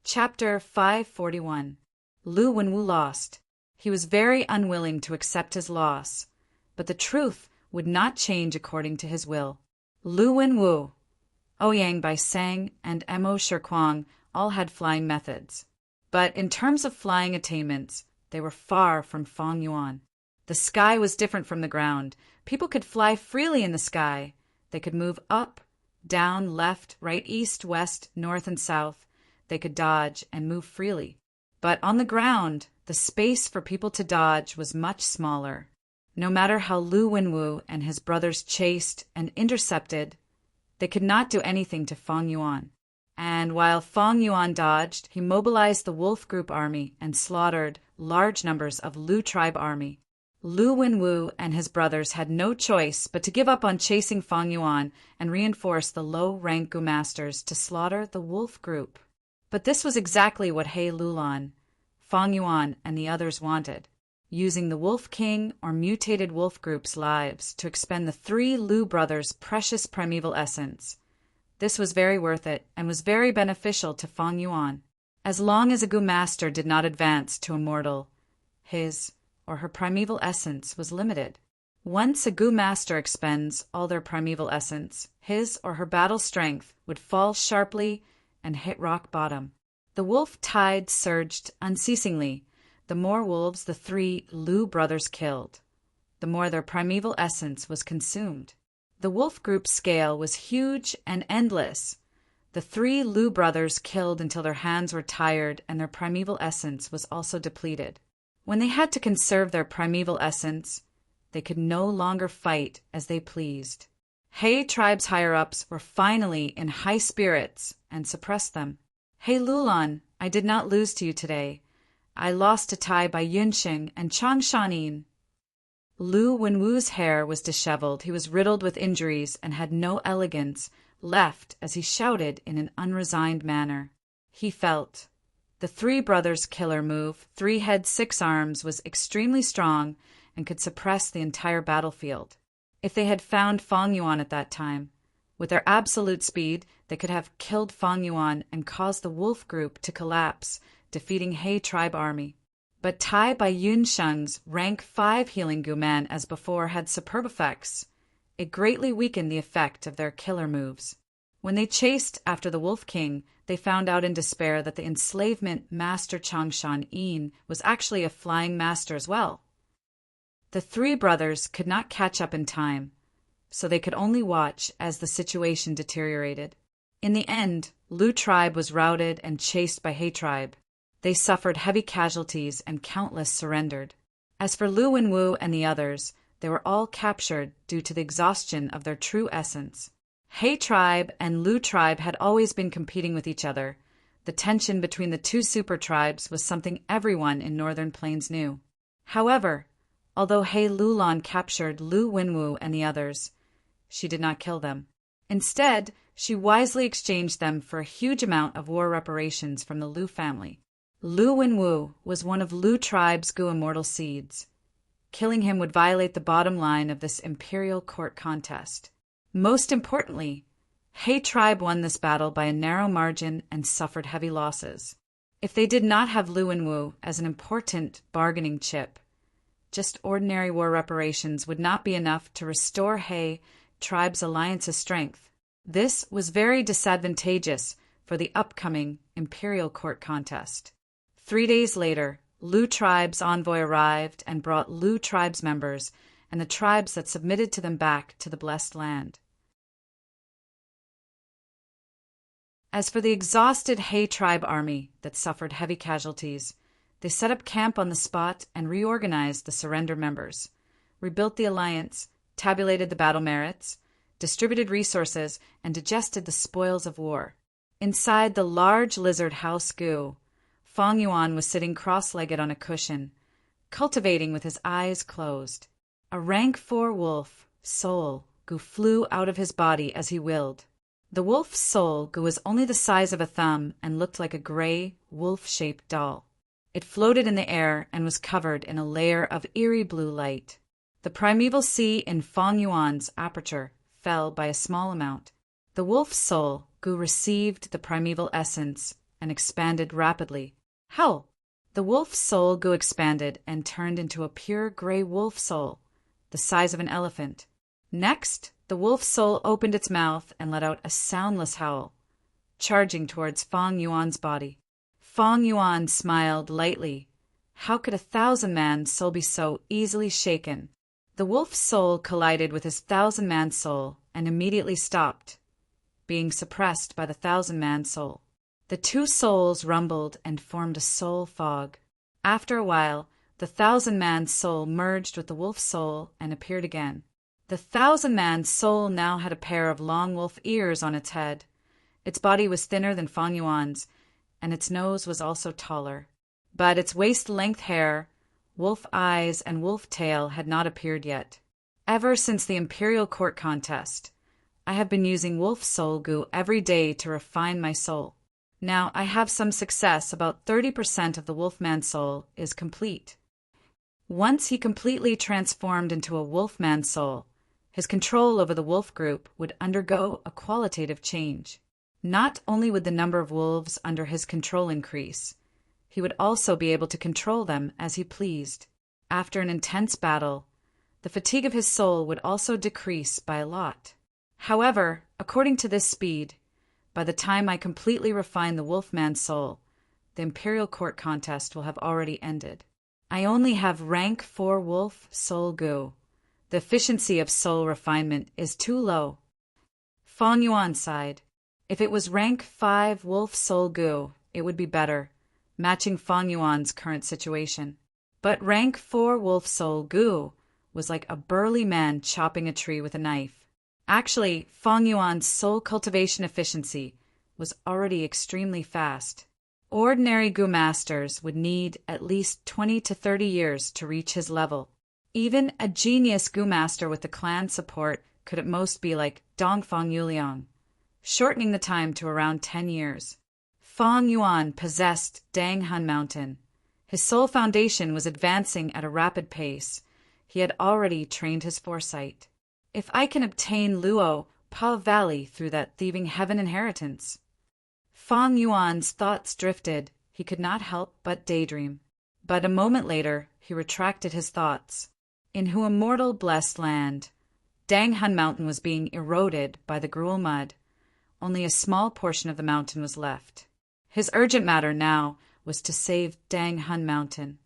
Chapter 541. Lu Wenwu lost. He was very unwilling to accept his loss, but the truth would not change according to his will. Lu Wenwu, Ouyang by Sang, and Mo Shirkuang all had flying methods. But in terms of flying attainments, they were far from Fang Yuan. The sky was different from the ground. People could fly freely in the sky. They could move up, down, left, right, east, west, north, and south. They could dodge and move freely. But on the ground, the space for people to dodge was much smaller. No matter how Lu Wenwu and his brothers chased and intercepted, they could not do anything to Fang Yuan. And while Fang Yuan dodged, he mobilized the wolf group army and slaughtered large numbers of Lu tribe army. Lu Wenwu and his brothers had no choice but to give up on chasing Fang Yuan and reinforce the low-rank Gu masters to slaughter the wolf group. But this was exactly what He Lulan, Fang Yuan, and the others wanted, using the Wolf King or mutated wolf group's lives to expend the 3 Lu brothers' precious primeval essence. This was very worth it and was very beneficial to Fang Yuan. As long as a Gu master did not advance to immortal, his or her primeval essence was limited. Once a Gu master expends all their primeval essence, his or her battle strength would fall sharply and hit rock bottom. The wolf tide surged unceasingly. The more wolves the 3 Lu brothers killed, the the more their primeval essence was consumed. The wolf group's scale was huge and endless. The 3 Lu brothers killed until their hands were tired and their primeval essence was also depleted. When they had to conserve their primeval essence, they could no longer fight as they pleased. He tribe's higher-ups were finally in high spirits and suppressed them. "Hey Lulan, I did not lose to you today. I lost to Tai by Yunxing and Changshanin." Lu Wenwu's hair was disheveled, he was riddled with injuries, and had no elegance left as he shouted in an unresigned manner. He felt. The 3 brothers' killer move, 3 heads 6 arms, was extremely strong and could suppress the entire battlefield. If they had found Fang Yuan at that time, with their absolute speed, they could have killed Fang Yuan and caused the wolf group to collapse, defeating He tribe army. But Tai Bai Yunsheng's rank 5 healing Guman as before had superb effects. It greatly weakened the effect of their killer moves. When they chased after the Wolf King, they found out in despair that the enslavement master Changshan Yin was actually a flying master as well. The 3 brothers could not catch up in time, so they could only watch as the situation deteriorated. In the end, Lu tribe was routed and chased by He tribe. They suffered heavy casualties and countless surrendered. As for Lu Wenwu and the others, they were all captured due to the exhaustion of their true essence. He tribe and Lu tribe had always been competing with each other. The tension between the 2 super tribes was something everyone in Northern Plains knew. However, although He Lulan captured Lu Wenwu and the others, she did not kill them. Instead, she wisely exchanged them for a huge amount of war reparations from the Lu family. Lu Wenwu was one of Lu tribe's Gu immortal seeds. Killing him would violate the bottom line of this imperial court contest. Most importantly, He tribe won this battle by a narrow margin and suffered heavy losses. If they did not have Lu Wenwu as an important bargaining chip, just ordinary war reparations would not be enough to restore He tribe's alliance's strength. This was very disadvantageous for the upcoming imperial court contest. 3 days later, Lu tribe's envoy arrived and brought Lu tribe's members and the tribes that submitted to them back to the blessed land. As for the exhausted He tribe army that suffered heavy casualties, they set up camp on the spot and reorganized the surrender members, rebuilt the alliance, tabulated the battle merits, distributed resources, and digested the spoils of war. Inside the large lizard house Gu, Fang Yuan was sitting cross-legged on a cushion, cultivating with his eyes closed. A rank 4 wolf, soul, Gu flew out of his body as he willed. The wolf's soul Gu was only the size of a thumb and looked like a gray, wolf-shaped doll. It floated in the air and was covered in a layer of eerie blue light. The primeval sea in Fang Yuan's aperture fell by a small amount. The wolf's soul Gu received the primeval essence and expanded rapidly. How? The wolf's soul Gu expanded and turned into a pure gray wolf soul, the size of an elephant. Next, the wolf's soul opened its mouth and let out a soundless howl, charging towards Fang Yuan's body. Fang Yuan smiled lightly. How could a 1,000-man soul be so easily shaken? The wolf's soul collided with his 1,000-man soul and immediately stopped, being suppressed by the 1,000-man soul. The 2 souls rumbled and formed a soul fog. After a while, the 1,000-man soul merged with the wolf's soul and appeared again. The 1,000-man soul now had a pair of long wolf ears on its head. Its body was thinner than Fang Yuan's, and its nose was also taller. But its waist-length hair, wolf eyes, and wolf tail had not appeared yet. Ever since the imperial court contest, I have been using wolf soul Gu every day to refine my soul. Now I have some success. About 30% of the wolfman soul is complete. Once he completely transformed into a wolfman soul, his control over the wolf group would undergo a qualitative change. Not only would the number of wolves under his control increase, he would also be able to control them as he pleased. After an intense battle, the fatigue of his soul would also decrease by a lot. However, according to this speed, by the time I completely refine the wolfman soul, the imperial court contest will have already ended. I only have rank 4 wolf soul Gu, The efficiency of soul refinement is too low. Fang Yuan sighed. If it was rank 5 wolf soul gu, it would be better, matching Fang Yuan's current situation. But rank 4 wolf soul gu was like a burly man chopping a tree with a knife. Actually, Fang Yuan's soul cultivation efficiency was already extremely fast. Ordinary gu masters would need at least 20 to 30 years to reach his level. Even a genius gu master with the clan support could at most be like Dongfang Yuliang, shortening the time to around 10 years. Fang Yuan possessed Danghun Mountain. His soul foundation was advancing at a rapid pace. He had already trained his foresight. If I can obtain Luo Pa Valley through that thieving heaven inheritance. Fang Yuan's thoughts drifted. He could not help but daydream. But a moment later, he retracted his thoughts. In who immortal blessed land, Danghun Mountain was being eroded by the gruel mud. Only a small portion of the mountain was left. His urgent matter now was to save Danghun Mountain.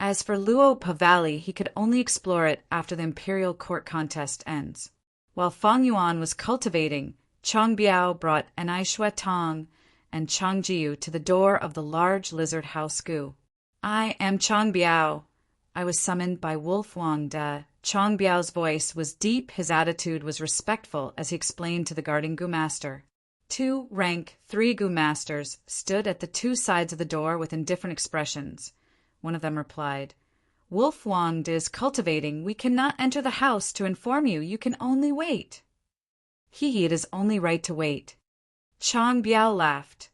As for Luo Pa Valley, he could only explore it after the imperial court contest ends. While Fang Yuan was cultivating, Chang Biao brought Anai Shui Tong and Chang Jiu to the door of the large lizard house gu. I am Chang Biao. I was summoned by Wolf Wang De. Chang Biao's voice was deep, his attitude was respectful as he explained to the guarding gu master. 2 rank 3 gu masters stood at the 2 sides of the door with indifferent expressions. One of them replied, Wolf Wang De is cultivating. We cannot enter the house to inform you. You can only wait. It is only right to wait. Chang Biao laughed,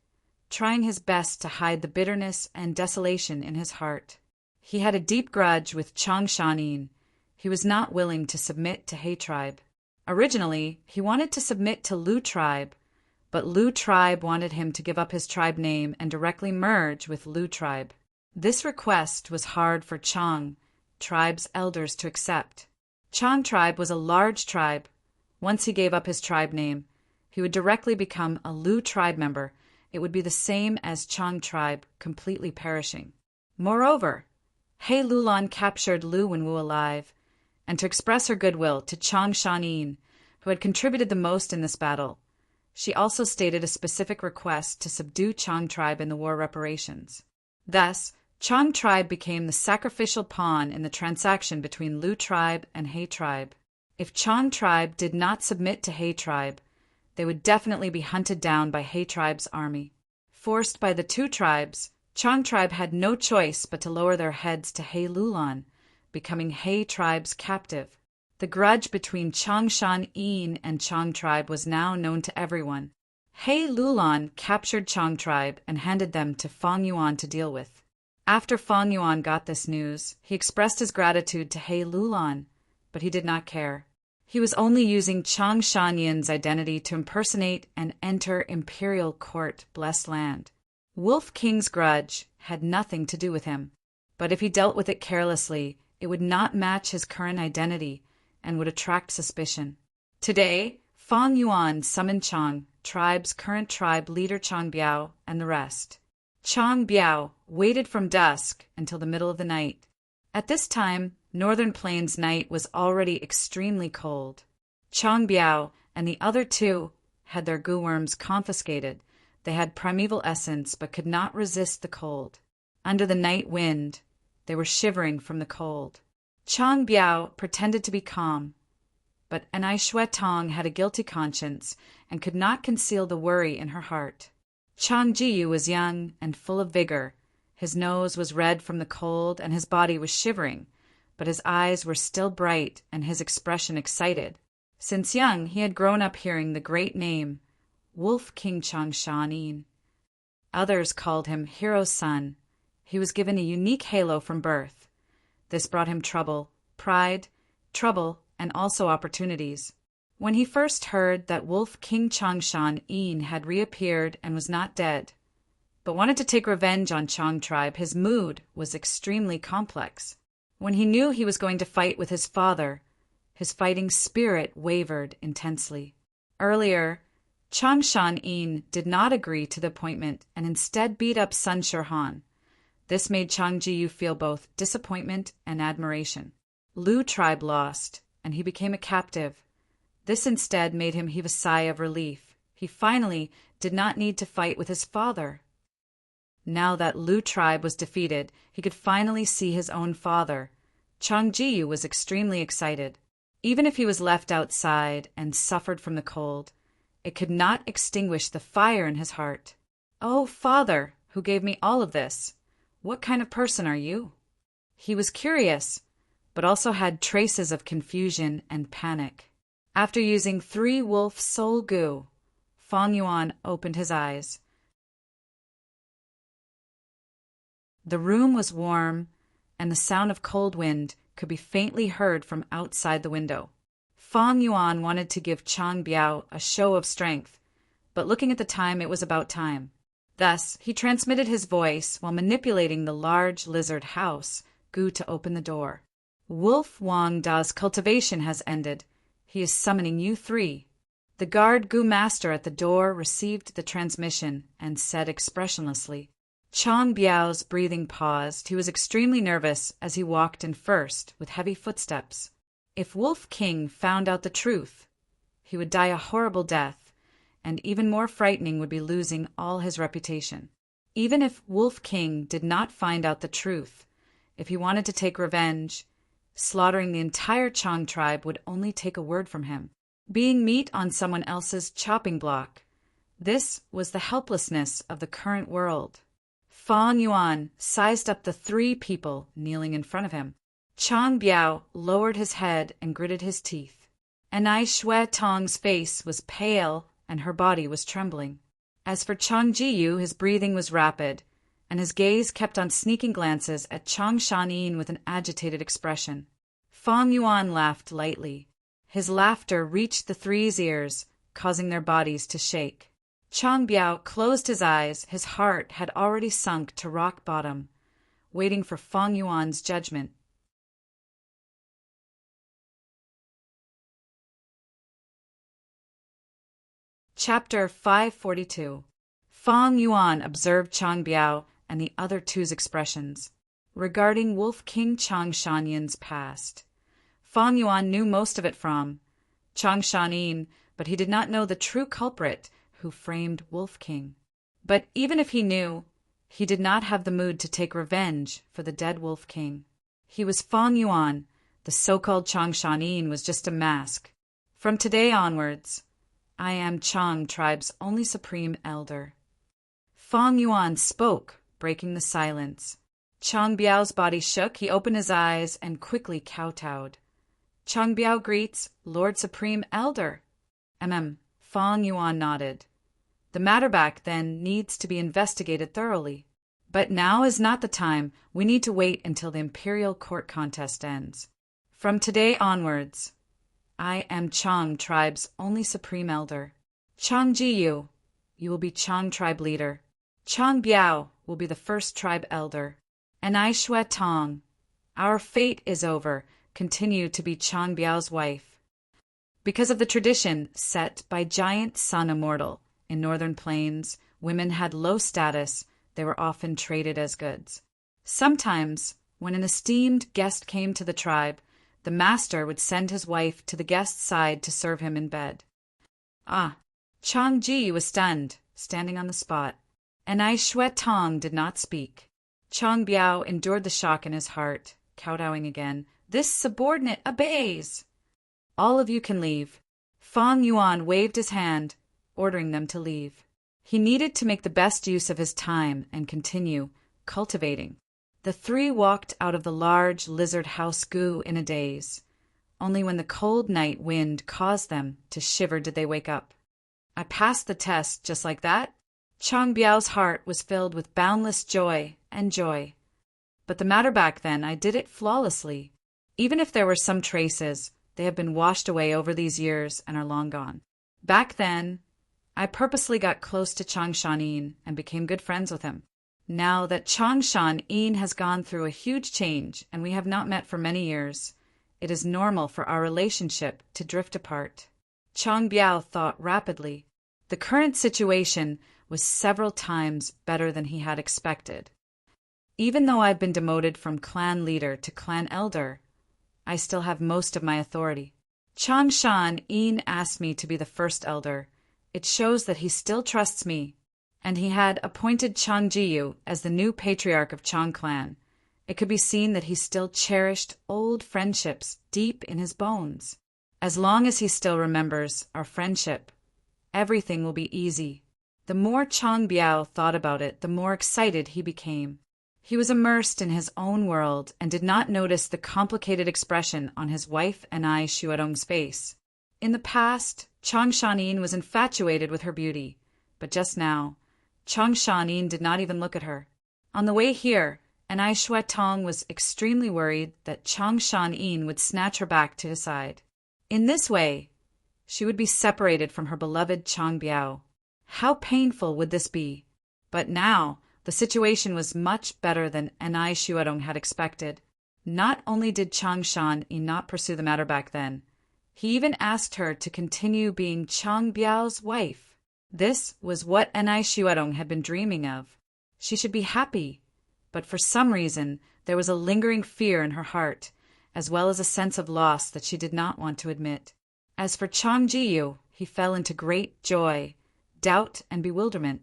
trying his best to hide the bitterness and desolation in his heart. He had a deep grudge with Chang Shanin. He was not willing to submit to He tribe. Originally, he wanted to submit to Lu tribe, but Lu tribe wanted him to give up his tribe name and directly merge with Lu tribe. This request was hard for Chang tribe's elders to accept. Chang tribe was a large tribe. Once he gave up his tribe name, he would directly become a Lu tribe member. It would be the same as Chang tribe completely perishing. Moreover, He Lulan captured Lu Wenwu alive, and to express her goodwill to Chang Shanin, who had contributed the most in this battle, she also stated a specific request to subdue Chang tribe in the war reparations. Thus, Chang tribe became the sacrificial pawn in the transaction between Lu tribe and He tribe. If Chang tribe did not submit to He tribe, they would definitely be hunted down by He tribe's army. Forced by the 2 tribes, Chang tribe had no choice but to lower their heads to He Lulan, becoming He tribe's captive. The grudge between Chang Shan Yin and Chang tribe was now known to everyone. He Lulan captured Chang tribe and handed them to Fang Yuan to deal with. After Fang Yuan got this news, he expressed his gratitude to He Lulan, but he did not care. He was only using Chang Shan Yin's identity to impersonate and enter imperial court blessed land. Wolf King's grudge had nothing to do with him, but if he dealt with it carelessly, it would not match his current identity and would attract suspicion. Today, Fang Yuan summoned Chang tribe's current tribe leader Chang Biao and the rest. Chang Biao waited from dusk until the middle of the night. At this time, Northern Plains night was already extremely cold. Chang Biao and the other 2 had their gu worms confiscated. They had primeval essence but could not resist the cold. Under the night wind, they were shivering from the cold. Chang Biao pretended to be calm, but Anai Shui Tong had a guilty conscience and could not conceal the worry in her heart. Chang Jiu was young and full of vigor. His nose was red from the cold and his body was shivering, but his eyes were still bright and his expression excited. Since young, he had grown up hearing the great name, Wolf King Chang Shanin. Others called him Hero's son. He was given a unique halo from birth. This brought him trouble, pride, and also opportunities. When he first heard that Wolf King Chang Shan Yin had reappeared and was not dead, but wanted to take revenge on Chang tribe, his mood was extremely complex. When he knew he was going to fight with his father, his fighting spirit wavered intensely. Earlier, Chang Shan Yin did not agree to the appointment and instead beat up Sun Shirhan. This made Chang Jiyu feel both disappointment and admiration. Lu tribe lost, and he became a captive. This instead made him heave a sigh of relief. He finally did not need to fight with his father. Now that Lu tribe was defeated, he could finally see his own father. Chang Jiyu was extremely excited. Even if he was left outside and suffered from the cold, it could not extinguish the fire in his heart. "Oh, Father, who gave me all of this, what kind of person are you?" He was curious, but also had traces of confusion and panic. After using 3 wolf soul goo, Fang Yuan opened his eyes. The room was warm, and the sound of cold wind could be faintly heard from outside the window. Fang Yuan wanted to give Chang Biao a show of strength, but looking at the time, it was about time. Thus, he transmitted his voice while manipulating the large lizard house Gu to open the door. "Wolf Wang Da's cultivation has ended. He is summoning you 3. The guard Gu master at the door received the transmission and said expressionlessly. Chang Biao's breathing paused. He was extremely nervous as he walked in first, with heavy footsteps. If Wolf King found out the truth, he would die a horrible death, and even more frightening would be losing all his reputation. Even if Wolf King did not find out the truth, if he wanted to take revenge, slaughtering the entire Chang tribe would only take a word from him. Being meat on someone else's chopping block. This was the helplessness of the current world. Fang Yuan sized up the 3 people kneeling in front of him. Chang Biao lowered his head and gritted his teeth. Anai Shui Tong's face was pale and her body was trembling. As for Chang Jiyu, his breathing was rapid, and his gaze kept on sneaking glances at Chang Shanin with an agitated expression. Fang Yuan laughed lightly. His laughter reached the 3's ears, causing their bodies to shake. Chang Biao closed his eyes. His heart had already sunk to rock bottom, waiting for Fang Yuan's judgment. Chapter 542. Fang Yuan observed Chang Biao and the other 2's expressions. Regarding Wolf King Chang Shanyan's past, Fang Yuan knew most of it from Chang Shanin, but he did not know the true culprit who framed Wolf King. But even if he knew, he did not have the mood to take revenge for the dead Wolf King. He was Fang Yuan. The so-called Chang Shanin was just a mask. From today onwards, I am Chang tribe's only supreme elder. Fang Yuan spoke, breaking the silence. Chang Biao's body shook. He opened his eyes and quickly kowtowed. Chang Biao greets, Lord Supreme Elder. Fang Yuan nodded. The matter back then needs to be investigated thoroughly. But now is not the time. We need to wait until the imperial court contest ends. From today onwards, I am Chang tribe's only supreme elder. Chang Jiyu, you will be Chang tribe leader. Chang Biao will be the first tribe elder. And I Shui Tong, our fate is over, continue to be Chang Biao's wife. Because of the tradition set by giant Sun Immortal, in northern plains, women had low status. They were often traded as goods. Sometimes, when an esteemed guest came to the tribe, the master would send his wife to the guest's side to serve him in bed. Chang Ji was stunned, standing on the spot, and I Shui Tong did not speak. Chang Biao endured the shock in his heart, kowtowing again. This subordinate obeys. All of you can leave. Fang Yuan waved his hand, ordering them to leave. He needed to make the best use of his time and continue cultivating. The 3 walked out of the large lizard house Gu in a daze. Only when the cold night wind caused them to shiver did they wake up. I passed the test just like that. Chang Biao's heart was filled with boundless joy and joy. But the matter back then, I did it flawlessly. Even if there were some traces, they have been washed away over these years and are long gone. Back then, I purposely got close to Chang Shanin and became good friends with him. Now that Chang Shanin has gone through a huge change and we have not met for many years, it is normal for our relationship to drift apart. Chang Biao thought rapidly. The current situation was several times better than he had expected. Even though I've been demoted from clan leader to clan elder, I still have most of my authority. Changshan Yin asked me to be the first elder. It shows that he still trusts me, and he had appointed Chang Jiyu as the new patriarch of Chang clan. It could be seen that he still cherished old friendships deep in his bones. As long as he still remembers our friendship, everything will be easy. The more Chang Biao thought about it, the more excited he became. He was immersed in his own world and did not notice the complicated expression on his wife Anai Shuadong's face. In the past, Chang Shanin was infatuated with her beauty, but just now, Chang Shanin did not even look at her. On the way here, Anai Shuatong was extremely worried that Chang Shanin would snatch her back to his side. In this way, she would be separated from her beloved Chang Biao. How painful would this be? But now, the situation was much better than Anai Shuadong had expected. Not only did Chang Shan not pursue the matter back then, he even asked her to continue being Chang Biao's wife. This was what Anai Shuadong had been dreaming of. She should be happy, but for some reason there was a lingering fear in her heart, as well as a sense of loss that she did not want to admit. As for Chang Jiyu, he fell into great joy, doubt, and bewilderment.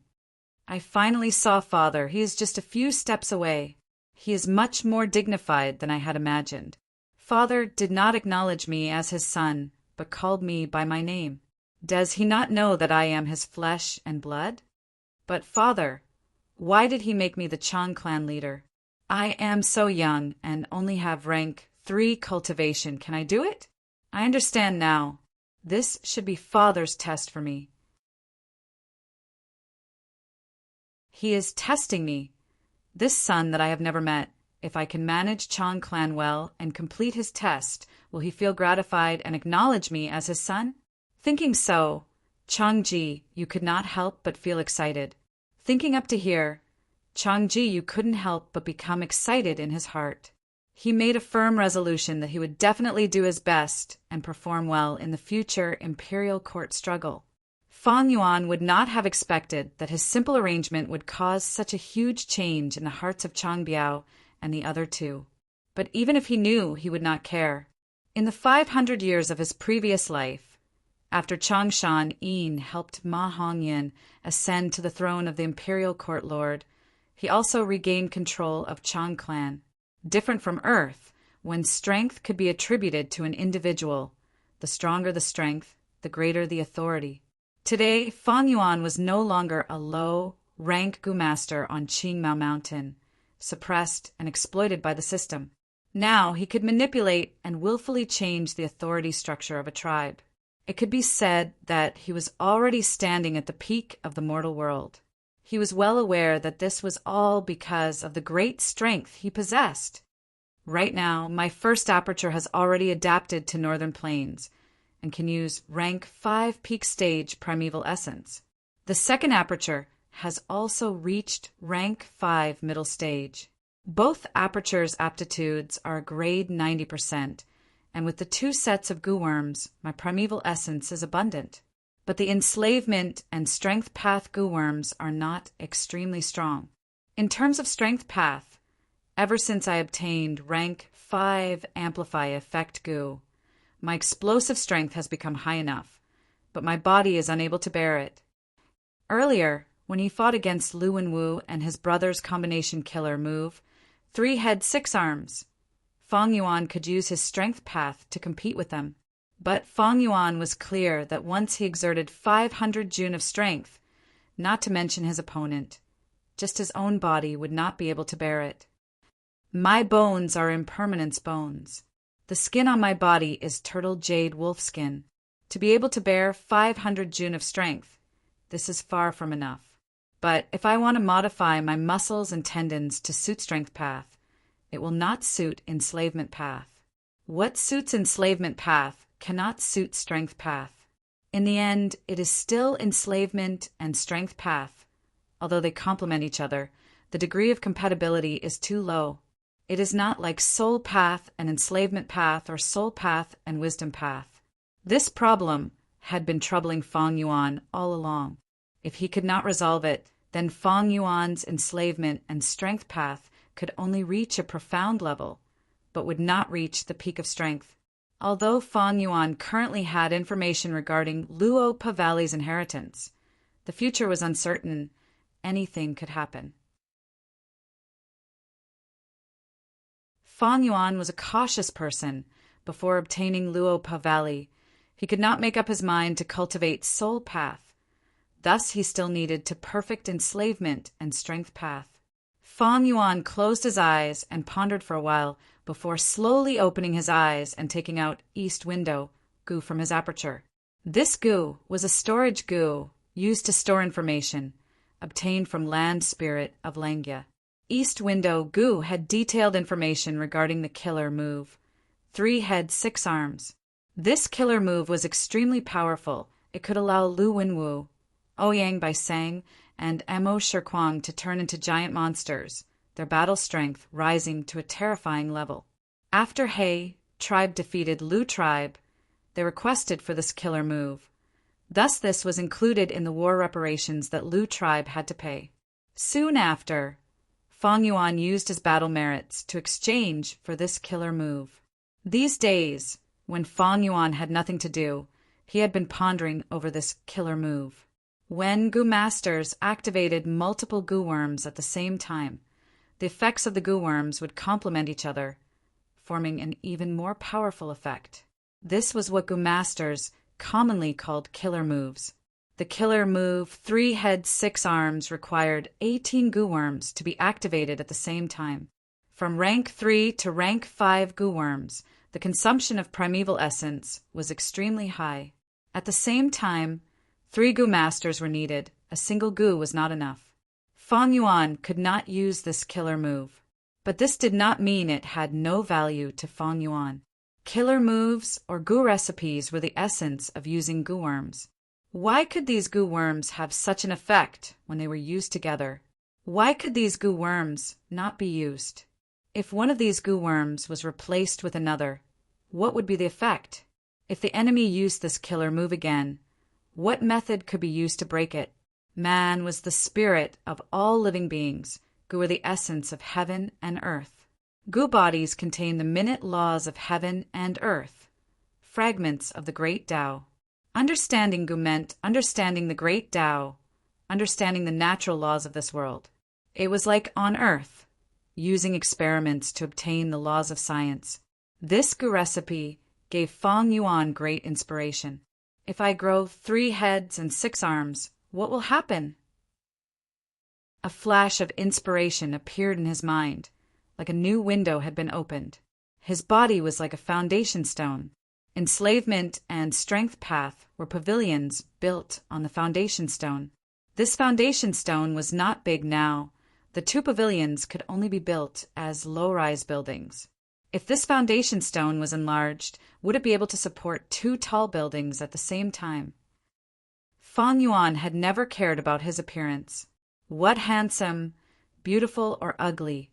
I finally saw Father. He is just a few steps away. He is much more dignified than I had imagined. Father did not acknowledge me as his son, but called me by my name. Does he not know that I am his flesh and blood? But Father, why did he make me the Chang clan leader? I am so young and only have rank 3 cultivation. Can I do it? I understand now. This should be Father's test for me. He is testing me, this son that I have never met. If I can manage Chang clan well and complete his test, will he feel gratified and acknowledge me as his son? Thinking so, Chang Ji, you could not help but feel excited. Thinking up to here, Chang Ji, you couldn't help but become excited in his heart. He made a firm resolution that he would definitely do his best and perform well in the future imperial court struggle. Fang Yuan would not have expected that his simple arrangement would cause such a huge change in the hearts of Chang Biao and the other 2. But even if he knew, he would not care. In the 500 years of his previous life, after Chang Shan Yin helped Ma Hongyan ascend to the throne of the imperial court lord, he also regained control of Chang clan. Different from Earth, when strength could be attributed to an individual, the stronger the strength, the greater the authority. Today, Fang Yuan was no longer a low-rank Gu-master on Qingmao Mountain, suppressed and exploited by the system. Now he could manipulate and willfully change the authority structure of a tribe. It could be said that he was already standing at the peak of the mortal world. He was well aware that this was all because of the great strength he possessed. Right now, my first aperture has already adapted to northern plains, and can use rank 5 peak stage primeval essence. The second aperture has also reached rank 5 middle stage. Both apertures' aptitudes are grade 90%, and with the 2 sets of goo worms, my primeval essence is abundant. But the enslavement and strength path goo worms are not extremely strong. In terms of strength path, ever since I obtained rank 5 amplify effect goo, my explosive strength has become high enough, but my body is unable to bear it. Earlier, when he fought against Lu Wenwu and his brother's combination killer move, 3 head 6 arms, Fang Yuan could use his strength path to compete with them. But Fang Yuan was clear that once he exerted 500 Jun of strength, not to mention his opponent, just his own body would not be able to bear it. My bones are impermanence bones. The skin on my body is turtle jade wolf skin. To be able to bear 500 Jun of strength, this is far from enough. But if I want to modify my muscles and tendons to suit strength path, it will not suit enslavement path. What suits enslavement path cannot suit strength path. In the end, it is still enslavement and strength path. Although they complement each other, the degree of compatibility is too low. It is not like soul path and enslavement path or soul path and wisdom path. This problem had been troubling Fang Yuan all along. If he could not resolve it, then Fang Yuan's enslavement and strength path could only reach a profound level, but would not reach the peak of strength. Although Fang Yuan currently had information regarding Luo Pavali's inheritance, the future was uncertain. Anything could happen. Fang Yuan was a cautious person. Before obtaining Luo Pavali, he could not make up his mind to cultivate soul path. Thus he still needed to perfect enslavement and strength path. Fang Yuan closed his eyes and pondered for a while before slowly opening his eyes and taking out East Window goo from his aperture. This goo was a storage goo used to store information, obtained from land spirit of Langya. East Window goo had detailed information regarding the killer move. 3 heads, 6 arms. This killer move was extremely powerful. It could allow Lu Wenwu, Ouyang Baisang, and Mo Shirkwang to turn into giant monsters, their battle strength rising to a terrifying level. After He tribe defeated Lu tribe, they requested for this killer move. Thus this was included in the war reparations that Lu tribe had to pay. Soon after, Fang Yuan used his battle merits to exchange for this killer move. These days, when Fang Yuan had nothing to do, he had been pondering over this killer move. When goo masters activated multiple goo worms at the same time, the effects of the goo worms would complement each other, forming an even more powerful effect. This was what goo masters commonly called killer moves. The killer move 3 heads, 6 arms required 18 goo worms to be activated at the same time. From rank 3 to rank 5 goo worms, the consumption of primeval essence was extremely high. At the same time, 3 goo masters were needed. A single goo was not enough. Fang Yuan could not use this killer move. But this did not mean it had no value to Fang Yuan. Killer moves or goo recipes were the essence of using goo worms. Why could these goo worms have such an effect when they were used together? Why could these goo worms not be used? If one of these goo worms was replaced with another, what would be the effect? If the enemy used this killer move again, what method could be used to break it? Man was the spirit of all living beings. Goo were the essence of heaven and earth. Goo bodies contain the minute laws of heaven and earth, fragments of the great Tao. Understanding goo meant understanding the great Tao, understanding the natural laws of this world. It was like on earth, using experiments to obtain the laws of science. This goo recipe gave Fang Yuan great inspiration. If I grow 3 heads and 6 arms, what will happen? A flash of inspiration appeared in his mind, like a new window had been opened. His body was like a foundation stone. Enslavement and strength path were pavilions built on the foundation stone. This foundation stone was not big now. The 2 pavilions could only be built as low-rise buildings. If this foundation stone was enlarged, would it be able to support 2 tall buildings at the same time? Fang Yuan had never cared about his appearance. What handsome, beautiful, or ugly,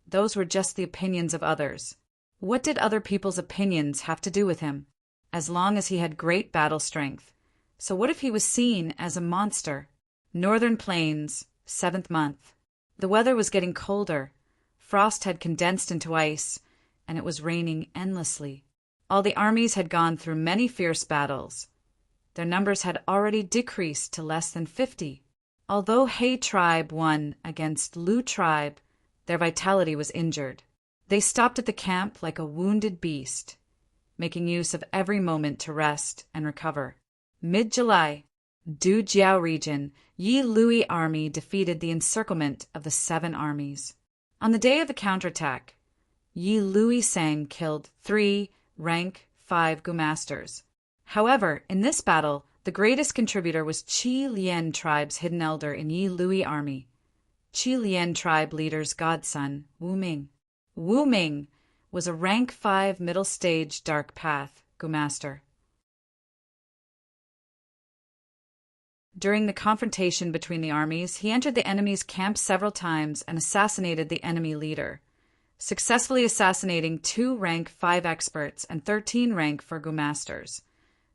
those were just the opinions of others. What did other people's opinions have to do with him? As long as he had great battle strength. So what if he was seen as a monster? Northern Plains, 7th month. The weather was getting colder. Frost had condensed into ice, and it was raining endlessly. All the armies had gone through many fierce battles. Their numbers had already decreased to less than 50. Although He tribe won against Lu tribe, their vitality was injured. They stopped at the camp like a wounded beast, making use of every moment to rest and recover. Mid-July, Dujiao region, Yi Lui army defeated the encirclement of the 7 armies. On the day of the counterattack, Yi Lui Sang killed 3 rank 5 goo masters. However, in this battle, the greatest contributor was Qi Lian tribe's hidden elder in Yi Lui army, Qi Lian tribe leader's godson, Wu Ming. Wu Ming was a rank 5 middle stage dark path goo master. During the confrontation between the armies, he entered the enemy's camp several times and assassinated the enemy leader, successfully assassinating 2 rank 5 experts and 13 rank 4 goo masters,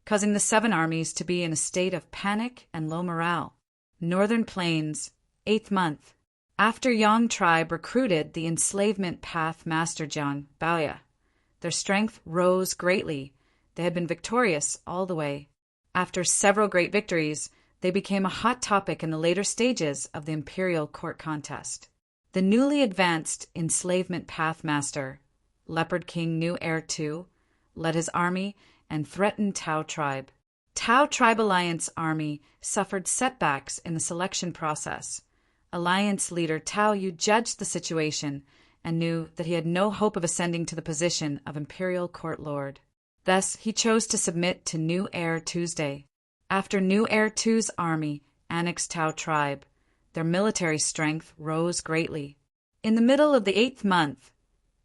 causing the 7 armies to be in a state of panic and low morale. Northern Plains, 8th month. After Yang tribe recruited the enslavement path master Jiang Baoya, their strength rose greatly. They had been victorious all the way. After several great victories, they became a hot topic in the later stages of the imperial court contest. The newly advanced enslavement path master, Leopard King Nu Heir II, led his army and threatened Tao tribe. Tao Tribe Alliance army suffered setbacks in the selection process. Alliance leader Tao Yu judged the situation and knew that he had no hope of ascending to the position of imperial court lord. Thus, he chose to submit to Nu Heir Tuesday. After Nu Heir II's army annexed Tao tribe, their military strength rose greatly. In the middle of the 8th month,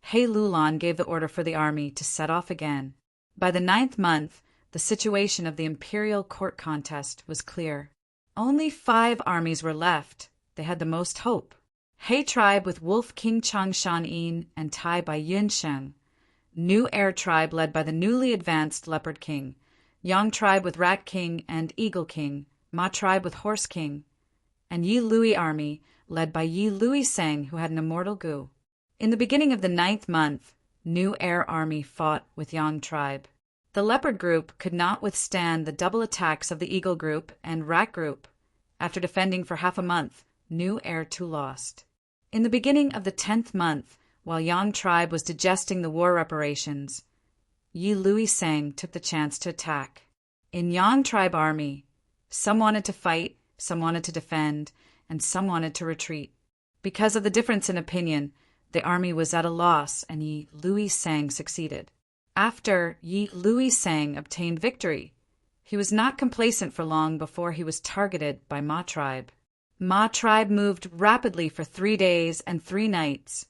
He Lulan gave the order for the army to set off again. By the 9th month, the situation of the imperial court contest was clear. Only 5 armies were left. They had the most hope. He tribe with Wolf King Chang Shan Yin and Tai by Yun Sheng. Nu Heir tribe led by the newly advanced Leopard King. Yang tribe with Rat King and Eagle King. Ma tribe with Horse King. And Yi Lui army led by Yi Lui Seng, who had an immortal gu. In the beginning of the 9th month, Nu Heir army fought with Yang tribe. The Leopard group could not withstand the double attacks of the Eagle group and Rat group. After defending for half a month, Nu Heir II lost. In the beginning of the 10th month, while Yang tribe was digesting the war reparations, Yi Lui Seng took the chance to attack. In Yang tribe army, some wanted to fight, some wanted to defend, and some wanted to retreat. Because of the difference in opinion, the army was at a loss and Yi Lui Seng succeeded. After Yi Lui Seng obtained victory, he was not complacent for long before he was targeted by Ma tribe. Ma tribe moved rapidly for 3 days and 3 nights,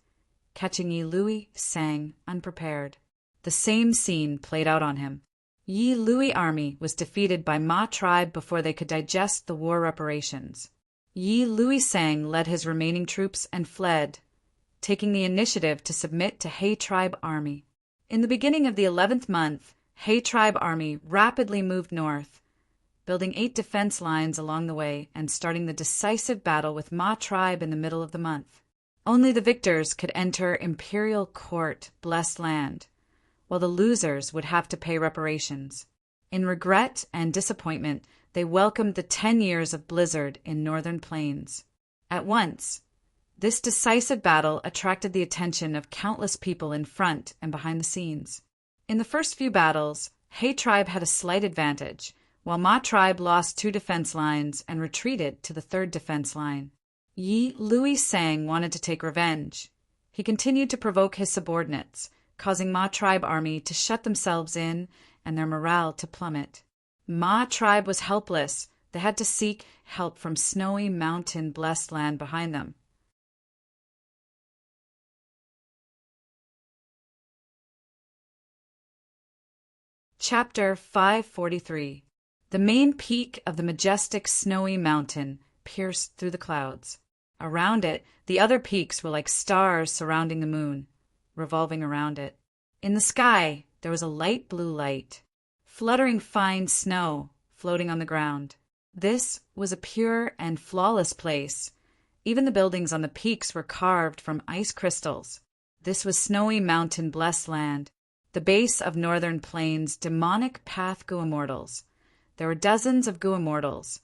catching Yi Lui Seng unprepared. The same scene played out on him. Yi Lui army was defeated by Ma tribe before they could digest the war reparations. Yi Lui Seng led his remaining troops and fled, taking the initiative to submit to He tribe army. In the beginning of the 11th month, He tribe army rapidly moved north, building 8 defense lines along the way and starting the decisive battle with Ma tribe in the middle of the month. Only the victors could enter imperial court blessed land, while the losers would have to pay reparations. In regret and disappointment, they welcomed the 10 years of blizzard in northern plains. At once, this decisive battle attracted the attention of countless people in front and behind the scenes. In the first few battles, He tribe had a slight advantage, while Ma tribe lost 2 defense lines and retreated to the 3rd defense line. Yi Lui Seng wanted to take revenge. He continued to provoke his subordinates, causing Ma tribe army to shut themselves in and their morale to plummet. Ma tribe was helpless. They had to seek help from snowy mountain blessed land behind them. Chapter 543. The main peak of the majestic snowy mountain pierced through the clouds. Around it, the other peaks were like stars surrounding the moon, revolving around it. In the sky, there was a light blue light, fluttering fine snow floating on the ground. This was a pure and flawless place. Even the buildings on the peaks were carved from ice crystals. This was snowy mountain blessed land, the base of northern plains' demonic path gu immortals. There were dozens of gu immortals.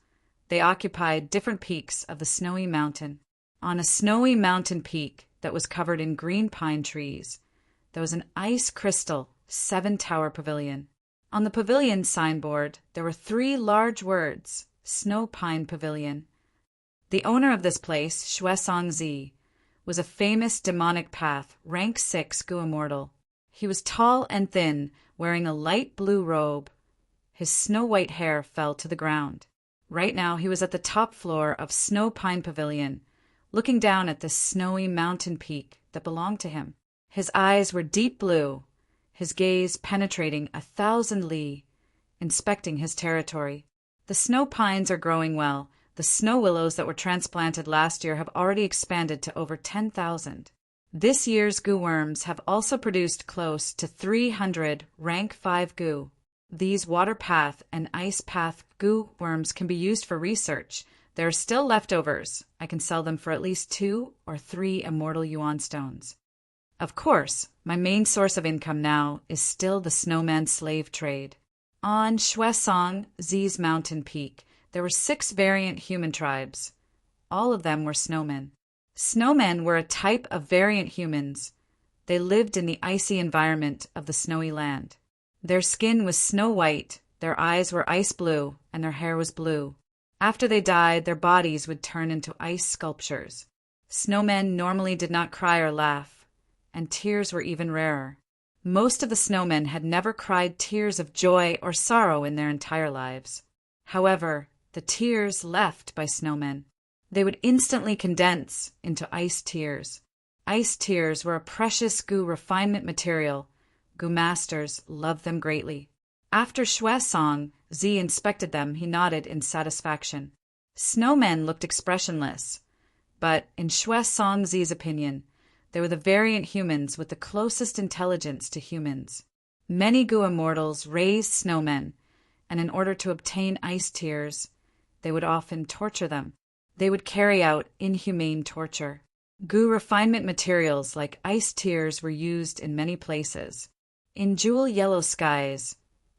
They occupied different peaks of the snowy mountain. On a snowy mountain peak that was covered in green pine trees, there was an ice crystal 7-tower pavilion. On the pavilion signboard, there were 3 large words, Snow Pine Pavilion. The owner of this place, Xuesong Zi, was a famous demonic path, rank 6 gu immortal. He was tall and thin, wearing a light blue robe. His snow-white hair fell to the ground. Right now, he was at the top floor of Snow Pine Pavilion, looking down at this snowy mountain peak that belonged to him. His eyes were deep blue, his gaze penetrating 1,000 li, inspecting his territory. The snow pines are growing well. The snow willows that were transplanted last year have already expanded to over 10,000. This year's gu worms have also produced close to 300 rank 5 gu. These water path and ice path gu worms can be used for research. There are still leftovers. I can sell them for at least 2 or 3 immortal yuan stones. Of course, my main source of income now is still the snowman slave trade. On Shuesong Zi's mountain peak, there were 6 variant human tribes. All of them were snowmen. Snowmen were a type of variant humans. They lived in the icy environment of the snowy land. Their skin was snow white, their eyes were ice blue, and their hair was blue. After they died, their bodies would turn into ice sculptures. Snowmen normally did not cry or laugh, and tears were even rarer. Most of the snowmen had never cried tears of joy or sorrow in their entire lives. However, the tears left by snowmen, they would instantly condense into ice tears. Ice tears were a precious goo refinement material. Goo masters loved them greatly. After Shuesong Zi inspected them, he nodded in satisfaction. Snowmen looked expressionless, but in Shuesong Zi's opinion, they were the variant humans with the closest intelligence to humans. Many goo immortals raised snowmen, and in order to obtain ice tears, they would often torture them. They would carry out inhumane torture. Goo refinement materials like ice tears were used in many places. In jewel yellow skies,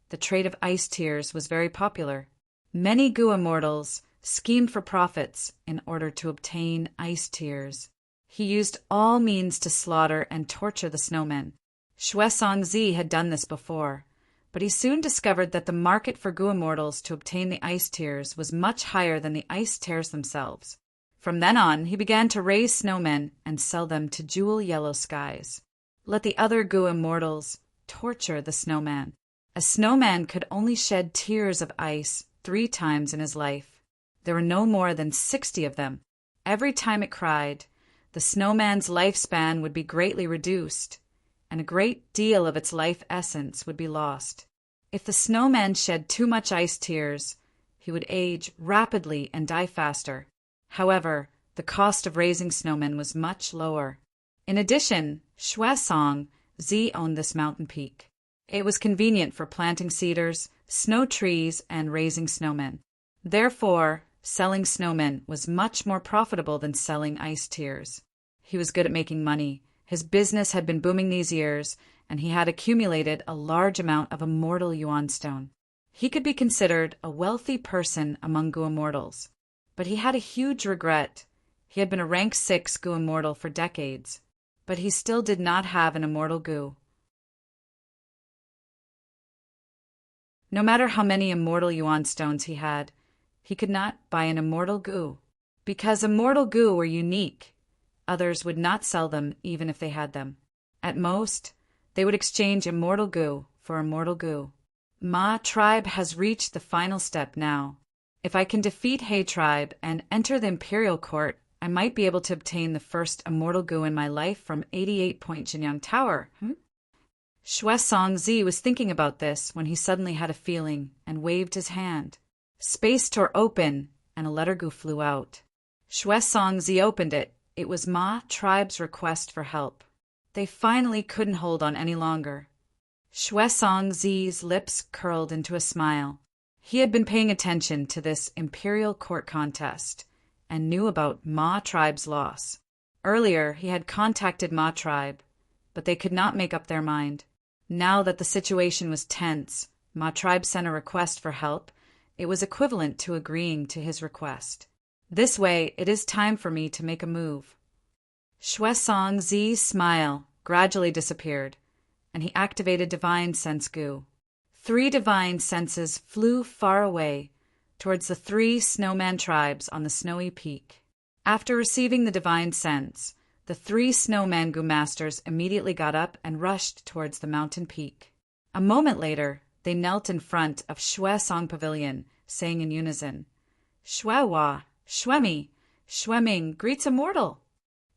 the trade of ice tears was very popular. Many goo immortals schemed for profits in order to obtain ice tears. He used all means to slaughter and torture the snowmen. Shuesong Zi had done this before, but he soon discovered that the market for goo immortals to obtain the ice tears was much higher than the ice tears themselves. From then on, he began to raise snowmen and sell them to jewel yellow skies. Let the other goo immortals torture the snowman. A snowman could only shed tears of ice 3 times in his life. There were no more than 60 of them. Every time it cried, the snowman's lifespan would be greatly reduced, and a great deal of its life essence would be lost. If the snowman shed too much ice tears, he would age rapidly and die faster. However, the cost of raising snowmen was much lower. In addition, Shuesong Zi owned this mountain peak. It was convenient for planting cedars, snow trees, and raising snowmen. Therefore, selling snowmen was much more profitable than selling ice tears. He was good at making money. His business had been booming these years, and he had accumulated a large amount of immortal yuan stone. He could be considered a wealthy person among goo immortals. But he had a huge regret. He had been a rank 6 goo immortal for decades, but he still did not have an immortal goo. No matter how many immortal yuan stones he had, he could not buy an immortal goo. Because immortal goo were unique, others would not sell them even if they had them. At most, they would exchange immortal goo for immortal goo. Ma tribe has reached the final step now. If I can defeat He tribe and enter the imperial court, I might be able to obtain the first immortal goo in my life from 88 Point Jinyang Tower. Shuesong Zi was thinking about this when he suddenly had a feeling and waved his hand. Space tore open and a letter goo flew out. Shuesong Zi opened it. It was Ma tribe's request for help. They finally couldn't hold on any longer. Shuesong Zi's lips curled into a smile. He had been paying attention to this imperial court contest and knew about Ma tribe's loss. Earlier, he had contacted Ma tribe, but they could not make up their mind. Now that the situation was tense, Ma tribe sent a request for help. It was equivalent to agreeing to his request. This way, it is time for me to make a move. Shuesong Zi's smile gradually disappeared, and he activated Divine Sense Goo. 3 divine senses flew far away towards the 3 snowman tribes on the snowy peak. After receiving the divine sense, the 3 snowman goo masters immediately got up and rushed towards the mountain peak. A moment later, they knelt in front of Shuesong Pavilion, saying in unison, "Shuewa, Shuemi, Shueming greets a mortal."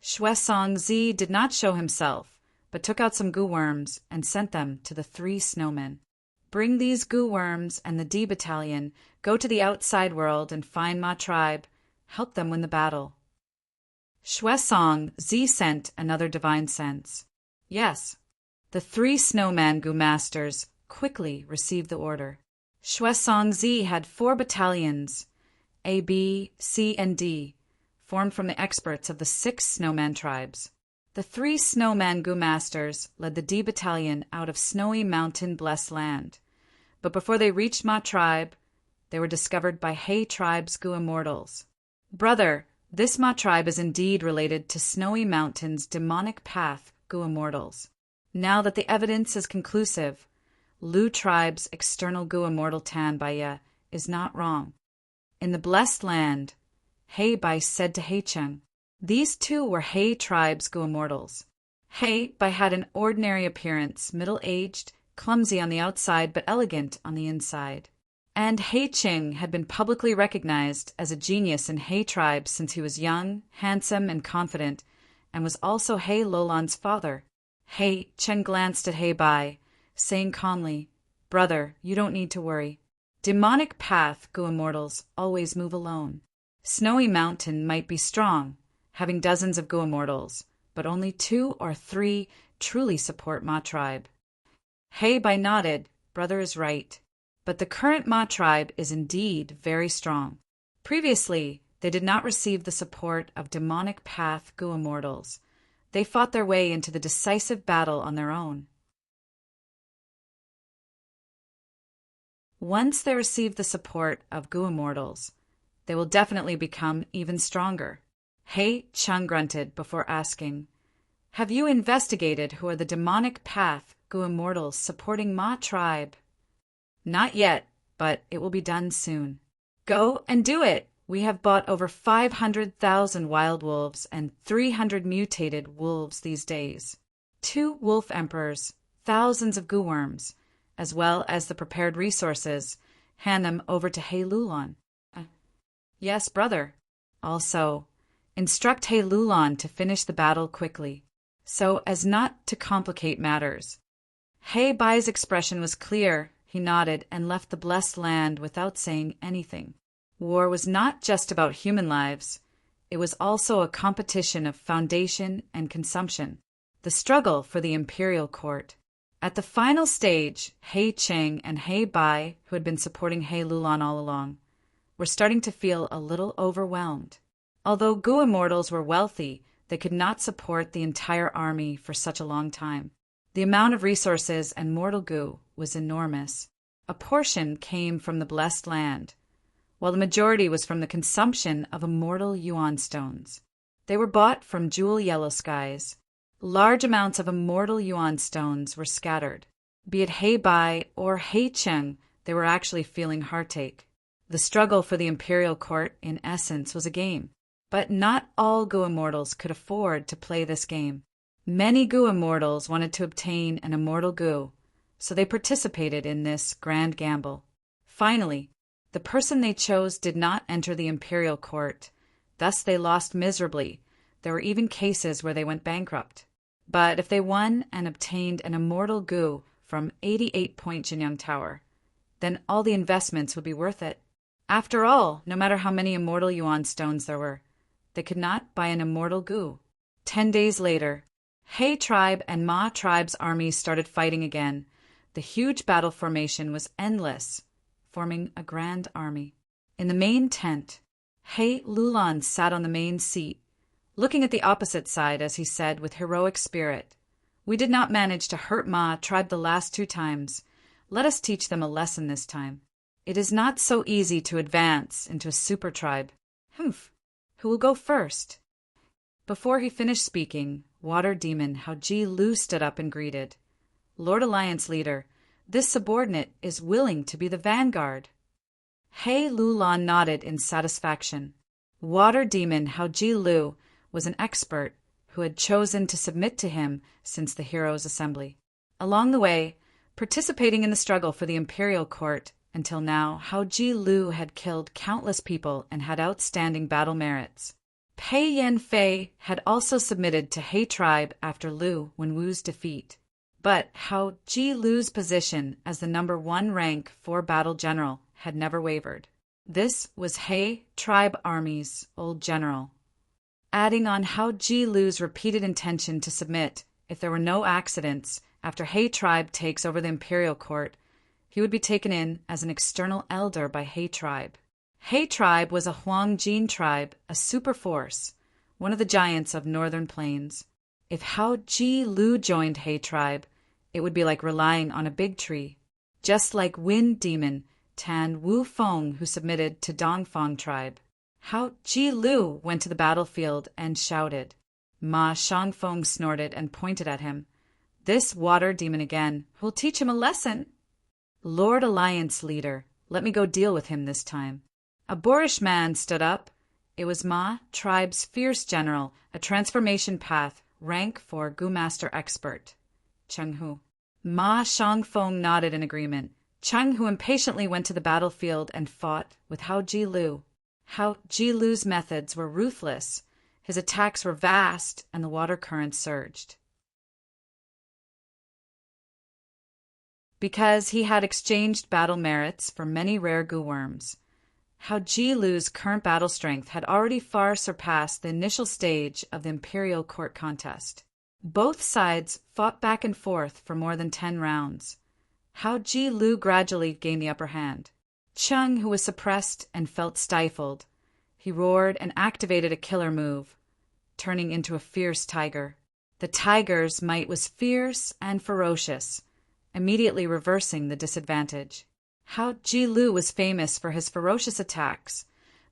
Shuesong Zi did not show himself, but took out some goo worms and sent them to the 3 snowmen. "Bring these goo worms and the D battalion, go to the outside world and find Ma tribe. Help them win the battle." Shuesong Zi sent another divine sense. Yes. The 3 snowman goo masters quickly received the order. Shuesong Zi had 4 battalions A, B, C, and D, formed from the experts of the 6 snowman tribes. The 3 snowman Gu masters led the D battalion out of snowy mountain blessed land. But before they reached Ma tribe, they were discovered by He tribe's Gu immortals. Brother, this Ma tribe is indeed related to Snowy Mountain's demonic path Gu immortals. Now that the evidence is conclusive, Lu tribe's external Gu immortal Tan Baya is not wrong. In the blessed land, He Bai said to He Cheng, these 2 were He tribe's Gu immortals. He Bai had an ordinary appearance, middle-aged, clumsy on the outside but elegant on the inside. And He Cheng had been publicly recognized as a genius in He tribe since he was young, handsome, and confident, and was also He Lolan's father. He Cheng glanced at He Bai, saying calmly, brother, you don't need to worry. Demonic path Gu immortals always move alone. Snowy Mountain might be strong, having dozens of Gu immortals, but only 2 or 3 truly support Ma tribe. He Bai nodded, brother is right. But the current Ma tribe is indeed very strong. Previously, they did not receive the support of demonic path Gu immortals. They fought their way into the decisive battle on their own. Once they receive the support of Gu immortals, they will definitely become even stronger. He Cheng grunted before asking, have you investigated who are the demonic path Gu immortals supporting Ma tribe? Not yet, but it will be done soon. Go and do it! We have bought over 500,000 wild wolves and 300 mutated wolves these days. 2 wolf emperors, thousands of Gu worms, as well as the prepared resources. Hand them over to He Lulan. Yes, brother. Also, instruct He Lulan to finish the battle quickly, so as not to complicate matters. He Bai's expression was clear. He nodded and left the blessed land without saying anything. War was not just about human lives. It was also a competition of foundation and consumption, the struggle for the imperial court. At the final stage, He Cheng and He Bai, who had been supporting He Lulan all along, were starting to feel a little overwhelmed. Although Gu immortals were wealthy, they could not support the entire army for such a long time. The amount of resources and mortal Gu was enormous. A portion came from the blessed land, while the majority was from the consumption of immortal yuan stones. They were bought from jewel yellow skies. Large amounts of immortal yuan stones were scattered. Be it He Bai or He Cheng, they were actually feeling heartache. The struggle for the imperial court, in essence, was a game. But not all Gu immortals could afford to play this game. Many Gu immortals wanted to obtain an immortal Gu, so they participated in this grand gamble. Finally, the person they chose did not enter the imperial court. Thus they lost miserably. There were even cases where they went bankrupt. But if they won and obtained an immortal Gu from 88 Point Jinyang Tower, then all the investments would be worth it. After all, no matter how many immortal yuan stones there were, they could not buy an immortal Gu. 10 days later, He tribe and Ma tribe's armies started fighting again. The huge battle formation was endless, forming a grand army. In the main tent, He Lulan sat on the main seat, looking at the opposite side as he said with heroic spirit, we did not manage to hurt Ma tribe the last 2 times. Let us teach them a lesson this time. It is not so easy to advance into a super tribe. Humph! Who will go first? Before he finished speaking, Water Demon Hao Ji Lu stood up and greeted. Lord Alliance Leader, this subordinate is willing to be the vanguard. He Lulan nodded in satisfaction. Water Demon Hao Ji Lu was an expert who had chosen to submit to him since the Heroes' Assembly. Along the way, participating in the struggle for the imperial court, until now, Hao Ji Lu had killed countless people and had outstanding battle merits. Pei Yen Fei had also submitted to He tribe after Lu Wenwu's defeat. But Hao Ji Lu's position as the number 1 rank 4 battle general had never wavered. This was He tribe army's old general. Adding on Hao Ji Lu's repeated intention to submit, if there were no accidents, after He tribe takes over the imperial court, he would be taken in as an external elder by He tribe. He tribe was a Huangjin tribe, a super force, one of the giants of northern plains. If Hao Ji Lu joined He tribe, it would be like relying on a big tree. Just like Wind Demon Tan Wu Feng, who submitted to Dongfang tribe. Hao Ji Lu went to the battlefield and shouted. Ma Shangfeng snorted and pointed at him. This water demon again. Who'll teach him a lesson? Lord Alliance leader, let me go deal with him this time. A boorish man stood up. It was Ma, tribe's fierce general, a transformation path, rank for Gu Master expert. Cheng Hu. Ma Shangfeng nodded in agreement. Cheng Hu impatiently went to the battlefield and fought with Hao Ji Lu. Hao Ji Lu's methods were ruthless. His attacks were vast, and the water current surged. Because he had exchanged battle merits for many rare Gu worms, Hao Ji Lu's current battle strength had already far surpassed the initial stage of the Imperial Court contest. Both sides fought back and forth for more than 10 rounds. Hao Ji Lu gradually gained the upper hand. Cheng, who was suppressed and felt stifled, he roared and activated a killer move, turning into a fierce tiger. The tiger's might was fierce and ferocious, immediately reversing the disadvantage. Hao Ji Lu was famous for his ferocious attacks,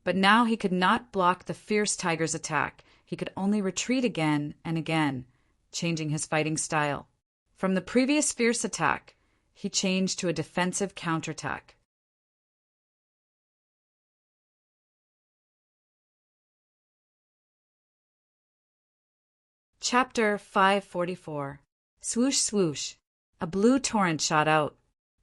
but now he could not block the fierce tiger's attack. He could only retreat again and again, changing his fighting style. From the previous fierce attack, he changed to a defensive counterattack. Chapter 544. Swoosh, swoosh. A blue torrent shot out.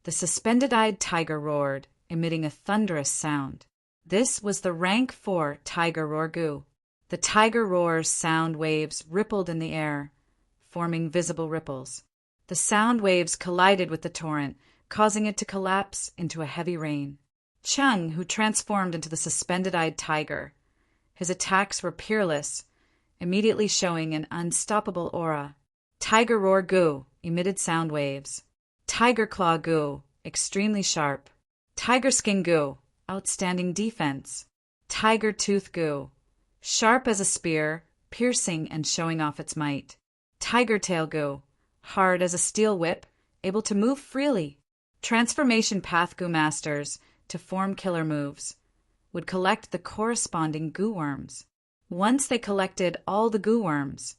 The suspended-eyed tiger roared, emitting a thunderous sound. This was the rank 4 tiger roar Gu. The tiger roar's sound waves rippled in the air, forming visible ripples. The sound waves collided with the torrent, causing it to collapse into a heavy rain. Cheng, who transformed into the suspended-eyed tiger. His attacks were peerless, immediately showing an unstoppable aura. Tiger roar Gu emitted sound waves. Tiger claw Gu, extremely sharp. Tiger skin Gu, outstanding defense. Tiger tooth Gu, sharp as a spear, piercing and showing off its might. Tiger tail Gu, hard as a steel whip, able to move freely. Transformation path Gu masters, to form killer moves, would collect the corresponding Gu worms. Once they collected all the Gu worms,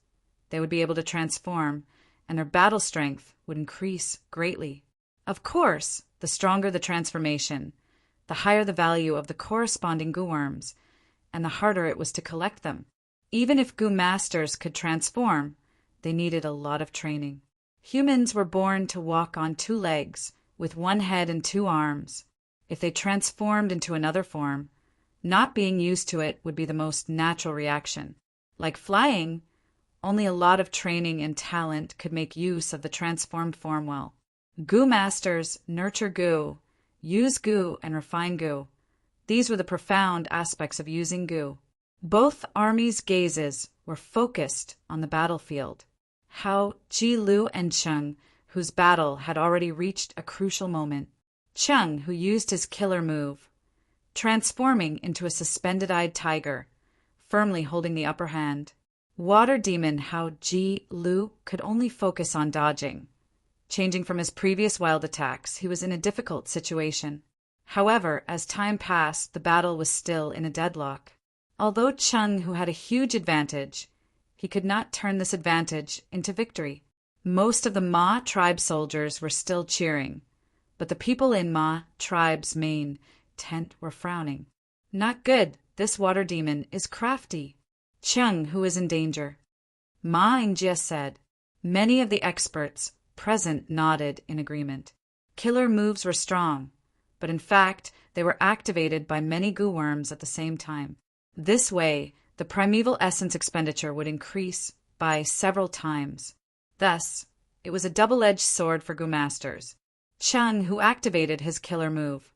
they would be able to transform, and their battle strength would increase greatly. Of course, the stronger the transformation, the higher the value of the corresponding Gu worms, and the harder it was to collect them. Even if Gu masters could transform, they needed a lot of training. Humans were born to walk on 2 legs, with 1 head and 2 arms. If they transformed into another form, not being used to it would be the most natural reaction. Like flying, only a lot of training and talent could make use of the transformed form well. Gu masters nurture Gu, use Gu, and refine Gu. These were the profound aspects of using Gu. Both armies' gazes were focused on the battlefield. Hao Ji Lu and Cheng, whose battle had already reached a crucial moment. Cheng, who used his killer move, transforming into a suspended-eyed tiger, firmly holding the upper hand. Water demon Hao Ji Lu could only focus on dodging. Changing from his previous wild attacks, he was in a difficult situation. However, as time passed, the battle was still in a deadlock. Although Cheng, who had a huge advantage, he could not turn this advantage into victory. Most of the Ma tribe soldiers were still cheering, but the people in Ma tribe's main tent were frowning. Not good. This water demon is crafty. Cheng, who is in danger. Ma Ingjie said. Many of the experts present nodded in agreement. Killer moves were strong, but in fact they were activated by many Gu worms at the same time. This way, the primeval essence expenditure would increase by several times. Thus, it was a double-edged sword for Gu masters. Cheng, who activated his killer move.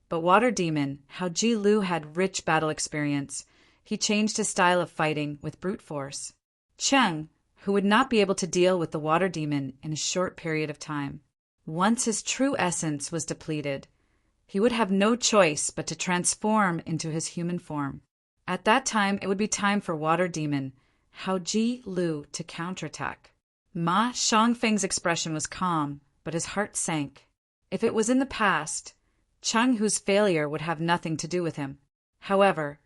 But Water Demon, Hao Ji Lu had rich battle experience. He changed his style of fighting with brute force. Cheng, who would not be able to deal with the Water Demon in a short period of time. Once his true essence was depleted, He would have no choice but to transform into his human form. At that time, it would be time for Water Demon Hao Ji Lu to counterattack. Ma Shangfeng's expression was calm, but his heart sank. If it was in the past, Cheng Hu's failure would have nothing to do with him. However,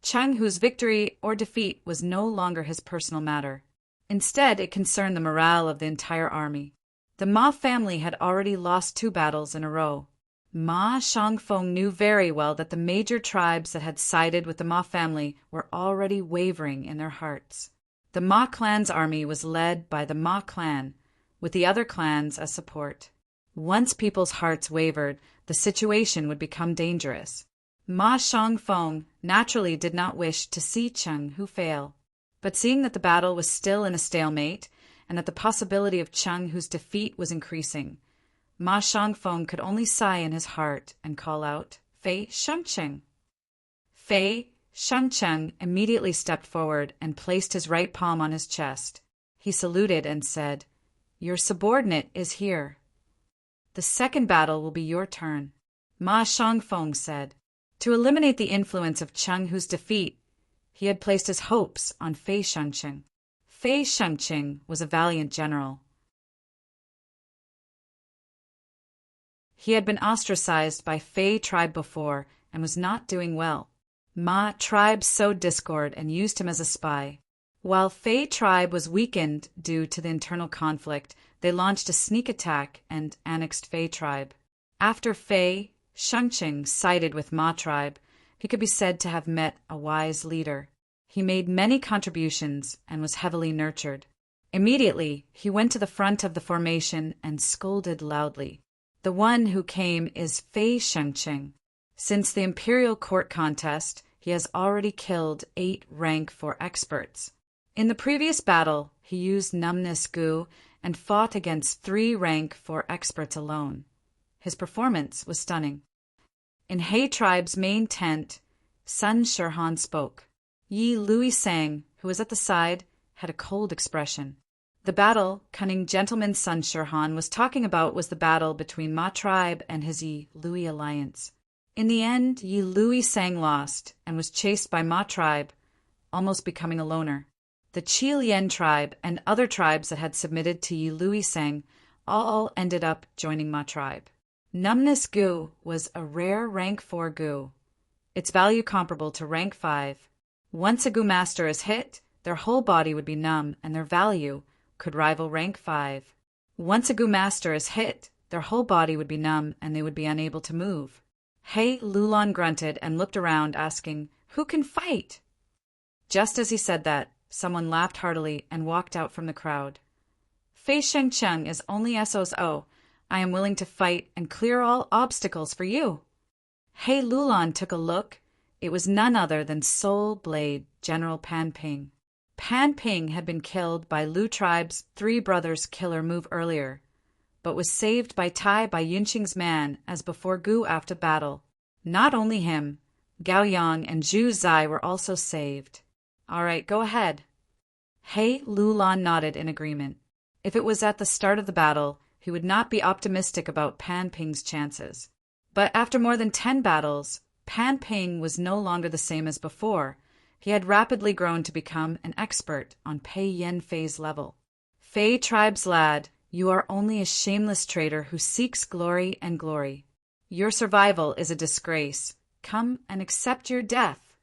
Cheng Hu's victory or defeat was no longer his personal matter. Instead, it concerned the morale of the entire army. The Ma family had already lost 2 battles in a row. Ma Shangfeng knew very well that the major tribes that had sided with the Ma family were already wavering in their hearts. The Ma clan's army was led by the Ma clan, with the other clans as support. Once people's hearts wavered, the situation would become dangerous. Ma Shangfeng naturally did not wish to see Cheng Hu fail, but seeing that the battle was still in a stalemate and that the possibility of Cheng Hu's defeat was increasing, Ma Shangfeng could only sigh in his heart and call out, "Fei Shengcheng." Fei Shengcheng immediately stepped forward and placed his right palm on his chest. He saluted and said, "Your subordinate is here. The second battle will be your turn." Ma Shangfeng said. To eliminate the influence of Cheng Hu's defeat, he had placed his hopes on Fei Shengcheng. Fei Shengcheng was a valiant general. He had been ostracized by Fei tribe before and was not doing well. Ma tribe sowed discord and used him as a spy. While Fei tribe was weakened due to the internal conflict, they launched a sneak attack and annexed Fei tribe. After Fei Shengcheng sided with Ma tribe, he could be said to have met a wise leader. He made many contributions and was heavily nurtured. Immediately, he went to the front of the formation and scolded loudly. The one who came is Fei Shengcheng. Since the imperial court contest, he has already killed 8 rank 4 experts. In the previous battle, he used numbness goo and fought against 3 rank 4 experts alone. His performance was stunning. In He tribe's main tent, Sun Shirhan spoke. Yi Lui Sang, who was at the side, had a cold expression. The battle cunning gentleman Sun Shirhan was talking about was the battle between Ma tribe and his Yi Lui alliance. In the end, Yi Lui Sang lost and was chased by Ma tribe, almost becoming a loner. The Qilian tribe and other tribes that had submitted to Yi Lui Sang all ended up joining Ma tribe. Numbness goo was a rare rank 4 goo. Its value comparable to rank 5. Once a goo master is hit, their whole body would be numb and their value could rival rank 5. Once a goo master is hit, their whole body would be numb and they would be unable to move. He Lulon grunted and looked around, asking, "Who can fight?" Just as he said that, someone laughed heartily and walked out from the crowd. "Fei Shengcheng is only SOO. I am willing to fight and clear all obstacles for you." He Lulon took a look. It was none other than Soul Blade General Pan Ping. Pan Ping had been killed by Lu tribe's 3 brothers killer move earlier, but was saved by Tai by Yunqing's man as before Gu after battle. Not only him, Gao Yang and Zhu Zai were also saved. "All right, go ahead." He Lulon nodded in agreement. If it was at the start of the battle, he would not be optimistic about Pan Ping's chances. But after more than 10 battles, Pan Ping was no longer the same as before. He had rapidly grown to become an expert on Pei Yen Fei's level. "Fei tribe's lad, you are only a shameless traitor who seeks glory and glory. Your survival is a disgrace. Come and accept your death."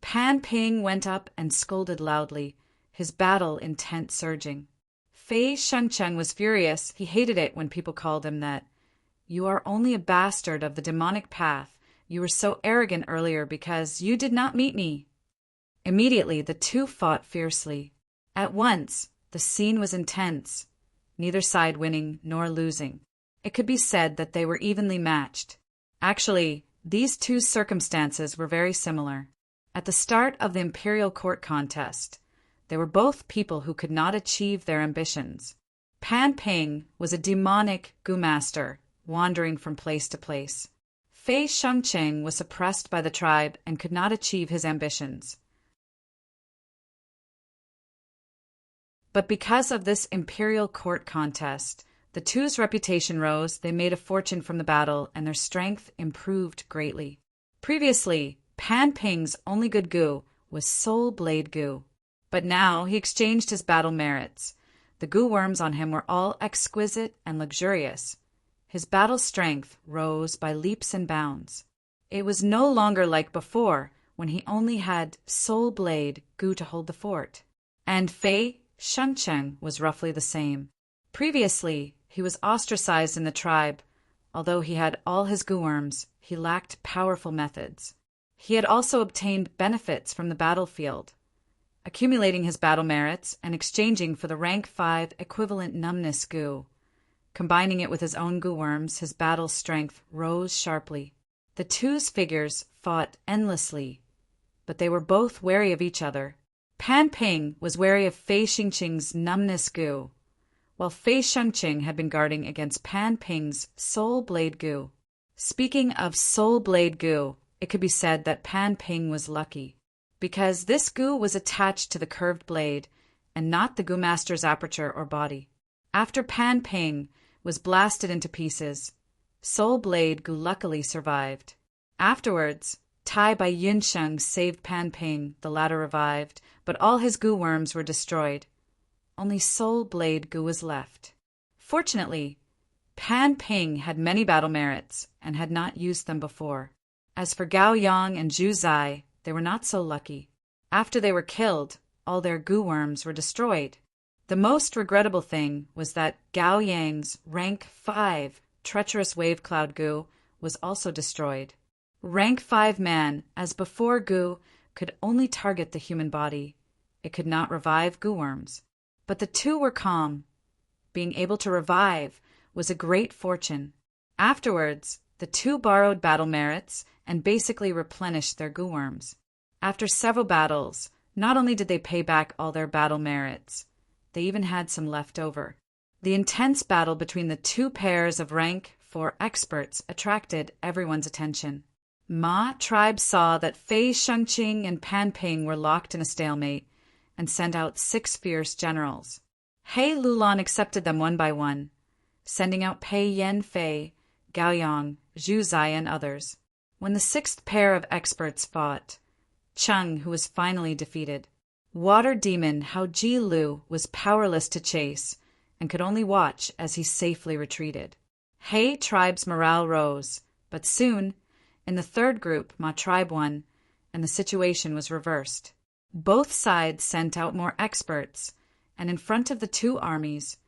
Pan Ping went up and scolded loudly, his battle intent surging. Fei Shengcheng was furious. He hated it when people called him that. "You are only a bastard of the demonic path. You were so arrogant earlier because you did not meet me." Immediately, the two fought fiercely. At once, the scene was intense, neither side winning nor losing. It could be said that they were evenly matched. Actually, these two circumstances were very similar. At the start of the imperial court contest, they were both people who could not achieve their ambitions. Pan Ping was a demonic gu master, wandering from place to place. Fei Shengcheng was suppressed by the tribe and could not achieve his ambitions. But because of this imperial court contest, The two's reputation rose, they made a fortune from the battle, and their strength improved greatly. Previously, Pan Ping's only good gu was Soul Blade Gu. But now he exchanged his battle merits. The gu worms on him were all exquisite and luxurious. His battle strength rose by leaps and bounds. It was no longer like before, when he only had Soul Blade Gu to hold the fort. And Fei Shengcheng was roughly the same. Previously, he was ostracized in the tribe. Although he had all his gu worms, he lacked powerful methods. He had also obtained benefits from the battlefield, accumulating his battle merits and exchanging for the rank 5 equivalent numbness gu. Combining it with his own gu worms, his battle strength rose sharply. The two's figures fought endlessly, but they were both wary of each other. Pan Ping was wary of Fei Xingqing's numbness gu, while Fei Shengqing had been guarding against Pan Ping's Soul Blade Gu. Speaking of Soul Blade Gu, it could be said that Pan Ping was lucky, because this gu was attached to the curved blade and not the gu master's aperture or body. After Pan Ping was blasted into pieces, Soul Blade Gu luckily survived. Afterwards, Tai by Yunsheng saved Pan Ping, the latter revived, but all his gu worms were destroyed. Only Soul Blade Gu was left. Fortunately, Pan Ping had many battle merits and had not used them before. As for Gao Yang and Zhu Zai, they were not so lucky. After they were killed, all their gu worms were destroyed. The most regrettable thing was that Gao Yang's rank 5 treacherous wave cloud gu was also destroyed. Rank 5 man, as before gu, could only target the human body. It could not revive gu worms. But the two were calm. Being able to revive was a great fortune. Afterwards, the two borrowed battle merits and basically replenished their gu worms. After several battles, not only did they pay back all their battle merits, they even had some left over. The intense battle between the two pairs of rank 4 experts attracted everyone's attention. Ma tribe saw that Fei Shengqing and Pan Ping were locked in a stalemate and sent out 6 fierce generals. He Lulan accepted them one by one, sending out Pei Yen Fei, Gao Yang, Zhu Zai, and others. When the 6th pair of experts fought, Cheng, who was finally defeated. Water demon Hao Ji Lu was powerless to chase and could only watch as he safely retreated. He tribe's morale rose, but soon, in the third group, Ma tribe won, and the situation was reversed. Both sides sent out more experts, and in front of the two armies,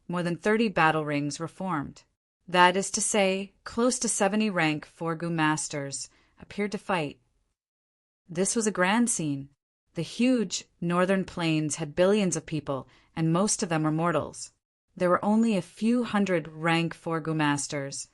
more than 30 battle rings were formed. That is to say, close to 70 rank 4 gu masters appeared to fight. This was a grand scene. The huge northern plains had billions of people, and most of them were mortals. There were only a few hundred rank 4 gu masters,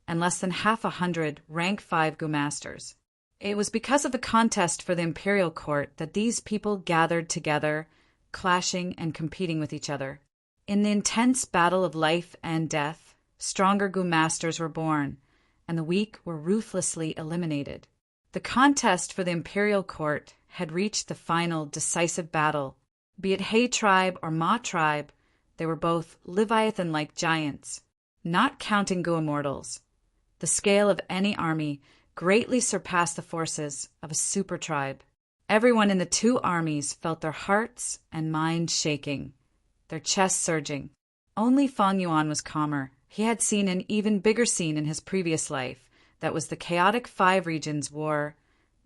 and less than half a hundred rank 5 gu masters. It was because of the contest for the imperial court that these people gathered together, clashing and competing with each other. In the intense battle of life and death, stronger gu masters were born, and the weak were ruthlessly eliminated. The contest for the imperial court had reached the final decisive battle. Be it He tribe or Ma tribe, they were both Leviathan-like giants, not counting gu immortals. The scale of any army greatly surpassed the forces of a super tribe. Everyone in the two armies felt their hearts and minds shaking, their chests surging. Only Fang Yuan was calmer. He had seen an even bigger scene in his previous life. That was the chaotic 5 regions war,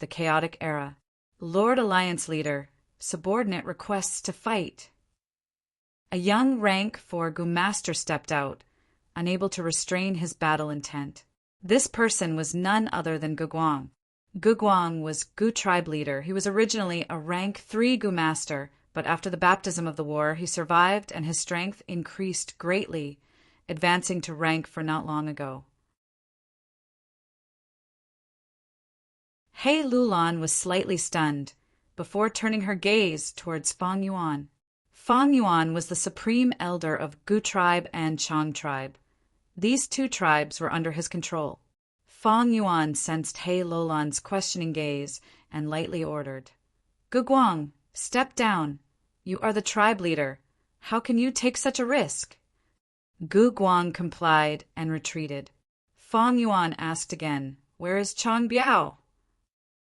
the chaotic era. Lord Alliance leader, subordinate requests to fight. A young rank 4 gu master stepped out, unable to restrain his battle intent. This person was none other than Guguang. Guguang was Gu tribe leader. He was originally a rank 3 gu master, but after the baptism of the war, he survived and his strength increased greatly, advancing to rank for not long ago. He Lulan was slightly stunned, before turning her gaze towards Fang Yuan. Fang Yuan was the supreme elder of Gu tribe and Chang tribe. These two tribes were under his control. Fang Yuan sensed He Lulan's questioning gaze and lightly ordered, "Guguang, step down. You are the tribe leader. How can you take such a risk?" Gu Guang complied and retreated. Fang Yuan asked again, "Where is Chang Biao?"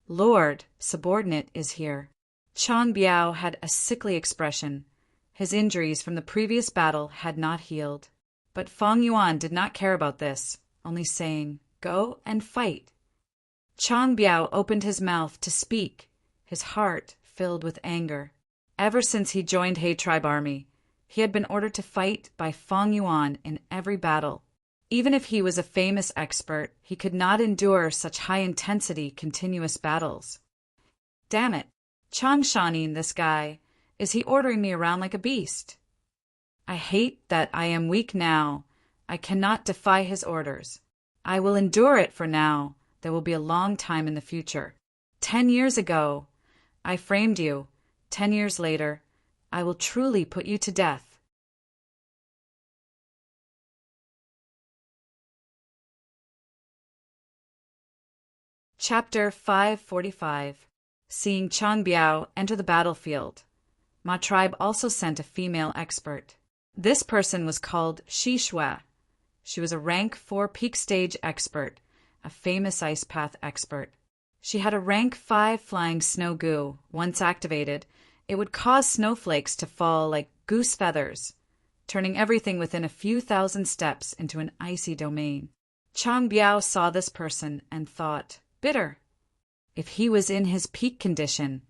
"Lord, subordinate is here." Chang Biao had a sickly expression. His injuries from the previous battle had not healed. But Fang Yuan did not care about this, only saying, "Go and fight." Chang Biao opened his mouth to speak, his heart filled with anger. Ever since he joined He tribe army, he had been ordered to fight by Fang Yuan in every battle. Even if he was a famous expert, he could not endure such high-intensity, continuous battles. Damn it, Chang Shanin, this guy, is he ordering me around like a beast? I hate that I am weak now. I cannot defy his orders. I will endure it for now. There will be a long time in the future. 10 years ago, I framed you. 10 years later, I will truly put you to death. Chapter 545. Seeing Chang Biao enter the battlefield, Ma tribe also sent a female expert. This person was called Shi Shue. She was a rank 4 peak stage expert, a famous ice path expert. She had a rank 5 flying snow goo. Once activated, it would cause snowflakes to fall like goose feathers, turning everything within a few thousand steps into an icy domain. Chang Biao saw this person and thought, bitter. If he was in his peak condition,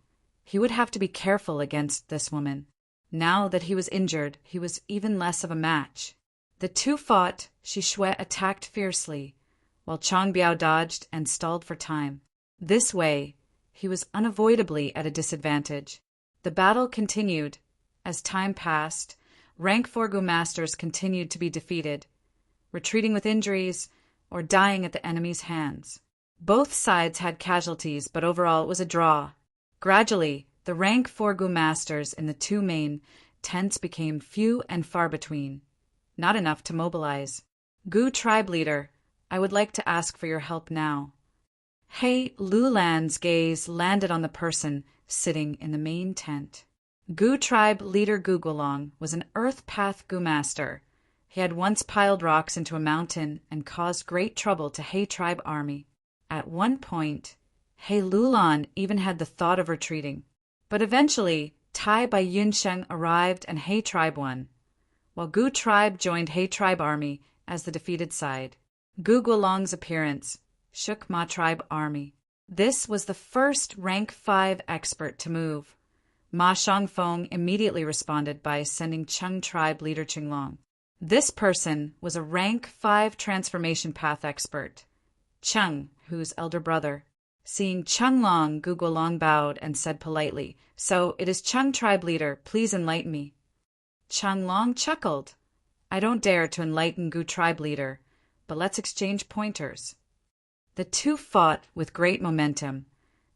he would have to be careful against this woman. Now that he was injured, he was even less of a match. The two fought. Shi Shue attacked fiercely, while Chang Biao dodged and stalled for time. This way, he was unavoidably at a disadvantage. The battle continued. As time passed, rank 4 Gu masters continued to be defeated, retreating with injuries or dying at the enemy's hands. Both sides had casualties, but overall it was a draw. Gradually, the rank 4 Gu masters in the two main tents became few and far between, not enough to mobilize. Gu tribe leader, I would like to ask for your help now. He Lulan's gaze landed on the person sitting in the main tent. Gu tribe leader Gu Guolong was an earth path Gu master. He had once piled rocks into a mountain and caused great trouble to He tribe army. At one point, He Lulan even had the thought of retreating. But eventually, Tai by Yunsheng arrived and He tribe won, while Gu tribe joined He tribe army as the defeated side. Gu Guolong's appearance shook Ma tribe army. This was the first rank 5 expert to move. Ma Shangfeng immediately responded by sending Cheng tribe leader Qinglong. This person was a rank 5 transformation path expert, Cheng, whose elder brother. Seeing Qinglong, Gu Guolong bowed and said politely, "So it is Cheng tribe leader, please enlighten me." Qinglong chuckled. "I don't dare to enlighten Gu tribe leader, but let's exchange pointers." The two fought with great momentum,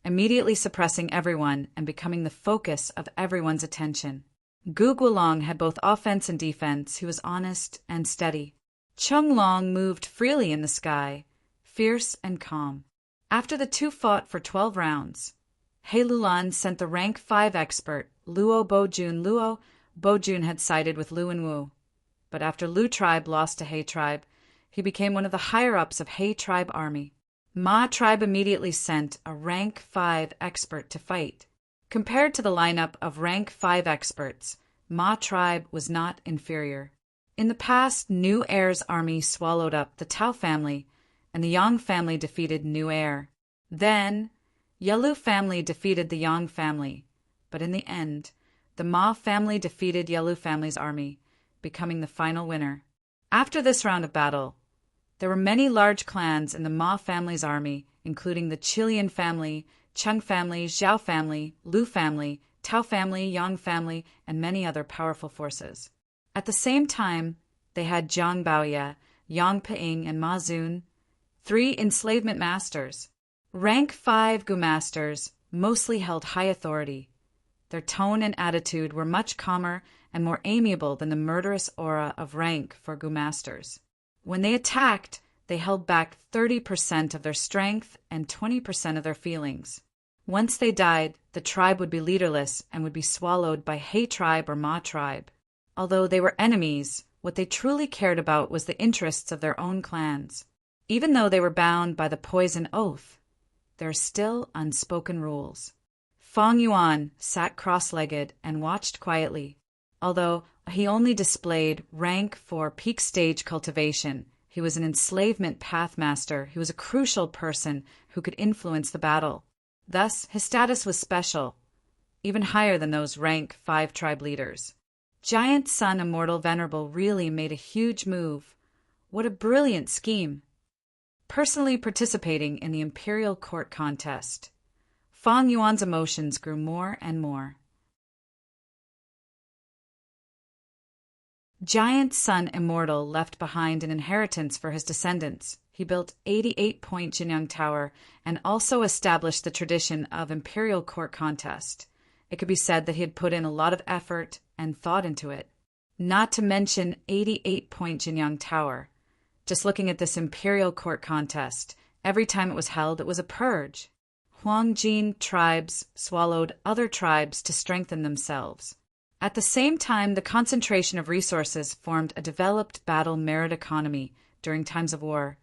immediately suppressing everyone and becoming the focus of everyone's attention. Gu Guolong had both offense and defense. He was honest and steady. Qinglong moved freely in the sky, fierce and calm. After the two fought for 12 rounds, He Lulan sent the rank 5 expert, Luo Bojun. Luo Bojun had sided with Lu and Wu. But after Lu tribe lost to He tribe, he became one of the higher-ups of He tribe army. Ma tribe immediately sent a rank 5 expert to fight. Compared to the lineup of rank 5 experts, Ma tribe was not inferior. In the past, Nu Air's army swallowed up the Tao family, and the Yang family defeated Nu Air. Then, Yalu family defeated the Yang family, but in the end, the Ma family defeated Yalu family's army, becoming the final winner. After this round of battle, there were many large clans in the Ma family's army, including the Qilian family, Cheng family, Zhao family, Lu family, Tao family, Yang family, and many other powerful forces. At the same time, they had Jiang Baoye, Yang Ping, and Ma Zun, 3 enslavement masters. Rank 5 Gu masters mostly held high authority. Their tone and attitude were much calmer and more amiable than the murderous aura of rank 4 Gu masters. When they attacked, they held back 30% of their strength and 20% of their feelings. Once they died, the tribe would be leaderless and would be swallowed by He tribe or Ma tribe. Although they were enemies, What they truly cared about was the interests of their own clans. Even though they were bound by the poison oath, there are still unspoken rules. Feng Yuan sat cross-legged and watched quietly. Although he only displayed rank for peak stage cultivation, he was an enslavement pathmaster who was a crucial person who could influence the battle. Thus, his status was special, even higher than those rank 5 tribe leaders. Giant Sun Immortal Venerable really made a huge move. What a brilliant scheme! Personally participating in the Imperial Court contest, Feng Yuan's emotions grew more and more. Giant Sun Immortal left behind an inheritance for his descendants. He built 88-point Jinyang Tower and also established the tradition of Imperial Court contest. It could be said that he had put in a lot of effort and thought into it. Not to mention 88-point Jinyang Tower. Just looking at this Imperial Court contest, every time it was held, it was a purge. Huangjin tribes swallowed other tribes to strengthen themselves. At the same time, the concentration of resources formed a developed battle merit economy during times of war.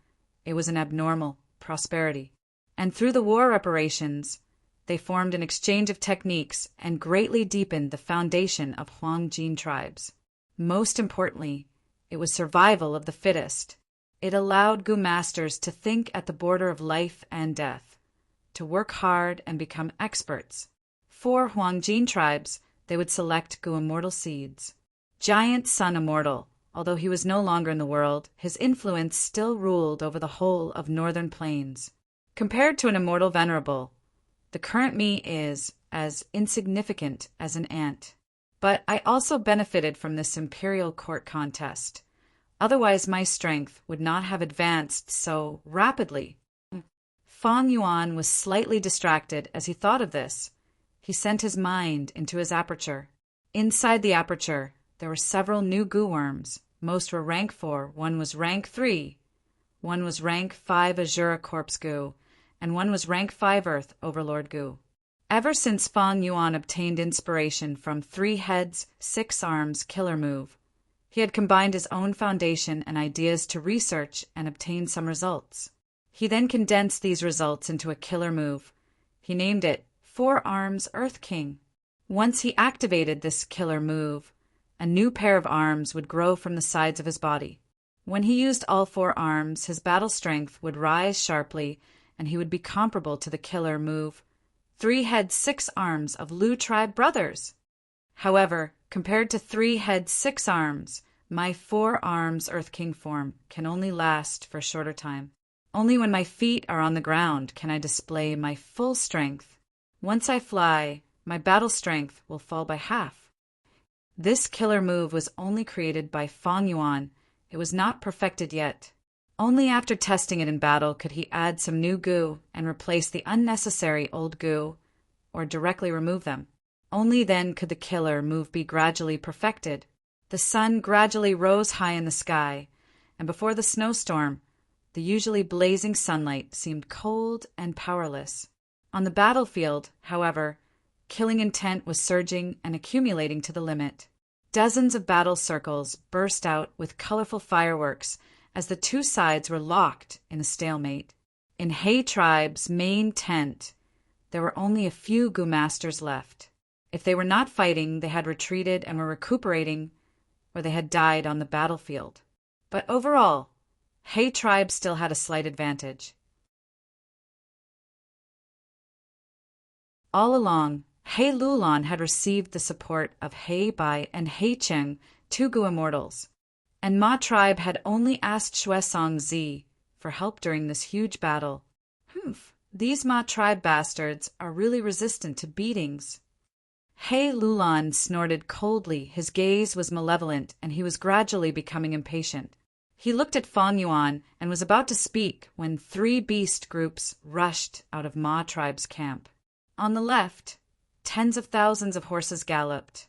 It was an abnormal prosperity. And through the war reparations, they formed an exchange of techniques and greatly deepened the foundation of Huangjin tribes. Most importantly, it was survival of the fittest. It allowed Gu masters to think at the border of life and death, to work hard and become experts. For Huangjin tribes, they would select Gu immortal seeds. Giant Sun Immortal, although he was no longer in the world, his influence still ruled over the whole of northern plains. Compared to an immortal venerable, the current me is as insignificant as an ant. But I also benefited from this Imperial Court contest. Otherwise, my strength would not have advanced so rapidly. Feng Yuan was slightly distracted as he thought of this. He sent his mind into his aperture. Inside the aperture, there were several new Gu worms. Most were rank 4, one was rank 3, one was rank 5 Azura Corpse Gu, and one was rank 5 Earth Overlord Gu. Ever since Feng Yuan obtained inspiration from 3 heads, 6 arms killer move, he had combined his own foundation and ideas to research and obtain some results. He then condensed these results into a killer move. He named it 4 Arms Earth King. Once he activated this killer move, a new pair of arms would grow from the sides of his body. When he used all 4 arms, his battle strength would rise sharply, and he would be comparable to the killer move 3 heads 6 arms of Lu tribe brothers. However, compared to 3 heads 6 arms, my 4 arms Earth King form can only last for a shorter time. Only when my feet are on the ground can I display my full strength. Once I fly, my battle strength will fall by half. This killer move was only created by Feng Yuan. It was not perfected yet. Only after testing it in battle could he add some new Gu and replace the unnecessary old Gu, or directly remove them. Only then could the killer move be gradually perfected. The sun gradually rose high in the sky, and before the snowstorm, the usually blazing sunlight seemed cold and powerless. On the battlefield, however, killing intent was surging and accumulating to the limit. Dozens of battle circles burst out with colorful fireworks as the 2 sides were locked in a stalemate. In He tribe's main tent, there were only a few Gu masters left. If they were not fighting, they had retreated and were recuperating, or they had died on the battlefield. But overall, He tribe still had a slight advantage. All along, He Lulan had received the support of He Bai and He Cheng, 2 Gu immortals, and Ma tribe had only asked Shuesong Zi for help during this huge battle. These Ma tribe bastards are really resistant to beatings. He Lulan snorted coldly, his gaze was malevolent, and he was gradually becoming impatient. He looked at Feng Yuan and was about to speak when 3 beast groups rushed out of Ma tribe's camp. On the left, tens of thousands of horses galloped,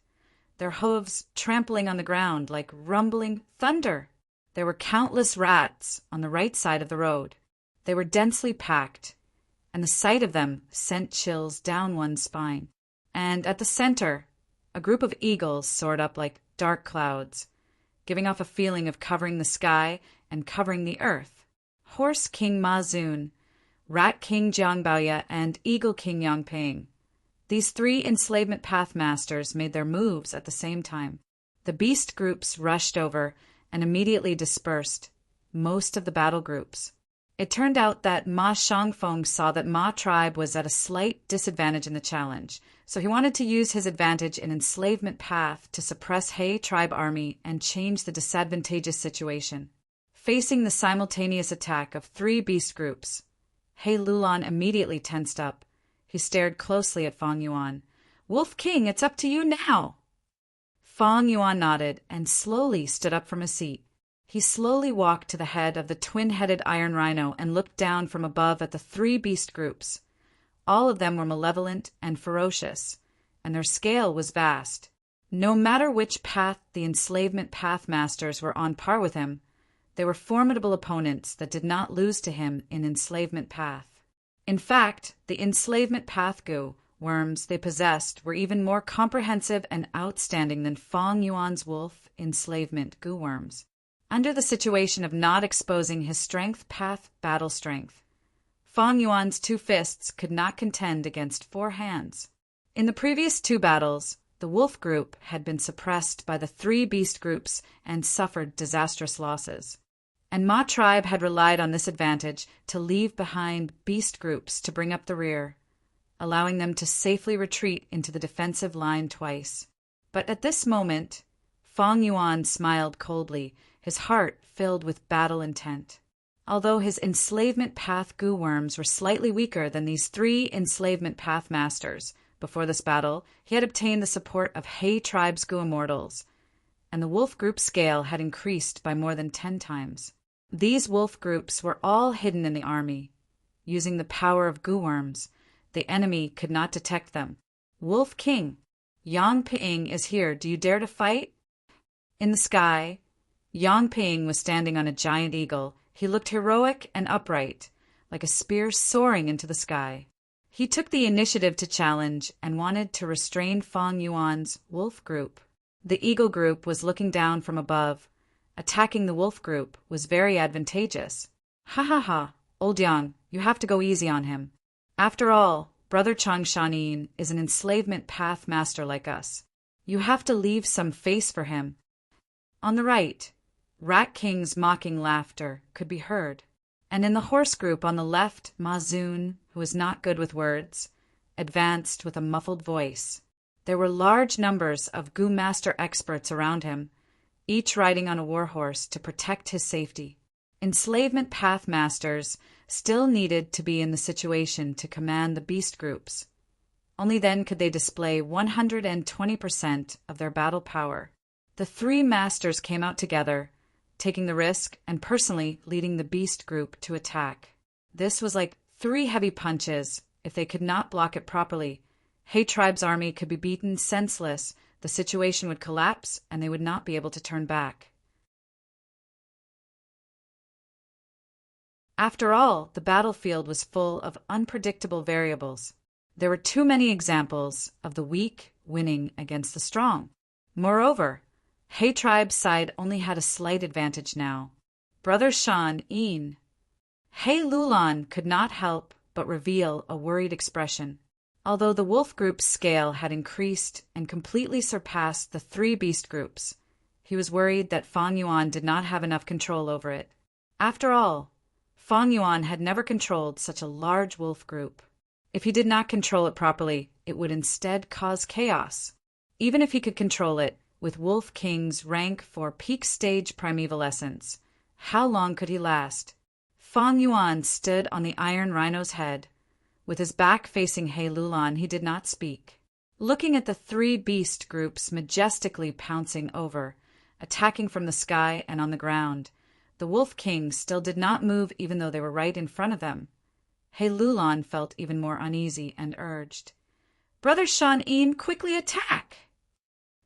their hooves trampling on the ground like rumbling thunder. There were countless rats on the right side of the road. They were densely packed, and the sight of them sent chills down one's spine. And at the center, a group of eagles soared up like dark clouds, giving off a feeling of covering the sky and covering the earth. Horse King Ma Zun, Rat King Jiang Baoye, and Eagle King Yang Ping. These three enslavement pathmasters made their moves at the same time. The beast groups rushed over and immediately dispersed most of the battle groups. It turned out that Ma Shangfeng saw that Ma tribe was at a slight disadvantage in the challenge, so he wanted to use his advantage in enslavement path to suppress He tribe army and change the disadvantageous situation. Facing the simultaneous attack of three beast groups, He Lulan immediately tensed up. He stared closely at Fang Yuan. "Wolf King, it's up to you now." Fang Yuan nodded and slowly stood up from his seat. He slowly walked to the head of the twin-headed iron rhino and looked down from above at the three beast groups. All of them were malevolent and ferocious, and their scale was vast. No matter which path the enslavement pathmasters were on par with him, they were formidable opponents that did not lose to him in enslavement path. In fact, the enslavement path goo worms they possessed were even more comprehensive and outstanding than Fang Yuan's wolf enslavement goo worms. Under the situation of not exposing his strength path battle strength, Fang Yuan's two fists could not contend against four hands. In the previous two battles, the wolf group had been suppressed by the three beast groups and suffered disastrous losses. And Ma tribe had relied on this advantage to leave behind beast groups to bring up the rear, allowing them to safely retreat into the defensive line twice. But at this moment, Fang Yuan smiled coldly, his heart filled with battle intent. Although his enslavement path goo worms were slightly weaker than these three enslavement path masters, before this battle he had obtained the support of He tribe's goo immortals, and the wolf group scale had increased by more than 10 times. These wolf groups were all hidden in the army. Using the power of goo worms, the enemy could not detect them. "Wolf King, Yang Ping is here. Do you dare to fight?" In the sky, Yang Ping was standing on a giant eagle. He looked heroic and upright, like a spear soaring into the sky. He took the initiative to challenge and wanted to restrain Fang Yuan's wolf group. The eagle group was looking down from above. Attacking the wolf group was very advantageous. "Ha ha ha, old Yang, you have to go easy on him. After all, Brother Chang Shanin is an enslavement path master like us. You have to leave some face for him." On the right, Rat King's mocking laughter could be heard, and in the horse group on the left, Ma Zun, who was not good with words, advanced with a muffled voice. There were large numbers of goo master experts around him, each riding on a warhorse to protect his safety. Enslavement path masters still needed to be in the situation to command the beast groups. Only then could they display 120% of their battle power. The three masters came out together, taking the risk and personally leading the beast group to attack. This was like 3 heavy punches. If they could not block it properly, He tribe's army could be beaten senseless, the situation would collapse, and they would not be able to turn back. After all, the battlefield was full of unpredictable variables. There were too many examples of the weak winning against the strong. Moreover, He tribe's side only had a slight advantage now. Brother Shan Yin. He Lulan could not help but reveal a worried expression. Although the wolf group's scale had increased and completely surpassed the 3 beast groups, he was worried that Fang Yuan did not have enough control over it. After all, Fang Yuan had never controlled such a large wolf group. If he did not control it properly, it would instead cause chaos. Even if he could control it, with Wolf King's rank for peak stage primeval essence, how long could he last? Fang Yuan stood on the iron rhino's head. With his back facing He Lulan, he did not speak. Looking at the 3 beast groups majestically pouncing over, attacking from the sky and on the ground, the Wolf King still did not move even though they were right in front of them. He Lulan felt even more uneasy and urged, "Brother Shan Yin, quickly attack!"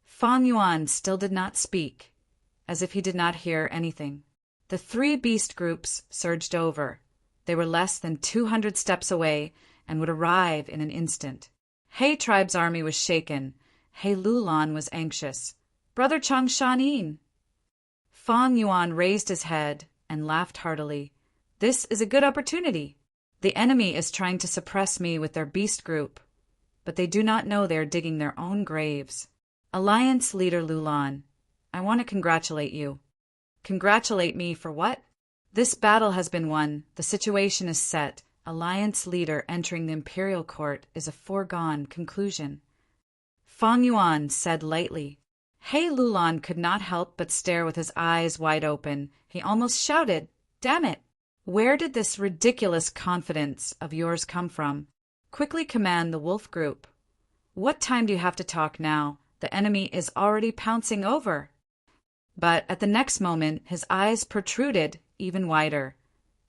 Fang Yuan still did not speak, as if he did not hear anything. The 3 beast groups surged over. They were less than 200 steps away and would arrive in an instant. He tribe's army was shaken. He Lulan was anxious. "Brother Chang Shanin!" Fang Yuan raised his head and laughed heartily. This is a good opportunity. The enemy is trying to suppress me with their beast group, but they do not know they are digging their own graves. Alliance Leader Lulan, I want to congratulate you. Congratulate me for what? This battle has been won. The situation is set. Alliance Leader entering the Imperial Court is a foregone conclusion. Fang Yuan said lightly. He Lulan could not help but stare with his eyes wide open. He almost shouted, Damn it! Where did this ridiculous confidence of yours come from? Quickly command the wolf group. What time do you have to talk now? The enemy is already pouncing over. But at the next moment, his eyes protruded even wider.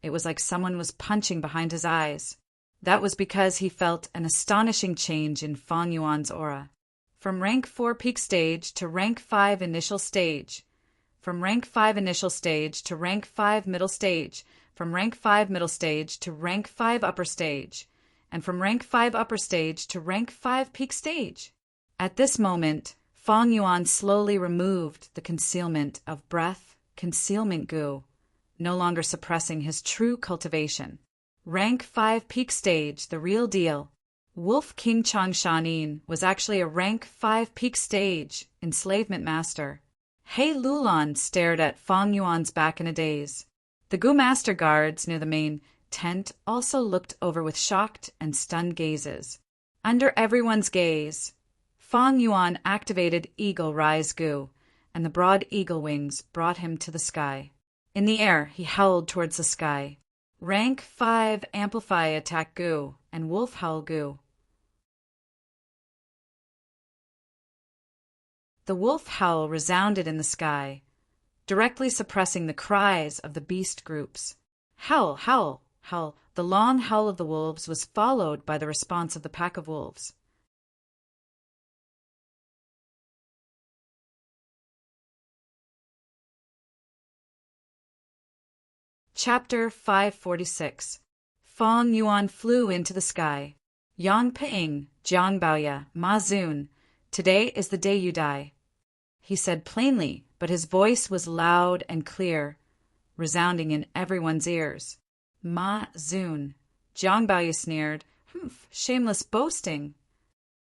It was like someone was punching behind his eyes. That was because he felt an astonishing change in Fang Yuan's aura. From rank 4 peak stage to rank 5 initial stage. From rank 5 initial stage to rank 5 middle stage. From rank 5 middle stage to rank 5 upper stage. And from rank 5 upper stage to rank 5 peak stage. At this moment, Fang Yuan slowly removed the concealment of breath, concealment goo, no longer suppressing his true cultivation. Rank 5 peak stage, the real deal. Wolf King Changshanin was actually a rank 5 peak stage enslavement master. He Lulan stared at Fang Yuan's back in a daze. The Gu master guards near the main tent also looked over with shocked and stunned gazes. Under everyone's gaze, Fang Yuan activated Eagle Rise Gu, and the broad eagle wings brought him to the sky. In the air, he howled towards the sky. Rank 5 Amplify Attack Gu and Wolf Howl Gu. The wolf howl resounded in the sky, directly suppressing the cries of the beast groups. Howl, howl, howl. The long howl of the wolves was followed by the response of the pack of wolves. Chapter 546. Fang Yuan flew into the sky. Yang Ping, Jiang Baoya, Ma Zun, today is the day you die. He said plainly, but his voice was loud and clear, resounding in everyone's ears. Ma Zun. Jiang Baoya sneered. Shameless boasting.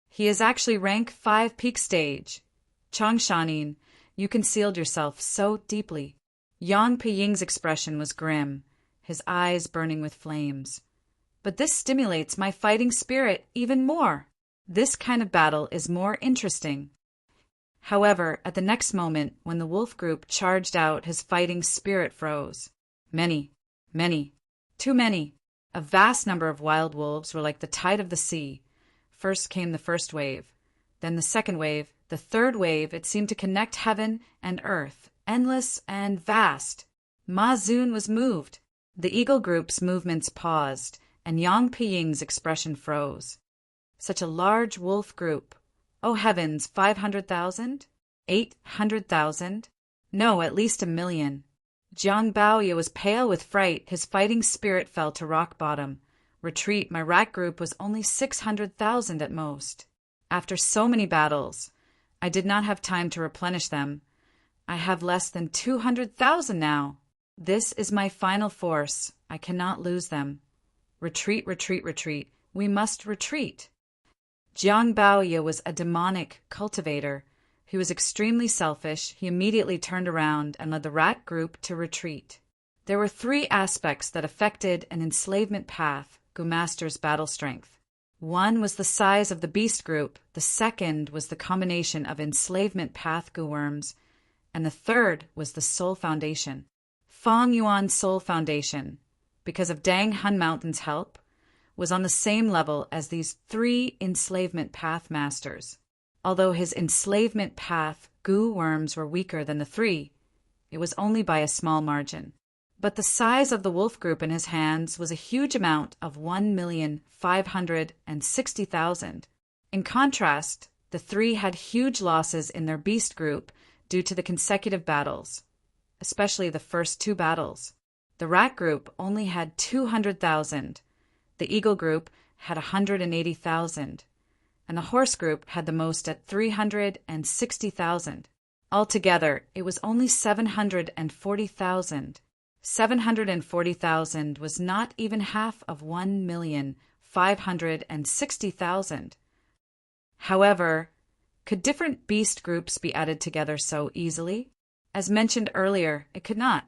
He is actually rank 5 peak stage. Changshanin, you concealed yourself so deeply. Yang Piying's expression was grim, his eyes burning with flames. But this stimulates my fighting spirit even more. This kind of battle is more interesting. However, at the next moment, when the wolf group charged out, his fighting spirit froze. Many, too many. A vast number of wild wolves were like the tide of the sea. First came the first wave, then the second wave, the third wave. It seemed to connect heaven and earth, endless and vast. Ma Zun was moved. The eagle group's movements paused, and Yang Piying's expression froze. Such a large wolf group. Oh heavens, 500,000? 800,000? No, at least 1,000,000. Jiang Baoya was pale with fright. His fighting spirit fell to rock bottom. Retreat, my rat group was only 600,000 at most. After so many battles, I did not have time to replenish them. I have less than 200,000 now. This is my final force. I cannot lose them. Retreat, retreat, retreat. We must retreat. Jiang Baoya was a demonic cultivator. He was extremely selfish. He immediately turned around and led the rat group to retreat. There were 3 aspects that affected an enslavement path, Gu Master's battle strength. One was the size of the beast group, the second was the combination of enslavement path Gu worms, and the third was the soul foundation. Fang Yuan's soul foundation, because of Dang Hun Mountain's help, was on the same level as these 3 enslavement path masters. Although his enslavement path Gu worms were weaker than the 3, it was only by a small margin. But the size of the wolf group in his hands was a huge amount of 1,560,000. In contrast, the 3 had huge losses in their beast group due to the consecutive battles, especially the first 2 battles. The rat group only had 200,000. The eagle group had 180,000, and the horse group had the most at 360,000. Altogether, it was only 740,000. 740,000 was not even half of 1,560,000. However, could different beast groups be added together so easily? As mentioned earlier, it could not.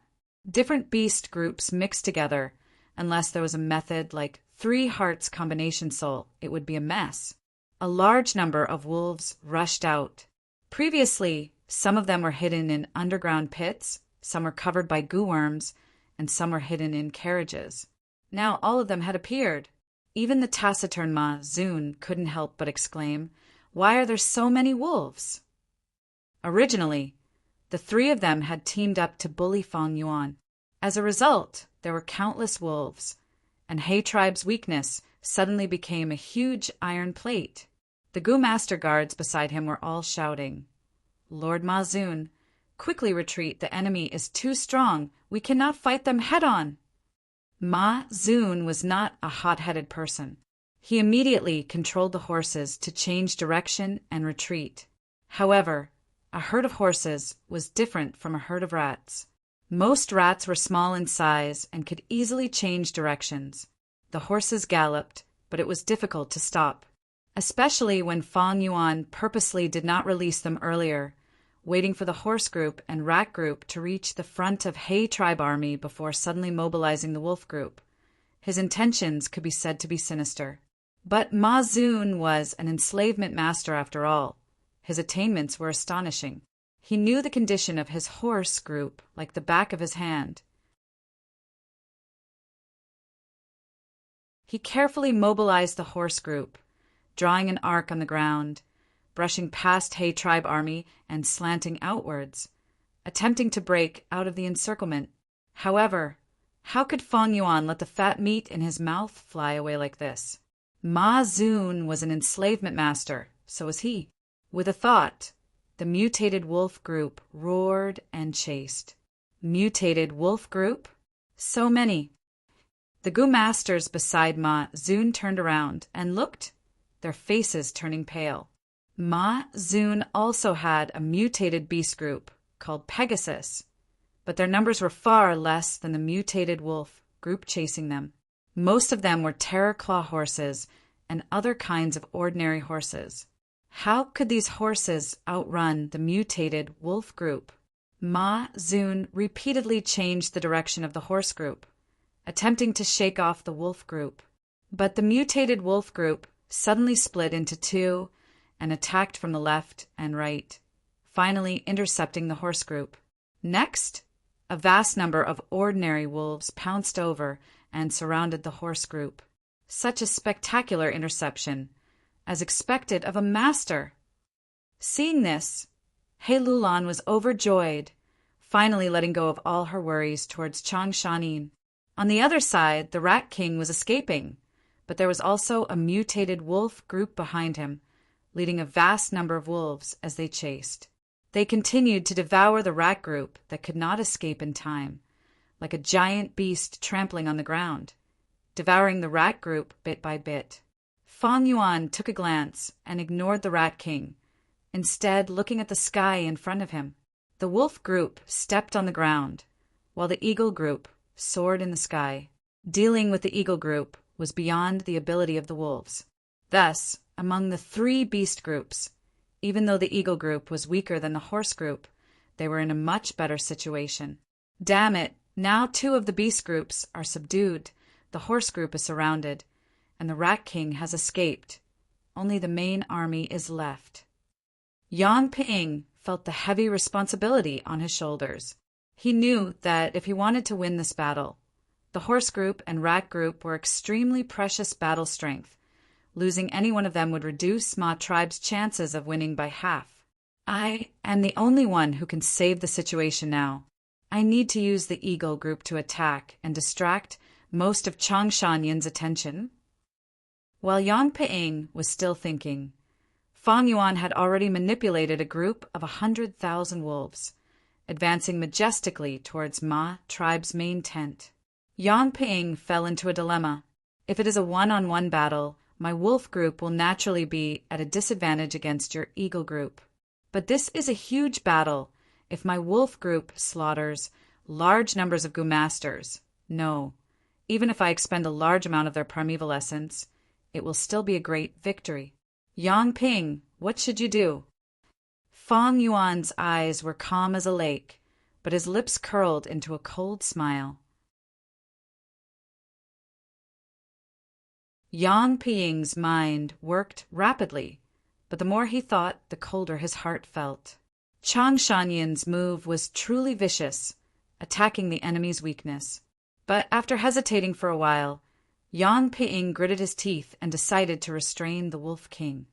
Different beast groups mixed together, unless there was a method like 3 hearts combination soul, it would be a mess. A large number of wolves rushed out. Previously, some of them were hidden in underground pits, some were covered by goo worms, and some were hidden in carriages. Now all of them had appeared. Even the taciturn Ma Zun couldn't help but exclaim, "Why are there so many wolves?" Originally, the 3 of them had teamed up to bully Fang Yuan. As a result, there were countless wolves, and He Tribe's weakness suddenly became a huge iron plate. The Gu Master guards beside him were all shouting, "Lord Ma Zun, quickly retreat, the enemy is too strong, we cannot fight them head-on." Ma Zun was not a hot-headed person. He immediately controlled the horses to change direction and retreat. However, a herd of horses was different from a herd of rats. Most rats were small in size and could easily change directions. The horses galloped, but it was difficult to stop, especially when Fang Yuan purposely did not release them earlier, waiting for the horse group and rat group to reach the front of He Tribe army before suddenly mobilizing the wolf group. His intentions could be said to be sinister. But Ma Zun was an enslavement master after all. His attainments were astonishing. He knew the condition of his horse group like the back of his hand. He carefully mobilized the horse group, drawing an arc on the ground, brushing past He Tribe army and slanting outwards, attempting to break out of the encirclement. However, how could Fang Yuan let the fat meat in his mouth fly away like this? Ma Zun was an enslavement master, so was he. With a thought, the mutated wolf group roared and chased. Mutated wolf group? So many. The Gu Masters beside Ma Zun turned around and looked, their faces turning pale. Ma Zun also had a mutated beast group called Pegasus, but their numbers were far less than the mutated wolf group chasing them. Most of them were terror claw horses and other kinds of ordinary horses. How could these horses outrun the mutated wolf group? Ma Zun repeatedly changed the direction of the horse group, attempting to shake off the wolf group. But the mutated wolf group suddenly split into 2 and attacked from the left and right, finally intercepting the horse group. Next, a vast number of ordinary wolves pounced over and surrounded the horse group. Such a spectacular interception, as expected of a master. Seeing this, He Lulan was overjoyed, finally letting go of all her worries towards Changshanin. On the other side, the Rat King was escaping, but there was also a mutated wolf group behind him, leading a vast number of wolves as they chased. They continued to devour the rat group that could not escape in time, like a giant beast trampling on the ground, devouring the rat group bit by bit. Fang Yuan took a glance and ignored the Rat King, instead looking at the sky in front of him. The wolf group stepped on the ground, while the eagle group soared in the sky. Dealing with the eagle group was beyond the ability of the wolves. Thus, among the 3 beast groups, even though the eagle group was weaker than the horse group, they were in a much better situation. Damn it, now 2 of the beast groups are subdued, the horse group is surrounded, and the Rat King has escaped. Only the main army is left. Yang Ping felt the heavy responsibility on his shoulders. He knew that if he wanted to win this battle, the horse group and rat group were extremely precious battle strength. Losing any one of them would reduce Ma Tribe's chances of winning by half. I am the only one who can save the situation now. I need to use the eagle group to attack and distract most of Changshanyan's attention. While Yang Peing was still thinking, Fang Yuan had already manipulated a group of 100,000 wolves, advancing majestically towards Ma Tribe's main tent. Yang Peing fell into a dilemma. If it is a one-on-one battle, my wolf group will naturally be at a disadvantage against your eagle group. But this is a huge battle, If my wolf group slaughters large numbers of Gu-masters, no, even if I expend a large amount of their primeval essence, it will still be a great victory. Yang Ping, what should you do? Fang Yuan's eyes were calm as a lake, but his lips curled into a cold smile. Yang Ping's mind worked rapidly, but the more he thought, the colder his heart felt. Chang Shanyan's move was truly vicious, attacking the enemy's weakness. But after hesitating for a while, Yang Ping gritted his teeth and decided to restrain the Wolf King.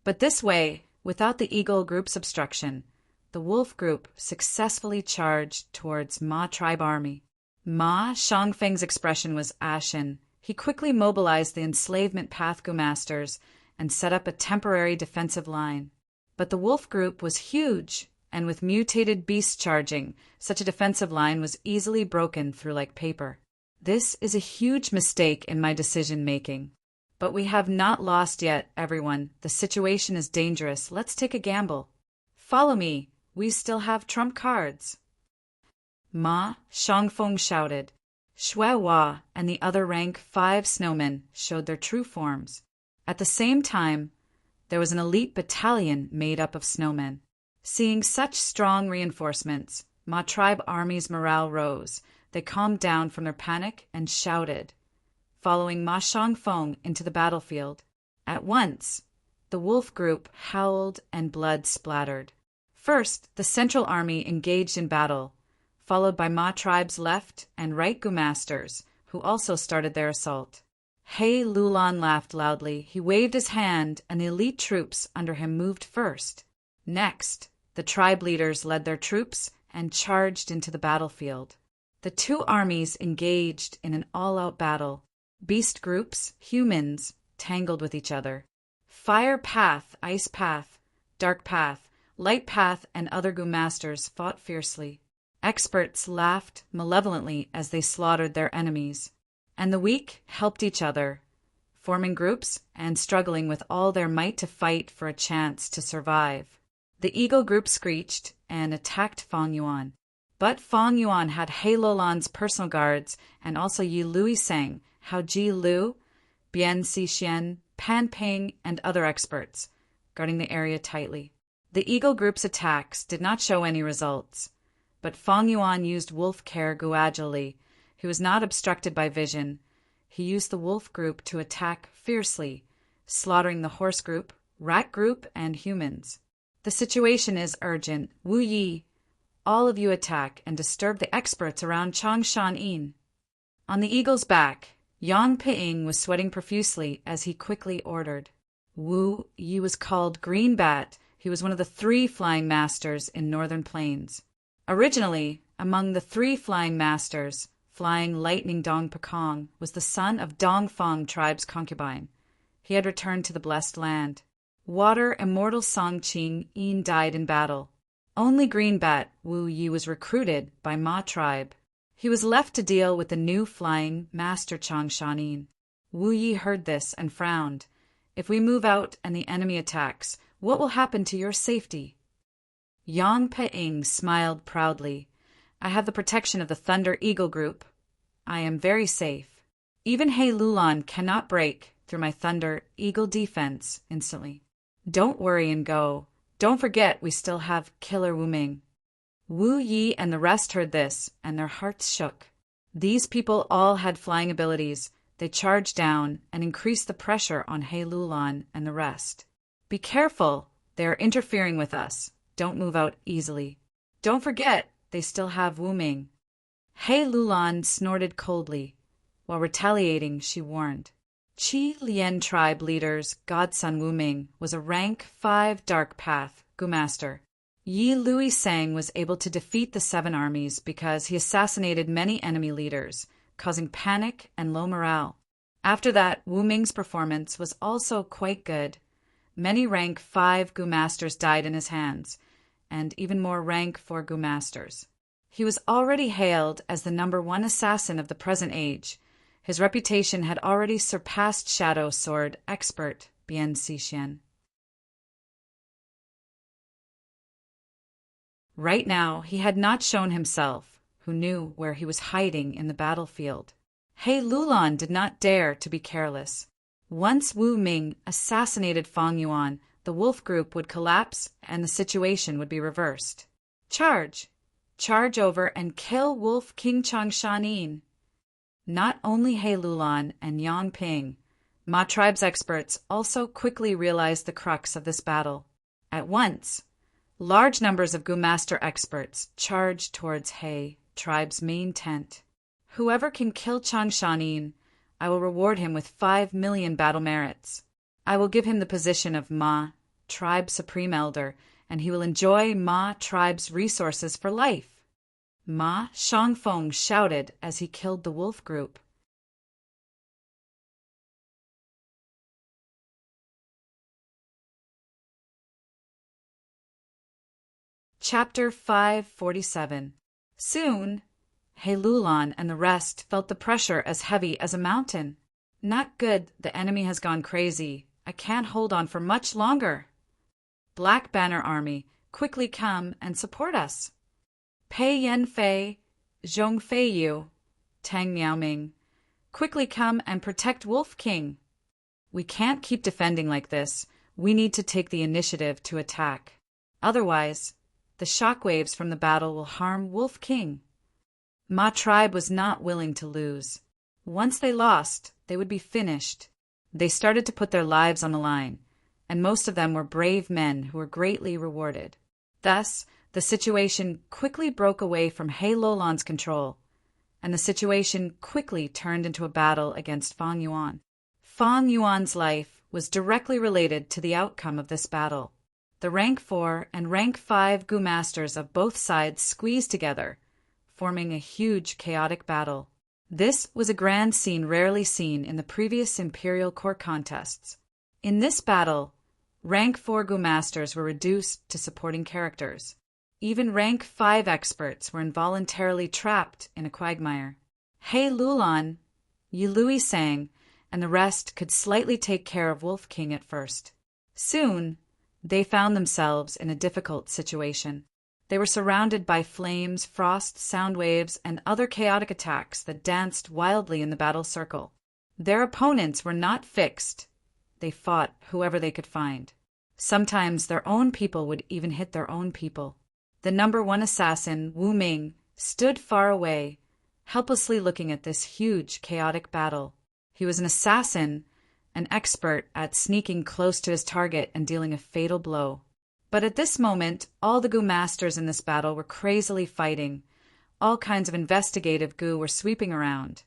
But this way, without the Eagle group's obstruction, the Wolf group successfully charged towards Ma tribe army. Ma Shangfeng's expression was ashen. He quickly mobilized the enslavement path Gu-masters and set up a temporary defensive line. But the wolf group was huge, and with mutated beasts charging, such a defensive line was easily broken through like paper. This is a huge mistake in my decision-making. But we have not lost yet, everyone. The situation is dangerous. Let's take a gamble. Follow me. We still have trump cards. Ma Shangfeng shouted. Shui Hua and the other rank 5 snowmen showed their true forms. At the same time, there was an elite battalion made up of snowmen. Seeing such strong reinforcements, Ma tribe army's morale rose. They calmed down from their panic and shouted, following Ma Shangfeng into the battlefield. At once, the wolf group howled and blood splattered. First, the central army engaged in battle, followed by Ma tribe's left and right Gu-masters, who also started their assault. He Lulan laughed loudly. He waved his hand, and the elite troops under him moved first. Next, the tribe leaders led their troops and charged into the battlefield. The two armies engaged in an all-out battle. Beast groups, humans, tangled with each other. Fire path, ice path, dark path, light path, and other Gu-masters fought fiercely. Experts laughed malevolently as they slaughtered their enemies, and the weak helped each other, forming groups and struggling with all their might to fight for a chance to survive. The Eagle group screeched and attacked Fang Yuan. But Fang Yuan had He Lolan's personal guards and also Yi Lui Sang, Hao Ji Lu, Bian Xixian, Pan Ping, and other experts, guarding the area tightly. The Eagle group's attacks did not show any results, but Fang Yuan used wolf care agilely. He was not obstructed by vision. He used the wolf group to attack fiercely, slaughtering the horse group, rat group, and humans. The situation is urgent. Wu Yi, all of you attack and disturb the experts around Changshan Yin. On the eagle's back, Yang Ping was sweating profusely as he quickly ordered. Wu Yi was called Green Bat. He was one of the 3 flying masters in Northern Plains. Originally, among the 3 flying masters, flying Lightning Dong Pekong was the son of Dongfang tribe's concubine. He had returned to the blessed land. Water Immortal Song Qing Yin died in battle. Only Green Bat Wu Yi was recruited by Ma tribe. He was left to deal with the new flying Master Changshan Yin. Wu Yi heard this and frowned. If we move out and the enemy attacks, what will happen to your safety? Yang Ping smiled proudly. I have the protection of the Thunder Eagle group. I am very safe. Even He Lulan cannot break through my Thunder Eagle defense instantly. Don't worry and go. Don't forget we still have Killer Wu Ming. Wu Yi and the rest heard this, and their hearts shook. These people all had flying abilities. They charged down and increased the pressure on He Lulan and the rest. Be careful. They are interfering with us. Don't move out easily. Don't forget, they still have Wu Ming. He Lulan snorted coldly. While retaliating, she warned. Qi Lian tribe leader's godson Wu Ming was a rank 5 dark path Gu-master. Yi Lui Sang was able to defeat the 7 armies because he assassinated many enemy leaders, causing panic and low morale. After that, Wu Ming's performance was also quite good. Many rank 5 Gu-masters died in his hands, and even more rank 4 Gu-masters. He was already hailed as the #1 assassin of the present age. His reputation had already surpassed Shadow Sword expert Bian Xixian. Right now, he had not shown himself, who knew where he was hiding in the battlefield. He Lulan did not dare to be careless. Once Wu Ming assassinated Fang Yuan, the wolf group would collapse and the situation would be reversed. Charge! Charge over and kill Wolf King Changshanin. Not only He Lulan and Yang Ping, Ma tribe's experts also quickly realized the crux of this battle. At once, large numbers of Gu Master experts charged towards He tribe's main tent. Whoever can kill Changshanin, I will reward him with 5 million battle merits. I will give him the position of Ma, tribe supreme elder, and he will enjoy Ma tribe's resources for life. Ma Shangfeng shouted as he killed the wolf group. Chapter 547. Soon, He Lulan and the rest felt the pressure as heavy as a mountain. Not good, the enemy has gone crazy. I can't hold on for much longer. Black Banner Army, quickly come and support us. Pei Yanfei, Zhong Feiyu, Tang Miaoming, quickly come and protect Wolf King. We can't keep defending like this. We need to take the initiative to attack. Otherwise, the shockwaves from the battle will harm Wolf King. Ma tribe was not willing to lose. Once they lost, they would be finished. They started to put their lives on the line, and most of them were brave men who were greatly rewarded. Thus, the situation quickly broke away from He Lulan's control, and the situation quickly turned into a battle against Fang Yuan. Fang Yuan's life was directly related to the outcome of this battle. The rank 4 and rank 5 Gu masters of both sides squeezed together, forming a huge chaotic battle. This was a grand scene rarely seen in the previous Imperial Court contests. In this battle, rank 4 Gu masters were reduced to supporting characters. Even rank 5 experts were involuntarily trapped in a quagmire. He Lulan, Yilui Sang, and the rest could slightly take care of Wolf King at first. Soon, they found themselves in a difficult situation. They were surrounded by flames, frost, sound waves, and other chaotic attacks that danced wildly in the battle circle. Their opponents were not fixed. They fought whoever they could find. Sometimes their own people would even hit their own people. The number 1 assassin, Wu Ming, stood far away, helplessly looking at this huge, chaotic battle. He was an assassin, an expert at sneaking close to his target and dealing a fatal blow. But at this moment, all the Gu masters in this battle were crazily fighting. All kinds of investigative Gu were sweeping around,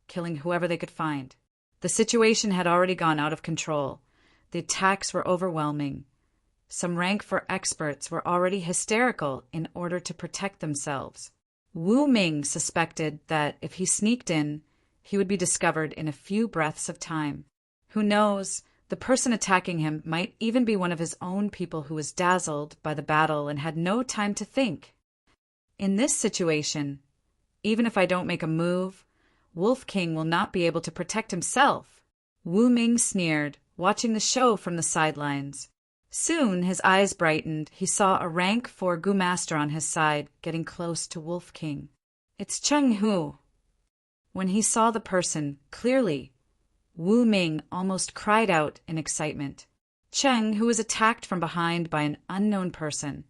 killing whoever they could find. The situation had already gone out of control. The attacks were overwhelming. Some rank 4 experts were already hysterical in order to protect themselves. Wu Ming suspected that if he sneaked in, he would be discovered in a few breaths of time. Who knows? The person attacking him might even be one of his own people who was dazzled by the battle and had no time to think. In this situation, even if I don't make a move, Wolf King will not be able to protect himself. Wu Ming sneered, watching the show from the sidelines. Soon his eyes brightened. He saw a rank 4 Gu master on his side, getting close to Wolf King. It's Cheng Hu. When he saw the person clearly, Wu Ming almost cried out in excitement. Cheng, who was attacked from behind by an unknown person,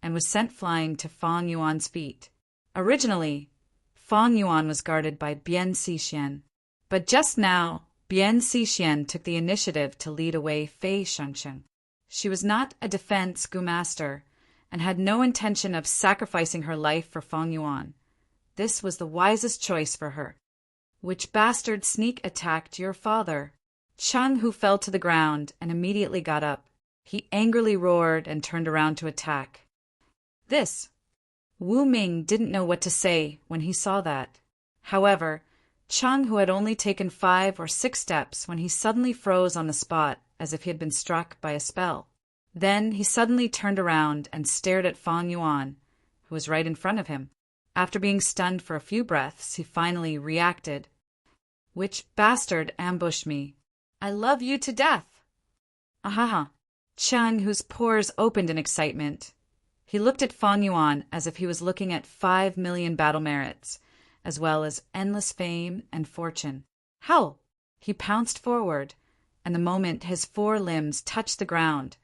and was sent flying to Fang Yuan's feet. Originally, Fang Yuan was guarded by Bian Sixian, but just now, Bian Sixian took the initiative to lead away Fei Shengsheng. She was not a defense Gu master, and had no intention of sacrificing her life for Fang Yuan. This was the wisest choice for her. Which bastard sneak attacked your father? Cheng Hu fell to the ground and immediately got up. He angrily roared and turned around to attack. This. Wu Ming didn't know what to say when he saw that. However, Cheng Hu had only taken 5 or 6 steps when he suddenly froze on the spot as if he had been struck by a spell. Then he suddenly turned around and stared at Fang Yuan, who was right in front of him. After being stunned for a few breaths, he finally reacted. Which bastard ambushed me? I love you to death. Ahaha. Cheng, whose pores opened in excitement. He looked at Fang Yuan as if he was looking at 5 million battle merits, as well as endless fame and fortune. Howl! He pounced forward, and the moment his 4 limbs touched the ground,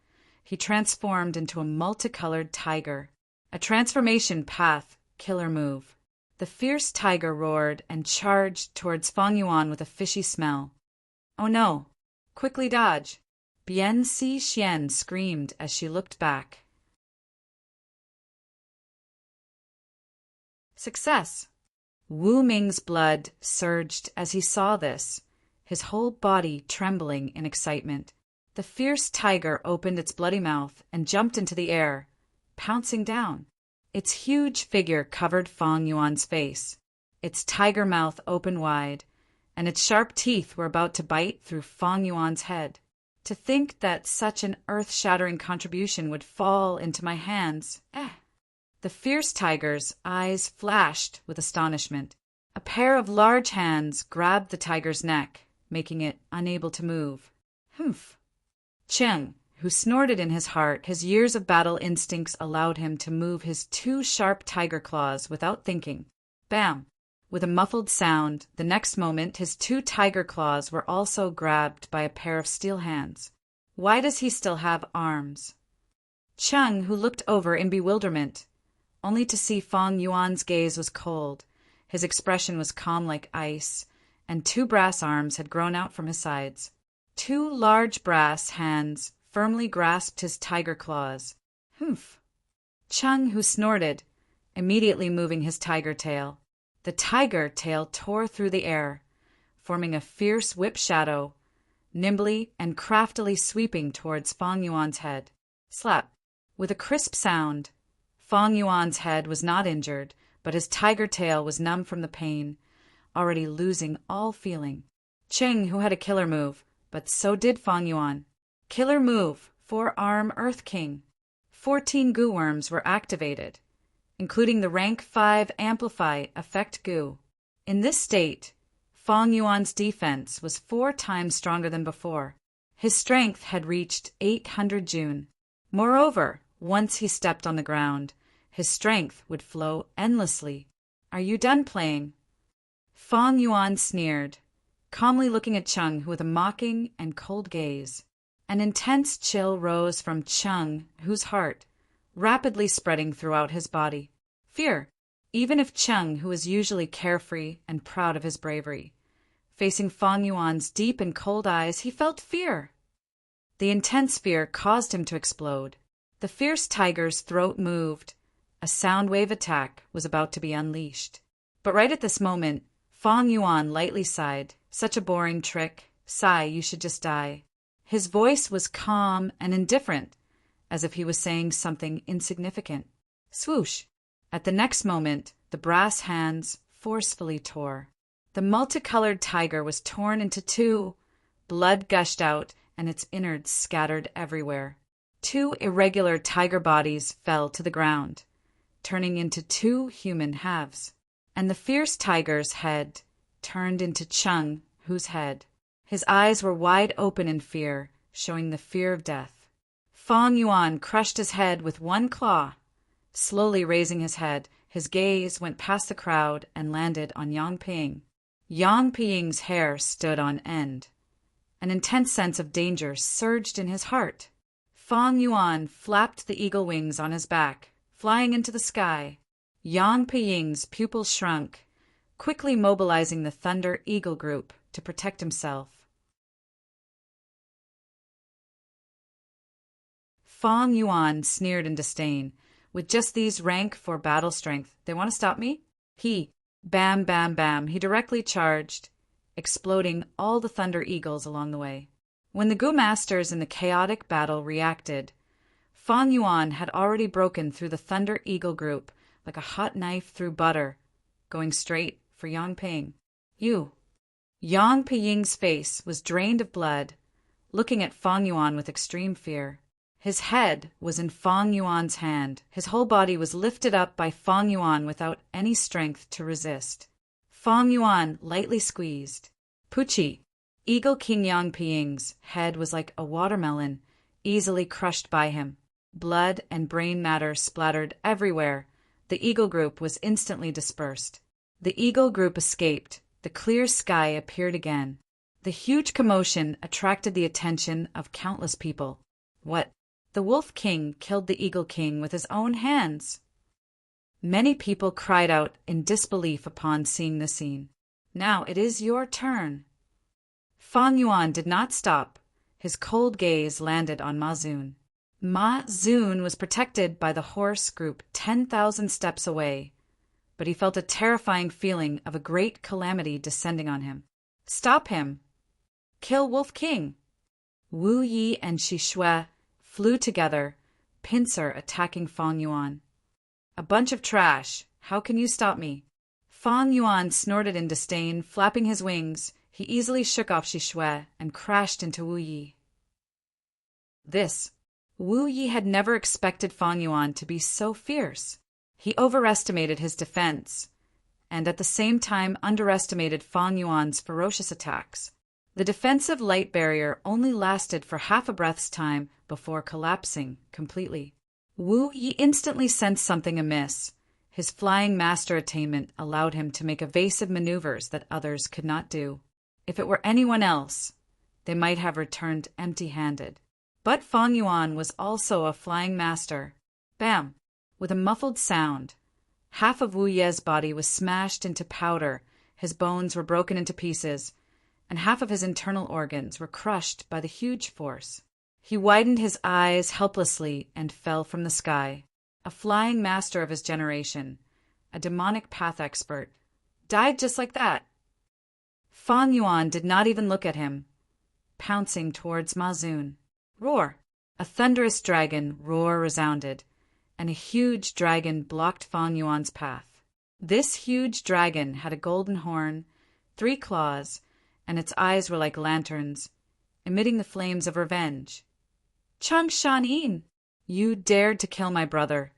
he transformed into a multicolored tiger. A transformation path, killer move. The fierce tiger roared and charged towards Fang Yuan with a fishy smell. Oh no! Quickly dodge! Bian Si Xian screamed as she looked back. Success! Wu Ming's blood surged as he saw this, his whole body trembling in excitement. The fierce tiger opened its bloody mouth and jumped into the air, pouncing down. Its huge figure covered Fang Yuan's face. Its tiger mouth opened wide, and its sharp teeth were about to bite through Fang Yuan's head. To think that such an earth-shattering contribution would fall into my hands, The fierce tiger's eyes flashed with astonishment. A pair of large hands grabbed the tiger's neck, making it unable to move. Humph! Cheng, who snorted in his heart, his years of battle instincts allowed him to move his 2 sharp tiger claws without thinking. Bam! With a muffled sound, the next moment his 2 tiger claws were also grabbed by a pair of steel hands. Why does he still have arms? Cheng, who looked over in bewilderment, only to see Fang Yuan's gaze was cold, his expression was calm like ice, and 2 brass arms had grown out from his sides. 2 large brass hands firmly grasped his tiger claws. Humph! Cheng, who snorted, immediately moving his tiger tail. The tiger tail tore through the air, forming a fierce whip shadow, nimbly and craftily sweeping towards Fang Yuan's head. Slap! With a crisp sound, Fang Yuan's head was not injured, but his tiger tail was numb from the pain, already losing all feeling. Cheng, who had a killer move, but so did Fang Yuan. Killer move, 4-arm Earth King. 14 goo worms were activated, including the rank 5 Amplify effect goo. In this state, Fang Yuan's defense was 4 times stronger than before. His strength had reached 800 Jun. Moreover, once he stepped on the ground, his strength would flow endlessly. Are you done playing? Fang Yuan sneered, calmly looking at Cheng, who with a mocking and cold gaze. An intense chill rose from Cheng, whose heart, rapidly spreading throughout his body. Fear, even if Cheng, who was usually carefree and proud of his bravery. Facing Fang Yuan's deep and cold eyes, he felt fear. The intense fear caused him to explode. The fierce tiger's throat moved. A sound wave attack was about to be unleashed. But right at this moment, Fang Yuan lightly sighed. Such a boring trick. Sigh, you should just die. His voice was calm and indifferent, as if he was saying something insignificant. Swoosh! At the next moment, the brass hands forcefully tore. The multicolored tiger was torn into 2. Blood gushed out, and its innards scattered everywhere. 2 irregular tiger bodies fell to the ground, turning into 2 human halves. And the fierce tiger's head turned into Cheng, whose head. His eyes were wide open in fear, showing the fear of death. Fang Yuan crushed his head with 1 claw. Slowly raising his head, his gaze went past the crowd and landed on Yang Ping. Yang Ping's hair stood on end. An intense sense of danger surged in his heart. Fang Yuan flapped the eagle wings on his back, flying into the sky. Yang Ping's pupils shrunk, quickly mobilizing the Thunder Eagle group to protect himself. Fang Yuan sneered in disdain. With just these rank 4 battle strength, they want to stop me? Bam, bam, bam, he directly charged, exploding all the Thunder Eagles along the way. When the Goo Masters in the chaotic battle reacted, Fang Yuan had already broken through the Thunder Eagle group like a hot knife through butter, going straight for Yang Ping. Yang Ping's face was drained of blood, looking at Fang Yuan with extreme fear. His head was in Fang Yuan's hand. His whole body was lifted up by Fang Yuan without any strength to resist. Fang Yuan lightly squeezed. Pucci, Eagle King Yang Ping's head was like a watermelon, easily crushed by him. Blood and brain matter splattered everywhere. The Eagle group was instantly dispersed. The Eagle group escaped. The clear sky appeared again. The huge commotion attracted the attention of countless people. What? The Wolf King killed the Eagle King with his own hands. Many people cried out in disbelief upon seeing the scene. Now it is your turn. Fang Yuan did not stop. His cold gaze landed on Ma Zun. Ma Zun was protected by the horse group 10,000 steps away, but he felt a terrifying feeling of a great calamity descending on him. Stop him! Kill Wolf King! Wu Yi and Shi Shui flew together, pincer attacking Fang Yuan. A bunch of trash! How can you stop me? Fang Yuan snorted in disdain, flapping his wings. He easily shook off Shi Shui and crashed into Wu Yi. Wu Yi had never expected Fang Yuan to be so fierce. He overestimated his defense, and at the same time underestimated Fang Yuan's ferocious attacks. The defensive light barrier only lasted for half a breath's time before collapsing completely. Wu Yi instantly sensed something amiss. His flying master attainment allowed him to make evasive maneuvers that others could not do. If it were anyone else, they might have returned empty-handed. But Fang Yuan was also a flying master. Bam! With a muffled sound, half of Wu Ye's body was smashed into powder, his bones were broken into pieces, and half of his internal organs were crushed by the huge force. He widened his eyes helplessly and fell from the sky. A flying master of his generation, a demonic path expert, died just like that. Fang Yuan did not even look at him, pouncing towards Ma Zun. Roar! A thunderous dragon roar resounded, and a huge dragon blocked Fang Yuan's path. This huge dragon had a golden horn, 3 claws, and its eyes were like lanterns, emitting the flames of revenge. Chang Shan-yin, you dared to kill my brother.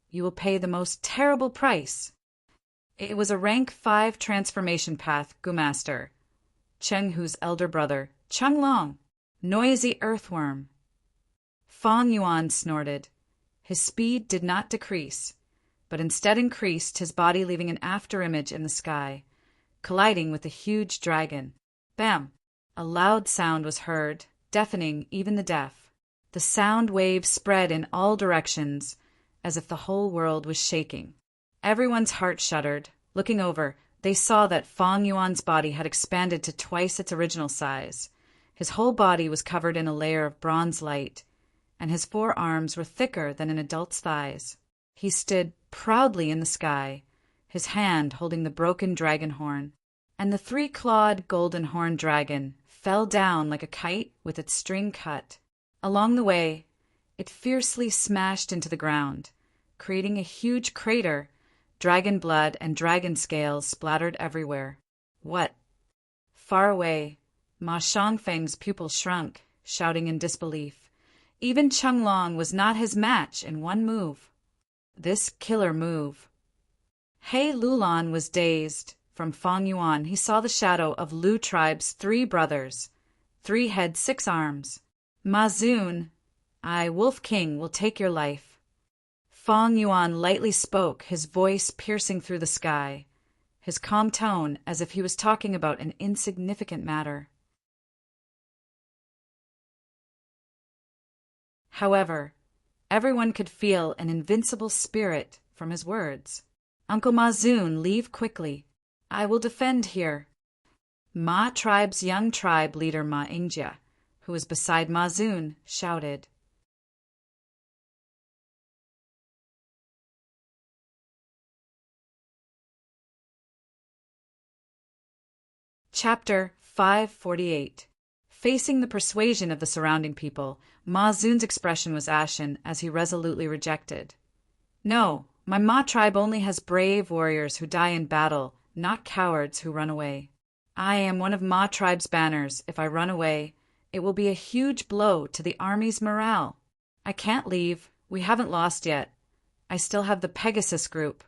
You will pay the most terrible price. It was a rank 5 transformation path Gumaster, Cheng Hu's elder brother, Cheng Long, noisy earthworm. Fang Yuan snorted. His speed did not decrease, but instead increased, his body leaving an afterimage in the sky, colliding with the huge dragon. Bam! A loud sound was heard, deafening even the deaf. The sound wave spread in all directions, as if the whole world was shaking. Everyone's heart shuddered. Looking over, they saw that Fang Yuan's body had expanded to twice its original size. His whole body was covered in a layer of bronze light, and his forearms were thicker than an adult's thighs. He stood proudly in the sky, his hand holding the broken dragon horn, and the 3-clawed golden horn dragon fell down like a kite with its string cut. Along the way, it fiercely smashed into the ground, creating a huge crater. Dragon blood and dragon scales splattered everywhere. What? Far away, Ma Shangfeng's pupils shrunk, shouting in disbelief. Even Cheng Long was not his match in one move. This killer move. He Lulan was dazed. From Fang Yuan, he saw the shadow of Lu tribe's 3 brothers, 3 heads, 6 arms. Ma Zun, I, Wolf King, will take your life. Fang Yuan lightly spoke, his voice piercing through the sky, his calm tone as if he was talking about an insignificant matter. However, everyone could feel an invincible spirit from his words. Uncle Ma Zun, leave quickly. I will defend here. Ma tribe's young tribe leader Ma Ingjia, who was beside Ma Zun, shouted. Chapter 548. Facing the persuasion of the surrounding people, Ma Zun's expression was ashen as he resolutely rejected. No, my Ma tribe only has brave warriors who die in battle, not cowards who run away. I am one of Ma tribe's banners. If I run away, it will be a huge blow to the army's morale. I can't leave. We haven't lost yet. I still have the Pegasus group.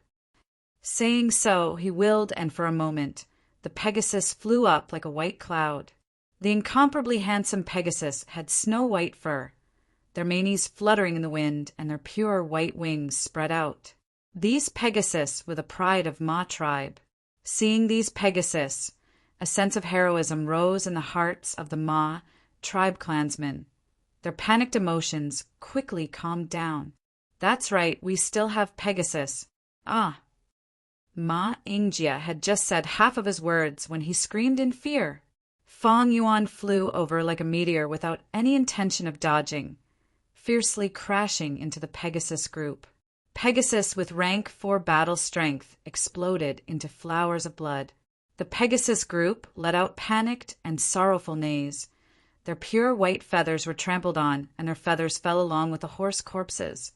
Saying so, he willed, and for a moment, the Pegasus flew up like a white cloud. The incomparably handsome Pegasus had snow-white fur, their manes fluttering in the wind and their pure white wings spread out. These Pegasus were the pride of Ma tribe. Seeing these Pegasus, a sense of heroism rose in the hearts of the Ma tribe clansmen. Their panicked emotions quickly calmed down. That's right, we still have Pegasus. Ah! Ma Ingjia had just said half of his words when he screamed in fear. Fong Yuan flew over like a meteor without any intention of dodging, fiercely crashing into the Pegasus group. Pegasus with rank 4 battle strength exploded into flowers of blood. The Pegasus group let out panicked and sorrowful neighs. Their pure white feathers were trampled on, and their feathers fell along with the horse corpses,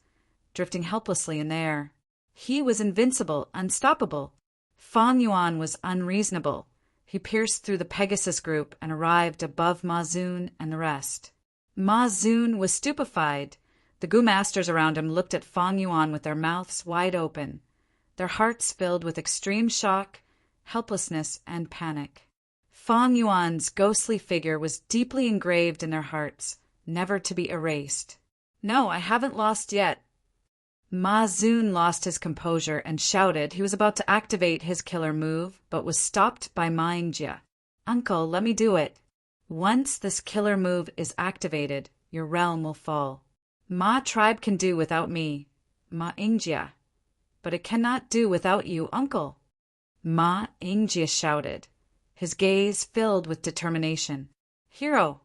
drifting helplessly in the air. He was invincible, unstoppable. Fong Yuan was unreasonable. He pierced through the Pegasus group and arrived above Ma Zun and the rest. Ma Zun was stupefied. The Gu masters around him looked at Fong Yuan with their mouths wide open, their hearts filled with extreme shock, helplessness, and panic. Fong Yuan's ghostly figure was deeply engraved in their hearts, never to be erased. No, I haven't lost yet. Ma Zun lost his composure and shouted he was about to activate his killer move, but was stopped by Ma Ingjia. Uncle, let me do it. Once this killer move is activated, your realm will fall. Ma tribe can do without me, Ma Ingjia, but it cannot do without you, uncle. Ma Ingjia shouted, his gaze filled with determination. Hero!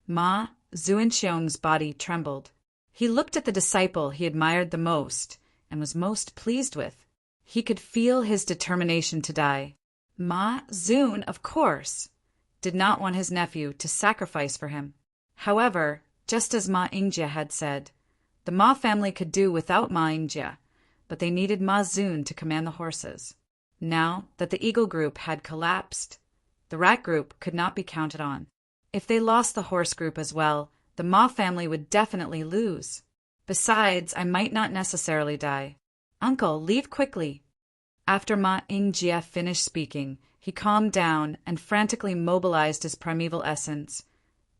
Ma Zuinxiong's body trembled. He looked at the disciple he admired the most and was most pleased with. He could feel his determination to die. Ma Zun, of course, did not want his nephew to sacrifice for him. However, just as Ma Ingjia had said, the Ma family could do without Ma Ingjia, but they needed Ma Zun to command the horses. Now that the eagle group had collapsed, the rat group could not be counted on. If they lost the horse group as well, the Ma family would definitely lose. Besides, I might not necessarily die. Uncle, leave quickly. After Ma Ingjia finished speaking, he calmed down and frantically mobilized his primeval essence,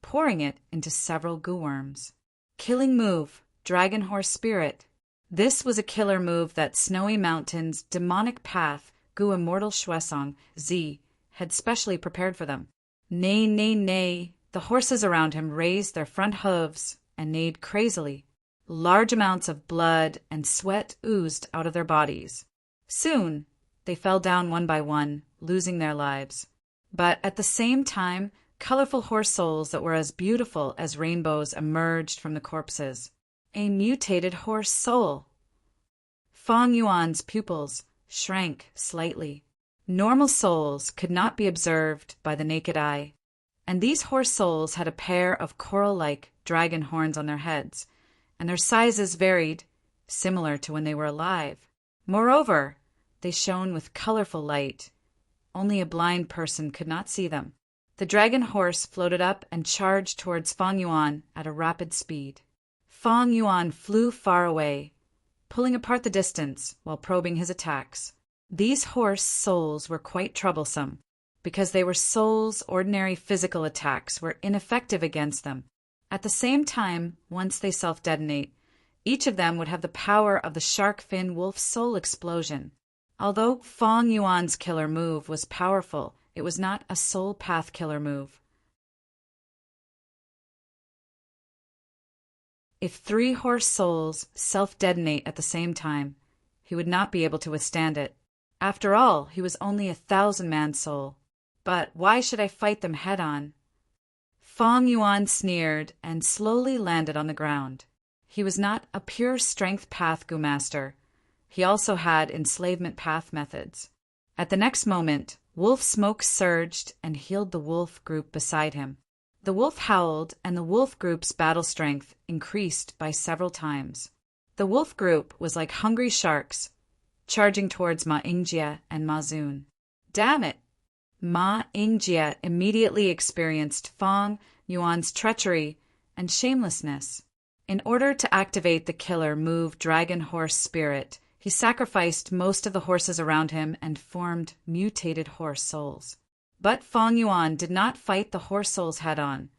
pouring it into several Gu worms. Killing move, Dragon Horse Spirit. This was a killer move that Snowy Mountain's demonic path Gu Immortal Shuesong Z had specially prepared for them. Neigh, neigh, neigh. The horses around him raised their front hooves and neighed crazily. Large amounts of blood and sweat oozed out of their bodies. Soon, they fell down one by one, losing their lives. But at the same time, colorful horse souls that were as beautiful as rainbows emerged from the corpses. A mutated horse soul. Fong Yuan's pupils shrank slightly. Normal souls could not be observed by the naked eye, and these horse souls had a pair of coral-like dragon horns on their heads, and their sizes varied, similar to when they were alive. Moreover, they shone with colorful light. Only a blind person could not see them. The dragon horse floated up and charged towards Fong Yuan at a rapid speed. Fong Yuan flew far away, pulling apart the distance while probing his attacks. These horse souls were quite troublesome. Because they were souls, ordinary physical attacks were ineffective against them. At the same time, once they self-detonate, each of them would have the power of the shark fin wolf soul explosion. Although Fong Yuan's killer move was powerful, it was not a soul path killer move. If 3 horse souls self-detonate at the same time, he would not be able to withstand it. After all, he was only a 1,000-man soul. But why should I fight them head-on? Fong Yuan sneered and slowly landed on the ground. He was not a pure strength path Gu master. He also had enslavement path methods. At the next moment, wolf smoke surged and healed the wolf group beside him. The wolf howled, and the wolf group's battle strength increased by several times. The wolf group was like hungry sharks, charging towards Ma Ingjia and Ma Zun. Damn it! Ma Ingjia immediately experienced Fong Yuan's treachery and shamelessness. In order to activate the killer move Dragon Horse Spirit, he sacrificed most of the horses around him and formed mutated horse souls. But Fong Yuan did not fight the horse souls head-on,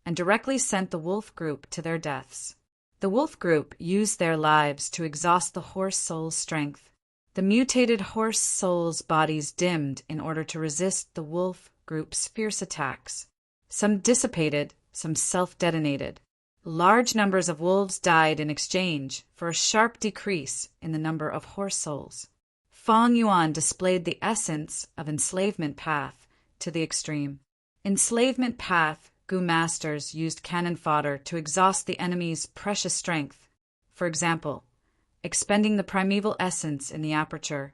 and directly sent the wolf group to their deaths. The wolf group used their lives to exhaust the horse soul's strength. The mutated horse soul's bodies dimmed in order to resist the wolf group's fierce attacks. Some dissipated, some self-detonated. Large numbers of wolves died in exchange for a sharp decrease in the number of horse souls. Feng Yuan displayed the essence of enslavement path to the extreme. Enslavement path Gu masters used cannon fodder to exhaust the enemy's precious strength. For example, expending the primeval essence in the aperture,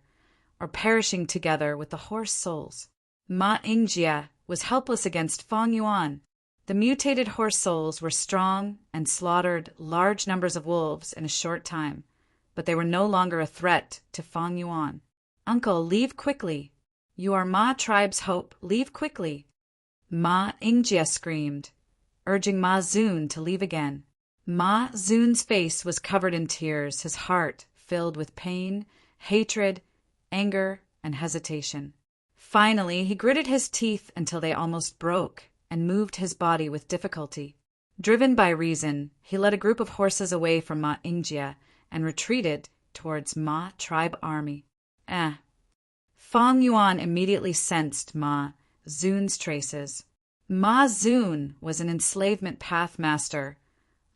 or perishing together with the horse souls. Ma Yingjie was helpless against Feng Yuan. The mutated horse souls were strong and slaughtered large numbers of wolves in a short time, but they were no longer a threat to Feng Yuan. "Uncle, leave quickly. You are Ma tribe's hope. Leave quickly." Ma Yingjie screamed, urging Ma Zun to leave again. Ma Zun's face was covered in tears, his heart filled with pain, hatred, anger, and hesitation. Finally, he gritted his teeth until they almost broke and moved his body with difficulty. Driven by reason, he led a group of horses away from Ma Yingjie and retreated towards Ma tribe army. Feng Yuan immediately sensed Ma Zun's traces. Ma Zun was an enslavement path master,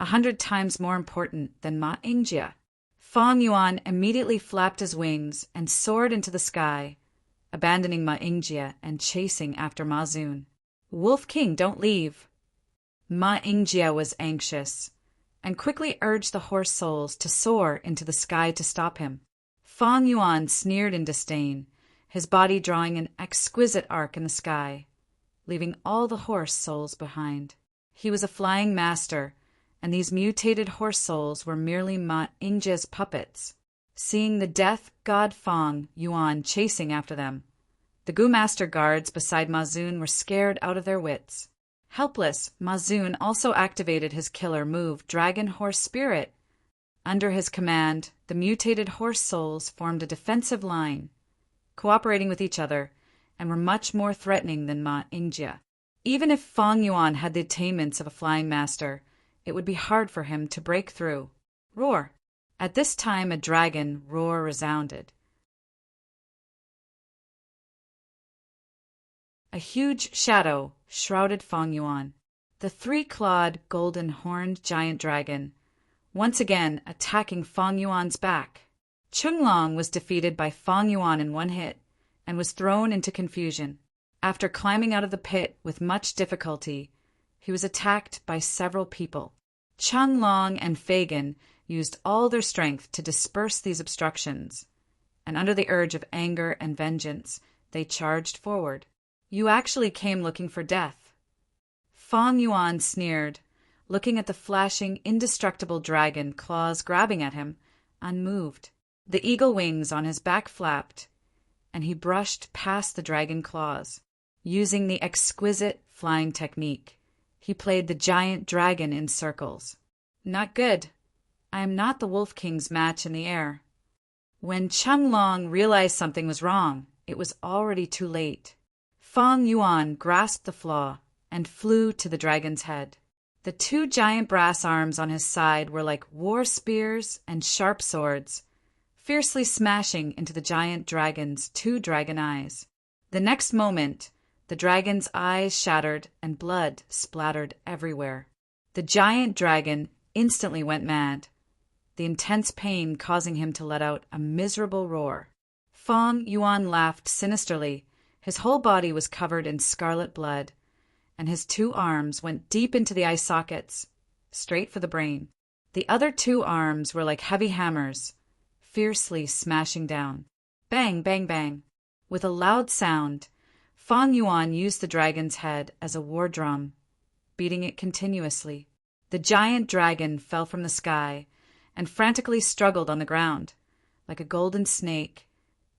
100 times more important than Ma Yingjie. Feng Yuan immediately flapped his wings and soared into the sky, abandoning Ma Yingjie and chasing after Ma Zun. "Wolf King, don't leave." Ma Yingjie was anxious and quickly urged the horse souls to soar into the sky to stop him. Feng Yuan sneered in disdain, his body drawing an exquisite arc in the sky, leaving all the horse souls behind. He was a flying master, and these mutated horse souls were merely Ma Yingjie's puppets. Seeing the death god Feng Yuan chasing after them, the Gu master guards beside Ma Zun were scared out of their wits. Helpless, Ma Zun also activated his killer move, Dragon Horse Spirit. Under his command, the mutated horse souls formed a defensive line, cooperating with each other, and were much more threatening than Ma Yingjie. Even if Feng Yuan had the attainments of a flying master, it would be hard for him to break through. Roar! At this time a dragon roar resounded. A huge shadow shrouded Feng Yuan. The three-clawed, golden-horned giant dragon, once again attacking Feng Yuan's back. Chunglong was defeated by Feng Yuan in one hit and was thrown into confusion. After climbing out of the pit with much difficulty, he was attacked by several people. Chunglong and Fagin used all their strength to disperse these obstructions, and under the urge of anger and vengeance, they charged forward. "You actually came looking for death." Feng Yuan sneered, looking at the flashing, indestructible dragon claws grabbing at him, unmoved. The eagle wings on his back flapped, and he brushed past the dragon claws. Using the exquisite flying technique, he played the giant dragon in circles. "Not good. I am not the Wolf King's match in the air." When Chunglong realized something was wrong, it was already too late. Feng Yuan grasped the flaw and flew to the dragon's head. The two giant brass arms on his side were like war spears and sharp swords, fiercely smashing into the giant dragon's two dragon eyes. The next moment, the dragon's eyes shattered and blood splattered everywhere. The giant dragon instantly went mad, the intense pain causing him to let out a miserable roar. Feng Yuan laughed sinisterly. His whole body was covered in scarlet blood, and his two arms went deep into the eye sockets, straight for the brain. The other two arms were like heavy hammers, fiercely smashing down. Bang, bang, bang. With a loud sound, Feng Yuan used the dragon's head as a war drum, beating it continuously. The giant dragon fell from the sky and frantically struggled on the ground, like a golden snake,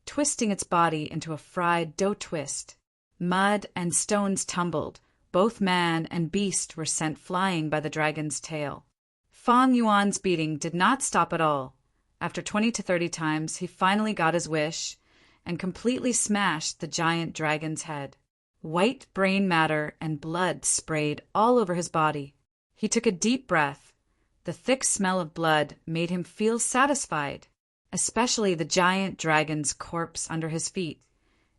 twisting its body into a fried dough twist. Mud and stones tumbled. Both man and beast were sent flying by the dragon's tail. Feng Yuan's beating did not stop at all. After 20 to 30 times, he finally got his wish and completely smashed the giant dragon's head. White brain matter and blood sprayed all over his body. He took a deep breath. The thick smell of blood made him feel satisfied, especially the giant dragon's corpse under his feet.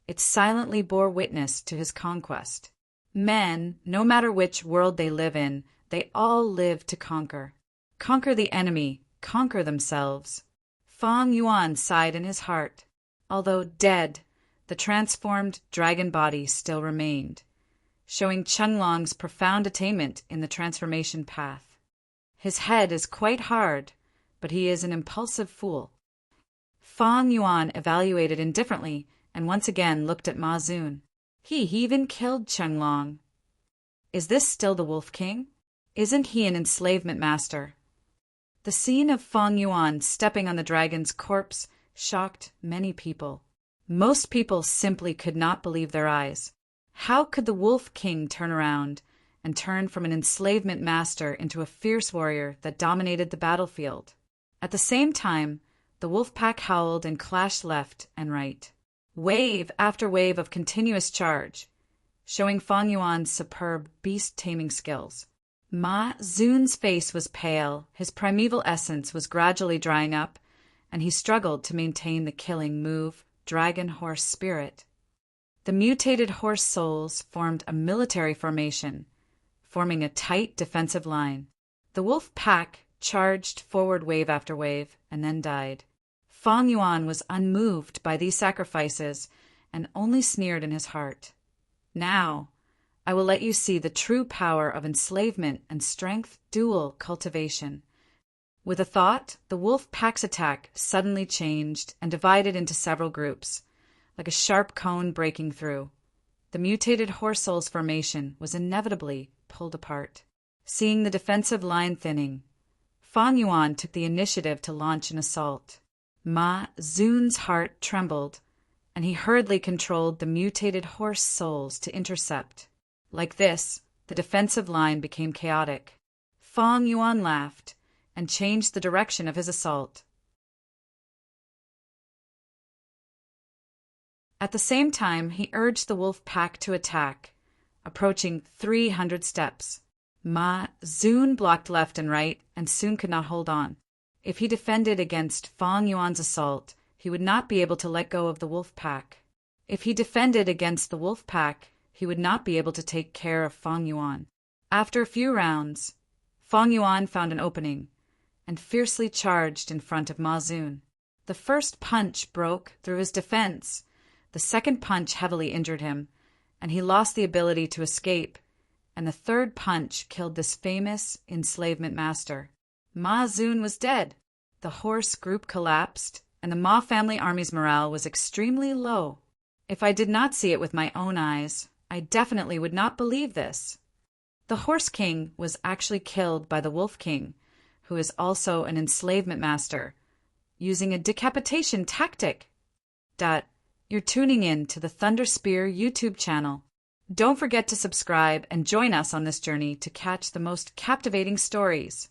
It silently bore witness to his conquest. Men, no matter which world they live in, they all live to conquer. Conquer the enemy, conquer themselves. Fang Yuan sighed in his heart. Although dead, the transformed dragon body still remained, showing Chenglong's profound attainment in the transformation path. His head is quite hard, but he is an impulsive fool. Fang Yuan evaluated indifferently and once again looked at Ma Zun. He even killed Chenglong. Is this still the Wolf King? Isn't he an enslavement master? The scene of Fang Yuan stepping on the dragon's corpse shocked many people. Most people simply could not believe their eyes. How could the Wolf King turn around and turn from an enslavement master into a fierce warrior that dominated the battlefield? At the same time, the wolf pack howled and clashed left and right. Wave after wave of continuous charge, showing Fang Yuan's superb beast-taming skills. Ma Zun's face was pale, his primeval essence was gradually drying up, and he struggled to maintain the killing move, dragon horse spirit. The mutated horse souls formed a military formation, forming a tight defensive line. The wolf pack charged forward wave after wave, and then died. Fang Yuan was unmoved by these sacrifices and only sneered in his heart. Now, I will let you see the true power of enslavement and strength dual cultivation. With a thought, the wolf pack's attack suddenly changed and divided into several groups, like a sharp cone breaking through. The mutated horse souls formation was inevitably pulled apart. Seeing the defensive line thinning, Fang Yuan took the initiative to launch an assault. Ma Zun's heart trembled, and he hurriedly controlled the mutated horse souls to intercept. Like this, the defensive line became chaotic. Fang Yuan laughed and changed the direction of his assault. At the same time, he urged the wolf pack to attack, approaching 300 steps. Ma Zun blocked left and right and soon could not hold on. If he defended against Fang Yuan's assault, he would not be able to let go of the wolf pack. If he defended against the wolf pack, he would not be able to take care of Fang Yuan. After a few rounds, Fang Yuan found an opening and fiercely charged in front of Ma Zun. The first punch broke through his defense. The second punch heavily injured him, and he lost the ability to escape, and the third punch killed this famous enslavement master. Ma Zun was dead. The horse group collapsed, and the Ma family army's morale was extremely low. If I did not see it with my own eyes, I definitely would not believe this. The Horse King was actually killed by the Wolf King, who is also an enslavement master, using a decapitation tactic. You're tuning in to the Thunder Spear YouTube channel. Don't forget to subscribe and join us on this journey to catch the most captivating stories.